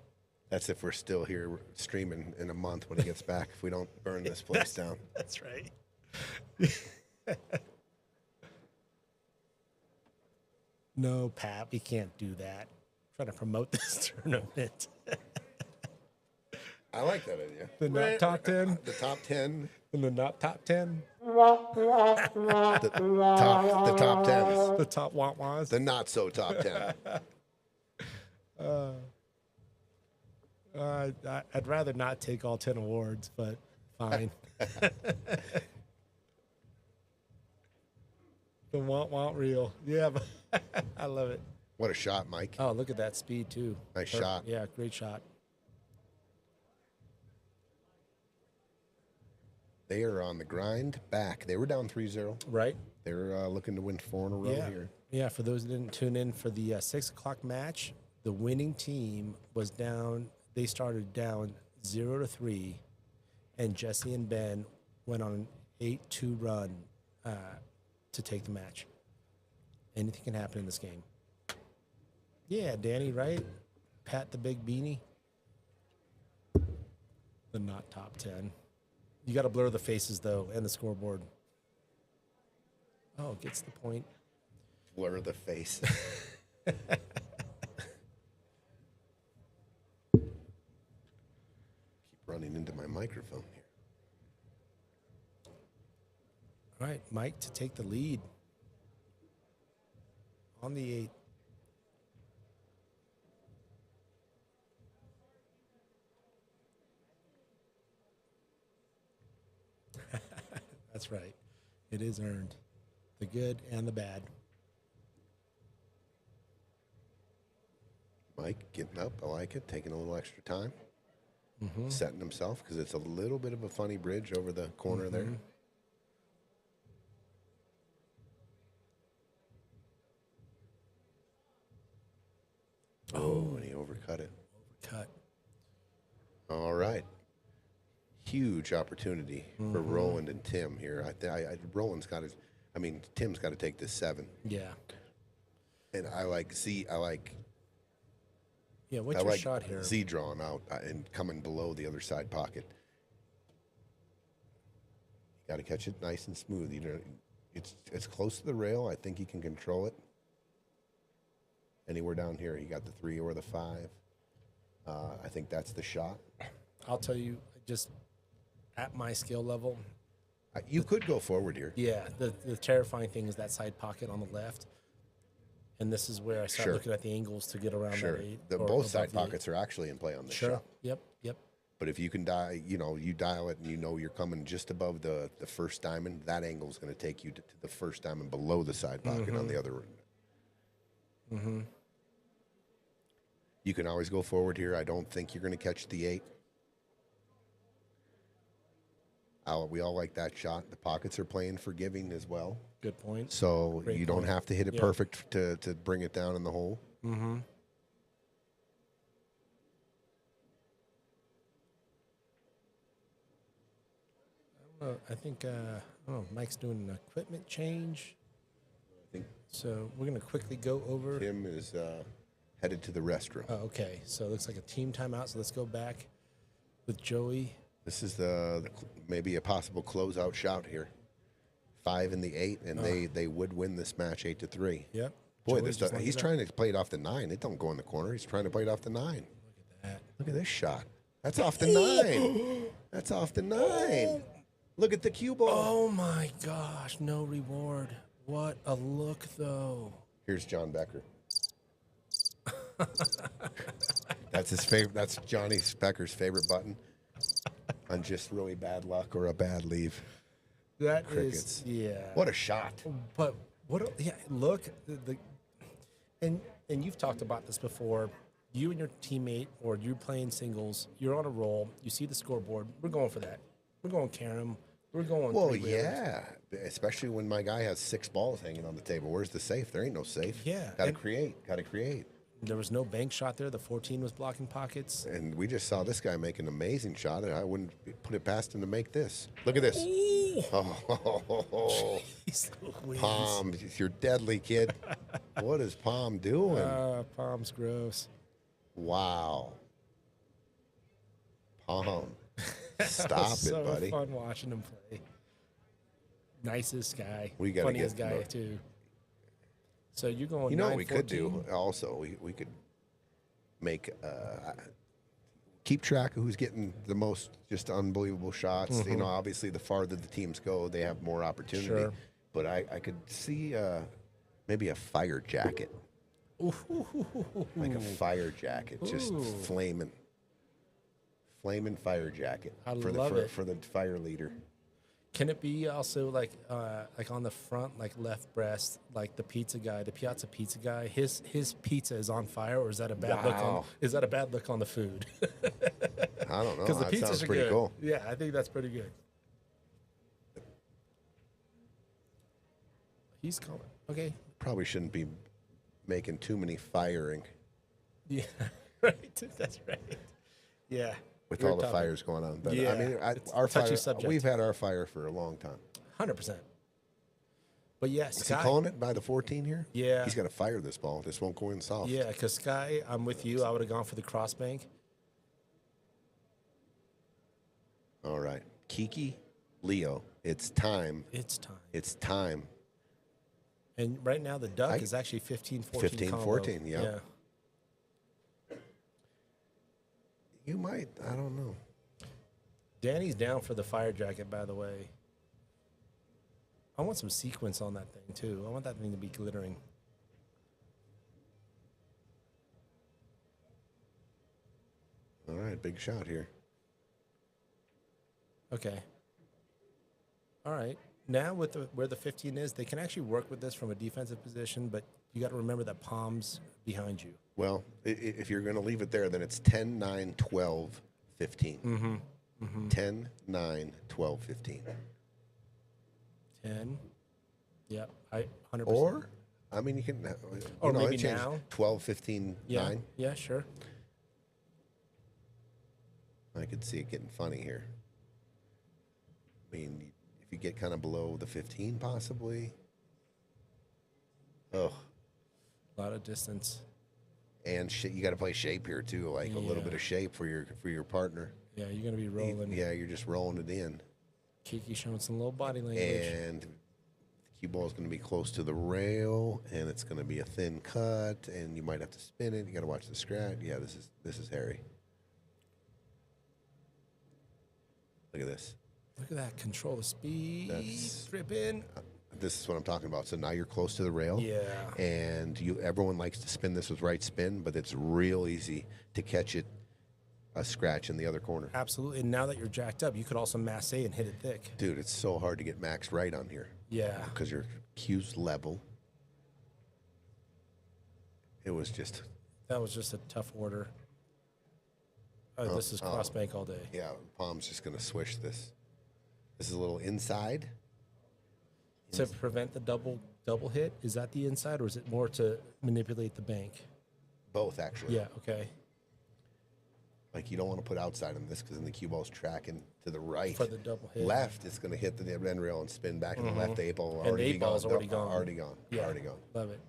That's if we're still here streaming in a month when he gets back, if we don't burn this place down. That's right. No, Pat, we can't do that. I'm trying to promote this tournament. I like that idea. The not top 10? The top 10. And the not top 10? The top 10s. The top want-wants? The not so top 10. I'd rather not take all 10 awards, but fine. The want reel. Yeah, but I love it. What a shot, Mike. Oh, look at that speed, too. Nice shot. Yeah, great shot. They are on the grind back. They were down 3-0. Right? They're looking to win 4 in a row here. Yeah, for those that didn't tune in for the 6 o'clock match, the winning team was down. They started down 0-3, and Jesse and Ben went on an 8-2 run to take the match. Anything can happen in this game. Yeah, Danny, right? Pat the big beanie. The not top 10. You got to blur the faces, though, and the scoreboard. Oh, gets the point. Blur the face. Keep running into my microphone here. All right, Mike to take the lead on the 8. That's right. It is earned. The good and the bad. Mike getting up. I like it. Taking a little extra time. Setting himself because it's a little bit of a funny bridge over the corner there. Oh, and he overcut it. Cut. All right. Huge opportunity for Roland and Tim here. Roland's got to, Tim's got to take this 7. Yeah. And I like Yeah, what's I your like shot here? Z drawing out and coming below the other side pocket. You got to catch it nice and smooth. It's close to the rail. I think he can control it. Anywhere down here, he got the 3 or the 5. I think that's the shot. I'll tell you, just at my skill level, You could go forward here. yeah, the terrifying thing is that side pocket on the left. And this is where I start Sure. looking at the angles to get around Sure. that 8. Both above side the 8. pockets are actually in play on this Sure. shot. Yep. But if you can you dial it and you know you're coming just above the first diamond, that angle is going to take you to the first diamond below the side pocket on the other end. You can always go forward here. I don't think you're going to catch the 8. We all like that shot. The pockets are playing forgiving as well. Good point. So Great you don't point. have to hit it Yeah. perfect to bring it down in the hole. I think Mike's doing an equipment change. I think So we're going to quickly go over. Tim is headed to the restroom. Oh, okay, so it looks like a team timeout. So let's go back with Joey. This is maybe a possible closeout shot here. 5 and the 8, and they would win this match 8-3. Yep. Boy, Joey just he's lined trying to play it off the 9. It don't go in the corner. He's trying to play it off the 9. up. Look at that. Look at this shot. That's off the 9. That's off the 9. Look at the cue ball. Oh my gosh, no reward. What a look, though. Here's John Becker. That's his favorite. That's Johnny Becker's favorite button on just really bad luck or a bad leave. That is, Crickets. yeah. What a shot. But yeah, look, and you've talked about this before. You and your teammate, or you're playing singles, you're on a roll. You see the scoreboard. We're going for that. We're going Karam. We're going. Well, 3 wheelers. yeah. Especially when my guy has 6 balls hanging on the table. Where's the safe? There ain't no safe. Yeah, Got to and- create. Got to create. There was no bank shot there. The 14 was blocking pockets. And we just saw this guy make an amazing shot, and I wouldn't put it past him to make this. Look at this. Ooh. Oh, Jeez Louise. Pom, you're deadly, kid. What is Pom doing? Palm's gross. Wow. Pom. Stop it, so buddy. fun watching him play. Nicest guy. We gotta Funniest get guy, more. too. So you're going You know what we could 9-14? do also? We could make keep track of who's getting the most just unbelievable shots. You know, obviously the farther the teams go, they have more opportunity. Sure. But I could see maybe a fire jacket. Like a fire jacket, just Ooh. flaming. Flaming fire jacket I for love the it. for the fire leader. Can it be also like on the front, like left breast, like the pizza guy, the Piazza pizza guy? His pizza is on fire, or is that a bad look on? Wow. Is that a bad look on the food? I don't know. Because the That pizzas sounds are pretty good. cool. Yeah, I think that's pretty good. He's calling. Okay. Probably shouldn't be making too many firing Yeah. Right. That's right. Yeah. with Weird all the topic. fires going on. But Yeah, I mean, it's our a touchy fire. subject. We've had our fire for a long time. 100%. But yeah, Is he Sky. calling it by the 14 here? Yeah. He's got to fire this ball. This won't go in soft. Yeah, because Sky, I'm with you. I would have gone for the crossbank. All right. Kiki, Leo, it's time. It's time. It's time. And right now the duck I- is actually 15-14 15, combo. 14, yeah. You might. I don't know. Danny's down for the fire jacket, by the way. I want some sequence on that thing, too. I want that thing to be glittering. All right. Big shot here. Okay. All right. Now with where the 15 is, they can actually work with this from a defensive position, but you got to remember that Pom's behind you. Well, if you're going to leave it there, then it's 10, 9, 12, 15. Mm-hmm. 10, 9, 12, 15. 10. Yep. 100%. Or, I mean, you can. Or it maybe changed. now. 12, 15, Yeah. 9. Yeah, sure. I could see it getting funny here. I mean, if you get kind of below the 15, possibly. Oh, A lot of distance. and you got to play shape here too, like a little Yeah. bit of shape for your partner. Yeah, you're going to be rolling. Yeah, you're just rolling it in, Kiki showing some little body language. and the cue ball is going to be close to the rail, and it's going to be a thin cut, and you might have to spin it. You got to watch the scratch. Yeah, this is hairy. Look at this. Look at that. Control the speed. That's- Strip in. This is what I'm talking about. So now you're close to the rail. Yeah. And everyone likes to spin this with right spin, but it's real easy to catch it a scratch in the other corner. Absolutely. And now that you're jacked up, you could also masse and hit it thick. Dude, it's so hard to get max right on here Yeah. because your cue's level. It was just, That was just a tough order. Oh, this is cross bank all day. yeah, Palm's just going to swish this. This is a little inside. To prevent the double hit, is that the inside or is it more to manipulate the bank? Both, actually. Yeah, okay. Like, you don't want to put outside on this because then the cue ball's tracking to the right. For the double hit. Left, it's going to hit the end rail and spin back, and the left 8 ball will And the already be 8 ball's gone. already gone. Already gone. Yeah. Already gone. Love it.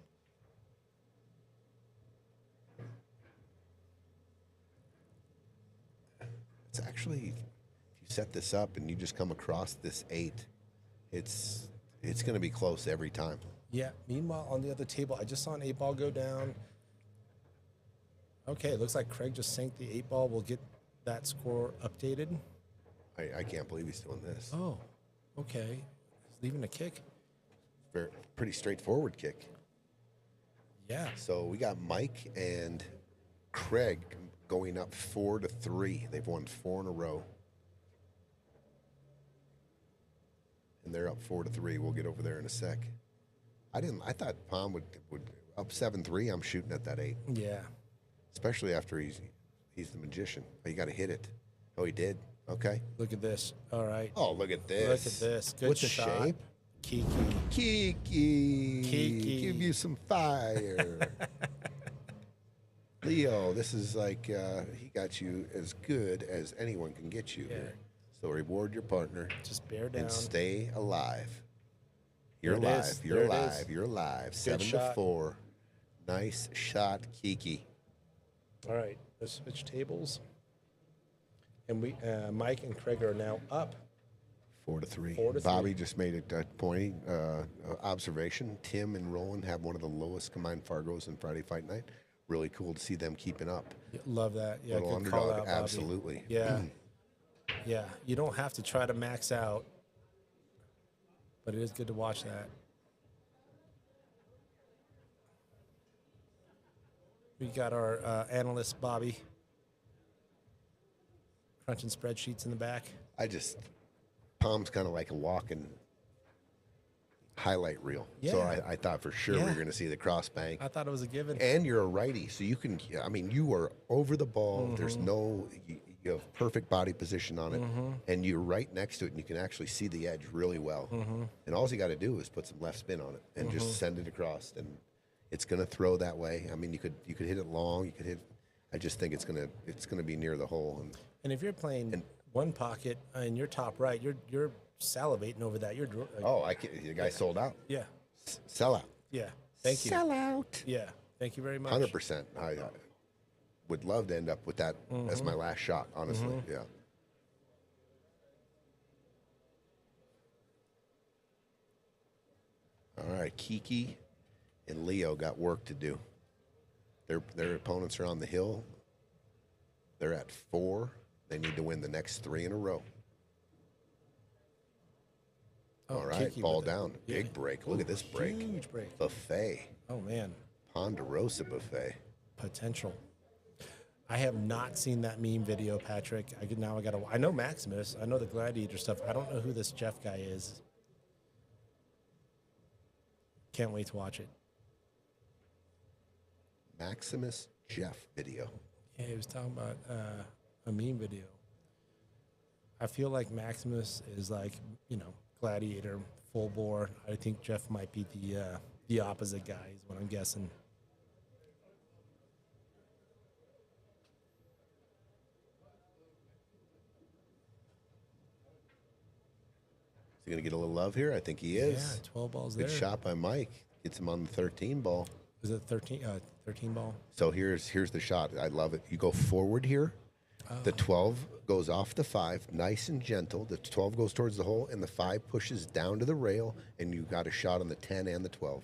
It's actually, if you set this up and you just come across this 8, it's going to be close every time. Yeah. Meanwhile, on the other table, I just saw an 8 ball go down. Okay, it looks like Craig just sank the 8 ball. We'll get that score updated. I can't believe he's doing this. Oh, okay. He's leaving a kick. Pretty straightforward kick. Yeah. So we got Mike and Craig going up 4-3. They've won 4 in a row. And they're up 4-3. We'll get over there in a sec. I thought Pom would up 7-3. I'm shooting at that 8. Yeah. Especially after he's the magician. Oh, you got to hit it. Oh, he did. Okay. Look at this. All right. Oh, look at this. Look at this. Good What's shot. the shape? Kiki. Kiki. Kiki. Give you some fire. Leo, this is like he got you as good as anyone can get you here. So reward your partner Just bear down. and stay alive. You're There it alive. is. You're There it alive. is. You're alive. Good shot. 7-4. Nice shot, Kiki. All right. Let's switch tables. And we, Mike and Craig are now up. 4-3. 4-3. Bobby just made a point observation. Tim and Roland have one of the lowest combined Fargos in Friday Fight Night. Really cool to see them keeping up. Love that. Yeah, Little good call underdog, out, Bobby. absolutely. Yeah. Yeah. You don't have to try to max out, but it is good to watch that. We got our analyst, Bobby, crunching spreadsheets in the back. Pom's kind of like a walking highlight reel. So Yeah. I thought for sure we Yeah. were going to see the cross bank. I thought it was a given. And you're a righty, so you can, I mean, you are over the ball. There's no, you have perfect body position on it. And you're right next to it, and you can actually see the edge really well. And all you got to do is put some left spin on it and just send it across. And it's going to throw that way. I mean, you could hit it long. You could hit, I just think it's gonna be near the hole. And if you're playing one pocket in your top right, you're salivating over that. The guy sold out. Yeah. Sell out. Yeah. Thank you. Sell out. Yeah. Thank you very much. 100%. I would love to end up with that as my last shot, honestly. Yeah. All right, Kiki and Leo got work to do. Their opponents are on the hill. They're at 4. They need to win the next 3 in a row. All right, Kiki ball with it. down. Yeah. Big break. Look at this break. Huge break. Buffet. Oh, man. Ponderosa buffet. Potential. I have not seen that meme video, Patrick. I know Maximus. I know the Gladiator stuff. I don't know who this Jeff guy is. Can't wait to watch it. Maximus Jeff video. Yeah, he was talking about a meme video. I feel like Maximus is like, Gladiator, full bore. I think Jeff might be the opposite guy, is what I'm guessing. Is he going to get a little love here? I think he is. Yeah, 12 balls Good there. shot by Mike. Gets him on the 13 ball. Is it 13 ball? So here's the shot. I love it. You go forward here. The 12 goes off the 5, nice and gentle. The 12 goes towards the hole, and the 5 pushes down to the rail, and you got a shot on the 10 and the 12.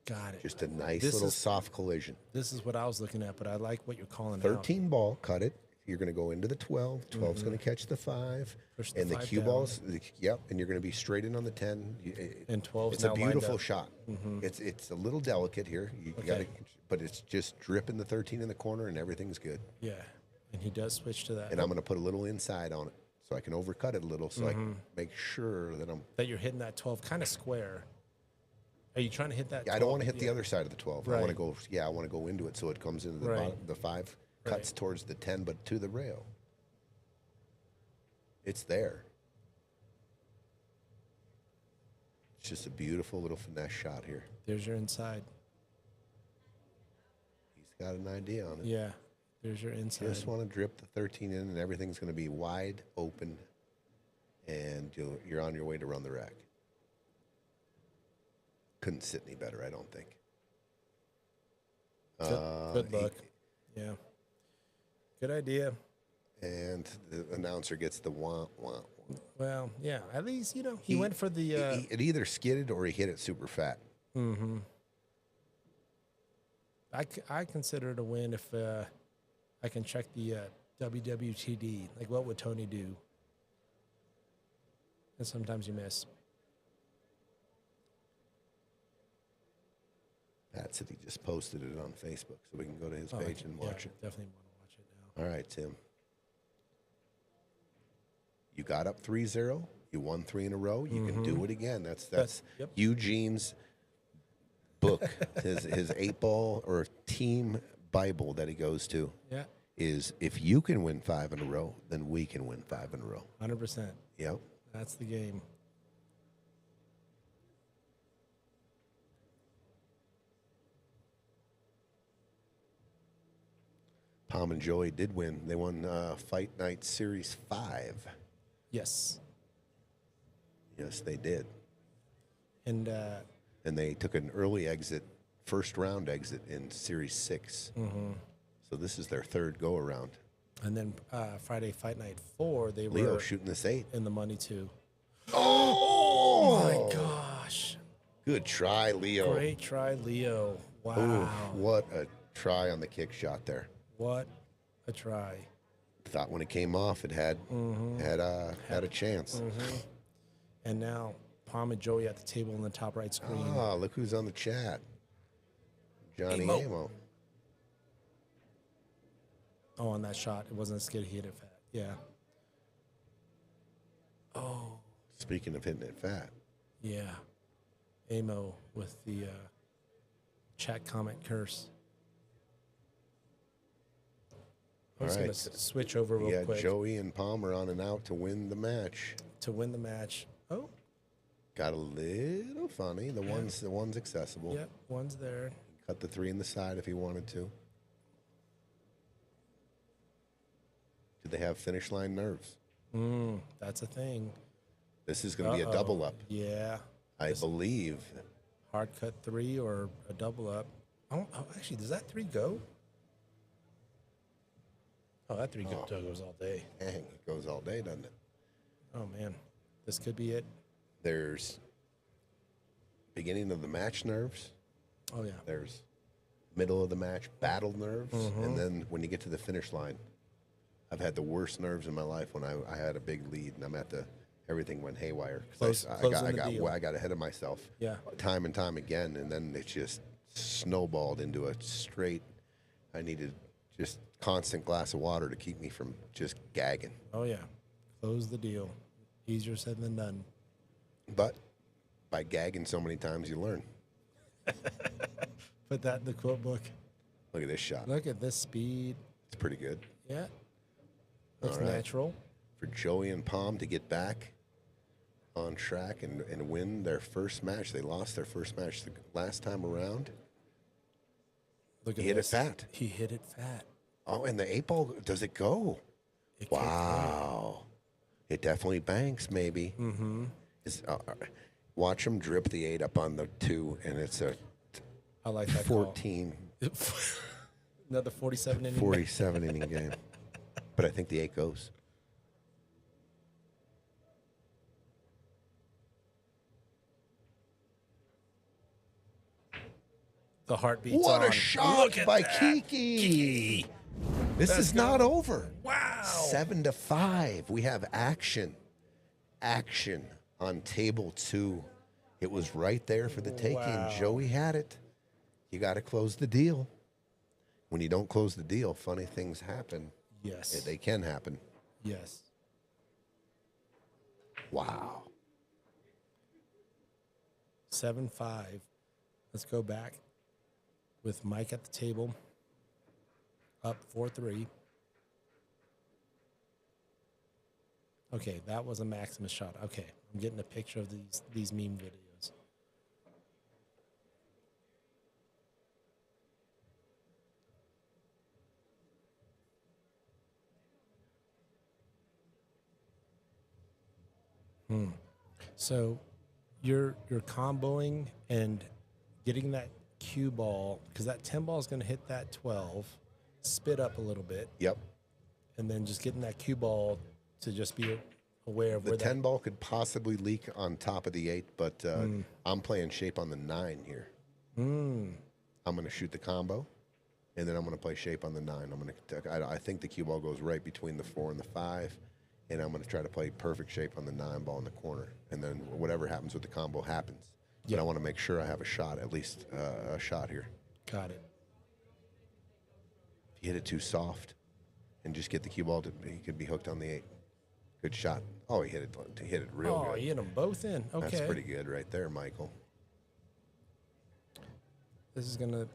Got it. Just a nice little soft collision. This is what I was looking at, but I like what you're calling out. 13 ball, cut it. You're going to go into the 12. 12's going to catch the 5. Push the and the 5 cue down. balls, and you're going to be straight in on the 10. And 12's It's a now lined beautiful up. shot. It's a little delicate here. You got to, but it's just dripping the 13 in the corner, and everything's good. Yeah, and he does switch to that. And I'm going to put a little inside on it so I can overcut it a little so I can make sure that I'm. That you're hitting that 12 kind of square. Are you trying to hit that? I don't want to hit the other side of the 12. I want to Right. go. Yeah, I want to go into it so it comes into the Right. bottom. The 5 cuts Right. towards the 10, but to the rail. It's there. It's just a beautiful little finesse shot here. There's your inside. He's got an idea on it. Yeah, there's your inside. Just want to drip the 13 in, and everything's going to be wide open, and you're on your way to run the rack. Couldn't sit any better, I don't think. Good luck. Yeah. Good idea. And the announcer gets the wah, wah, wah. Well, yeah. At least, he went for the... It either skidded or he hit it super fat. I consider it a win if I can check the WWTD. Like, what would Tony do? And sometimes you miss. Pat said he just posted it on Facebook, so we can go to his page and watch it. Definitely want to watch it now. All right, Tim. You got up 3-0. You won 3 in a row. You can do it again. That's Yep. Eugene's book, his 8-ball or team Bible that he goes to. Yeah, Is if you can win 5 in a row, then we can win 5 in a row. 100%. Yep. That's the game. Pom and Joey did win. They won Fight Night Series 5. Yes. Yes, they did. And And they took an early exit, first round exit in Series 6. So this is their 3rd go around. and then Friday Fight Night 4, they Leo were shooting this 8. in the money too. Oh My gosh. Good try, Leo. Great try, Leo. Wow. Ooh, what a try on the kick shot there. What a try. Thought when it came off, it had a chance. And now Pom and Joey at the table in the top right screen. Ah, look who's on the chat. Johnny Amo. Amo. Oh, on that shot, it wasn't a skid. He hit it fat. Yeah. Oh, Speaking of hitting it fat, yeah. Amo with the chat comment curse. I'm All just right. going to switch over real yeah, quick Joey and Palmer on and out to win the match. to win the match. Oh, Got a little funny. The one's accessible. yep. One's there. Cut the 3 in the side if he wanted to. Do they have finish line nerves? That's a thing. This is going to be a double up. Yeah. I believe. Hard cut 3 or a double up. Oh, actually, does that 3 go? Oh, that 3 goes all day. Dang, it goes all day, doesn't it? Oh, man. This could be it. There's beginning of the match nerves. Oh, yeah. There's middle of the match battle nerves. And then when you get to the finish line, I've had the worst nerves in my life when I had a big lead and I'm at the everything went haywire. I got ahead of myself. Yeah. Time and time again, and then it just snowballed into a straight. I needed just constant glass of water to keep me from just gagging. Oh, yeah. Close the deal. Easier said than done. But by gagging so many times, you learn. Put that in the quote book. Look at this shot. Look at this speed. It's pretty good. Yeah. Looks All right. natural. For Joey and Pom to get back on track and win their first match. They lost their first match the last time around. Look at He hit it this. fat. He hit it fat. Oh, and the 8-ball, does it go? It kicked Wow. It definitely banks, maybe. Mm-hmm. Watch him drip the 8 up on the 2, and it's a I like that 14, call. Another 47 inning. 47 inning game. But I think the 8 goes. The heartbeat's What on. a shot Look at by that. Kiki. This Let's is not go. over. Wow. 7-5. We have action. Action on table 2. It was right there for the taking. Wow. Joey had it. You got to close the deal. When you don't close the deal, funny things happen. Yes. They can happen. Yes. Wow. 7-5. Let's go back with Mike at the table. Up 4-3. Okay, that was a Maximus shot. Okay, I'm getting a picture of these meme videos. So you're comboing and getting that cue ball, because that 10 ball is going to hit that 12, spit up a little bit, Yep. and then just getting that cue ball to just be aware of The where 10 ball could possibly leak on top of the 8, but I'm playing shape on the 9 here. I'm going to shoot the combo, and then I'm going to play shape on the 9. I think the cue ball goes right between the 4 and the 5, and I'm going to try to play perfect shape on the 9 ball in the corner, and then whatever happens with the combo happens. But I want to make sure I have a shot, at least a shot here. Got it. If you hit it too soft and just get the cue ball, he could be hooked on the 8. Good shot. Oh, he hit it real Oh, good. you hit them both in. Okay. That's pretty good right there, Michael. This is going to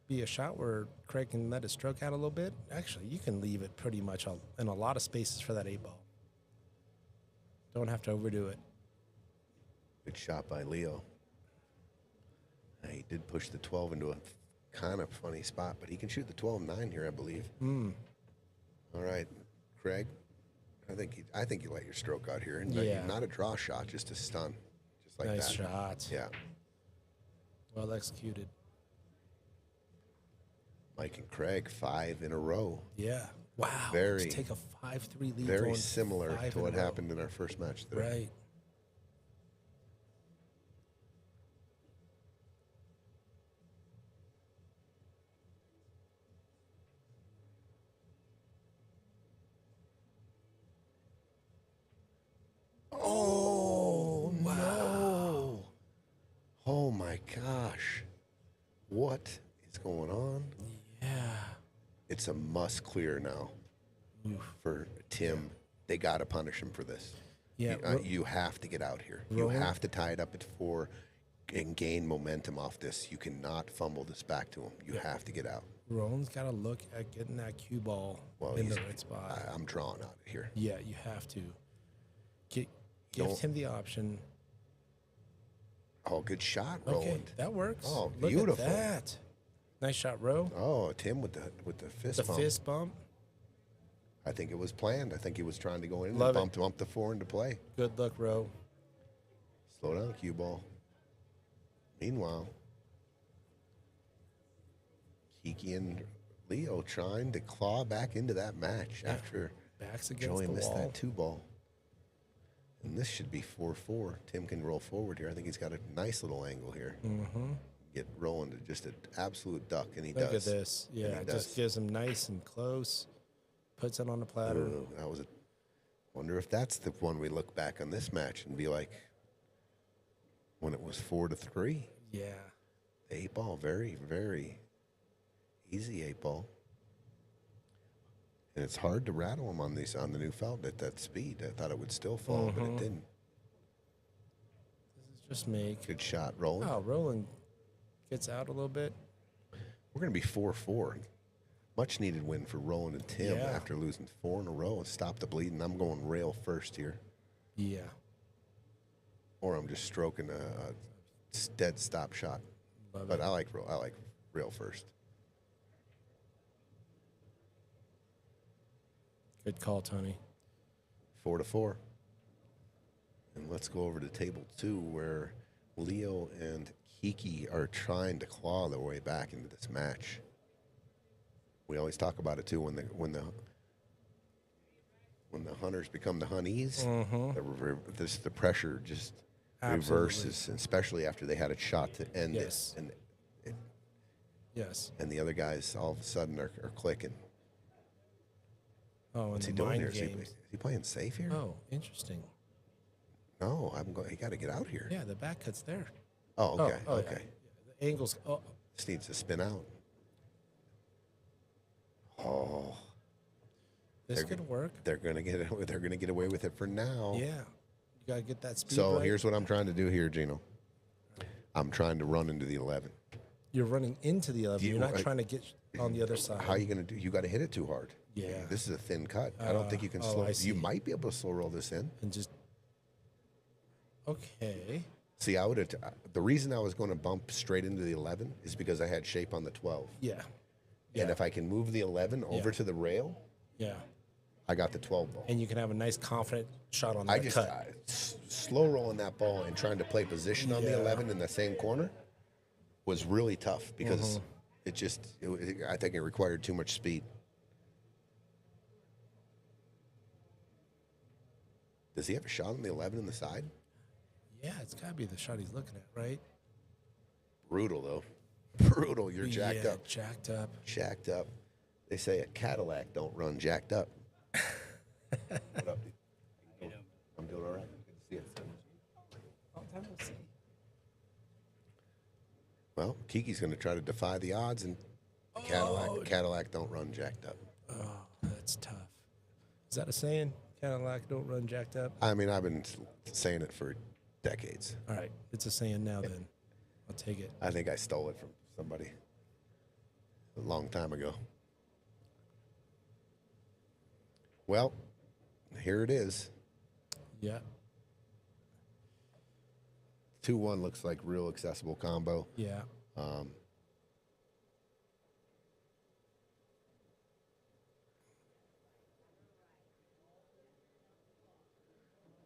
be a shot where Craig can let it stroke out a little bit. Actually, you can leave it pretty much in a lot of spaces for that 8 ball. Don't have to overdo it. Good shot by Leo. He did push the 12 into a kind of funny spot, but he can shoot the 12-9 here, I believe. All right, Craig. I think you let your stroke out here, and Yeah. not a draw shot, just a stun, just like Nice that. shot. Yeah, Well executed. Mike and Craig 5 in a row. Yeah. Wow. Very- To take a 5-3 lead. Very going similar 5 to in a what row. happened in our first match today. Right. Oh no! Oh my gosh! What is going on? Yeah. It's a must clear now. for Tim. They got to punish him for this. Yeah, You have to get out here. You Roland- have to tie it up at 4 and gain momentum off this. You cannot fumble this back to him. You have to get out. Roland's got to look at getting that cue ball Well, in he's- the right spot. I'm drawn out of here. Yeah, you have to. Give Don't- him the option. Oh, good shot, Okay, Roland. that works. Oh, Look beautiful. at that. Nice shot, Ro. Oh, Tim with the fist The bump. fist bump. I think it was planned. I think he was trying to go in Love and it. bump the 4 into play. Good luck, Ro. Slow down, cue ball. Meanwhile, Kiki and Leo trying to claw back into that match after Backs against Joey the missed wall. that 2 ball. And this should be 4-4. Tim can roll forward here. I think he's got a nice little angle here. Mm-hmm. Get Roland to just an absolute duck, and he Look does. at this. And Yeah, he it does. just gives him nice and close. Puts it on the platter. Ooh, that was a. Wonder if that's the one we look back on this match and be like, when it was 4-3, Yeah. the 8 ball, very, very easy 8 ball. And it's hard to rattle him on the new felt at that speed. I thought it would still fall, but it didn't. This is just make. Good shot, Roland. Oh, Roland gets out a little bit. We're going to be 4-4. Much needed win for Roland and Tim Yeah. after losing 4 in a row and stop the bleeding. I'm going rail first here, Yeah. or I'm just stroking a dead stop shot. Love But it. I like rail first. Good call, Tony. 4-4. And let's go over to table 2 where Leo and Kiki are trying to claw their way back into this match. We always talk about it too when the hunters become the honeys, the pressure just Absolutely. reverses, especially after they had a shot to end Yes. it, Yes. and the other guys all of a sudden are clicking. Oh, What's he and the doing mind here? Is games. he playing safe here? Oh, interesting. No, I'm going. He got to get out here. Yeah, the back cut's there. Oh, okay, Oh, yeah. okay. The angles. Oh, Just needs to spin out. Oh, this They're could work. they're gonna get away with it for now. Yeah. You got to get that speed So right. here's what I'm trying to do here, Gino. I'm trying to run into the 11. You're running into the 11. You- You're not I- trying to get on the other side. How are you gonna do? You got to hit it too hard. Yeah. This is a thin cut. I don't think you can slow. I see. You might be able to slow roll this in. And just. Okay. See, I would have. The reason I was going to bump straight into the 11 is because I had shape on the 12. Yeah. And Yeah. if I can move the 11 over Yeah. to the rail, Yeah. I got the 12 ball. And you can have a nice, confident shot on that I just cut. slow rolling that ball and trying to play position on the Yeah. 11 in the same corner was really tough because Mm-hmm. I think it required too much speed. Does he have a shot on the 11 in the side? Yeah, it's got to be the shot he's looking at, right? Brutal though. Brutal. You're jacked yeah, up. Jacked up. Jacked up. They say a Cadillac don't run jacked up. What up, dude? I'm doing all right. Good to see you. Well, Kiki's going to try to defy the odds, and Cadillac don't run jacked up. Oh, that's tough. Is that a saying? Cadillac don't run jacked up? I mean, I've been saying it for decades. All right, it's a saying now then. I'll take it. I think I stole it from somebody a long time ago. Well, here it is. Yeah. 2-1 looks like real accessible combo. Yeah.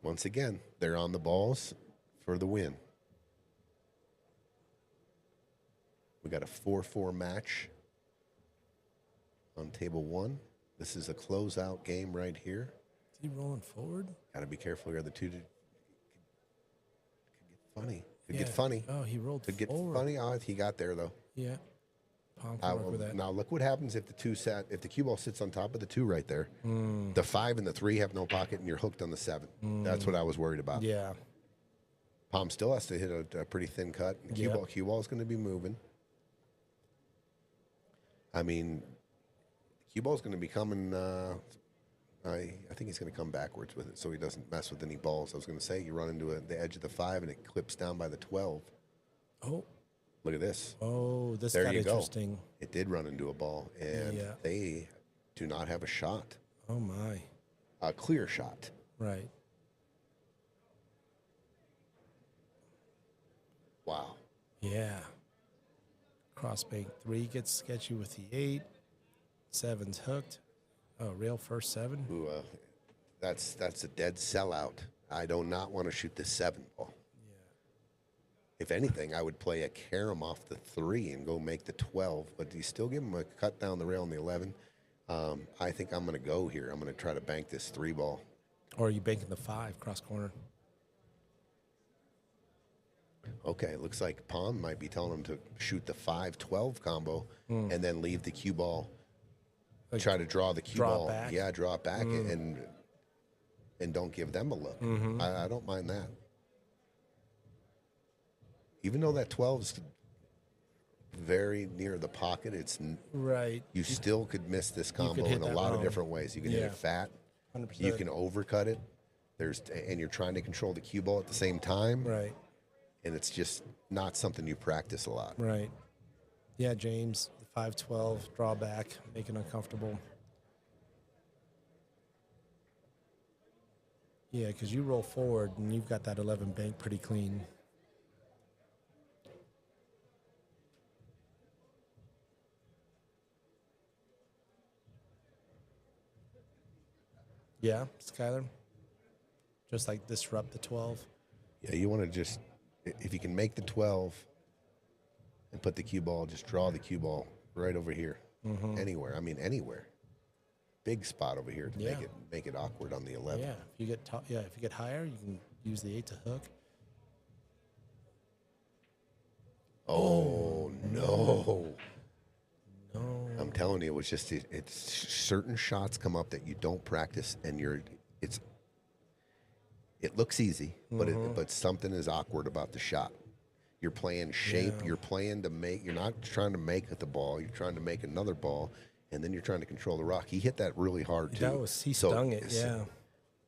Once again, they're on the balls for the win. We got a 4-4 match on table 1. This is a closeout game right here. Is he rolling forward? Got to be careful here. The two could get funny. Could Yeah. get funny. Oh, he rolled Could get forward. funny. Oh, he got there though. Yeah. Pom can work with that. Now look what happens if the cue ball sits on top of the 2 right there. The 5 and the 3 have no pocket, and you're hooked on the 7. That's what I was worried about. Yeah. Pom still has to hit a pretty thin cut. The cue Yep. ball is going to be moving. I mean, the cue ball is going to be coming I think he's going to come backwards with it so he doesn't mess with any balls. I was going to say you run into the edge of the 5 and it clips down by the 12. Oh, Look at this. oh, this There got you go. interesting. It did run into a ball, and Yeah. they do not have a shot, Oh my, a clear shot. right. Wow. Yeah. Cross bank 3 gets sketchy with the 8. 7's hooked. Oh, rail first 7. Ooh, that's a dead sellout. I do not want to shoot the 7 ball. Yeah. If anything, I would play a carom off the 3 and go make the 12, but you still give him a cut down the rail on the 11. I think I'm going to go here. I'm going to try to bank this 3 ball. Or are you banking the 5 cross corner? Okay, it looks like Pom might be telling him to shoot the 5-12 combo and then leave the cue ball. Like, Try to draw the cue draw it ball. back? Yeah, draw it back and don't give them a look. I don't mind that. Even though that 12 is very near the pocket, Right. you still could miss this combo hit in a that lot of wrong. different ways. You can hit Yeah. it fat. 100%. You can overcut it. And you're trying to control the cue ball at the same time. Right. And it's just not something you practice a lot. Right. Yeah, James, the 5-12, draw back, make it uncomfortable. Yeah, because you roll forward and you've got that 11 bank pretty clean. Yeah, Skylar? Just like disrupt the 12. Yeah, you want to just, if you can make the 12 and put the cue ball, just draw the cue ball right over here. Anywhere. I mean, anywhere. Big spot over here to Yeah. make it awkward on the 11. Yeah, if you get if you get higher, you can use the 8 to hook. Oh, no. No. I'm telling you, it was just, it's certain shots come up that you don't practice and it looks easy, but something is awkward about the shot. You're playing shape. Yeah. You're playing to make. You're not trying to make the ball. You're trying to make another ball, and then you're trying to control the rock. He hit that really hard too. He stung it. Yeah.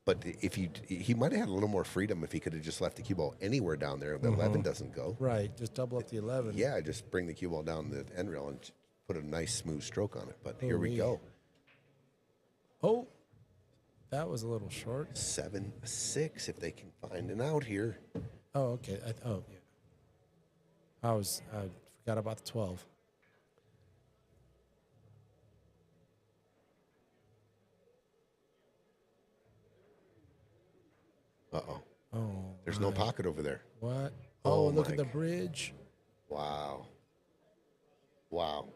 But he might have had a little more freedom if he could have just left the cue ball anywhere down there. The 11 doesn't go. Right. Just double up the 11. Yeah, just bring the cue ball down the end rail and put a nice smooth stroke on it. But here we Ooh-wee. go. Oh, that was a little short. 7-6 if they can find an out here. Oh, okay. Yeah. I forgot about the 12. Uh-oh. Oh. There's no pocket over there. What? Oh, Oh, look my at the God. bridge. Wow. Wow.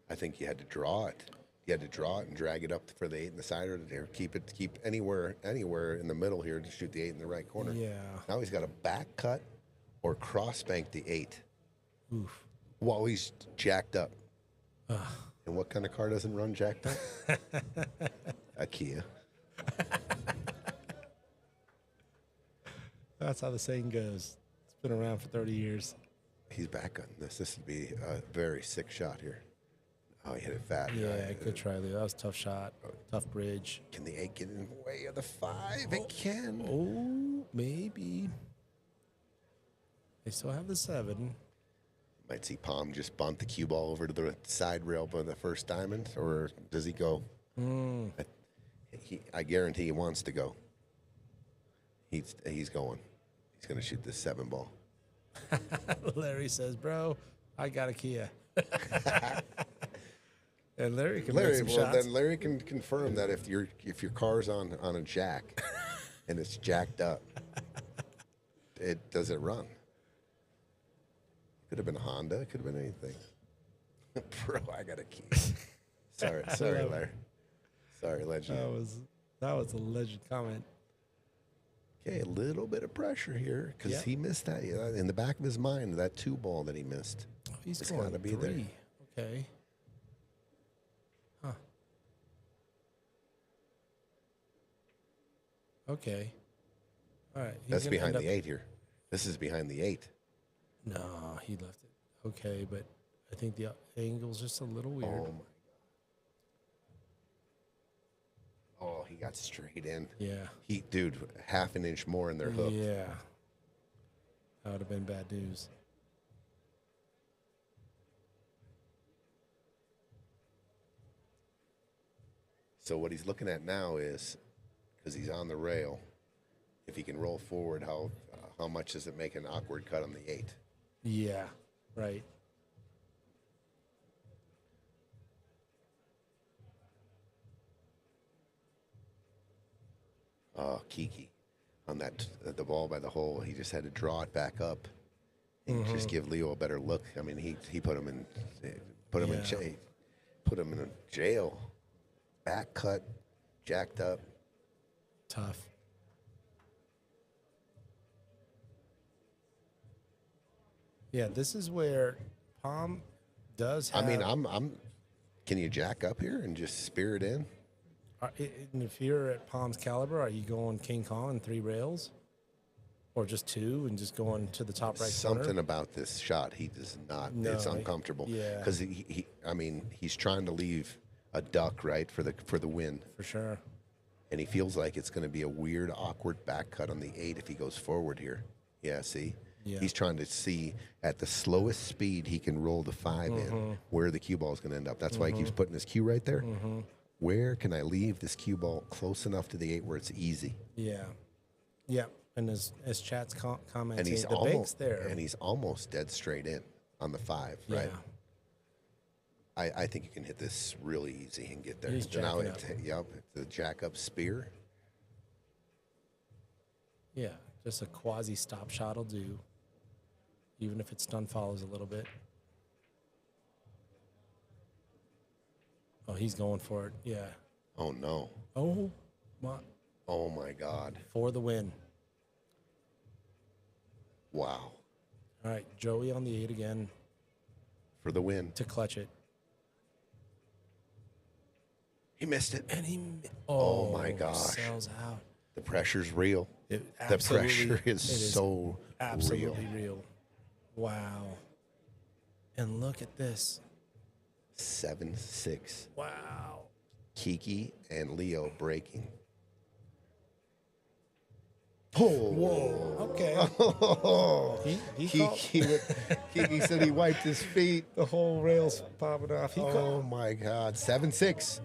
I think you had to draw it. You had to draw it and drag it up for the 8 in the side or keep anywhere in the middle here to shoot the 8 in the right corner. Yeah. Now he's got a back cut or cross bank the 8 Oof. while he's jacked up. And what kind of car doesn't run jacked up? A Kia. That's how the saying goes. It's been around for 30 years. He's back on this. This would be a very sick shot here. Oh, he hit it fat. Yeah, good try, Leo. That was a tough shot. Tough bridge. Can the 8 get in the way of the 5? It can. Oh, maybe. They still have the 7. Might see Pom just bunt the cue ball over to the side rail by the first diamond, or does he go? I guarantee he wants to go. He's going. He's going to shoot this 7 ball. Larry says, bro, I got a Kia. And Larry can make Larry, some well, shots. then Larry can confirm that if your car's on a jack and it's jacked up, does it run? Could have been a Honda. It could have been anything. Bro, I got a key. Sorry, Larry. Sorry, legend. That was a legend comment. Okay, a little bit of pressure here because Yeah. he missed that. In the back of his mind, that 2 ball that he missed. Oh, he's It's going gotta be there. 3. Okay. Huh. Okay. All right. That's behind the 8 here. This is behind the 8. No, he left it. Okay, but I think the angle's just a little weird. Oh my! he got straight in. Yeah. Dude, half an inch more and they're hooked. Yeah. That would have been bad news. So what he's looking at now is, because he's on the rail, if he can roll forward, how much does it make an awkward cut on the 8? Yeah. Right. Kiki on the ball by the hole. He just had to draw it back up and just give Leo a better look. I mean, he put him in jail. Back cut, jacked up. Tough. Yeah, this is where Pom does have. I mean, I'm. Can you jack up here and just spear it in? And if you're at Pom's caliber, are you going King Kong and 3 rails? Or just 2 and just going to the top right Something corner? about this shot, he does not. No, it's uncomfortable. yeah. Because he's trying to leave a duck, right, for the win. For sure. And he feels like it's going to be a weird, awkward back cut on the 8 if he goes forward here. Yeah, see? Yeah. He's trying to see at the slowest speed he can roll the 5 in where the cue ball is going to end up. That's why he keeps putting his cue right there. Where can I leave this cue ball close enough to the 8 where it's easy? Yeah. Yeah. And as Chat's commenting, And he's the bank's there. And he's almost dead straight in on the 5, yeah. right? I think you can hit this really easy and get there. He's Now jacking up. The jack up spear. Yeah. Just a quasi stop shot will do. Even if it stun follows a little bit. Oh, he's going for it. Yeah. Oh no. Oh My God. for the win. Wow. All right, Joey on the 8 again For the win. to clutch it. He missed it. And he Oh, my gosh. sells out. The pressure's real. The pressure is so absolutely real. Wow. And look at this. 7-6. Wow. Kiki and Leo breaking. Whoa. Okay. He called, Kiki said he wiped his feet. the whole rail's popping off. He Oh called, my God. 7-6.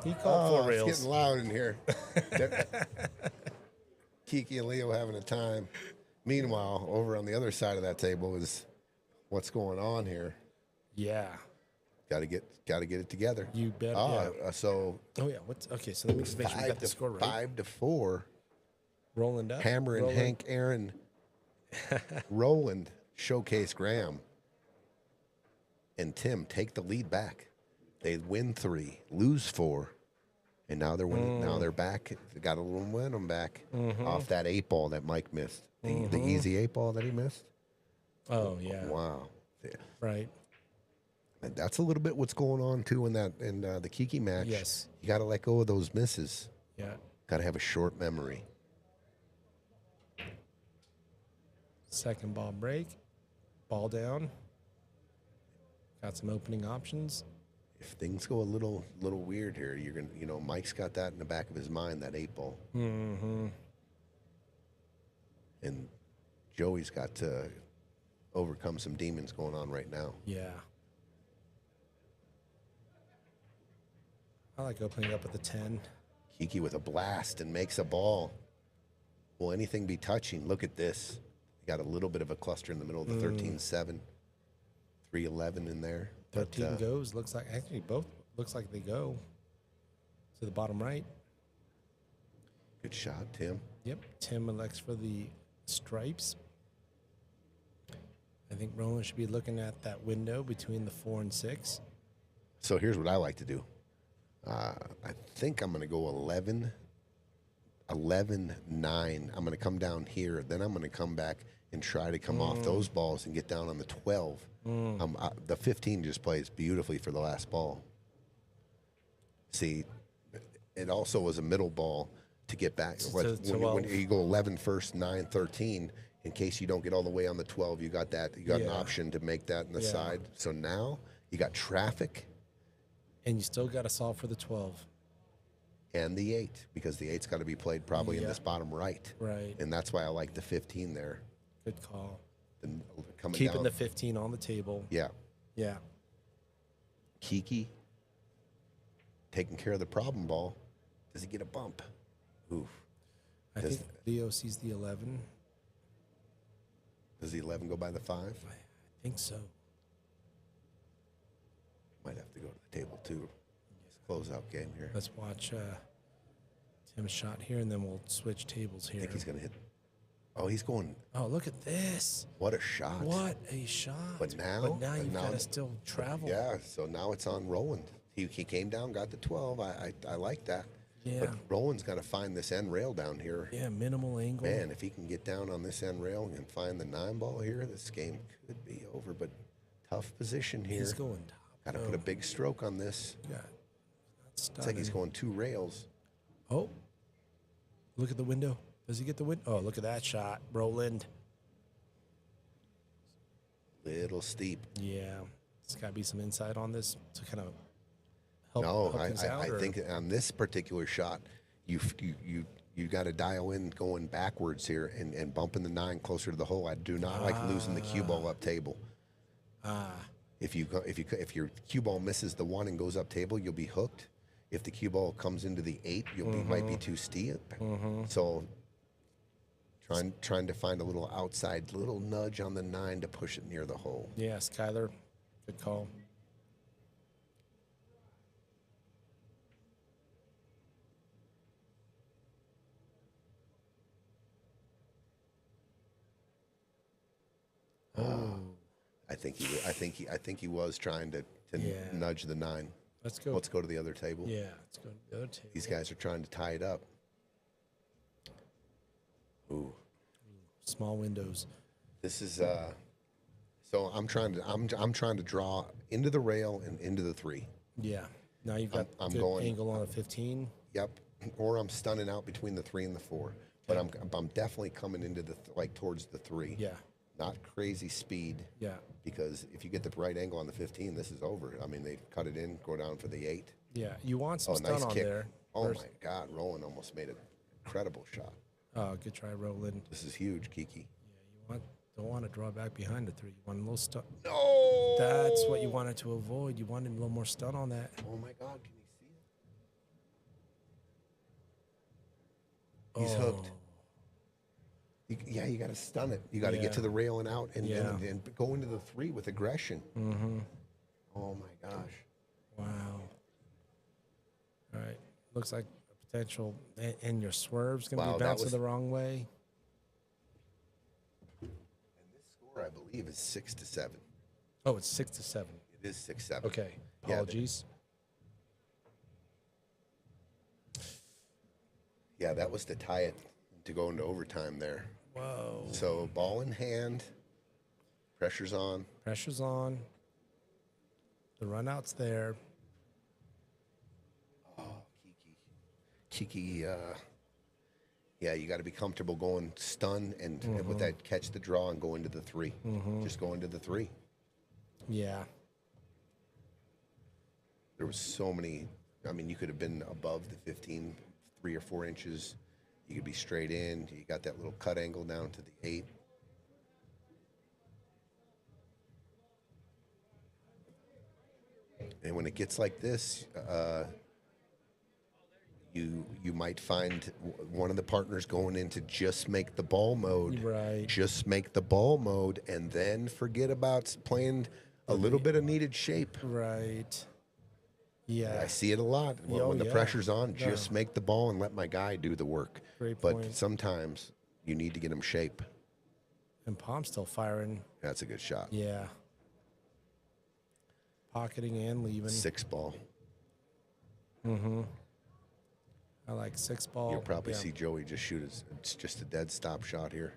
he called 4 It's rails. getting loud in here. Kiki and Leo having a time. Meanwhile, over on the other side of that table is what's going on here. Yeah. Got to get it together. You bet. So Oh yeah. Okay. So let me just make sure we got the score right. 5-4. Roland up. Hammer and Roland. Hank Aaron. Roland showcase Graham. And Tim take the lead back. They win 3, lose 4, and now they're winning. Now they're back. They got a little momentum back off that 8 ball that Mike missed. The easy 8 ball that he missed. Oh yeah. Wow. Yeah. Right. And that's a little bit what's going on too in the Kiki match. Yes. You got to let go of those misses. Yeah. Got to have a short memory. Second ball break. Ball down. Got some opening options. If things go a little weird here, you're gonna, Mike's got that in the back of his mind, that 8 ball, and Joey's got to overcome some demons going on right now. Yeah. I like opening up at the 10. Kiki with a blast and makes a ball. Will anything be touching? Look at this. You got a little bit of a cluster in the middle of the 13-7, 3-11 in there. 13 goes. Looks like actually both looks like they go to the bottom right. Good shot, Tim. Yep. Tim elects for the stripes. I think Roland should be looking at that window between the 4 and 6. So here's what I like to do. I think I'm going to go 11, 9. I'm going to come down here. Then I'm going to come back and try to come off those balls and get down on the 12. The 15 just plays beautifully for the last ball. See, it also was a middle ball to get back. When you go 11 first, 9, 13, in case you don't get all the way on the 12, you got that. You got an option to make that in the side. So now you got traffic. And you still got to solve for the 12. and the 8, because the 8's got to be played probably in Yeah. this bottom right. Right. And that's why I like the 15 there. Good call. Then coming Keeping down. the 15 on the table. Yeah. Yeah. Kiki taking care of the problem ball. Does he get a bump? Oof. I Does- think Leo sees the 11. Does the 11 go by the 5? I think so. Might have to go to the table too. It's a closeout game here. Let's watch Tim's shot here, and then we'll switch tables I here. think he's going to hit. Oh, he's going. Oh, look at this. What a shot. What a shot. But now- you've now- got to still travel. Yeah, so now it's on Roland. He came down, got the 12. I like that. Yeah. But Roland's got to find this end rail down here. Yeah, minimal angle. Man, if he can get down on this end rail and find the 9 ball here, this game could be over. But tough position here. He's going top. Got to put a big stroke on this. Yeah. It's like he's going 2 rails. Oh. Look at the window. Does he get the window? Oh, look at that shot. Roland. Little steep. Yeah. There's got to be some insight on this to kind of help, No, help things out. I or- think on this particular shot, you got to dial in going backwards here and bumping the 9 closer to the hole. I do not like losing the cue ball up table. If your cue ball misses the 1 and goes up table, you'll be hooked. If the cue ball comes into the 8, might be too steep. So trying to find a little outside little nudge on the 9 to push it near the hole. Yeah, Skyler. Good call. I think he was trying to Yeah. nudge the 9. Let's go. Let's go to the other table. Yeah, let's go to the other table. These guys are trying to tie it up. Ooh, Small windows. this is so I'm trying to draw into the rail and into the 3. Yeah. Now you've got I'm good going- angle on a 15. Yep. Or I'm stunning out between the 3 and the 4. But I'm definitely coming into the towards the 3. Yeah. Not crazy speed. Yeah. Because if you get the right angle on the 15, this is over. I mean, they cut it in, go down for the 8. Yeah. You want some Oh, stun nice on kick. there. Oh First- my God, Roland almost made an incredible shot. Oh, good try, Roland. This is huge, Kiki. Yeah, you don't want to draw back behind the 3. You want a little stun. No. That's what you wanted to avoid. You wanted a little more stun on that. Oh my God, can you see it? He's Oh. hooked. You got to stun it. You got to Yeah. get to the rail and out and go into the 3 with aggression. Mm-hmm. Oh my gosh. Wow. All right. Looks like a potential, and your swerve's going to Wow, be that bouncing was- the wrong way. And this score, I believe, is 6-7. Oh, it's 6-7. It is 6-7. Okay. Yeah, Apologies. Yeah, that was to tie it to go into overtime there. Whoa. So ball in hand, pressure's on. Pressure's on. The run out's there. Oh, Kiki, yeah, you got to be comfortable going stun and with that catch the draw and go into the 3. Just go into the 3. Yeah. There was so many. I mean, you could have been above the 15, 3 or 4 inches. You could be straight in. You got that little cut angle down to the 8. And when it gets like this, you might find one of the partners going into just make the ball mode. Right. Just make the ball mode, and then forget about playing a little bit of needed shape. Right. Yeah. I see it a lot. When the yeah. pressure's on, Yeah. just make the ball and let my guy do the work. Great But point. sometimes you need to get him shape. And Pom's still firing. That's a good shot. Yeah. Pocketing and leaving. 6 ball. Mm-hmm. I like 6 ball. You'll probably Yeah. see Joey just shoot it. It's just a dead stop shot here.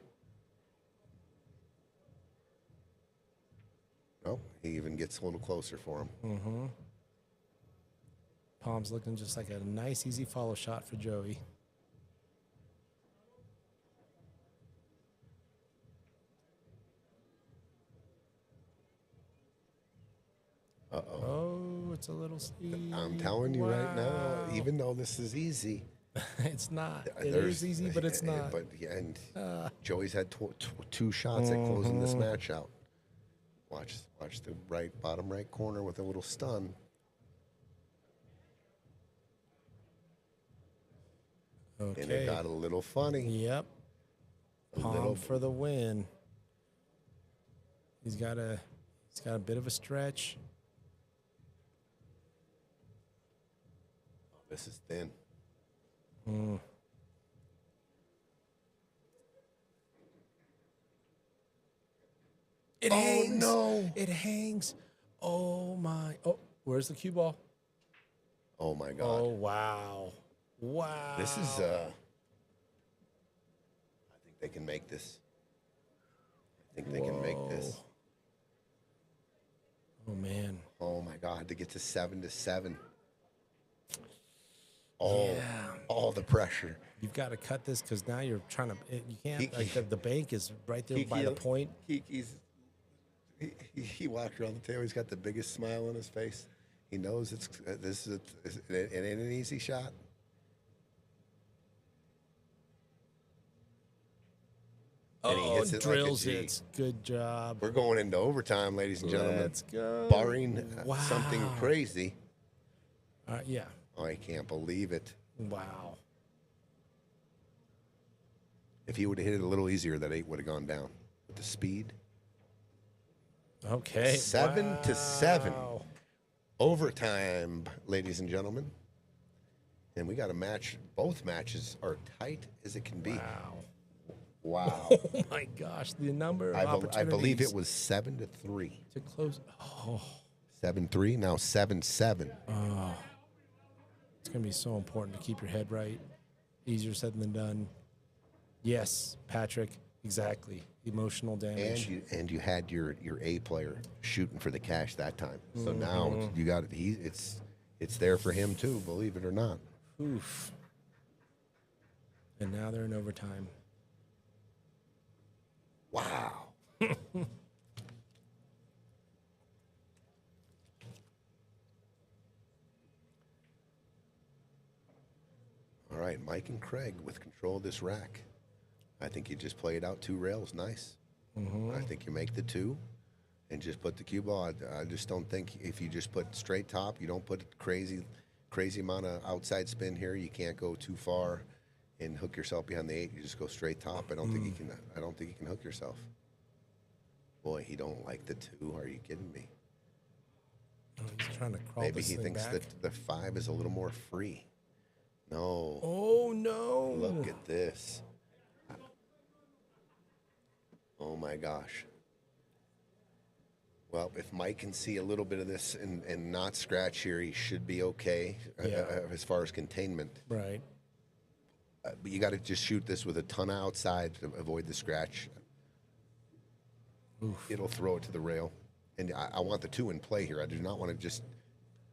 Oh, he even gets a little closer for him. Mm-hmm. Pom's looking just like a nice, easy follow shot for Joey. Uh-oh. Oh, it's a little steep. I'm telling you right now, Wow. even though this is easy, It's not. It there's is easy, but it's not. But yeah, and Joey's had two shots at closing this match out. Watch the bottom right corner with a little stun. Okay. And it got a little funny. Yep. Pom for the win. He's got a bit of a stretch. This is thin. It Oh, hangs. no. It hangs. Oh my. Oh, where's the cue ball? Oh my God. Oh wow. Wow. This is I think they can make this. I think they can make this. Oh man. Oh my God, to get to 7-7. All the pressure. You've got to cut this because now you're trying to. You can't. Kiki. Like the bank is right there by the point. He walked around the table. He's got the biggest smile on his face. He knows it ain't an easy shot. And he hits it drills like a G. it. Good job. We're going into overtime, ladies and gentlemen. Let's go. Barring Wow. something crazy. Yeah. Oh, I can't believe it. Wow. If he would have hit it a little easier, that 8 would have gone down. With the speed. Okay. 7-7. Wow. Overtime, ladies and gentlemen. And we got a match. Both matches are tight as it can be. Wow. Wow. Oh my gosh, the number of I opportunities. believe it was 7-3. to close. Oh, 7-3, now 7-7. it's gonna be so important to keep your head right. Easier said than done. Yes, Patrick. Exactly. Emotional damage. And you had your A player shooting for the cash that time. So now you got it. It's there for him too, believe it or not. Oof. And now they're in overtime. Wow. All right, Mike and Craig with control of this rack. I think you just play it out 2 rails, nice. I think you make the 2 and just put the cue ball. I just don't think if you just put straight top, you don't put crazy amount of outside spin here. You can't go too far and hook yourself behind the 8. You just go straight top. I don't think you can hook yourself. Boy, he don't like the 2. Are you kidding me? Oh, he's trying to crawl Maybe this he thing thinks back. that the 5 is a little more free. No. Oh no! Look at this. Oh my gosh. Well, if Mike can see a little bit of this and not scratch here, he should be okay as far as containment. Right. But you got to just shoot this with a ton of outside to avoid the scratch. Oof. It'll throw it to the rail. And I want the 2 in play here. I do not want to just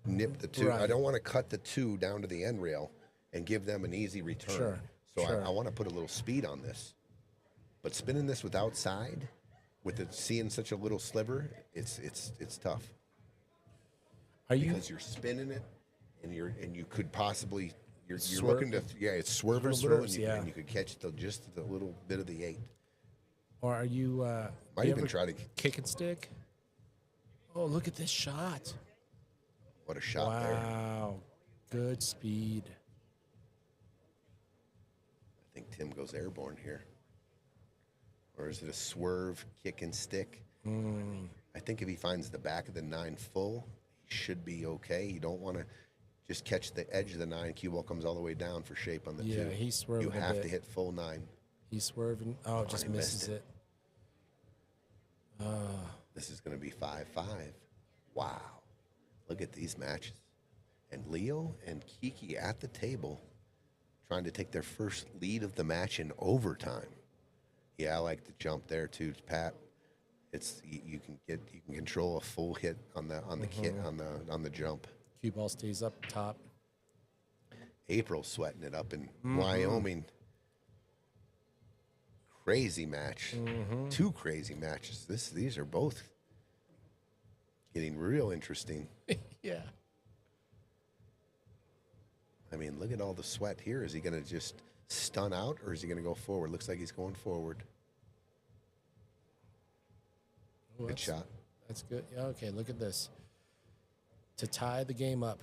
nip the 2. Right. I don't want to cut the 2 down to the end rail and give them an easy return. Sure, So sure. I want to put a little speed on this. But spinning this with outside, with it seeing such a little sliver, it's tough. Are you? Because you're spinning it, and you could possibly you're Swerve. looking to it's swerving a little, Swerves, and yeah. you could catch just the little bit of the 8. Or are you? Might you even ever try to. kick and stick. Oh, look at this shot! What a shot there! Wow, good speed. I think Tim goes airborne here. Or is it a swerve, kick, and stick? I think if he finds the back of the 9 full, he should be okay. You don't want to just catch the edge of the 9. Cue ball comes all the way down for shape on the 2. Yeah, he's swerving You a have bit. to hit full 9. He's swerving. Oh, just he missed misses it. it. This is going to be 5-5. Wow. Look at these matches. And Leo and Kiki at the table trying to take their first lead of the match in overtime. Yeah, I like the jump there too, Pat. It's you can control a full hit on the kit on the jump. Cue ball stays up top. April's sweating it up in Wyoming. Crazy match. 2 crazy matches. These are both getting real interesting. Yeah. I mean, look at all the sweat here. Is he going to just stun out or is he going to go forward? Looks like he's going forward. Oh, Good shot. That's good. Yeah, okay, look at this. To tie the game up,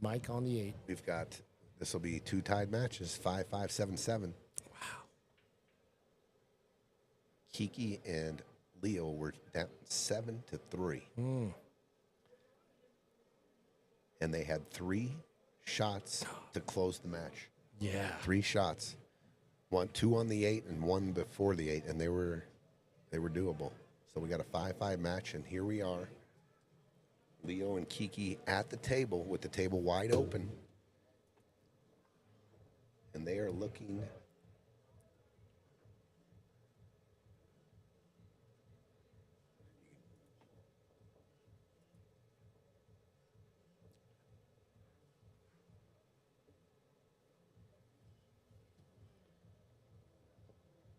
Mike on the 8. We've got, this will be 2 tied matches, 5-5, 7-7. Wow. Kiki and Leo were down 7-3. And they had 3 shots to close the match. Yeah. 3 shots. 2 on the 8 and 1 before the 8, and they were doable. So we got a 5-5 match, and here we are. Leo and Kiki at the table with the table wide open. And they are looking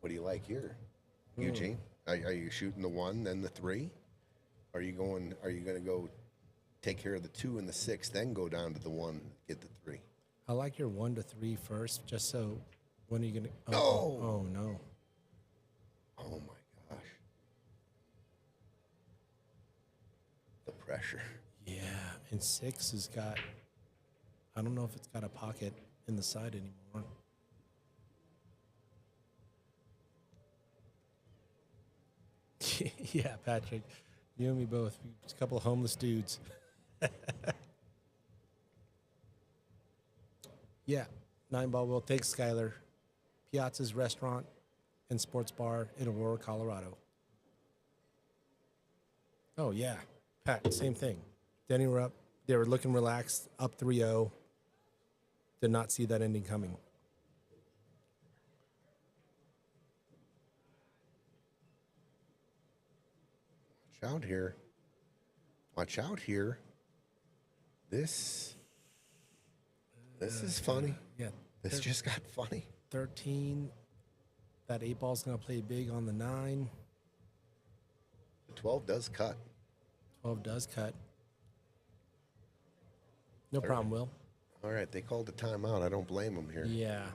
What do you like here, Eugene? Are you shooting the 1, then the 3? Are you going to go take care of the 2 and the 6, then go down to the 1, get the 3? I like your 1 to 3 first, just so when are you gonna? No! Oh no! Oh my gosh! The pressure. Yeah, and 6 has got. I don't know if it's got a pocket in the side anymore. Yeah, Patrick, you and me both. Just a couple of homeless dudes. Yeah, 9-ball will. Thanks, Skyler. Piazza's Restaurant and Sports Bar in Aurora, Colorado. Oh, yeah. Pat, same thing. Denny were up. They were looking relaxed, up 3-0. Did not see that ending coming. Watch out here. Watch out here. This is funny. Yeah. This just got funny. 13. That 8-ball's going to play big on the 9. The 12 does cut. 12 does cut. No problem, Will. All right, they called a timeout. I don't blame them here. Yeah.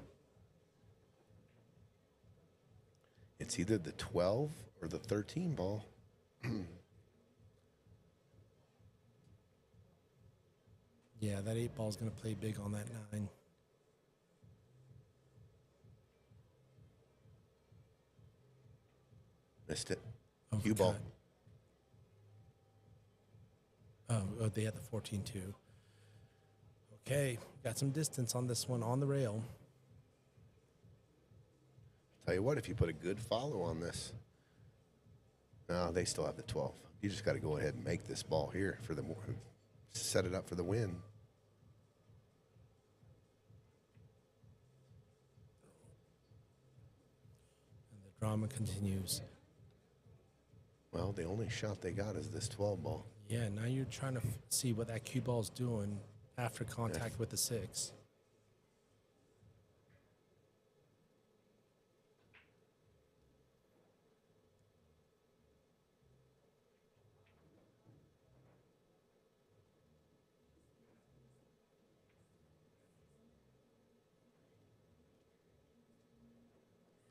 It's either the 12 or the 13 ball. Yeah, that 8-ball's going to play big on that 9. Missed it. Cue ball. Overcut. Oh, they had the 14 too. Okay, got some distance on this one on the rail. Tell you what, if you put a good follow on this, no, they still have the 12. You just got to go ahead and make this ball here for the set it up for the win. And the drama continues. Well, the only shot they got is this 12 ball. Yeah, now you're trying to see what that cue ball's doing after contact with the 6.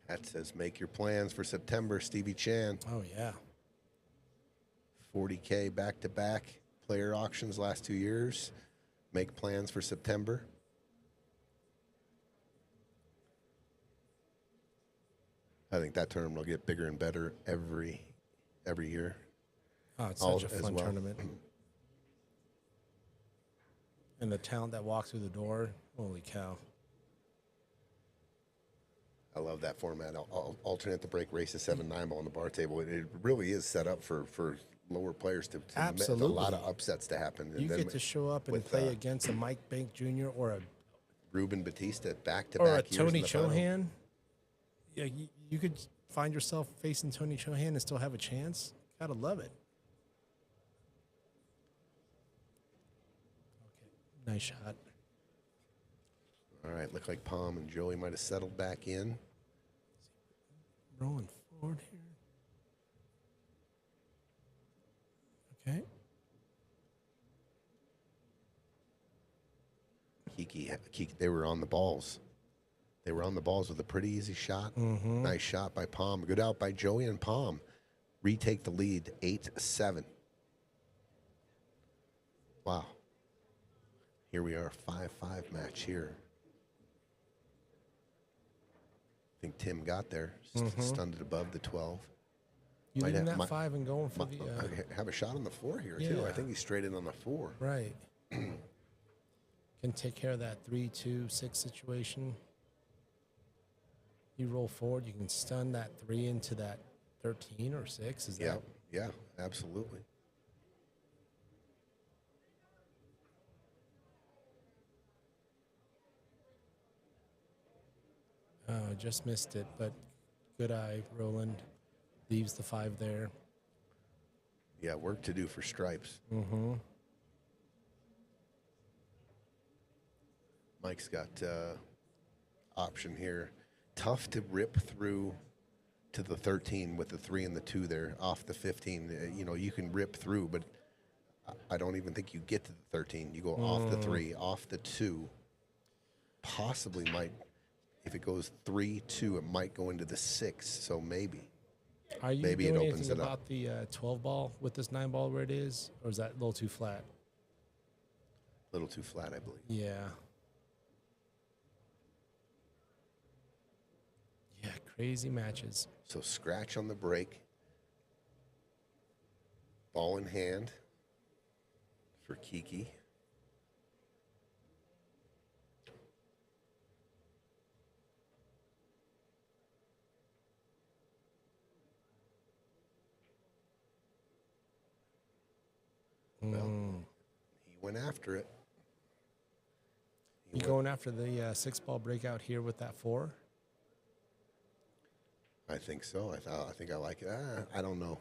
That says make your plans for September, Stevie Chan. Oh, yeah. 40K back-to-back player auctions last 2 years. Make plans for September. I think that tournament will get bigger and better every year. Oh, it's such a as fun well. tournament. And the talent that walks through the door, holy cow. I love that format. I'll alternate the break races 7-9 ball on the bar table. It really is set up for lower players to Absolutely. a lot of upsets to happen. You get to show up and with, play against a Mike Bank Jr. or Ruben Batista back to a back Tony Chohan. Yeah, you could find yourself facing Tony Chohan and still have a chance. Gotta love it. Okay, nice shot. All right, look like Pom and Joey might have settled back in. Rolling forward here. Okay. Kiki, they were on the balls. They were on the balls with a pretty easy shot. Nice shot by Pom. Good out by Joey and Pom. Retake the lead, 8-7. Wow. Here we are, 5-5 match here. I think Tim got there, stunned it above the 12. You Might leaving have- that 5 and going for the have a shot on the 4 here, too. Yeah. I think he's straight in on the 4. right. Can take care of that 3-2-6 situation. You roll forward, you can stun that 3 into that 13 or 6. Is Yeah, that yeah, absolutely. just missed it, but good eye, Roland. Leaves the 5 there. Yeah, work to do for stripes. Mike's got option here. Tough to rip through to the 13 with the 3 and the 2 there off the 15. You know, you can rip through, but I don't even think you get to the 13. You go off the 3, off the 2. Possibly might, if it goes 3-2, it might go into the 6. So maybe. Are you Maybe it doing opens anything it up. about the 12 ball with this 9 ball where it is, or is that a little too flat? A little too flat, I believe. Yeah. Yeah, crazy matches. So scratch on the break. Ball in hand for Kiki. Well, he went after it. He You went- going after the 6 ball breakout here with that 4? I think so. I think I like it. I don't know.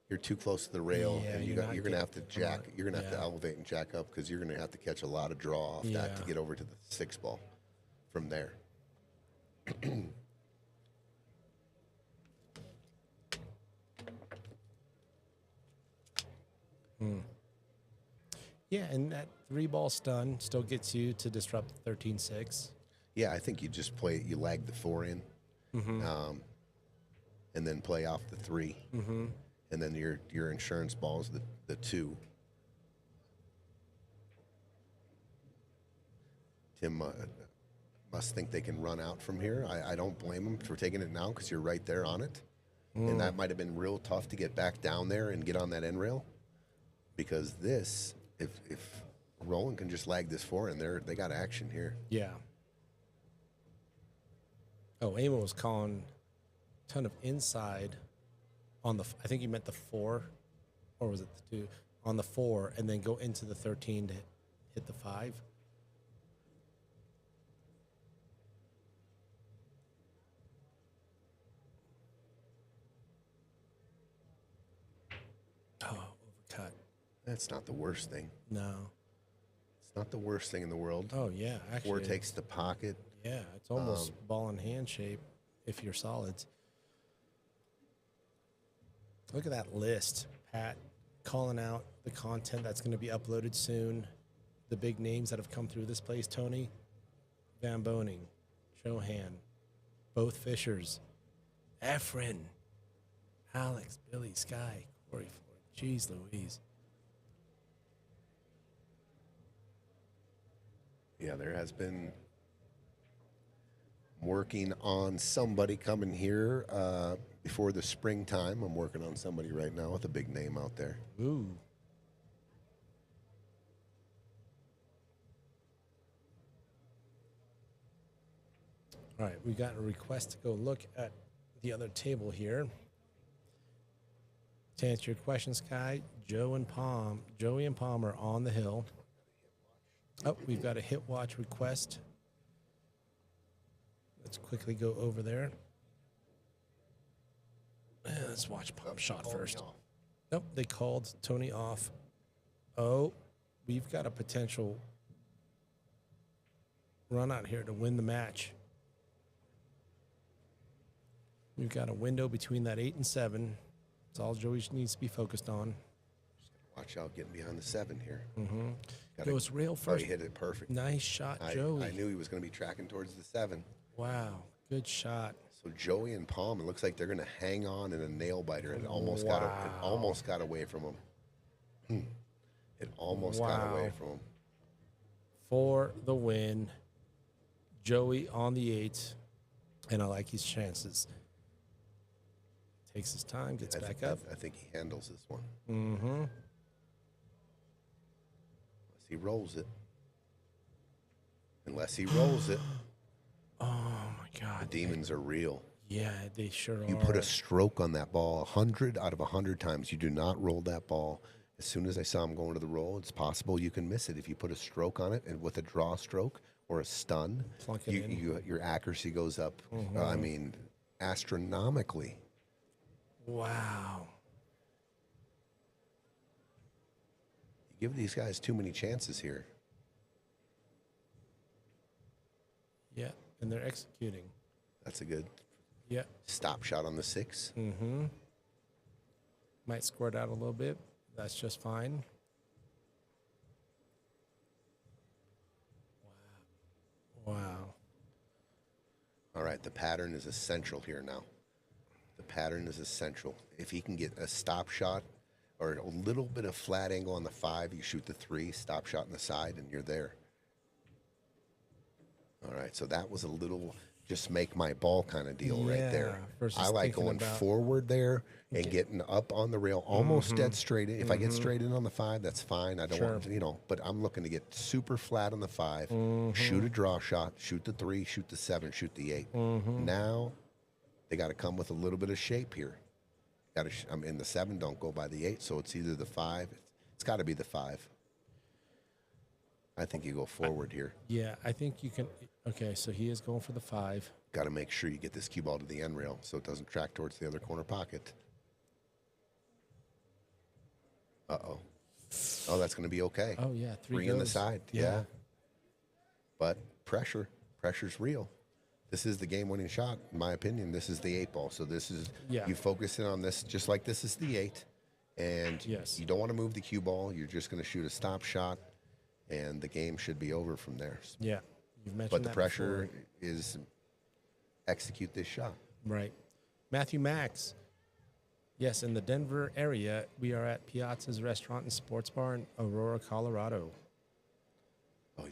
You're too close to the rail, Yeah, and you're not you're gonna have to getting the jack. front. You're gonna have to Yeah. elevate and jack up because you're gonna have to catch a lot of draw off that to Yeah. get over to the 6 ball from there. Yeah, and that 3 ball stun still gets you to disrupt 13-6. Yeah, I think you just play. You lag the 4 in, and then play off the 3, and then your insurance ball is the 2. Tim must think they can run out from here. I don't blame him for taking it now because you're right there on it, and that might have been real tough to get back down there and get on that end rail, because this, if Roland can just lag this 4 in there, they got action here. Yeah. Oh, Amo was calling a ton of inside on the, I think you meant the 4, or was it the 2? On the 4, and then go into the 13 to hit the 5. Oh, overcut. That's not the worst thing. No. It's not the worst thing in the world. Oh, yeah. Actually, 4 takes the pocket. yeah, it's almost ball in hand shape if you're solids. Look at that list, Pat, calling out the content that's going to be uploaded soon. The big names that have come through this place: Tony, Van Boning, Johan, both Fishers, Efren, Alex, Billy, Sky, Corey Floyd. Jeez Louise. Yeah, there has been working on somebody coming here before the springtime. I'm working on somebody right now with a big name out there. Ooh. All right, we got a request to go look at the other table here. To answer your question, Sky, Joey and Pom are on the hill. Oh, we've got a hit watch request. Let's quickly go over there. Let's watch Pom shot first. Nope, they called Tony off. Oh, we've got a potential run out here to win the match. We've got a window between that 8 and 7. That's all Joey needs to be focused on. Watch out getting behind the 7 here. Goes rail Oh, first. he hit it perfect. Nice shot, Joey. I knew he was going to be tracking towards the 7. Wow, good shot. So Joey and Pom, it looks like they're going to hang on in a nail biter. It almost got away from him. It almost got away from him. For the win. Joey on the 8, and I like his chances. Takes his time, gets back up. I think he handles this one. Mm-hmm. Unless he rolls it. Oh my God. The demons are real. Yeah, they sure are. You put a stroke on that ball 100 out of 100 times. You do not roll that ball. As soon as I saw him going to the roll, it's possible you can miss it. If you put a stroke on it and with a draw stroke or a stun, Plunk it in. your accuracy goes up, I mean, astronomically. Wow. You give these guys too many chances here. Yeah, and they're executing. That's a good Yeah. stop shot on the 6. Mm-hmm. Might squirt out a little bit. That's just fine. Wow. All right, the pattern is essential here now. The pattern is essential. If he can get a stop shot or a little bit of flat angle on the 5, you shoot the 3, stop shot on the side, and you're there. All right, so that was a little just make my ball kind of deal right there. versus I like thinking going about- forward there and getting up on the rail, almost dead straight in. If I get straight in on the 5, that's fine. I don't want to, but I'm looking to get super flat on the 5, shoot a draw shot, shoot the 3, shoot the 7, shoot the 8. Now they got to come with a little bit of shape here. I mean, the 7 don't go by the 8, so it's either the 5. It's got to be the 5. I think you go forward here. Yeah, I think you can. Okay, so he is going for the 5. Got to make sure you get this cue ball to the end rail so it doesn't track towards the other corner pocket. Uh-oh. Oh, that's going to be okay. Oh, yeah. 3 in the goes. side. Yeah. But pressure's real. This is the game-winning shot, in my opinion. This is the 8 ball. So this is, you focus in on this just like this is the 8. And you don't want to move the cue ball. You're just going to shoot a stop shot, and the game should be over from there. Yeah. You've mentioned But the that pressure before. is execute this shot. Right. Matthew Max. Yes, in the Denver area, we are at Piazza's Restaurant and Sports Bar in Aurora, Colorado. Oh, you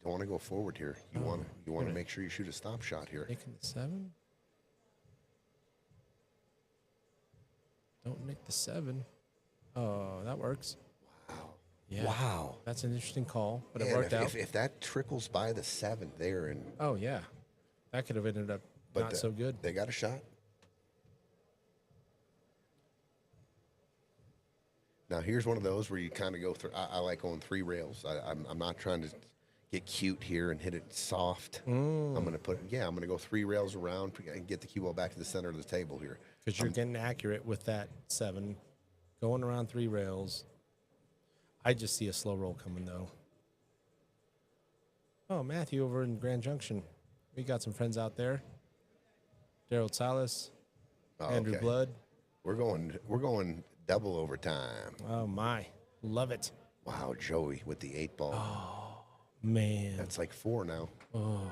don't want to go forward here. You want to make sure you shoot a stop shot here. Nicking the 7. Don't nick the 7. Oh, that works. Wow. Yeah. Wow. That's an interesting call, but it Man, worked out. If that trickles by the 7 there, and Oh, yeah. That could have ended up not so good. They got a shot. Now here's one of those where you kind of go through. I like going 3 rails. I'm not trying to get cute here and hit it soft. I'm gonna I'm gonna go 3 rails around and get the cue ball back to the center of the table here. Because you're getting accurate with that 7, going around 3 rails. I just see a slow roll coming, though. Oh, Matthew over in Grand Junction. We got some friends out there. Daryl Salas, Andrew Okay. Blood. We're going double overtime. Oh, my. Love it. Wow, Joey with the 8 ball. Oh, man. That's like 4 now. Oh,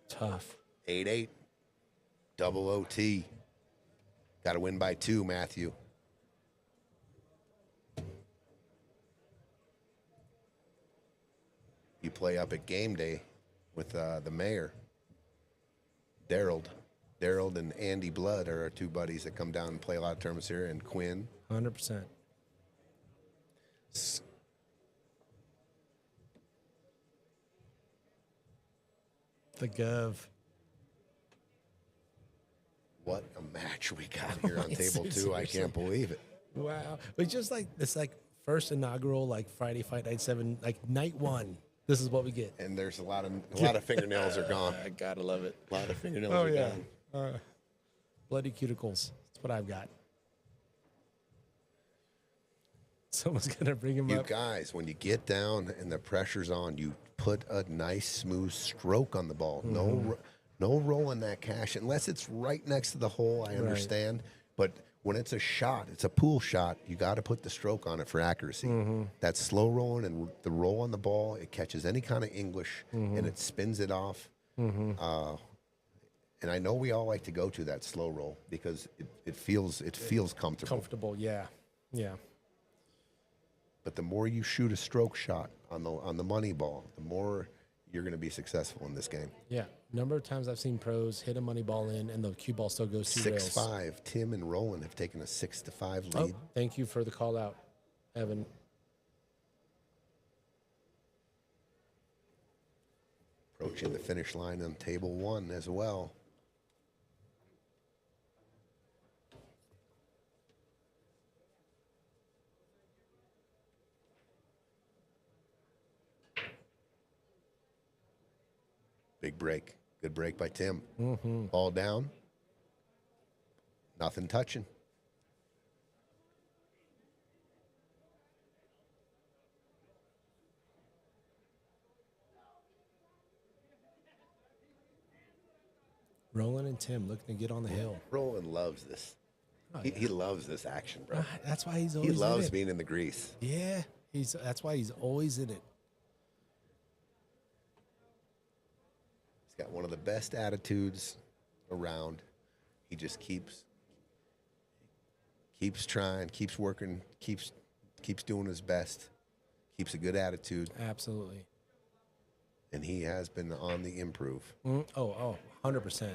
tough. 8-8. Double OT. Got to win by 2, Matthew. You play up at game day with the mayor. Daryl and Andy Blood are our 2 buddies that come down and play a lot of tournaments here, and Quinn. 100%. The Gov. What a match we got here on table 2. I can't believe it. Wow. But just like this, like first inaugural, like Friday Fight Night 7, like night 1. This is what we get. And there's a lot of fingernails are gone. I gotta love it. A lot of fingernails Oh are yeah. gone. Bloody cuticles. That's what I've got. Someone's gonna bring him You up. guys, when you get down and the pressure's on, you put a nice smooth stroke on the ball. No rolling that cash unless it's right next to the hole. I understand, but when it's a shot, it's a pool shot, you got to put the stroke on it for accuracy. That slow rolling and the roll on the ball, it catches any kind of English and it spins it off. And I know we all like to go to that slow roll because it feels comfortable. Comfortable, yeah. But the more you shoot a stroke shot on the money ball, the more you're going to be successful in this game. Yeah. Number of times I've seen pros hit a money ball in and the cue ball still goes 2 rails. 6-5. Tim and Roland have taken a 6-5 lead. Oh, thank you for the call out, Evan. Approaching the finish line on table 1 as well. Big break. Good break by Tim. Ball down. Nothing touching. Roland and Tim looking to get on the hill. Roland loves this. Oh, He loves this action, bro. That's why he's He always loves in it. being in the grease. Yeah, that's why he's always in it. He's got one of the best attitudes around. He just keeps trying, keeps working, keeps doing his best, keeps a good attitude, Absolutely. and he has been on the improve. Oh, 100%.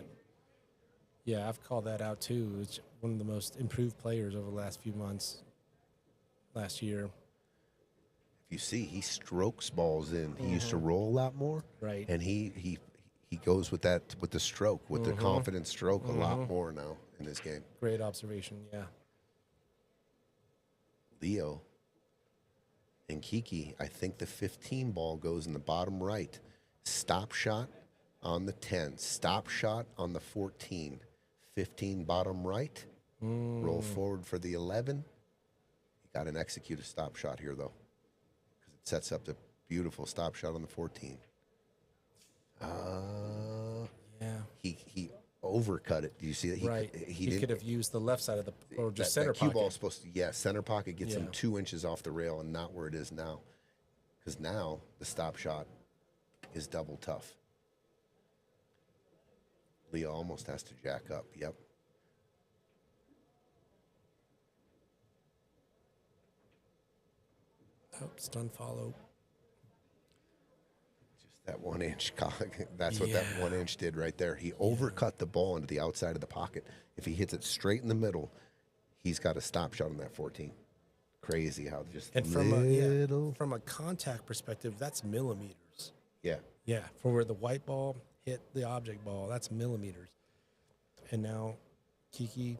Yeah, I've called that out too. It's one of the most improved players over the last few months, last year. If you see, he strokes balls in. He used to roll a lot more, Right. and he goes with the stroke, with the confident stroke a lot more now in his game. Great observation, yeah. Leo and Kiki, I think the 15 ball goes in the bottom right. Stop shot on the 10. Stop shot on the 14. 15 bottom right. Roll forward for the 11. You got an execute a stop shot here, though, because it sets up the beautiful stop shot on the 14. Yeah. He overcut it. Do you see that? Right. He didn't- could have used the left side of the, or just that center cue pocket. ball is supposed to, center pocket gets him Yeah. 2 inches off the rail and not where it is now. Because now the stop shot is double tough. Leo almost has to jack up. Yep. Oh, stun follow. Just that 1 inch. That's what that 1 inch did right there. He overcut the ball into the outside of the pocket. If he hits it straight in the middle, he's got a stop shot on that 14. Crazy how just And from a contact perspective, that's millimeters. yeah. Yeah, for where the white ball hit the object ball, that's millimeters. And now Kiki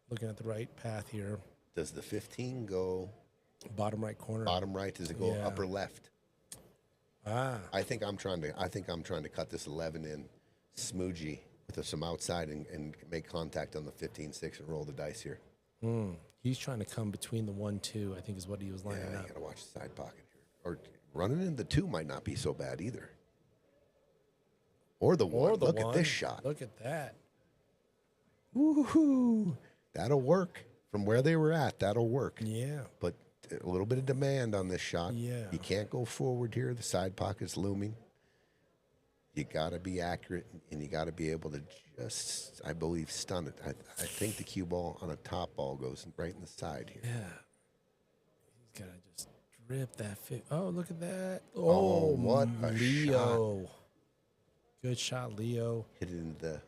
looking at the right path here. Does the 15 go Bottom right corner. bottom right? Does it go Yeah. upper left? I think I'm trying to cut this 11 in smoogie with some outside and make contact on the 15-6 and roll the dice here. He's trying to come between the 1-2, I think is what he was lining Yeah, up. you got to watch the side pocket here. Or running in the 2 might not be so bad either. Or the 1. Look at this shot. Look at that. Woohoo! That'll work. From where they were at, that'll work. Yeah. But a little bit of demand on this shot. Yeah. You can't go forward here. The side pocket's looming. You got to be accurate, and you got to be able to just, I believe, stun it. I think the cue ball on a top ball goes right in the side here. Yeah. He's got to just drip that fit. Oh, look at that. Oh, what a Leo. Good shot, Leo. Hit it into the.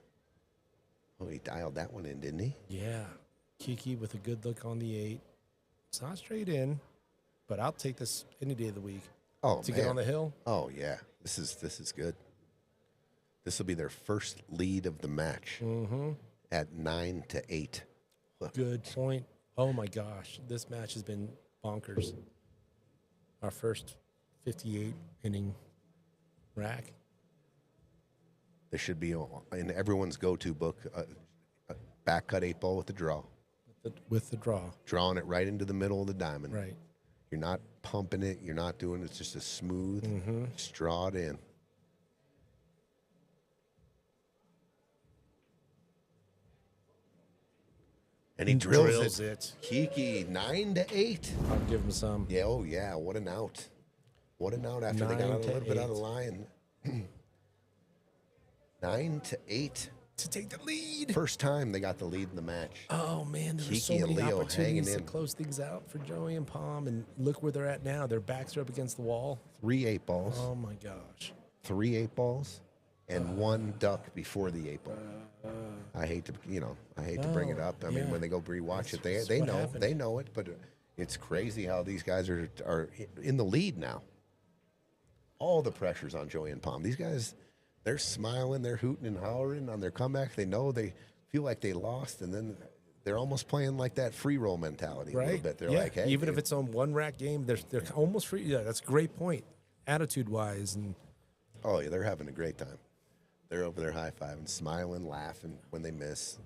Oh, he dialed that one in, didn't he? Yeah. Kiki with a good look on the 8. It's not straight in, but I'll take this any day of the week. Oh, To man. get on the hill? Oh, yeah. This is good. This will be their first lead of the match at 9-8. Look, Good point. Oh, my gosh. This match has been bonkers. Our first 58-inning rack. this should be in everyone's go-to book. A back cut 8 ball with the draw. With the draw. Drawing it right into the middle of the diamond. Right. You're not pumping it. You're not doing it. It's just a smooth, just draw it in. And he drills, Drills it. it. Kiki, 9-8. I'll give him some. Yeah, oh yeah, what an out. What an out after they got 9 out a to little bit out of 8. line. 9-8. To take the lead. First time they got the lead in the match. Oh man, there were Kiki so and many Leo opportunities hanging to in. close things out for Joey and Pom, and look where they're at now. Their backs are up against the wall. 3 8-balls. Oh my gosh. 3 8-balls. And 1 duck before the 8-ball. I hate to, bring it up. I mean, yeah. when they go rewatch it, That's they what know, happened. they know it. But it's crazy how these guys are in the lead now. All the pressure's on Joey and Pom. These guys, they're smiling, they're hooting and hollering on their comeback. They know they feel like they lost, and then they're almost playing like that free roll mentality a little Right. bit. They're yeah. like, hey, even if it's on one rack game, they're almost free. Yeah, that's a great point, attitude wise, and oh yeah, they're having a great time. They're over there high fiving, smiling, laughing when they miss.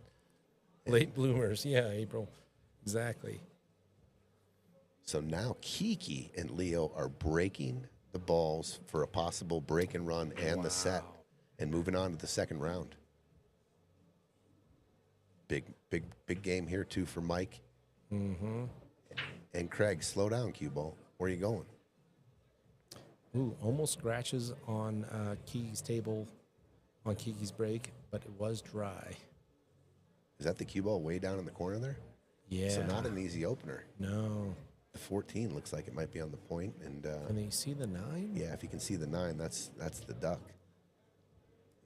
late bloomers. Yeah, April, exactly. So now Kiki and Leo are breaking the balls for a possible break and run and the set, and moving on to the second round. Big game here too for Mike. Mm-hmm. And Craig, slow down, cue ball. Where are you going? Ooh, almost scratches on Kiki's table, on Kiki's break, but it was dry. Is that the cue ball way down in the corner there? Yeah. So not an easy opener. No. The 14 looks like it might be on the point, and Can you see the 9? yeah, if you can see the 9, that's the duck.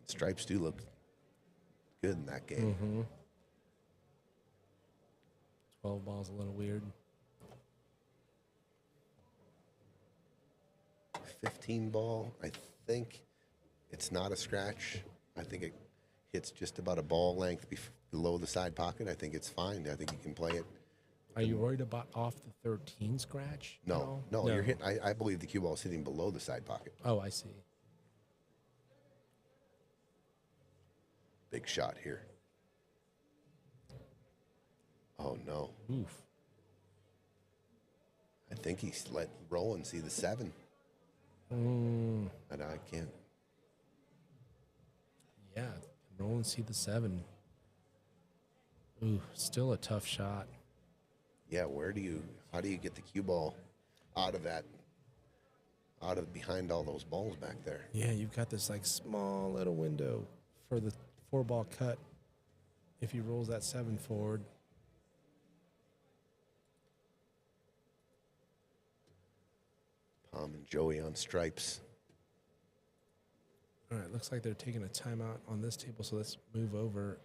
Stripes do look good in that game. Mm-hmm. 12 ball's a little weird. 15 ball, I think it's not a scratch. I think it hits just about a ball length below the side pocket. I think it's fine. I think you can play it. Are you worried about off the 13 scratch? at No, all? no, you're hitting. I believe the cue ball is hitting below the side pocket. Oh, I see. Big shot here. Oh no. Oof. I think he's let Roland see the 7. Mm, And I can't. yeah, Roland see the 7. Ooh, still a tough shot. Yeah, how do you get the cue ball out of behind all those balls back there? Yeah, you've got this like small little window for the 4-ball cut. If he rolls that 7 forward. Pom and Joey on stripes. All right, looks like they're taking a timeout on this table, so let's move over.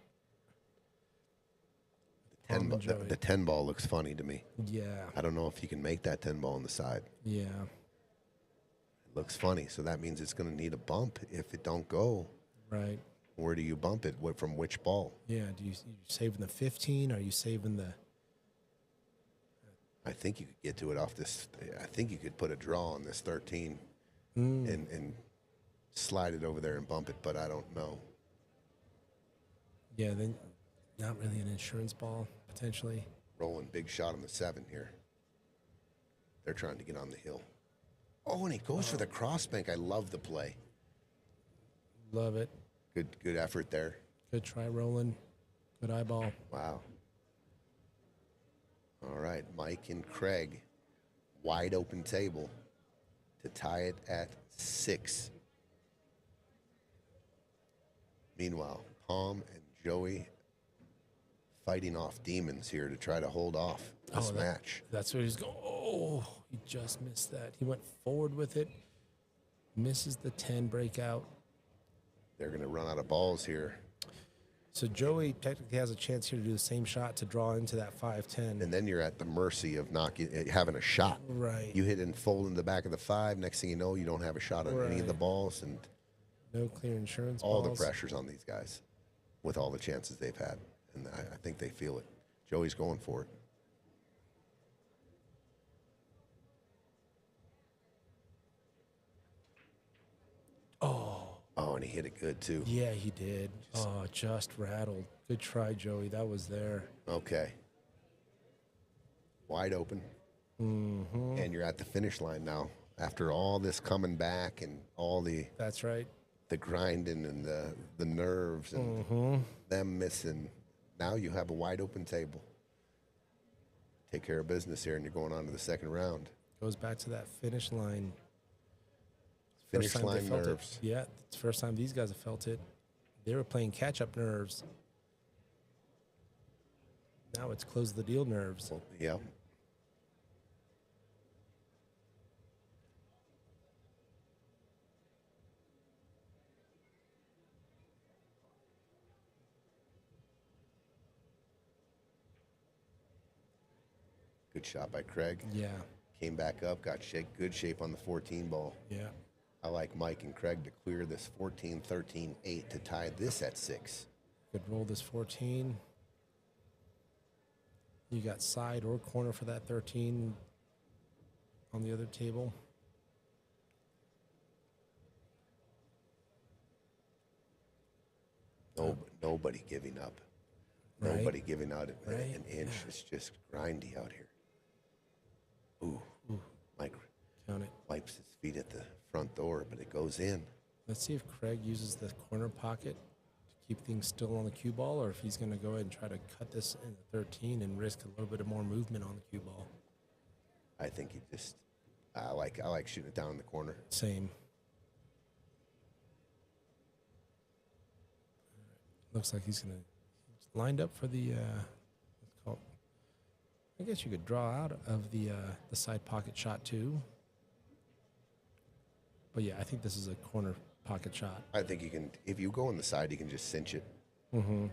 Pom and Joey. The 10 ball looks funny to me. Yeah, I don't know if you can make that 10 ball on the side. yeah. It looks funny, so that means it's going to need a bump. If it don't go, Right. where do you bump it? From which ball? Yeah, you saving the 15? Are you saving the... I think you could get to it off this. I think you could put a draw on this 13 Mm. and slide it over there and bump it, but I don't know. Yeah, then not really an insurance ball, potentially. Rolling big shot on the 7 here. They're trying to get on the hill. Oh, and he goes for the crossbank. I love the play. Love it. Good effort there. Good try, Roland. Good eyeball. Wow. All right, Mike and Craig, wide open table to tie it at 6. Meanwhile, Pom and Joey fighting off demons here to try to hold off this match. That's where he's going. Oh, he just missed that. He went forward with it. Misses the 10 breakout. They're going to run out of balls here. So Joey technically has a chance here to do the same shot to draw into that 5-10. And then you're at the mercy of having a shot. Right. You hit and fold in the back of the 5. Next thing you know, you don't have a shot on any of the Right. balls, and No clear insurance all balls. the pressure's on these guys with all the chances they've had. And I think they feel it. Joey's going for it. Oh, and he hit it good, too. Yeah, he did. Oh, just rattled. Good try, Joey. That was there. Okay. Wide open. Mm-hmm. And you're at the finish line now. After all this coming back and all the That's right. grinding and the nerves and them missing, now you have a wide open table. take care of business here, and you're going on to the second round. Goes back to that finish line. Finish First time they line felt nerves. it. Yeah, it's the first time these guys have felt it. They were playing catch-up nerves. Now it's close the deal nerves. Well, yeah. Good shot by Krug. Yeah, Came back up, got good shape on the 14 ball. yeah. I like Mike and Krug to clear this 14, 13, 8 to tie this at 6. Could roll this 14. You got side or corner for that 13 on the other table. Nobody giving up. Right. Nobody giving out Right. an inch. It's just grindy out here. Ooh. Mike Count it. wipes his feet at the front door, but it goes in. Let's see if Krug uses the corner pocket to keep things still on the cue ball, or if he's going to go ahead and try to cut this in the 13 and risk a little bit of more movement on the cue ball. I think he just. I like shooting it down in the corner. Same. Looks like he's lined up for the. Let's call it, I guess you could draw out of the side pocket shot too. But yeah, I think this is a corner pocket shot. I think you can. If you go on the side, you can just cinch it. Mm-hmm.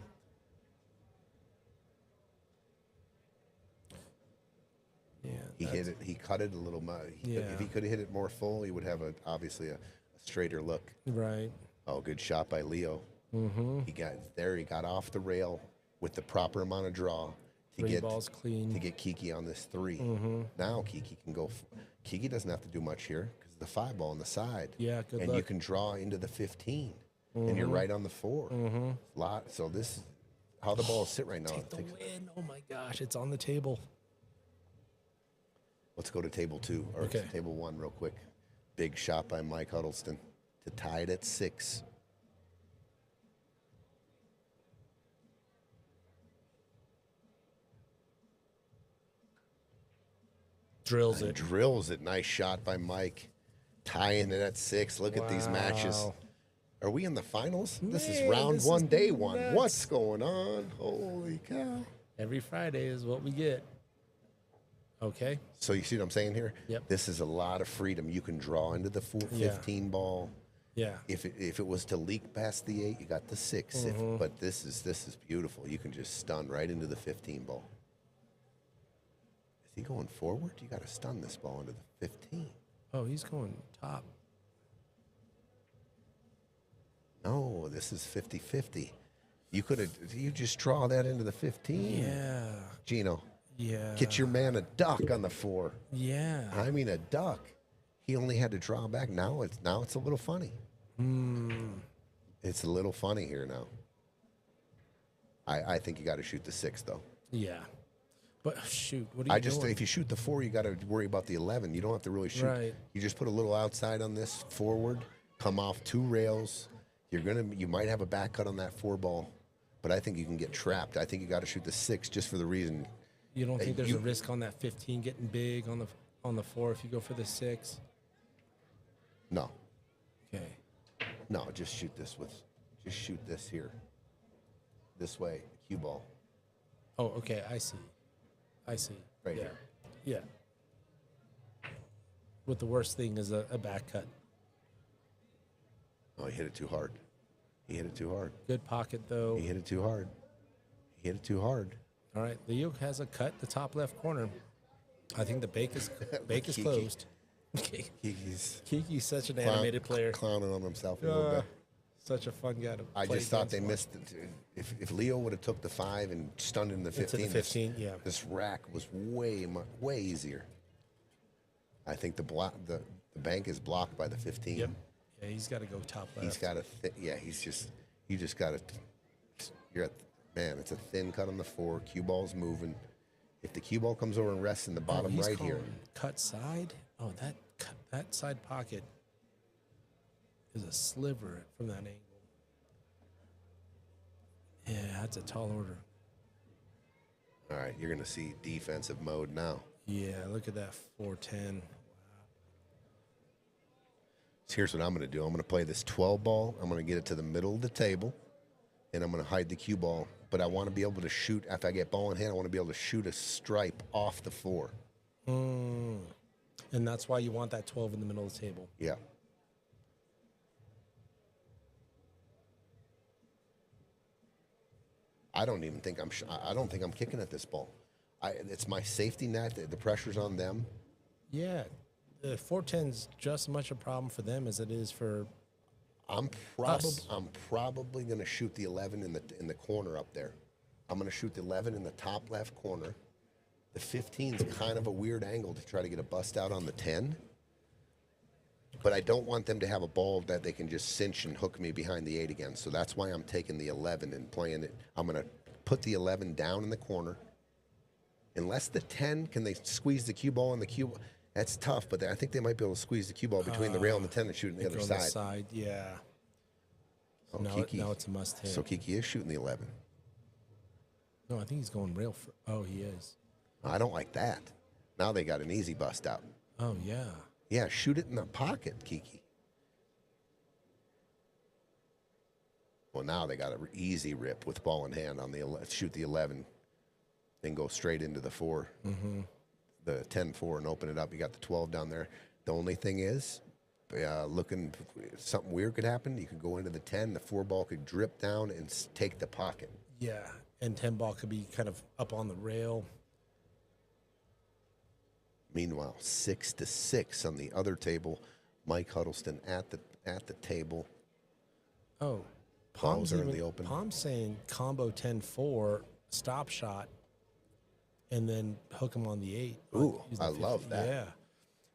Yeah. He hit it. He cut it a little. Yeah. If he could have hit it more full, he would have obviously a straighter look. Right. Oh, good shot by Leo. Mm-hmm. He got there. He got off the rail with the proper amount of draw to Three get balls clean. to get Kiki on this 3. Mm-hmm. Now Kiki can go. Kiki doesn't have to do much here because the 5 ball on the side. Yeah, good and luck. you can draw into the 15, and you're right on the 4. Mm-hmm. Lot. So this is how the balls sit right now. Take the win. Oh my gosh, it's on the table. Let's go to table 2 or Okay. table 1 real quick. Big shot by Mike Huddleston to tie it at 6. Drills And it. drills it. Nice shot by Mike. Tying it at 6. Look at these matches. Wow. Are we in the finals? This is Man, round this 1, is day 1. nuts. What's going on? Holy cow. Every Friday is what we get. Okay. So you see what I'm saying here? Yep. This is a lot of freedom. You can draw into the Yeah. 15 ball. Yeah. If it was to leak past the 8, you got the 6. But this is beautiful. You can just stun right into the 15 ball. Is he going forward? You got to stun this ball into the 15. Oh, he's going top. No, this is 50-50. You just draw that into the 15. Yeah. Gino, Yeah. get your man a duck on the 4. Yeah. I mean a duck. He only had to draw back. Now it's a little funny. It's a little funny here now. I think you got to shoot the 6 though. Yeah. But shoot, what are you doing? If you shoot the 4, you got to worry about the 11. You don't have to really shoot. Right. You just put a little outside on this forward, come off 2 rails. You might have a back cut on that 4 ball, but I think you can get trapped. I think you got to shoot the 6 just for the reason. You don't think there's you- a risk on that 15 getting big on the 4 if you go for the 6? No, Okay. no, just shoot this here. This way, cue ball. Oh, okay. I see. Right yeah. here. Yeah. What the worst thing is a back cut. Oh, he hit it too hard. Good pocket though. He hit it too hard. All right. Leo has a cut the top left corner. I think the bake is Kiki. closed. He's Kiki's such an animated player. clowning on himself a little bit. Such a fun guy to I play just thought they against. missed it. If Leo would have took the 5 and stunned in the Into 15, the 15, yeah. this rack was way easier. I think the bank is blocked by the 15. Yep. Yeah, he's got to go top left. He's got you just got to. It's a thin cut on the 4. Cue ball's moving. If the cue ball comes over and rests in the bottom he's right here, calling cut side. Oh, that side pocket is a sliver from that angle. Yeah, that's a tall order. All right, you're going to see defensive mode now. Yeah, look at that 410. So here's what I'm going to do. I'm going to play this 12 ball. I'm going to get it to the middle of the table, and I'm going to hide the cue ball. But I want to be able to shoot, after I get ball in hand, I want to be able to shoot a stripe off the 4. And that's why you want that 12 in the middle of the table. Yeah. I don't even think I don't think I'm kicking at this ball. It's my safety net. The pressure's on them. Yeah, the 410's just as much a problem for them as it is for I'm us. probably going to shoot the 11 in the corner up there. I'm going to shoot the 11 in the top left corner. The 15's kind of a weird angle to try to get a bust out on the 10. But I don't want them to have a ball that they can just cinch and hook me behind the 8 again. So that's why I'm taking the 11 and playing it. I'm going to put the 11 down in the corner. Unless the 10, can they squeeze the cue ball on the cue? That's tough, but I think they might be able to squeeze the cue ball between the rail and the 10 and shoot on the other on side. the side. Yeah. Oh, now, Kiki. now it's a must hit. So Kiki is shooting the 11. No, I think he's going rail. Oh, he is. I don't like that. Now they got an easy bust out. Oh, yeah. Yeah, shoot it in the pocket, Kiki. Well, now they got an easy rip with ball in hand on the shoot the 11, then go straight into the 4, the 10-4, and open it up. You got the 12 down there. The only thing is, looking something weird could happen. You could go into the 10, the 4 ball could drip down and take the pocket. Yeah, and 10 ball could be kind of up on the rail. Meanwhile, 6-6 on the other table. Mike Huddleston at the table. Oh, Balls are in the open. Pom's saying combo 10-4, stop shot, and then hook him on the 8. Ooh, Use the I love that.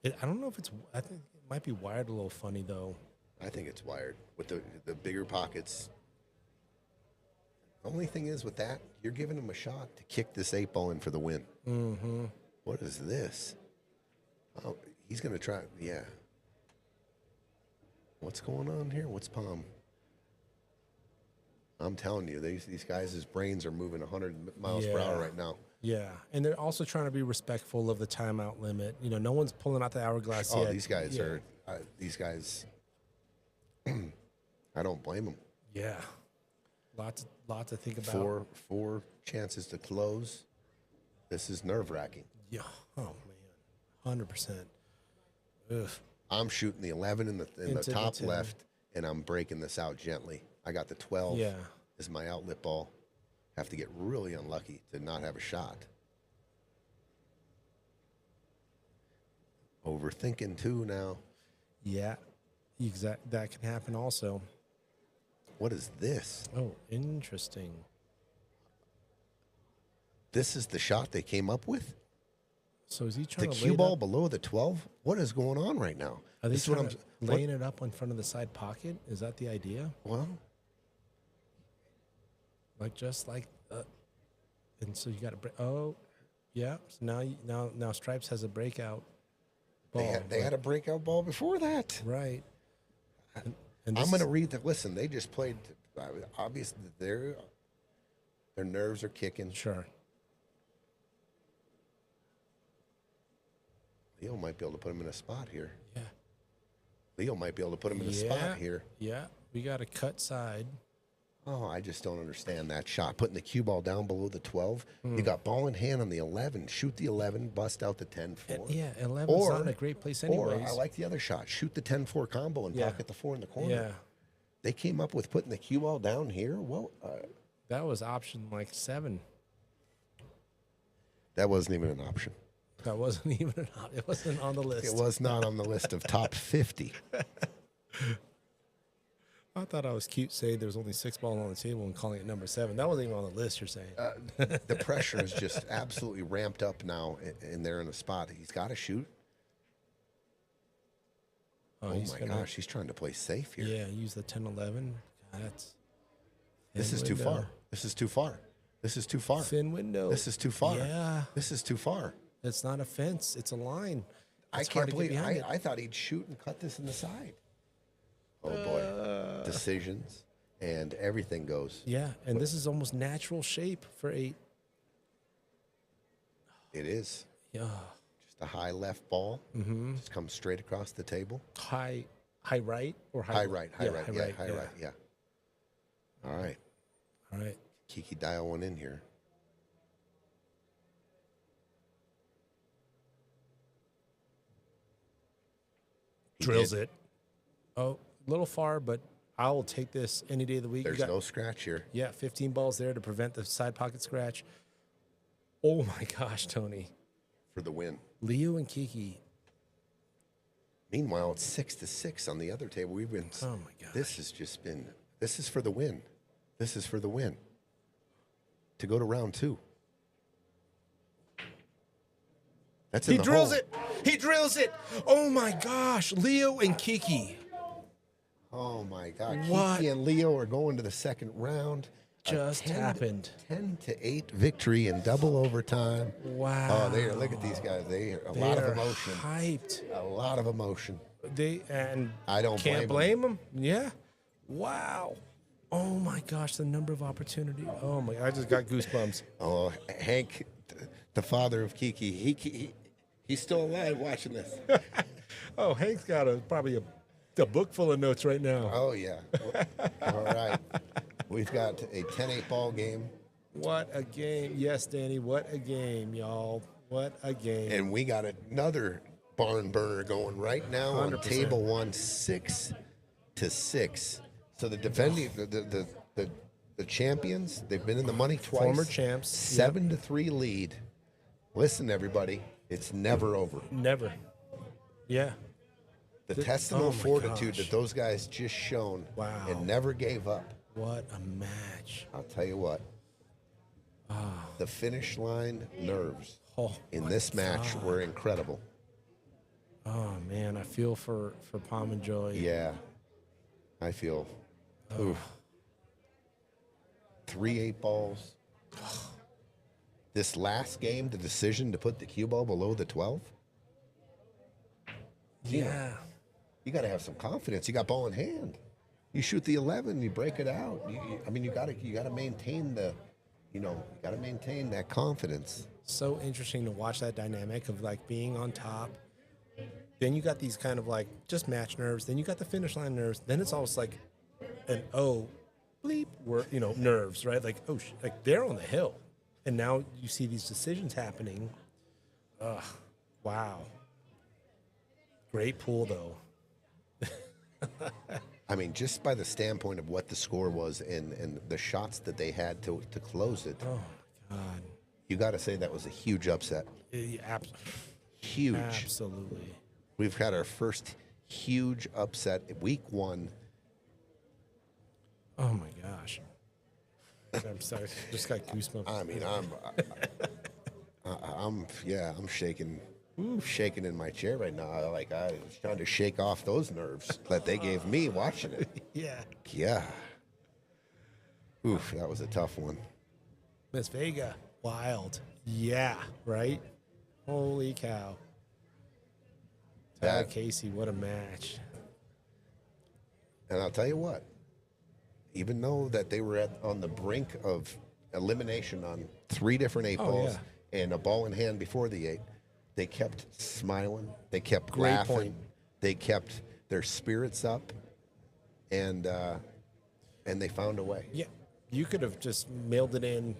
Yeah. I don't know if it's, I think it might be wired a little funny, though. I think it's wired with the bigger pockets. The only thing is with that, you're giving him a shot to kick this 8 ball in for the win. Mm-hmm. What is this? Oh, he's going to try. Yeah. What's going on here? What's Pom? I'm telling you, these guys' brains are moving 100 miles per hour right now. Yeah, and they're also trying to be respectful of the timeout limit. You know, no one's pulling out the hourglass yet. Oh, these guys are. These guys. I don't blame them. Yeah, lot to think about. Four chances to close. This is nerve-wracking. Yeah. Oh man, 100%. Ugh. I'm shooting the 11 in the Into the top 10. left, and I'm breaking this out gently. I got the 12 Yeah. as my outlet ball. Have to get really unlucky to not have a shot. Overthinking too now. Yeah, that can happen also. What is this? Oh, interesting. This is the shot they came up with? So is he The trying to cue lay ball it up? below the 12? What is going on right now? Are they This is what trying I'm to laying it up in front of the side pocket? Is that the idea? Well, Like just like, and so you got to break. Oh, yeah. So now Stripes has a breakout ball. they had a breakout ball before that. right. And I'm this going to is- read the. Listen, they just played. Obviously, their nerves are kicking. Sure. Leo might be able to put him in a spot here. Yeah. Leo might be able to put him in a spot here. Yeah. We got a cut side. Oh, I just don't understand that shot. Putting the cue ball down below the 12. You got ball in hand on the 11. Shoot the 11, bust out the 10-4. Yeah, 11's not in a great place anyways. Or I like the other shot. Shoot the 10-4 combo and Yeah. pocket the 4 in the corner. Yeah. They came up with putting the cue ball down here. Well, That was option like 7. that wasn't even an option. That wasn't even it wasn't on the list. It was not on the list of top 50. I thought I was cute saying there was only 6 balls on the table and calling it number 7. That wasn't even on the list, you're saying. The pressure is just absolutely ramped up now, and they're in a spot. He's got to shoot. Oh he's my gonna- gosh, he's trying to play safe here. Yeah, use the 10-11. That's This is thin too window. far. This is too far. This is too far. Thin window. This is too far. Yeah. This is too far. It's not a fence. It's a line. I It's can't hard to get believe behind it. I thought he'd shoot and cut this in the side. Oh boy. Decisions and everything goes. Yeah, and this is almost natural shape for 8. It is. Yeah. Just a high left ball. Mm-hmm. Just comes straight across the table. High right or High right. Yeah, High right. Yeah. All right. All right. Kiki, dial one in here. He Drills did. it. Oh, a little far, but I will take this any day of the week. You There's no scratch here. Yeah, 15 balls there to prevent the side pocket scratch. Oh my gosh, Tony. For the win. Leo and Kiki. Meanwhile, it's 6-6 on the other table. We've been. Oh my gosh. This has just been. This is for the win. This is for the win. To go to round 2. That's in He the drills hole. it. He drills it. Oh my gosh, Leo and Kiki. Oh my God. What? Kiki and Leo are going to the second round. A Just happened. 10-8 victory in double overtime. Wow. Oh, look at these guys. They a They lot of are emotion. hyped. A lot of emotion. I don't can't blame blame them. Yeah. Wow. Oh my gosh, the number of opportunity. Oh my! I just got goosebumps. Oh, Hank, the father of Kiki, he's still alive watching this. Oh, Hank's got probably a book full of notes right now. Oh, yeah. All right. We've got a 10-8 ball game. What a game. Yes, Danny, what a game, y'all. What a game. And we got another barn burner going right now on 100%. table 1, 6-6. So the defending, the champions, they've been in the money twice. Former champs. 7-3 lead. Listen, everybody, it's never over. Never. Yeah. The testament of oh my fortitude gosh. that those guys just shown Wow. and never gave up. What a match. I'll tell you what. The finish line nerves Oh, in my this match God. were incredible. Oh, man, I feel for Pom and Joy. Yeah, I feel. Oof. 3 8 balls. This last game, the decision to put the cue ball below the 12. Yeah. You got to have some confidence. You got ball in hand. You shoot the 11, you break it out. You got to maintain that confidence. So interesting to watch that dynamic of like being on top. Then you got these kind of like just match nerves. Then you got the finish line nerves. Then it's almost like an bleep, nerves, right? Like, like they're on the hill. And now you see these decisions happening. Ugh, wow. Great pool, though. I mean, just by the standpoint of what the score was and the shots that they had to close it, Oh, my God. you got to say that was a huge upset. Huge. Absolutely. We've had our first huge upset week 1. Oh, my gosh. I'm sorry. Just got goosebumps. I mean, I'm shaking in my chair right now. Like I was trying to shake off those nerves that they gave me watching it. Yeah. Yeah. Oof, that was a tough one. Miss Vega. Wild. Yeah. Right? Holy cow. Tyler That- Casey, what a match. And I'll tell you what, even though that they were on the brink of elimination on 3 different 8 balls and a ball in hand before the 8, they kept smiling. They kept Great laughing. point. They kept their spirits up, and they found a way. Yeah. You could have just mailed it in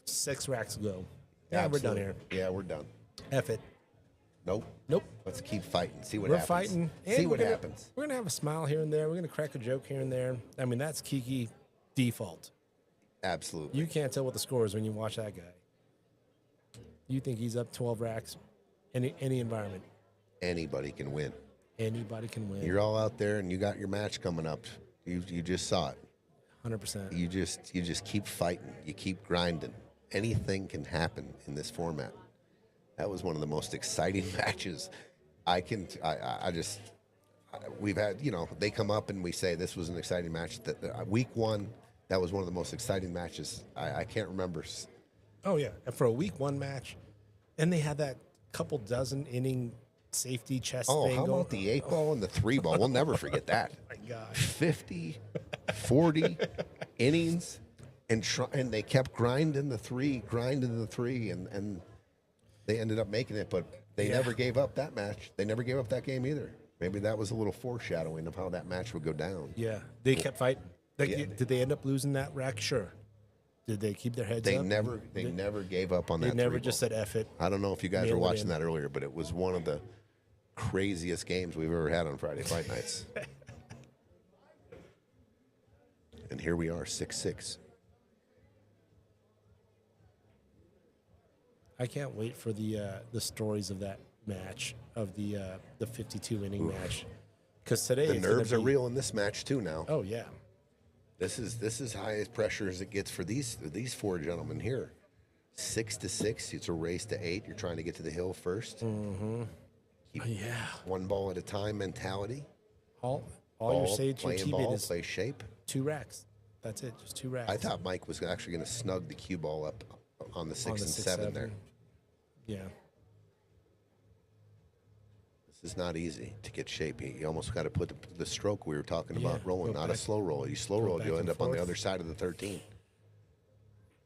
6 racks ago. Yeah, we're done here. Yeah, we're done. F it. Nope. Nope. Let's keep fighting. See what We're happens. fighting. See and what we're gonna- happens. We're going to have a smile here and there. We're going to crack a joke here and there. I mean, that's Kiki default. Absolutely. You can't tell what the score is when you watch that guy. You think he's up 12 racks, any environment. Anybody can win. Anybody can win. You're all out there, and you got your match coming up. You just saw it. 100%. You just keep fighting. You keep grinding. Anything can happen in this format. That was one of the most exciting matches. We've had, they come up and we say this was an exciting match. Week 1, that was one of the most exciting matches. I can't remember. Oh, yeah. And for a week 1 match, and they had that couple dozen inning safety chest Oh, thing how going. about the 8 ball and the 3 ball? We'll never forget that. Oh, my gosh. 50, 40 innings, and they kept grinding the three, and They ended up making it, but they never gave up that match. They never gave up that game either. Maybe that was a little foreshadowing of how that match would go down. Yeah, they kept fighting. Did they end up losing that rack? Sure. Did they keep their heads They up? never gave up on that. They never three just ball. said F it. I don't know if you guys were Nail it watching in. that earlier, but it was one of the craziest games we've ever had on Friday Fight Nights. And here we are, 6-6. I can't wait for the stories of that match, of the 52 inning match, because today The it's gonna nerves are be- real in this match too now. Oh yeah, This is high as pressure as it gets for these four gentlemen here. 6-6. It's a race to 8. You're trying to get to the hill first. Keep yeah. one ball at a time mentality. All you're saying to your playing teammate ball, is play shape. 2 racks. That's it, just 2 racks. I thought Mike was actually going to snug the cue ball up on the 6 On the and 6, 7 there. Yeah, This is not easy to get shape. You almost got to put the stroke we were talking about Yeah, rolling, go not a back- slow roll. You slow roll, back you'll and end up on the forth. other side of the 13.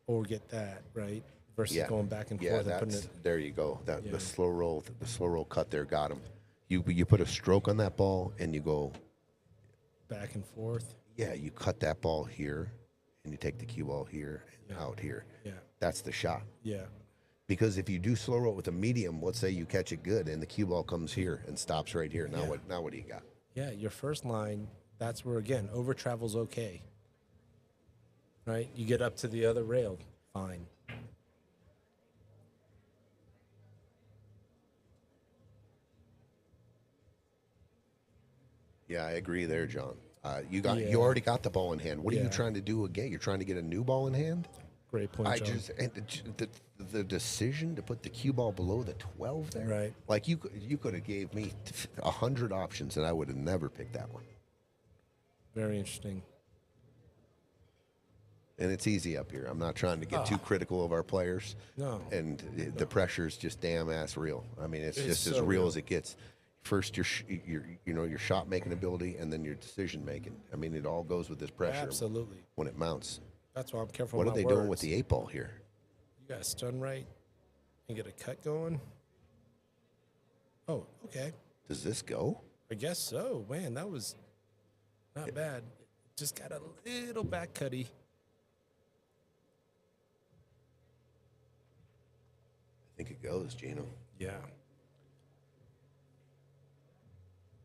or get that right versus Yeah, going back and yeah, forth and putting that's it there. You go. That Yeah. the slow roll cut there got him. You put a stroke on that ball and you go. back and forth. Yeah, you cut that ball here, and you take the cue ball here and out here. Yeah, That's the shot. yeah, Because if you do slow roll with a medium, let's say you catch it good, and the cue ball comes here and stops right here. Now Yeah. what? Now what do you got? yeah. Your first line, that's where again over travel's okay. Right, you get up to the other rail, fine. Yeah, I agree there, John. You Yeah. already got the ball in hand. What are you Yeah. trying to do again? You're trying to get a new ball in hand. Great point, John. The decision to put the cue ball below the 12 there, Right. Like you could have gave me 100 options, and I would have never picked that one. Very interesting. And it's easy up here. I'm not trying to get too critical of our players. No. And the pressure is just damn ass real. I mean, it's just as so real real. as it gets. First, your shot making ability, and then your decision making. I mean, it all goes with this pressure Absolutely. when it mounts. That's why I'm careful. What are with they my doing words. with the 8 ball here? You got to stun right and get a cut going. Oh, okay. Does this go? I guess so. Man, that was not bad. Just got a little back cutty. I think it goes, Gino. Yeah.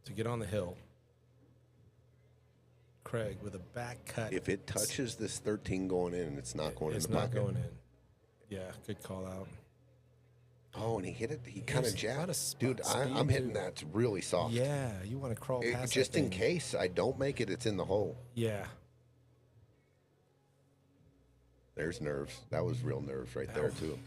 To get on the hill. Krug with a back cut. If it touches this 13 going in, it's not going it's in the not pocket. going in. Yeah, good call out. Oh, and he hit it. He kind of He's got a jabbed. spot Dude, I'm speed, hitting too. that really soft. Yeah, you want to crawl past Just that in thing. case I don't make it, it's in the hole. Yeah. There's nerves. That was real nerves right there, too.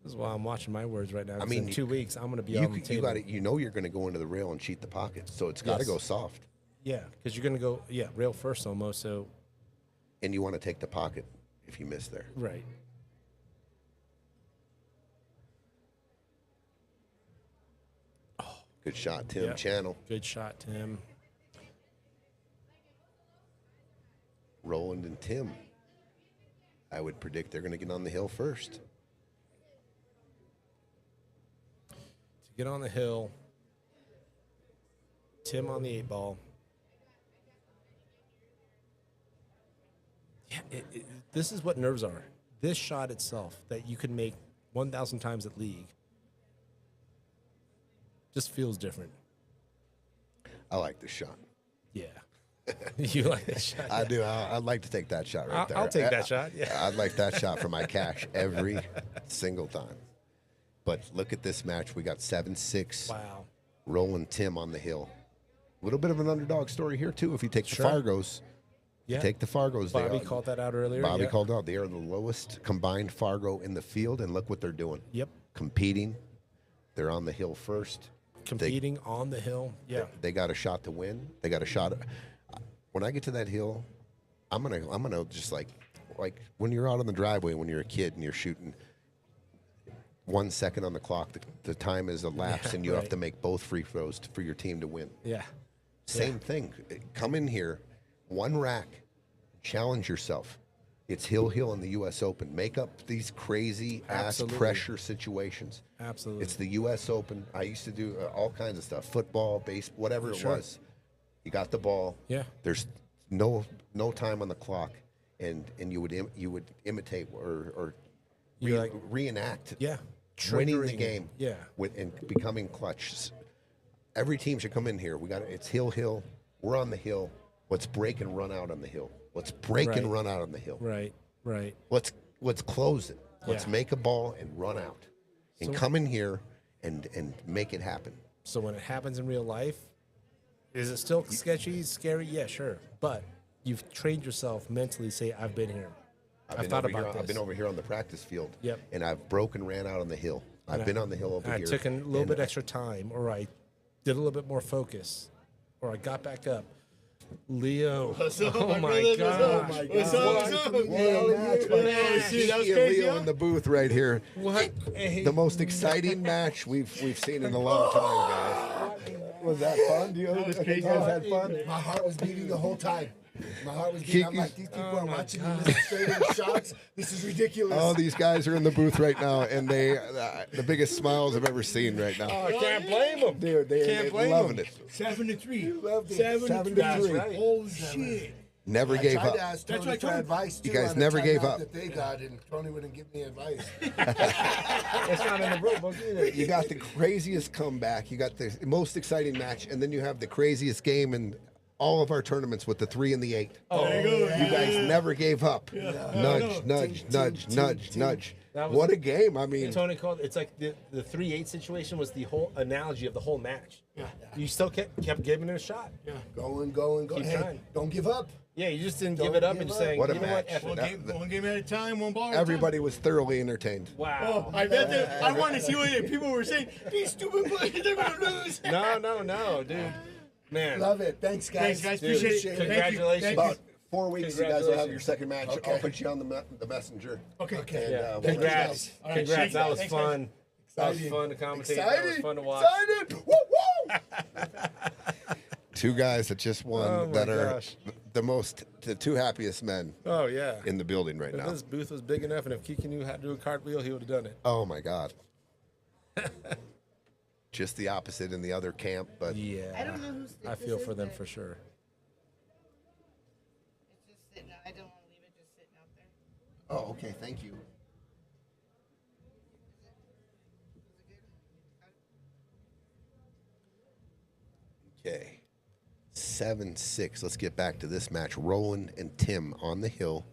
This is why I'm watching my words right now. 'cause mean, in 2 weeks, I'm going to be You on the table. got it. You know you're going to go into the rail and cheat the pocket, so it's got to Yes. go soft. Yeah, because you're going to go, rail first almost. So, And you want to take the pocket if you miss there. right. Good shot, Tim. Yeah. Channel. Good shot, Tim. Roland and Tim. I would predict they're going to get on the hill first. To get on the hill, Tim on the 8 ball. Yeah, this is what nerves are. This shot itself that you could make 1,000 times at league just feels different. I like this shot. Yeah. You like that shot? I do. I'd like to take that shot right there. I'll take that shot. Yeah. I'd like that shot for my cash every single time. But look at this match. We got 7-6. Wow. Roland Tim on the hill. A little bit of an underdog story here, too. If you take Sure. the Fargos, Yeah. take the Fargos. they Bobby are- called that out earlier. Bobby yeah. called out. They are the lowest combined Fargo in the field, and look what they're doing. Yep. Competing. They're on the hill first. Competing on the hill. Yeah. They got a shot to win. They got a shot. When I get to that hill, I'm gonna just like when you're out on the driveway when you're a kid and you're shooting 1 second on the clock, the time is elapsed, Yeah, and you have right. to make both free throws for your team to win. Yeah. Same thing. Come in here, one rack, challenge yourself. It's Hill in the U.S. Open. Make up these crazy ass Absolutely. pressure situations. Absolutely. It's the U.S. Open. I used to do all kinds of stuff, football, baseball, whatever it Sure. was. You got the ball. Yeah. There's no time on the clock, and you would imitate or You like- reenact. Yeah. Winning the Triggering. game. Yeah. And becoming clutch. Every team should come in here. It's Hill. We're on the hill. Let's break and run out on the hill. Let's break and Right. run out on the hill. Right. Right. Let's close it. Let's Yeah. make a ball and run out, and So- come in here and make it happen. So when it happens in real life, is it still sketchy, scary? Yeah, sure. But you've trained yourself mentally. Say, I've been here. I've thought about this. I've been over here on the practice field. Yep. And I've broken, ran out on the hill. I've been on the hill over I here. took a little and bit extra time, or I did a little bit more focus, or I got back up. Leo. Oh my God. What's up? Kiki That was and crazy, Leo huh? in the booth right here. What? The most exciting match we've seen in a long time, guys. Was that fun? Do you guys had fun? My heart was beating the whole time. My heart was beating. I'm like, these people are watching me listen straight in shots. This is ridiculous. Oh, these guys are in the booth right now, and they the biggest smiles I've ever seen right now. I can't blame him. Dude, they're Can't blame loving them. it. 7-3. Loved it. 7-3. That's right. Holy shit. Never I gave tried up. to ask That's Tony what I for told him. advice too. You guys on the never gave timeout up. That they got, and Tony wouldn't give me advice. It's not in the rule book either. You got the craziest comeback. You got the most exciting match, and then you have the craziest game in all of our tournaments with the 3 and the 8. Oh, You guys never gave up. Nudge, nudge, nudge, nudge, nudge. That was- What a game! I mean, Tony called it's like the 3-8 situation was the whole analogy of the whole match. Yeah. You still kept giving it a shot. Yeah. Going. Keep Hey, trying. don't give up. Yeah, you just didn't Don't give it up give and just up. saying, What a you know what, match. F it. One game at a time, one ball at a time. everybody was thoroughly entertained. Wow. I bet that I want to see what people were saying. These stupid players, they're going to lose. No, dude. Man. Love it. Thanks, guys. Thanks, guys. Dude, Appreciate it. congratulations. Thank you. About 4 weeks, you guys will have your Congratulations. second match. Okay. I'll put you on the messenger. Okay. And, Yeah. we'll Congrats. All right, Congrats. shake That it. was Thanks, fun. That was Exciting. fun to commentate. Exciting. That was fun to watch. Excited. Woo woo. Two guys that just won Oh, my that are gosh. the two happiest men Oh, yeah. in the building right If now. this booth was big enough and if Kiki knew how to do a cartwheel, he would have done it. Oh my God. Just the opposite in the other camp, but Yeah. I don't know who's stick I feel this for is, them but for sure. It's just sitting out. I don't want to leave it just sitting out there. Oh, okay. Thank you. okay. 7-6. Let's get back to this match. Roland and Tim on the hill.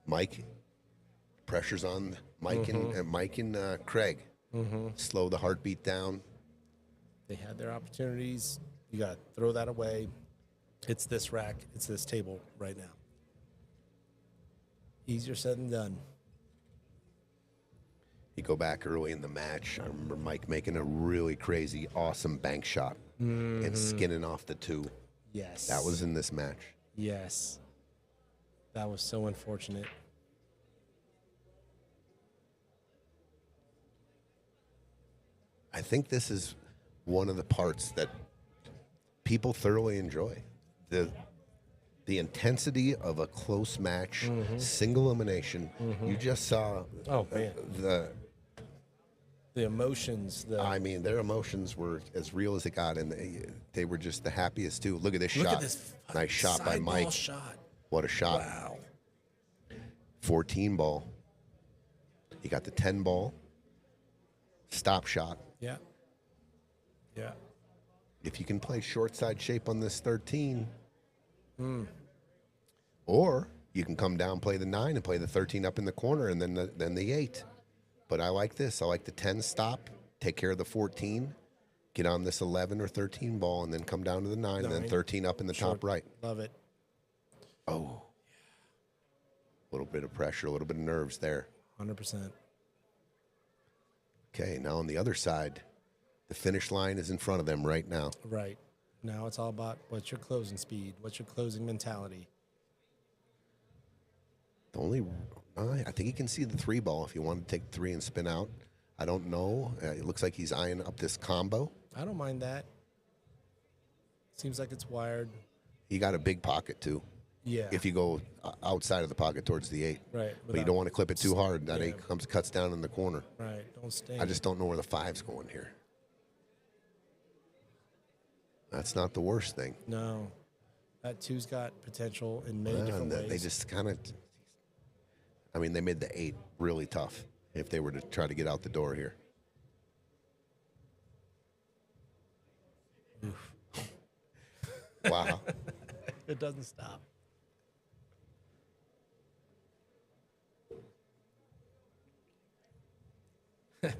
Mike, pressure's on Mike and Craig. Slow the heartbeat down. They had their opportunities. You got to throw that away. It's this rack. It's this table right now. Easier said than done. You go back early in the match. I remember Mike making a really crazy, awesome bank shot and skinning off the 2. Yes. That was in this match. Yes. That was so unfortunate. I think this is one of the parts that people thoroughly enjoy. The intensity of a close match, single elimination. You just saw Oh, man. the The emotions. I mean, their emotions were as real as it got, and they were just the happiest too. Look at this Look shot. at this Nice shot by side ball Mike. shot. What a shot. Wow. 14 ball. You got the 10 ball. Stop shot. Yeah. Yeah. If you can play short side shape on this 13, or you can come down, play the 9, and play the 13 up in the corner, and then the 8. But I like this. I like the 10 stop, take care of the 14, get on this 11 or 13 ball, and then come down to the 9, and then 9. 13 up in the top right. Love it. Oh, a little bit of pressure, a little bit of nerves there. 100%. Okay, now on the other side, the finish line is in front of them right now. Right. Now it's all about what's your closing speed? What's your closing mentality? The only, I think he can see the 3 ball if you want to take 3 and spin out. I don't know. It looks like he's eyeing up this combo. I don't mind that. Seems like it's wired. He got a big pocket too. Yeah. if you go outside of the pocket towards the 8. Right. But you don't want to clip it too hard. That Yeah. 8 cuts down in the corner. Right. Don't sting. I just don't know where the 5's going here. That's not the worst thing. No. That 2's got potential in many different ways. They just kind of, I mean, they made the 8 really tough if they were to try to get out the door here. Wow. It doesn't stop.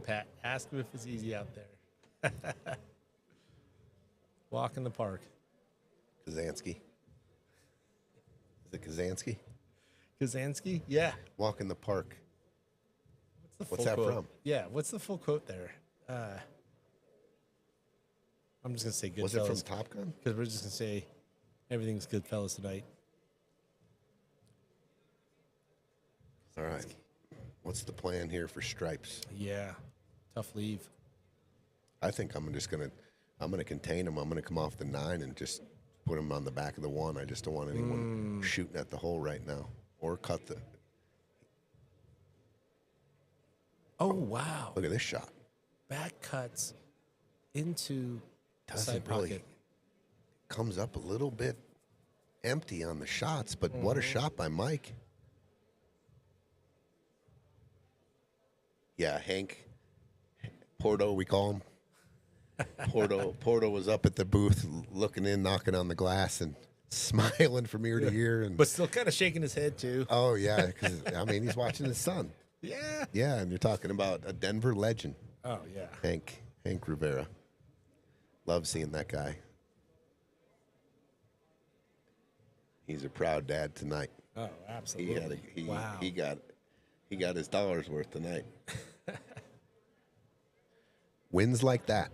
Pat, ask him if it's easy out there. Walk in the park. Kazansky. Is it Kazansky? Kazansky? Yeah. Walk in the park. What's What's that quote? from? Yeah, what's the full quote there? I'm just going to say Goodfellas. Was it from Top Gun? Because we're just going to say everything's Goodfellas tonight. All right. What's the plan here for Stripes? Yeah. Tough leave. I think I'm gonna contain him. I'm gonna come off the 9 and just put him on the back of the 1. I just don't want anyone shooting at the hole right now or cut the. Oh, wow. Look at this shot. Back cuts into the Doesn't side really pocket. comes up a little bit empty on the shots, but what a shot by Mike. Yeah, Hank Porto, we call him. Porto was up at the booth looking in, knocking on the glass and smiling from ear to ear. And But still kind of shaking his head, too. oh, yeah, because, I mean, he's watching his son. Yeah. Yeah, and you're talking about a Denver legend, Oh, yeah. Hank Rivera. Love seeing that guy. He's a proud dad tonight. Oh, absolutely. Wow. He got his dollar's worth tonight. Wins like that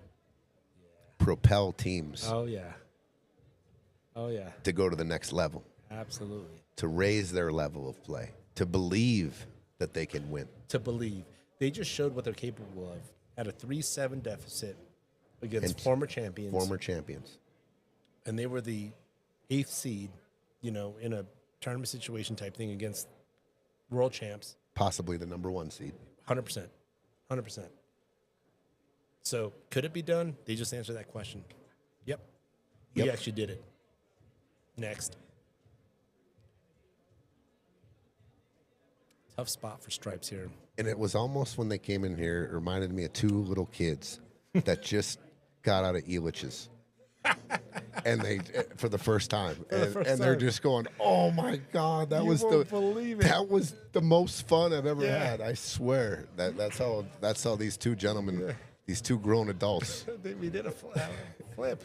propel teams Oh, yeah. Oh, yeah. to go to the next level, Absolutely. to raise their level of play, to believe that they can win. To believe. They just showed what they're capable of at a 3-7 deficit against And former champions. Former champions. And they were the 8th seed, in a tournament situation type thing against world champs. Possibly the number 1 seed. 100%. 100%. So could it be done? They just answered that question. Yep. He Yep. actually did it. Next. Tough spot for Stripes here. And it was almost when they came in here, it reminded me of 2 little kids that just got out of Elitch's. And they, for the first time. And they're time. just going, oh my God, that You was won't believe it. that was the most fun I've ever Yeah. had. I swear. That's how these 2 gentlemen, these 2 grown adults. We did a flip.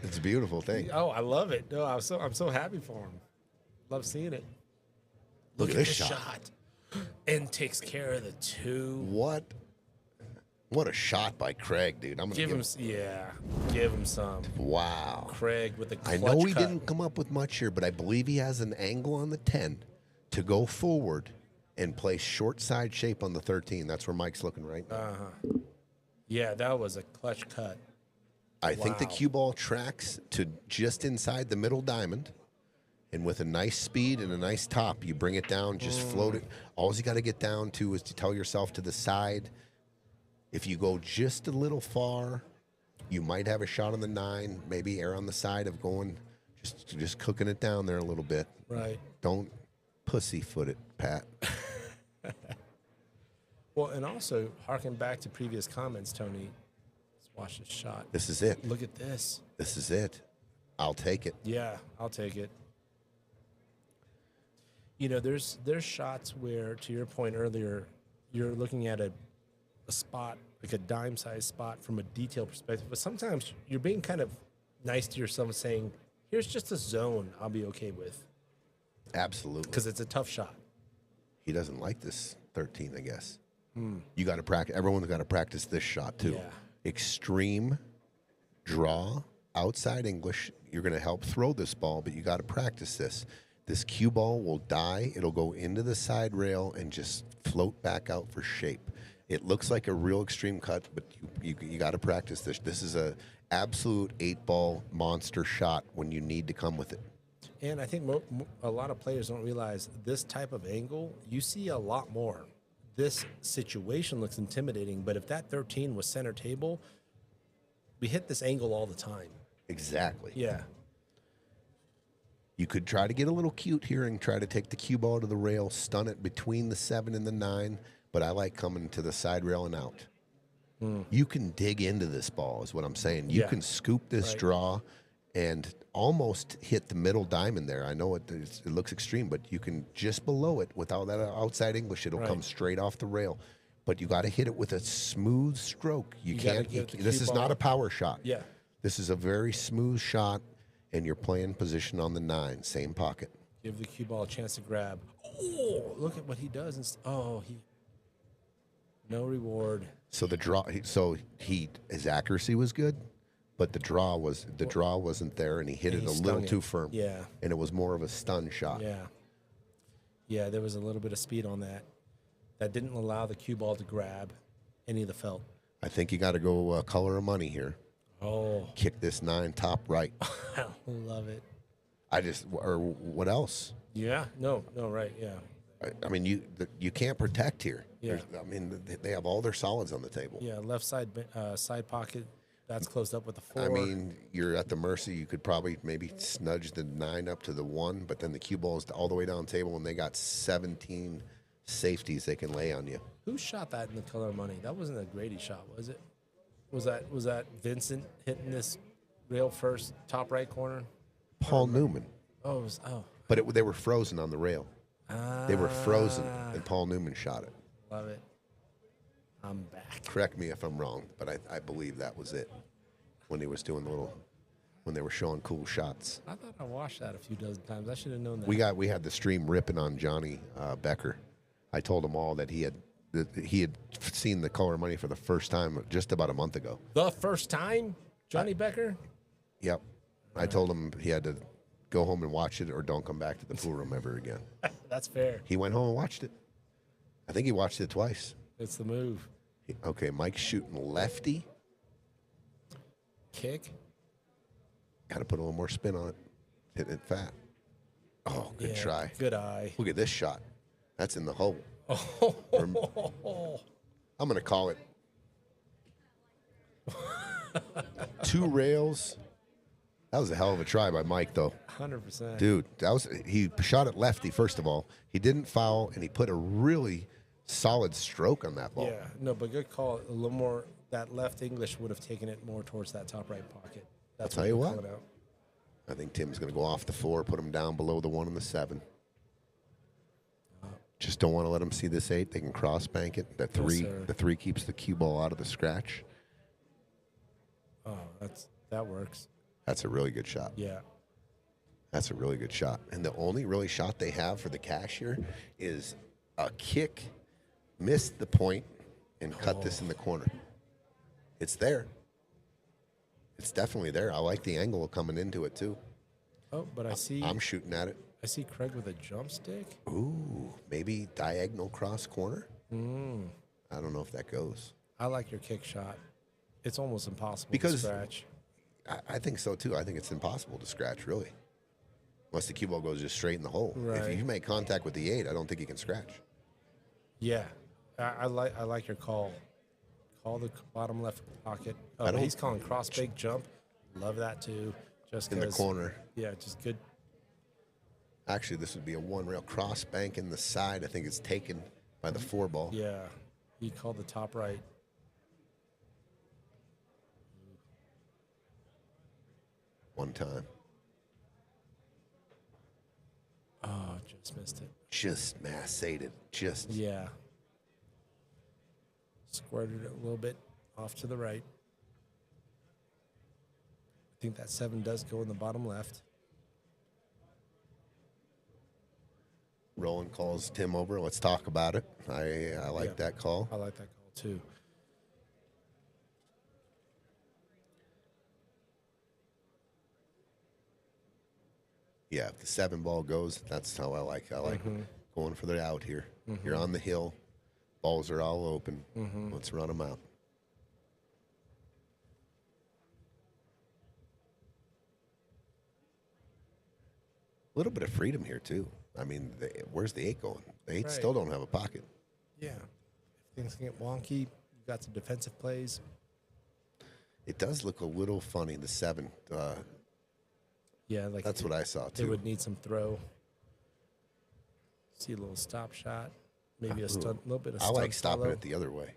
It's a beautiful thing. Oh, I love it. No, I'm so happy for him. Love seeing it. Look at at this the shot. And takes care of the 2. What a shot by Craig, dude. I'm gonna Give him some. Wow. Craig with the I clutch know he cut. didn't come up with much here, but I believe he has an angle on the 10 to go forward and play short side shape on the 13. That's where Mike's looking right now. Yeah, that was a clutch cut. I think the wow. cue ball tracks to just inside the middle diamond, and with a nice speed and a nice top, you bring it down, just float it. All you got to get down to is to tell yourself to the side. If you go just a little far, you might have a shot on the 9, maybe err on the side of going, just cooking it down there a little bit. Right. Don't pussyfoot it, Pat. Well, and also, harken back to previous comments, Tony. Let's watch this shot. This is it. Look at this. This is it. I'll take it. Yeah, I'll take it. There's shots where, to your point earlier, you're looking at a spot, like a dime-sized spot from a detail perspective. But sometimes you're being kind of nice to yourself and saying, here's just a zone I'll be okay with. Absolutely. Because it's a tough shot. He doesn't like this 13, I guess. You got to practice. Everyone's got to practice this shot, too. Yeah. Extreme draw, outside English. You're going to help throw this ball, but you got to practice this. This cue ball will die. It'll go into the side rail and just float back out for shape. It looks like a real extreme cut, but you got to practice this. This is a absolute 8-ball monster shot when you need to come with it. And I think a lot of players don't realize this type of angle, you see a lot more. This situation looks intimidating, but if that 13 was center table, we hit this angle all the time. Exactly. Yeah. You could try to get a little cute here and try to take the cue ball to the rail, stun it between the 7 and the 9, but I like coming to the side rail and out. You can dig into this ball is what I'm saying. You can scoop this draw and almost hit the middle diamond there. I know it looks extreme, but you can just below it without that outside English. It'll come straight off the rail. But you got to hit it with a smooth stroke. You can't. This is not a power shot. Yeah. This is a very smooth shot, and you're playing position on the 9, same pocket. Give the cue ball a chance to grab. Oh, look at what he does. No reward. So the draw. His accuracy was good, but the draw wasn't there, and he hit it a little too firm. Yeah. And it was more of a stun shot. Yeah. Yeah, there was a little bit of speed on that. That didn't allow the cue ball to grab any of the felt. I think you got to go color of money here. Oh. Kick this 9 top right. I love it. Or what else? Yeah. No, right. Yeah. I mean, you can't protect here. Yeah. They have all their solids on the table. Yeah, left side side pocket, that's closed up with the 4. I mean, you're at the mercy. You could probably maybe snudge the 9 up to the 1, but then the cue ball is all the way down the table, and they got 17 safeties they can lay on you. Who shot that in the color of money? That wasn't a Grady shot, was it? Was that Vincent hitting this rail first top right corner? Paul Newman. Oh, But they were frozen on the rail. They were frozen, and Paul Newman shot it. Love it. I'm back. Correct me if I'm wrong, but I believe that was it when he was doing when they were showing cool shots. I thought I watched that a few dozen times. I should have known that. We had the stream ripping on Johnny Becker. I told them all that he had seen the color of money for the first time just about a month ago. The first time, Johnny Becker? Yep. I told him he had to go home and watch it or don't come back to the pool room ever again. That's fair. He went home and watched it. I think he watched it twice. It's the move. Okay, Mike's shooting lefty. Kick. Got to put a little more spin on it. Hitting it fat. Oh, good try. Good eye. Look at this shot. That's in the hole. Oh. I'm going to call it 2 rails. That was a hell of a try by Mike, though. 100%. Dude, he shot it lefty, first of all. He didn't foul, and he put a really solid stroke on that ball. Yeah, no, but good call. A little more, that left English would have taken it more towards that top right pocket. That's I'll tell you you're what. calling out. I think Tim's going to go off the 4, put him down below the 1 and the 7. Just don't want to let them see this 8. They can cross bank it. The 3 keeps the cue ball out of the scratch. Oh, that works. That's a really good shot. Yeah. That's a really good shot. And the only really shot they have for the cash here is a kick, missed the point, and cut this in the corner. It's there. It's definitely there. I like the angle coming into it, too. Oh, but I'm shooting at it. I see Krug with a jump stick. Ooh, maybe diagonal cross corner? I don't know if that goes. I like your kick shot. It's almost impossible Because- to scratch. I think so, too. I think it's impossible to scratch, really. Unless the cue ball goes just straight in the hole. Right. If you make contact with the 8, I don't think you can scratch. Yeah. I like your call. Call the bottom left pocket. Oh, but he's calling cross big jump. Love that, too. Just In the corner. Yeah, just good. Actually, this would be a 1 rail cross bank in the side. I think it's taken by the 4 ball. Yeah. He called the top right. One time. Oh, just missed it. Just mass-ated. Just. Yeah. Squirted it a little bit off to the right. I think that 7 does go in the bottom left. Roland calls Tim over. Let's talk about it. I like that call. I like that call, too. Yeah, if the 7 ball goes, that's how I like. I like going for the out here. You're on the hill. Balls are all open. Let's run them out. little bit of freedom here too. I mean, where's the 8 going? The 8 Right. still don't have a pocket. Yeah. If things can get wonky, you got some defensive plays. It does look a little funny. The 7. Yeah, like That's what I saw they too. would need some throw. See a little stop shot, maybe a stunt, little bit of. I stunt like stopping follow. it the other way.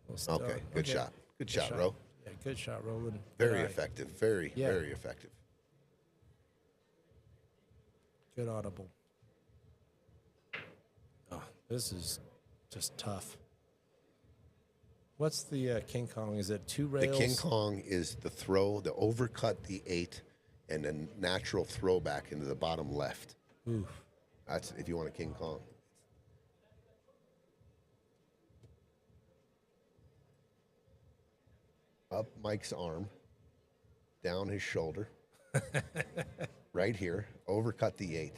Little stunt. Okay, good shot. Good shot, shot. Ro. Yeah, good shot, Roland. Very Good eye. effective. Very, Yeah. very effective. Good audible. Oh, this is just tough. What's the King Kong? Is it 2 The rails? King Kong is the throw, the overcut the 8, and a natural throwback into the bottom left. Oof. That's if you want a King Kong. Up Mike's arm, down his shoulder, right here, overcut the 8.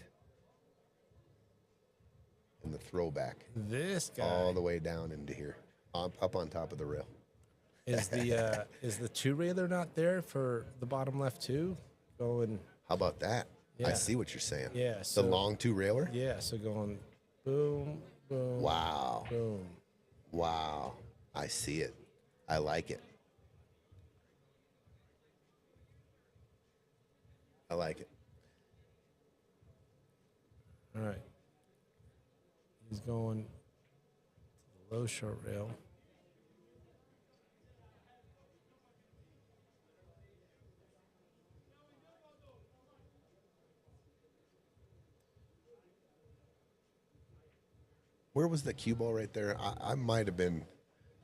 And the throwback This guy all the way down into here, up on top of the rail. is the 2 railer not there for the bottom left too? Going, How about that? I Yeah. see what you're saying. Yeah, The so- long 2 railer? yeah. So going, boom, boom, Wow. boom. Wow. I see it. I like it. I like it. All right. He's going to the low short rail. Where was the cue ball right there? I might have been.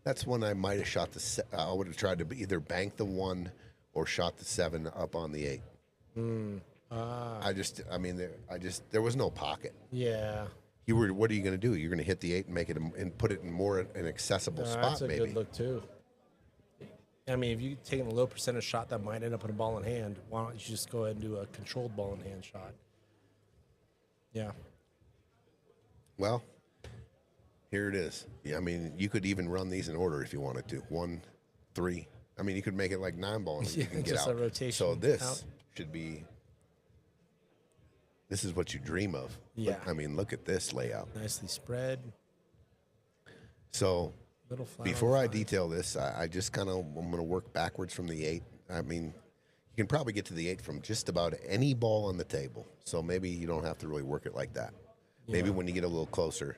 That's when I might have shot the. I would have tried to either bank the 1 or shot the 7 up on the 8. There was no pocket. Yeah. What are you going to do? You're going to hit the 8 and make it and put it in more an accessible spot, That's a maybe. good look too. I mean, if you take a low percentage shot that might end up in a ball in hand, why don't you just go ahead and do a controlled ball in hand shot? Yeah. Well, here it is. Yeah, I mean, you could even run these in order if you wanted to. 1, 3. I mean, you could make it like 9 ball and you Yeah, can get just out. a rotation So this out. should be. This is what you dream of. Yeah. I mean, look at this layout. Nicely spread. So Little flat before on I flat. detail this, I just kind of I'm going to work backwards from the 8. I mean, you can probably get to the 8 from just about any ball on the table. So maybe you don't have to really work it like that. Maybe Yeah. when you get a little closer,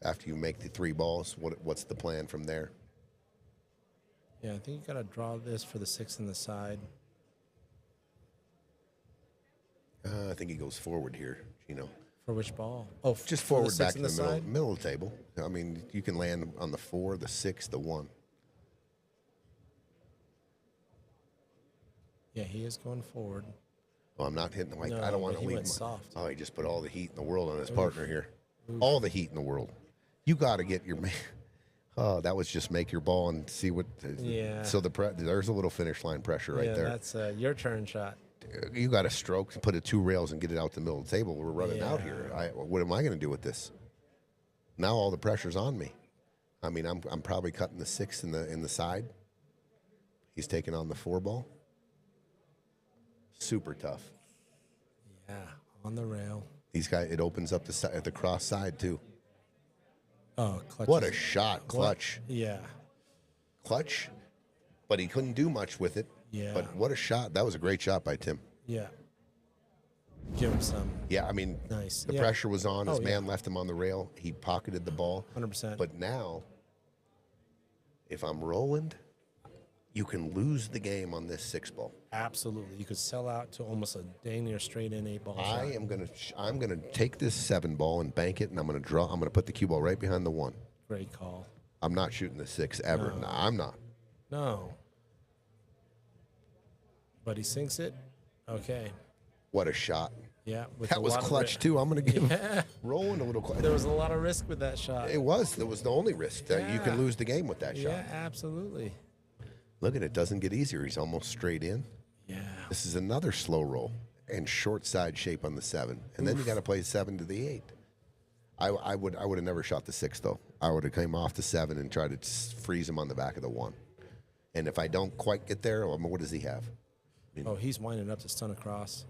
after you make the 3 balls, what's the plan from there? Yeah, I think you got to draw this for the 6 in the side. I think he goes forward here, For which ball? Oh, Just for forward the back 6 to in the the middle, side? middle of the table. I mean, you can land on the 4, the 6, the 1. Yeah, he is going forward. Well, I'm not hitting like No, I don't want but to he leave. went soft. Oh, he just put all the heat in the world on his partner here. All the heat in the world. You got to get your man. Oh, that was just make your ball and see what. Yeah. So there's a little finish line pressure right yeah, there. that's your turn shot. You got to stroke and put it 2 rails and get it out the middle of the table. We're running out Yeah. here. What am I going to do with this? Now all the pressure's on me. I mean, I'm probably cutting the 6 in the side. He's taking on the 4 ball. Super tough. Yeah, on the rail. It opens up the cross side too. Oh, clutch. What a shot, clutch, Yeah, clutch. But he couldn't do much with it. Yeah. But what a shot! That was a great shot by Tim. yeah. Give him some. Yeah, I mean, Nice. the Yeah. pressure was on. His Oh, man left him on the rail. He pocketed the ball. 100%. But now, if I'm Roland, you can lose the game on this 6 ball. Absolutely. You could sell out to almost a dang near straight in 8 ball shot. I'm gonna take this 7 ball and bank it, and I'm gonna put the cue ball right behind the 1. Great call. I'm not shooting the 6 ever. No. No, I'm not. No. But he sinks it. Okay. What a shot! Yeah. With That a was lot of clutch too. I'm gonna give Yeah. Roland a little clutch. There was a lot of risk with that shot. It was. That was the only risk. That You Yeah. can lose the game with that Yeah, shot. absolutely. Look at it. Doesn't get easier. He's almost straight in. Yeah. This is another slow roll and short side shape on the 7. And then you got to play 7 to the 8. I would have never shot the 6 though. I would have came off the 7 and tried to freeze him on the back of the 1. And if I don't quite get there, what does he have? Oh, he's winding up to stun across.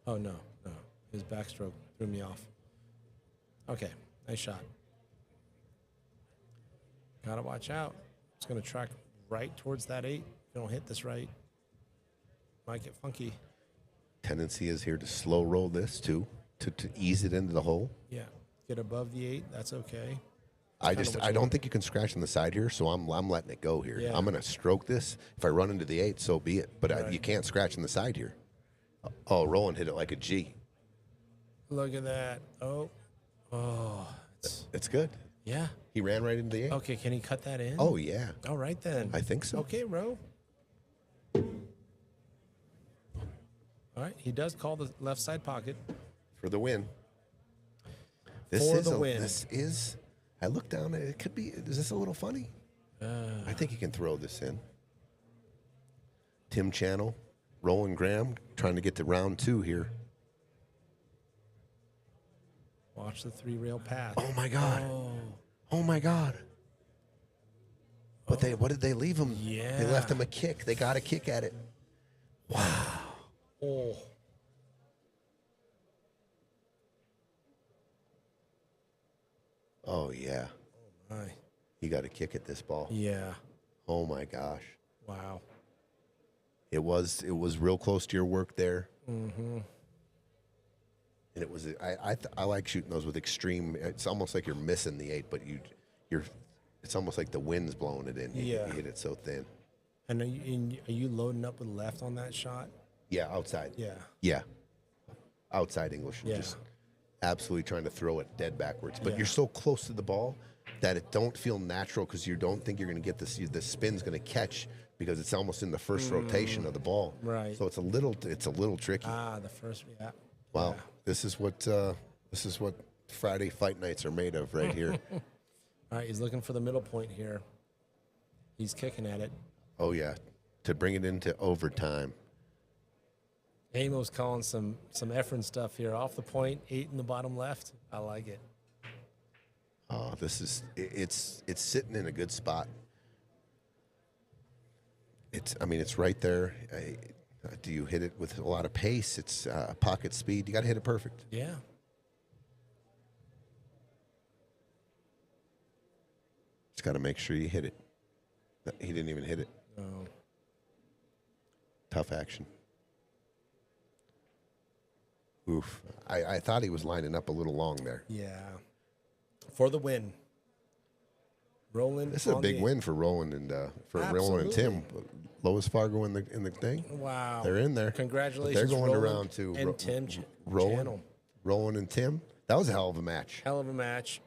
Oh, no. His backstroke threw me off. Okay, nice shot. Gotta watch out. It's going to track right towards that 8. If you don't hit this right, might get funky. Tendency is here to slow roll this too, to ease it into the hole. Yeah, get above the 8. That's okay. I don't think you can scratch on the side here, so I'm letting it go here. Yeah. I'm gonna stroke this. If I run into the 8, so be it. But you can't scratch on the side here. Oh, Roland hit it like a G. Look at that. Oh, It's good. yeah. He ran right into the 8. Okay, can he cut that in? Oh yeah, All right then. I think so. Okay, Ro. All right, he does call the left side pocket. For the win. For the win. This is. I look down. It could be. Is this a little funny? I think he can throw this in. Tim Channel, Roland Graham, trying to get to round 2 here. Watch the 3-rail path. Oh my God! Oh my God! But what did they leave him? Yeah. They left him a kick. They got a kick at it. Wow. Oh. Oh yeah. My. He got a kick at this ball. Yeah. Oh my gosh. Wow. It was real close to your work there. Mm-hmm. And it was I like shooting those with extreme. It's almost like you're missing the 8, but you're. It's almost like the wind's blowing it in. You hit it so thin. And are you loading up with left on that shot? Yeah, outside. Yeah. Yeah. Outside English. Yeah. Just absolutely trying to throw it dead backwards. But Yeah. you're so close to the ball that it don't feel natural because you don't think you're going to get this. The spin's going to catch because it's almost in the first rotation of the ball. Right. So it's a little tricky. The first, yeah. Wow. Yeah. This is what Friday fight nights are made of right here. All right, he's looking for the middle point here. He's kicking at it. Oh yeah. To bring it into overtime. Amo's calling some Efren stuff here. Off the point, 8 in the bottom left. I like it. Oh, it's sitting in a good spot. It's right there. Do you hit it with a lot of pace? It's pocket speed. You got to hit it perfect. Yeah. Just got to make sure you hit it. He didn't even hit it. No. Tough action. Oof. I thought he was lining up a little long there. Yeah. For the win. Roland. This is a on big the- win for Roland and Roland and Tim. Lowest Fargo in the thing. Wow. They're in there. Congratulations. But they're going to Roland round 2. And Tim Roland, Channel. Roland and Tim. That was a hell of a match. Hell of a match.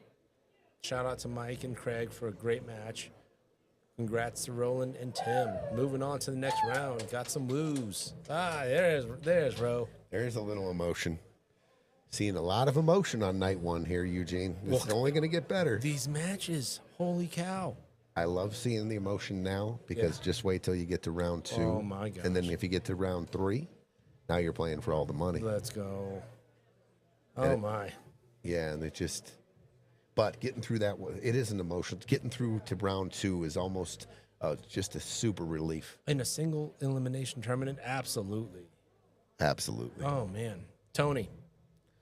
Shout out to Mike and Craig for a great match. Congrats to Roland and Tim. Moving on to the next round. Got some woos. There's Ro. There's a little emotion. Seeing a lot of emotion on night 1 here, Eugene. This is only going to get better. These matches. Holy cow. I love seeing the emotion now because just wait till you get to round 2. Oh, my gosh. And then if you get to round 3, now you're playing for all the money. Let's go. Oh, my. Yeah, and it just... But getting through that, it is an emotion. Getting through to round 2 is almost just a super relief. In a single elimination tournament? Absolutely. Absolutely. Oh, man. Tony,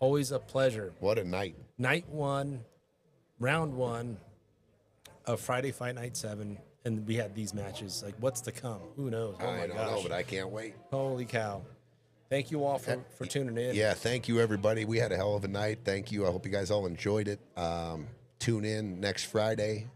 always a pleasure. What a night. Night 1, round 1 of Friday Fight Night 7, and we had these matches. Like, what's to come? Who knows? Oh, my I don't gosh. know, but I can't wait. Holy cow. Thank you all for tuning in. Yeah, thank you, everybody. We had a hell of a night. Thank you. I hope you guys all enjoyed it. Tune in next Friday.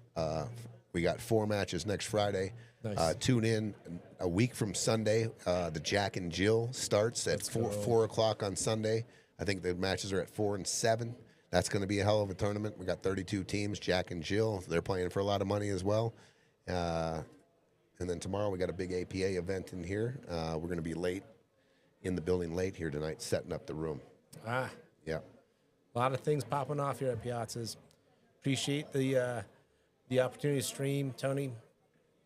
We got 4 matches next Friday. Nice. Tune in a week from Sunday. The Jack and Jill starts at 4 o'clock on Sunday. I think the matches are at 4 and 7. That's going to be a hell of a tournament. We got 32 teams, Jack and Jill. They're playing for a lot of money as well. And then tomorrow we got a big APA event in here. We're going to be in the building late here tonight, setting up the room. Yeah. A lot of things popping off here at Piazza's. Appreciate the opportunity to stream, Tony.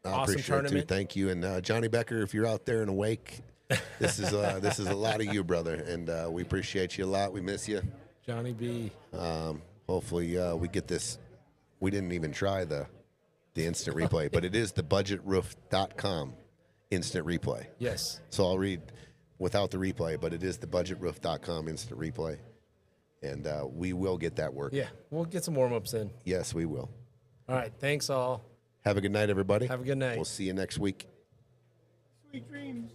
I Awesome appreciate tournament. it too. Thank you. And Johnny Becker, if you're out there and awake, this is a lot of you, brother. And we appreciate you a lot. We miss you. Johnny B. Hopefully we get this. We didn't even try the instant replay, but it is the budgetroof.com instant replay. Yes. So I'll read without the replay, but it is the budgetroof.com instant replay. And we will get that working. Yeah, we'll get some warm-ups in. Yes, we will. All right, thanks all. Have a good night, everybody. Have a good night. We'll see you next week. Sweet dreams.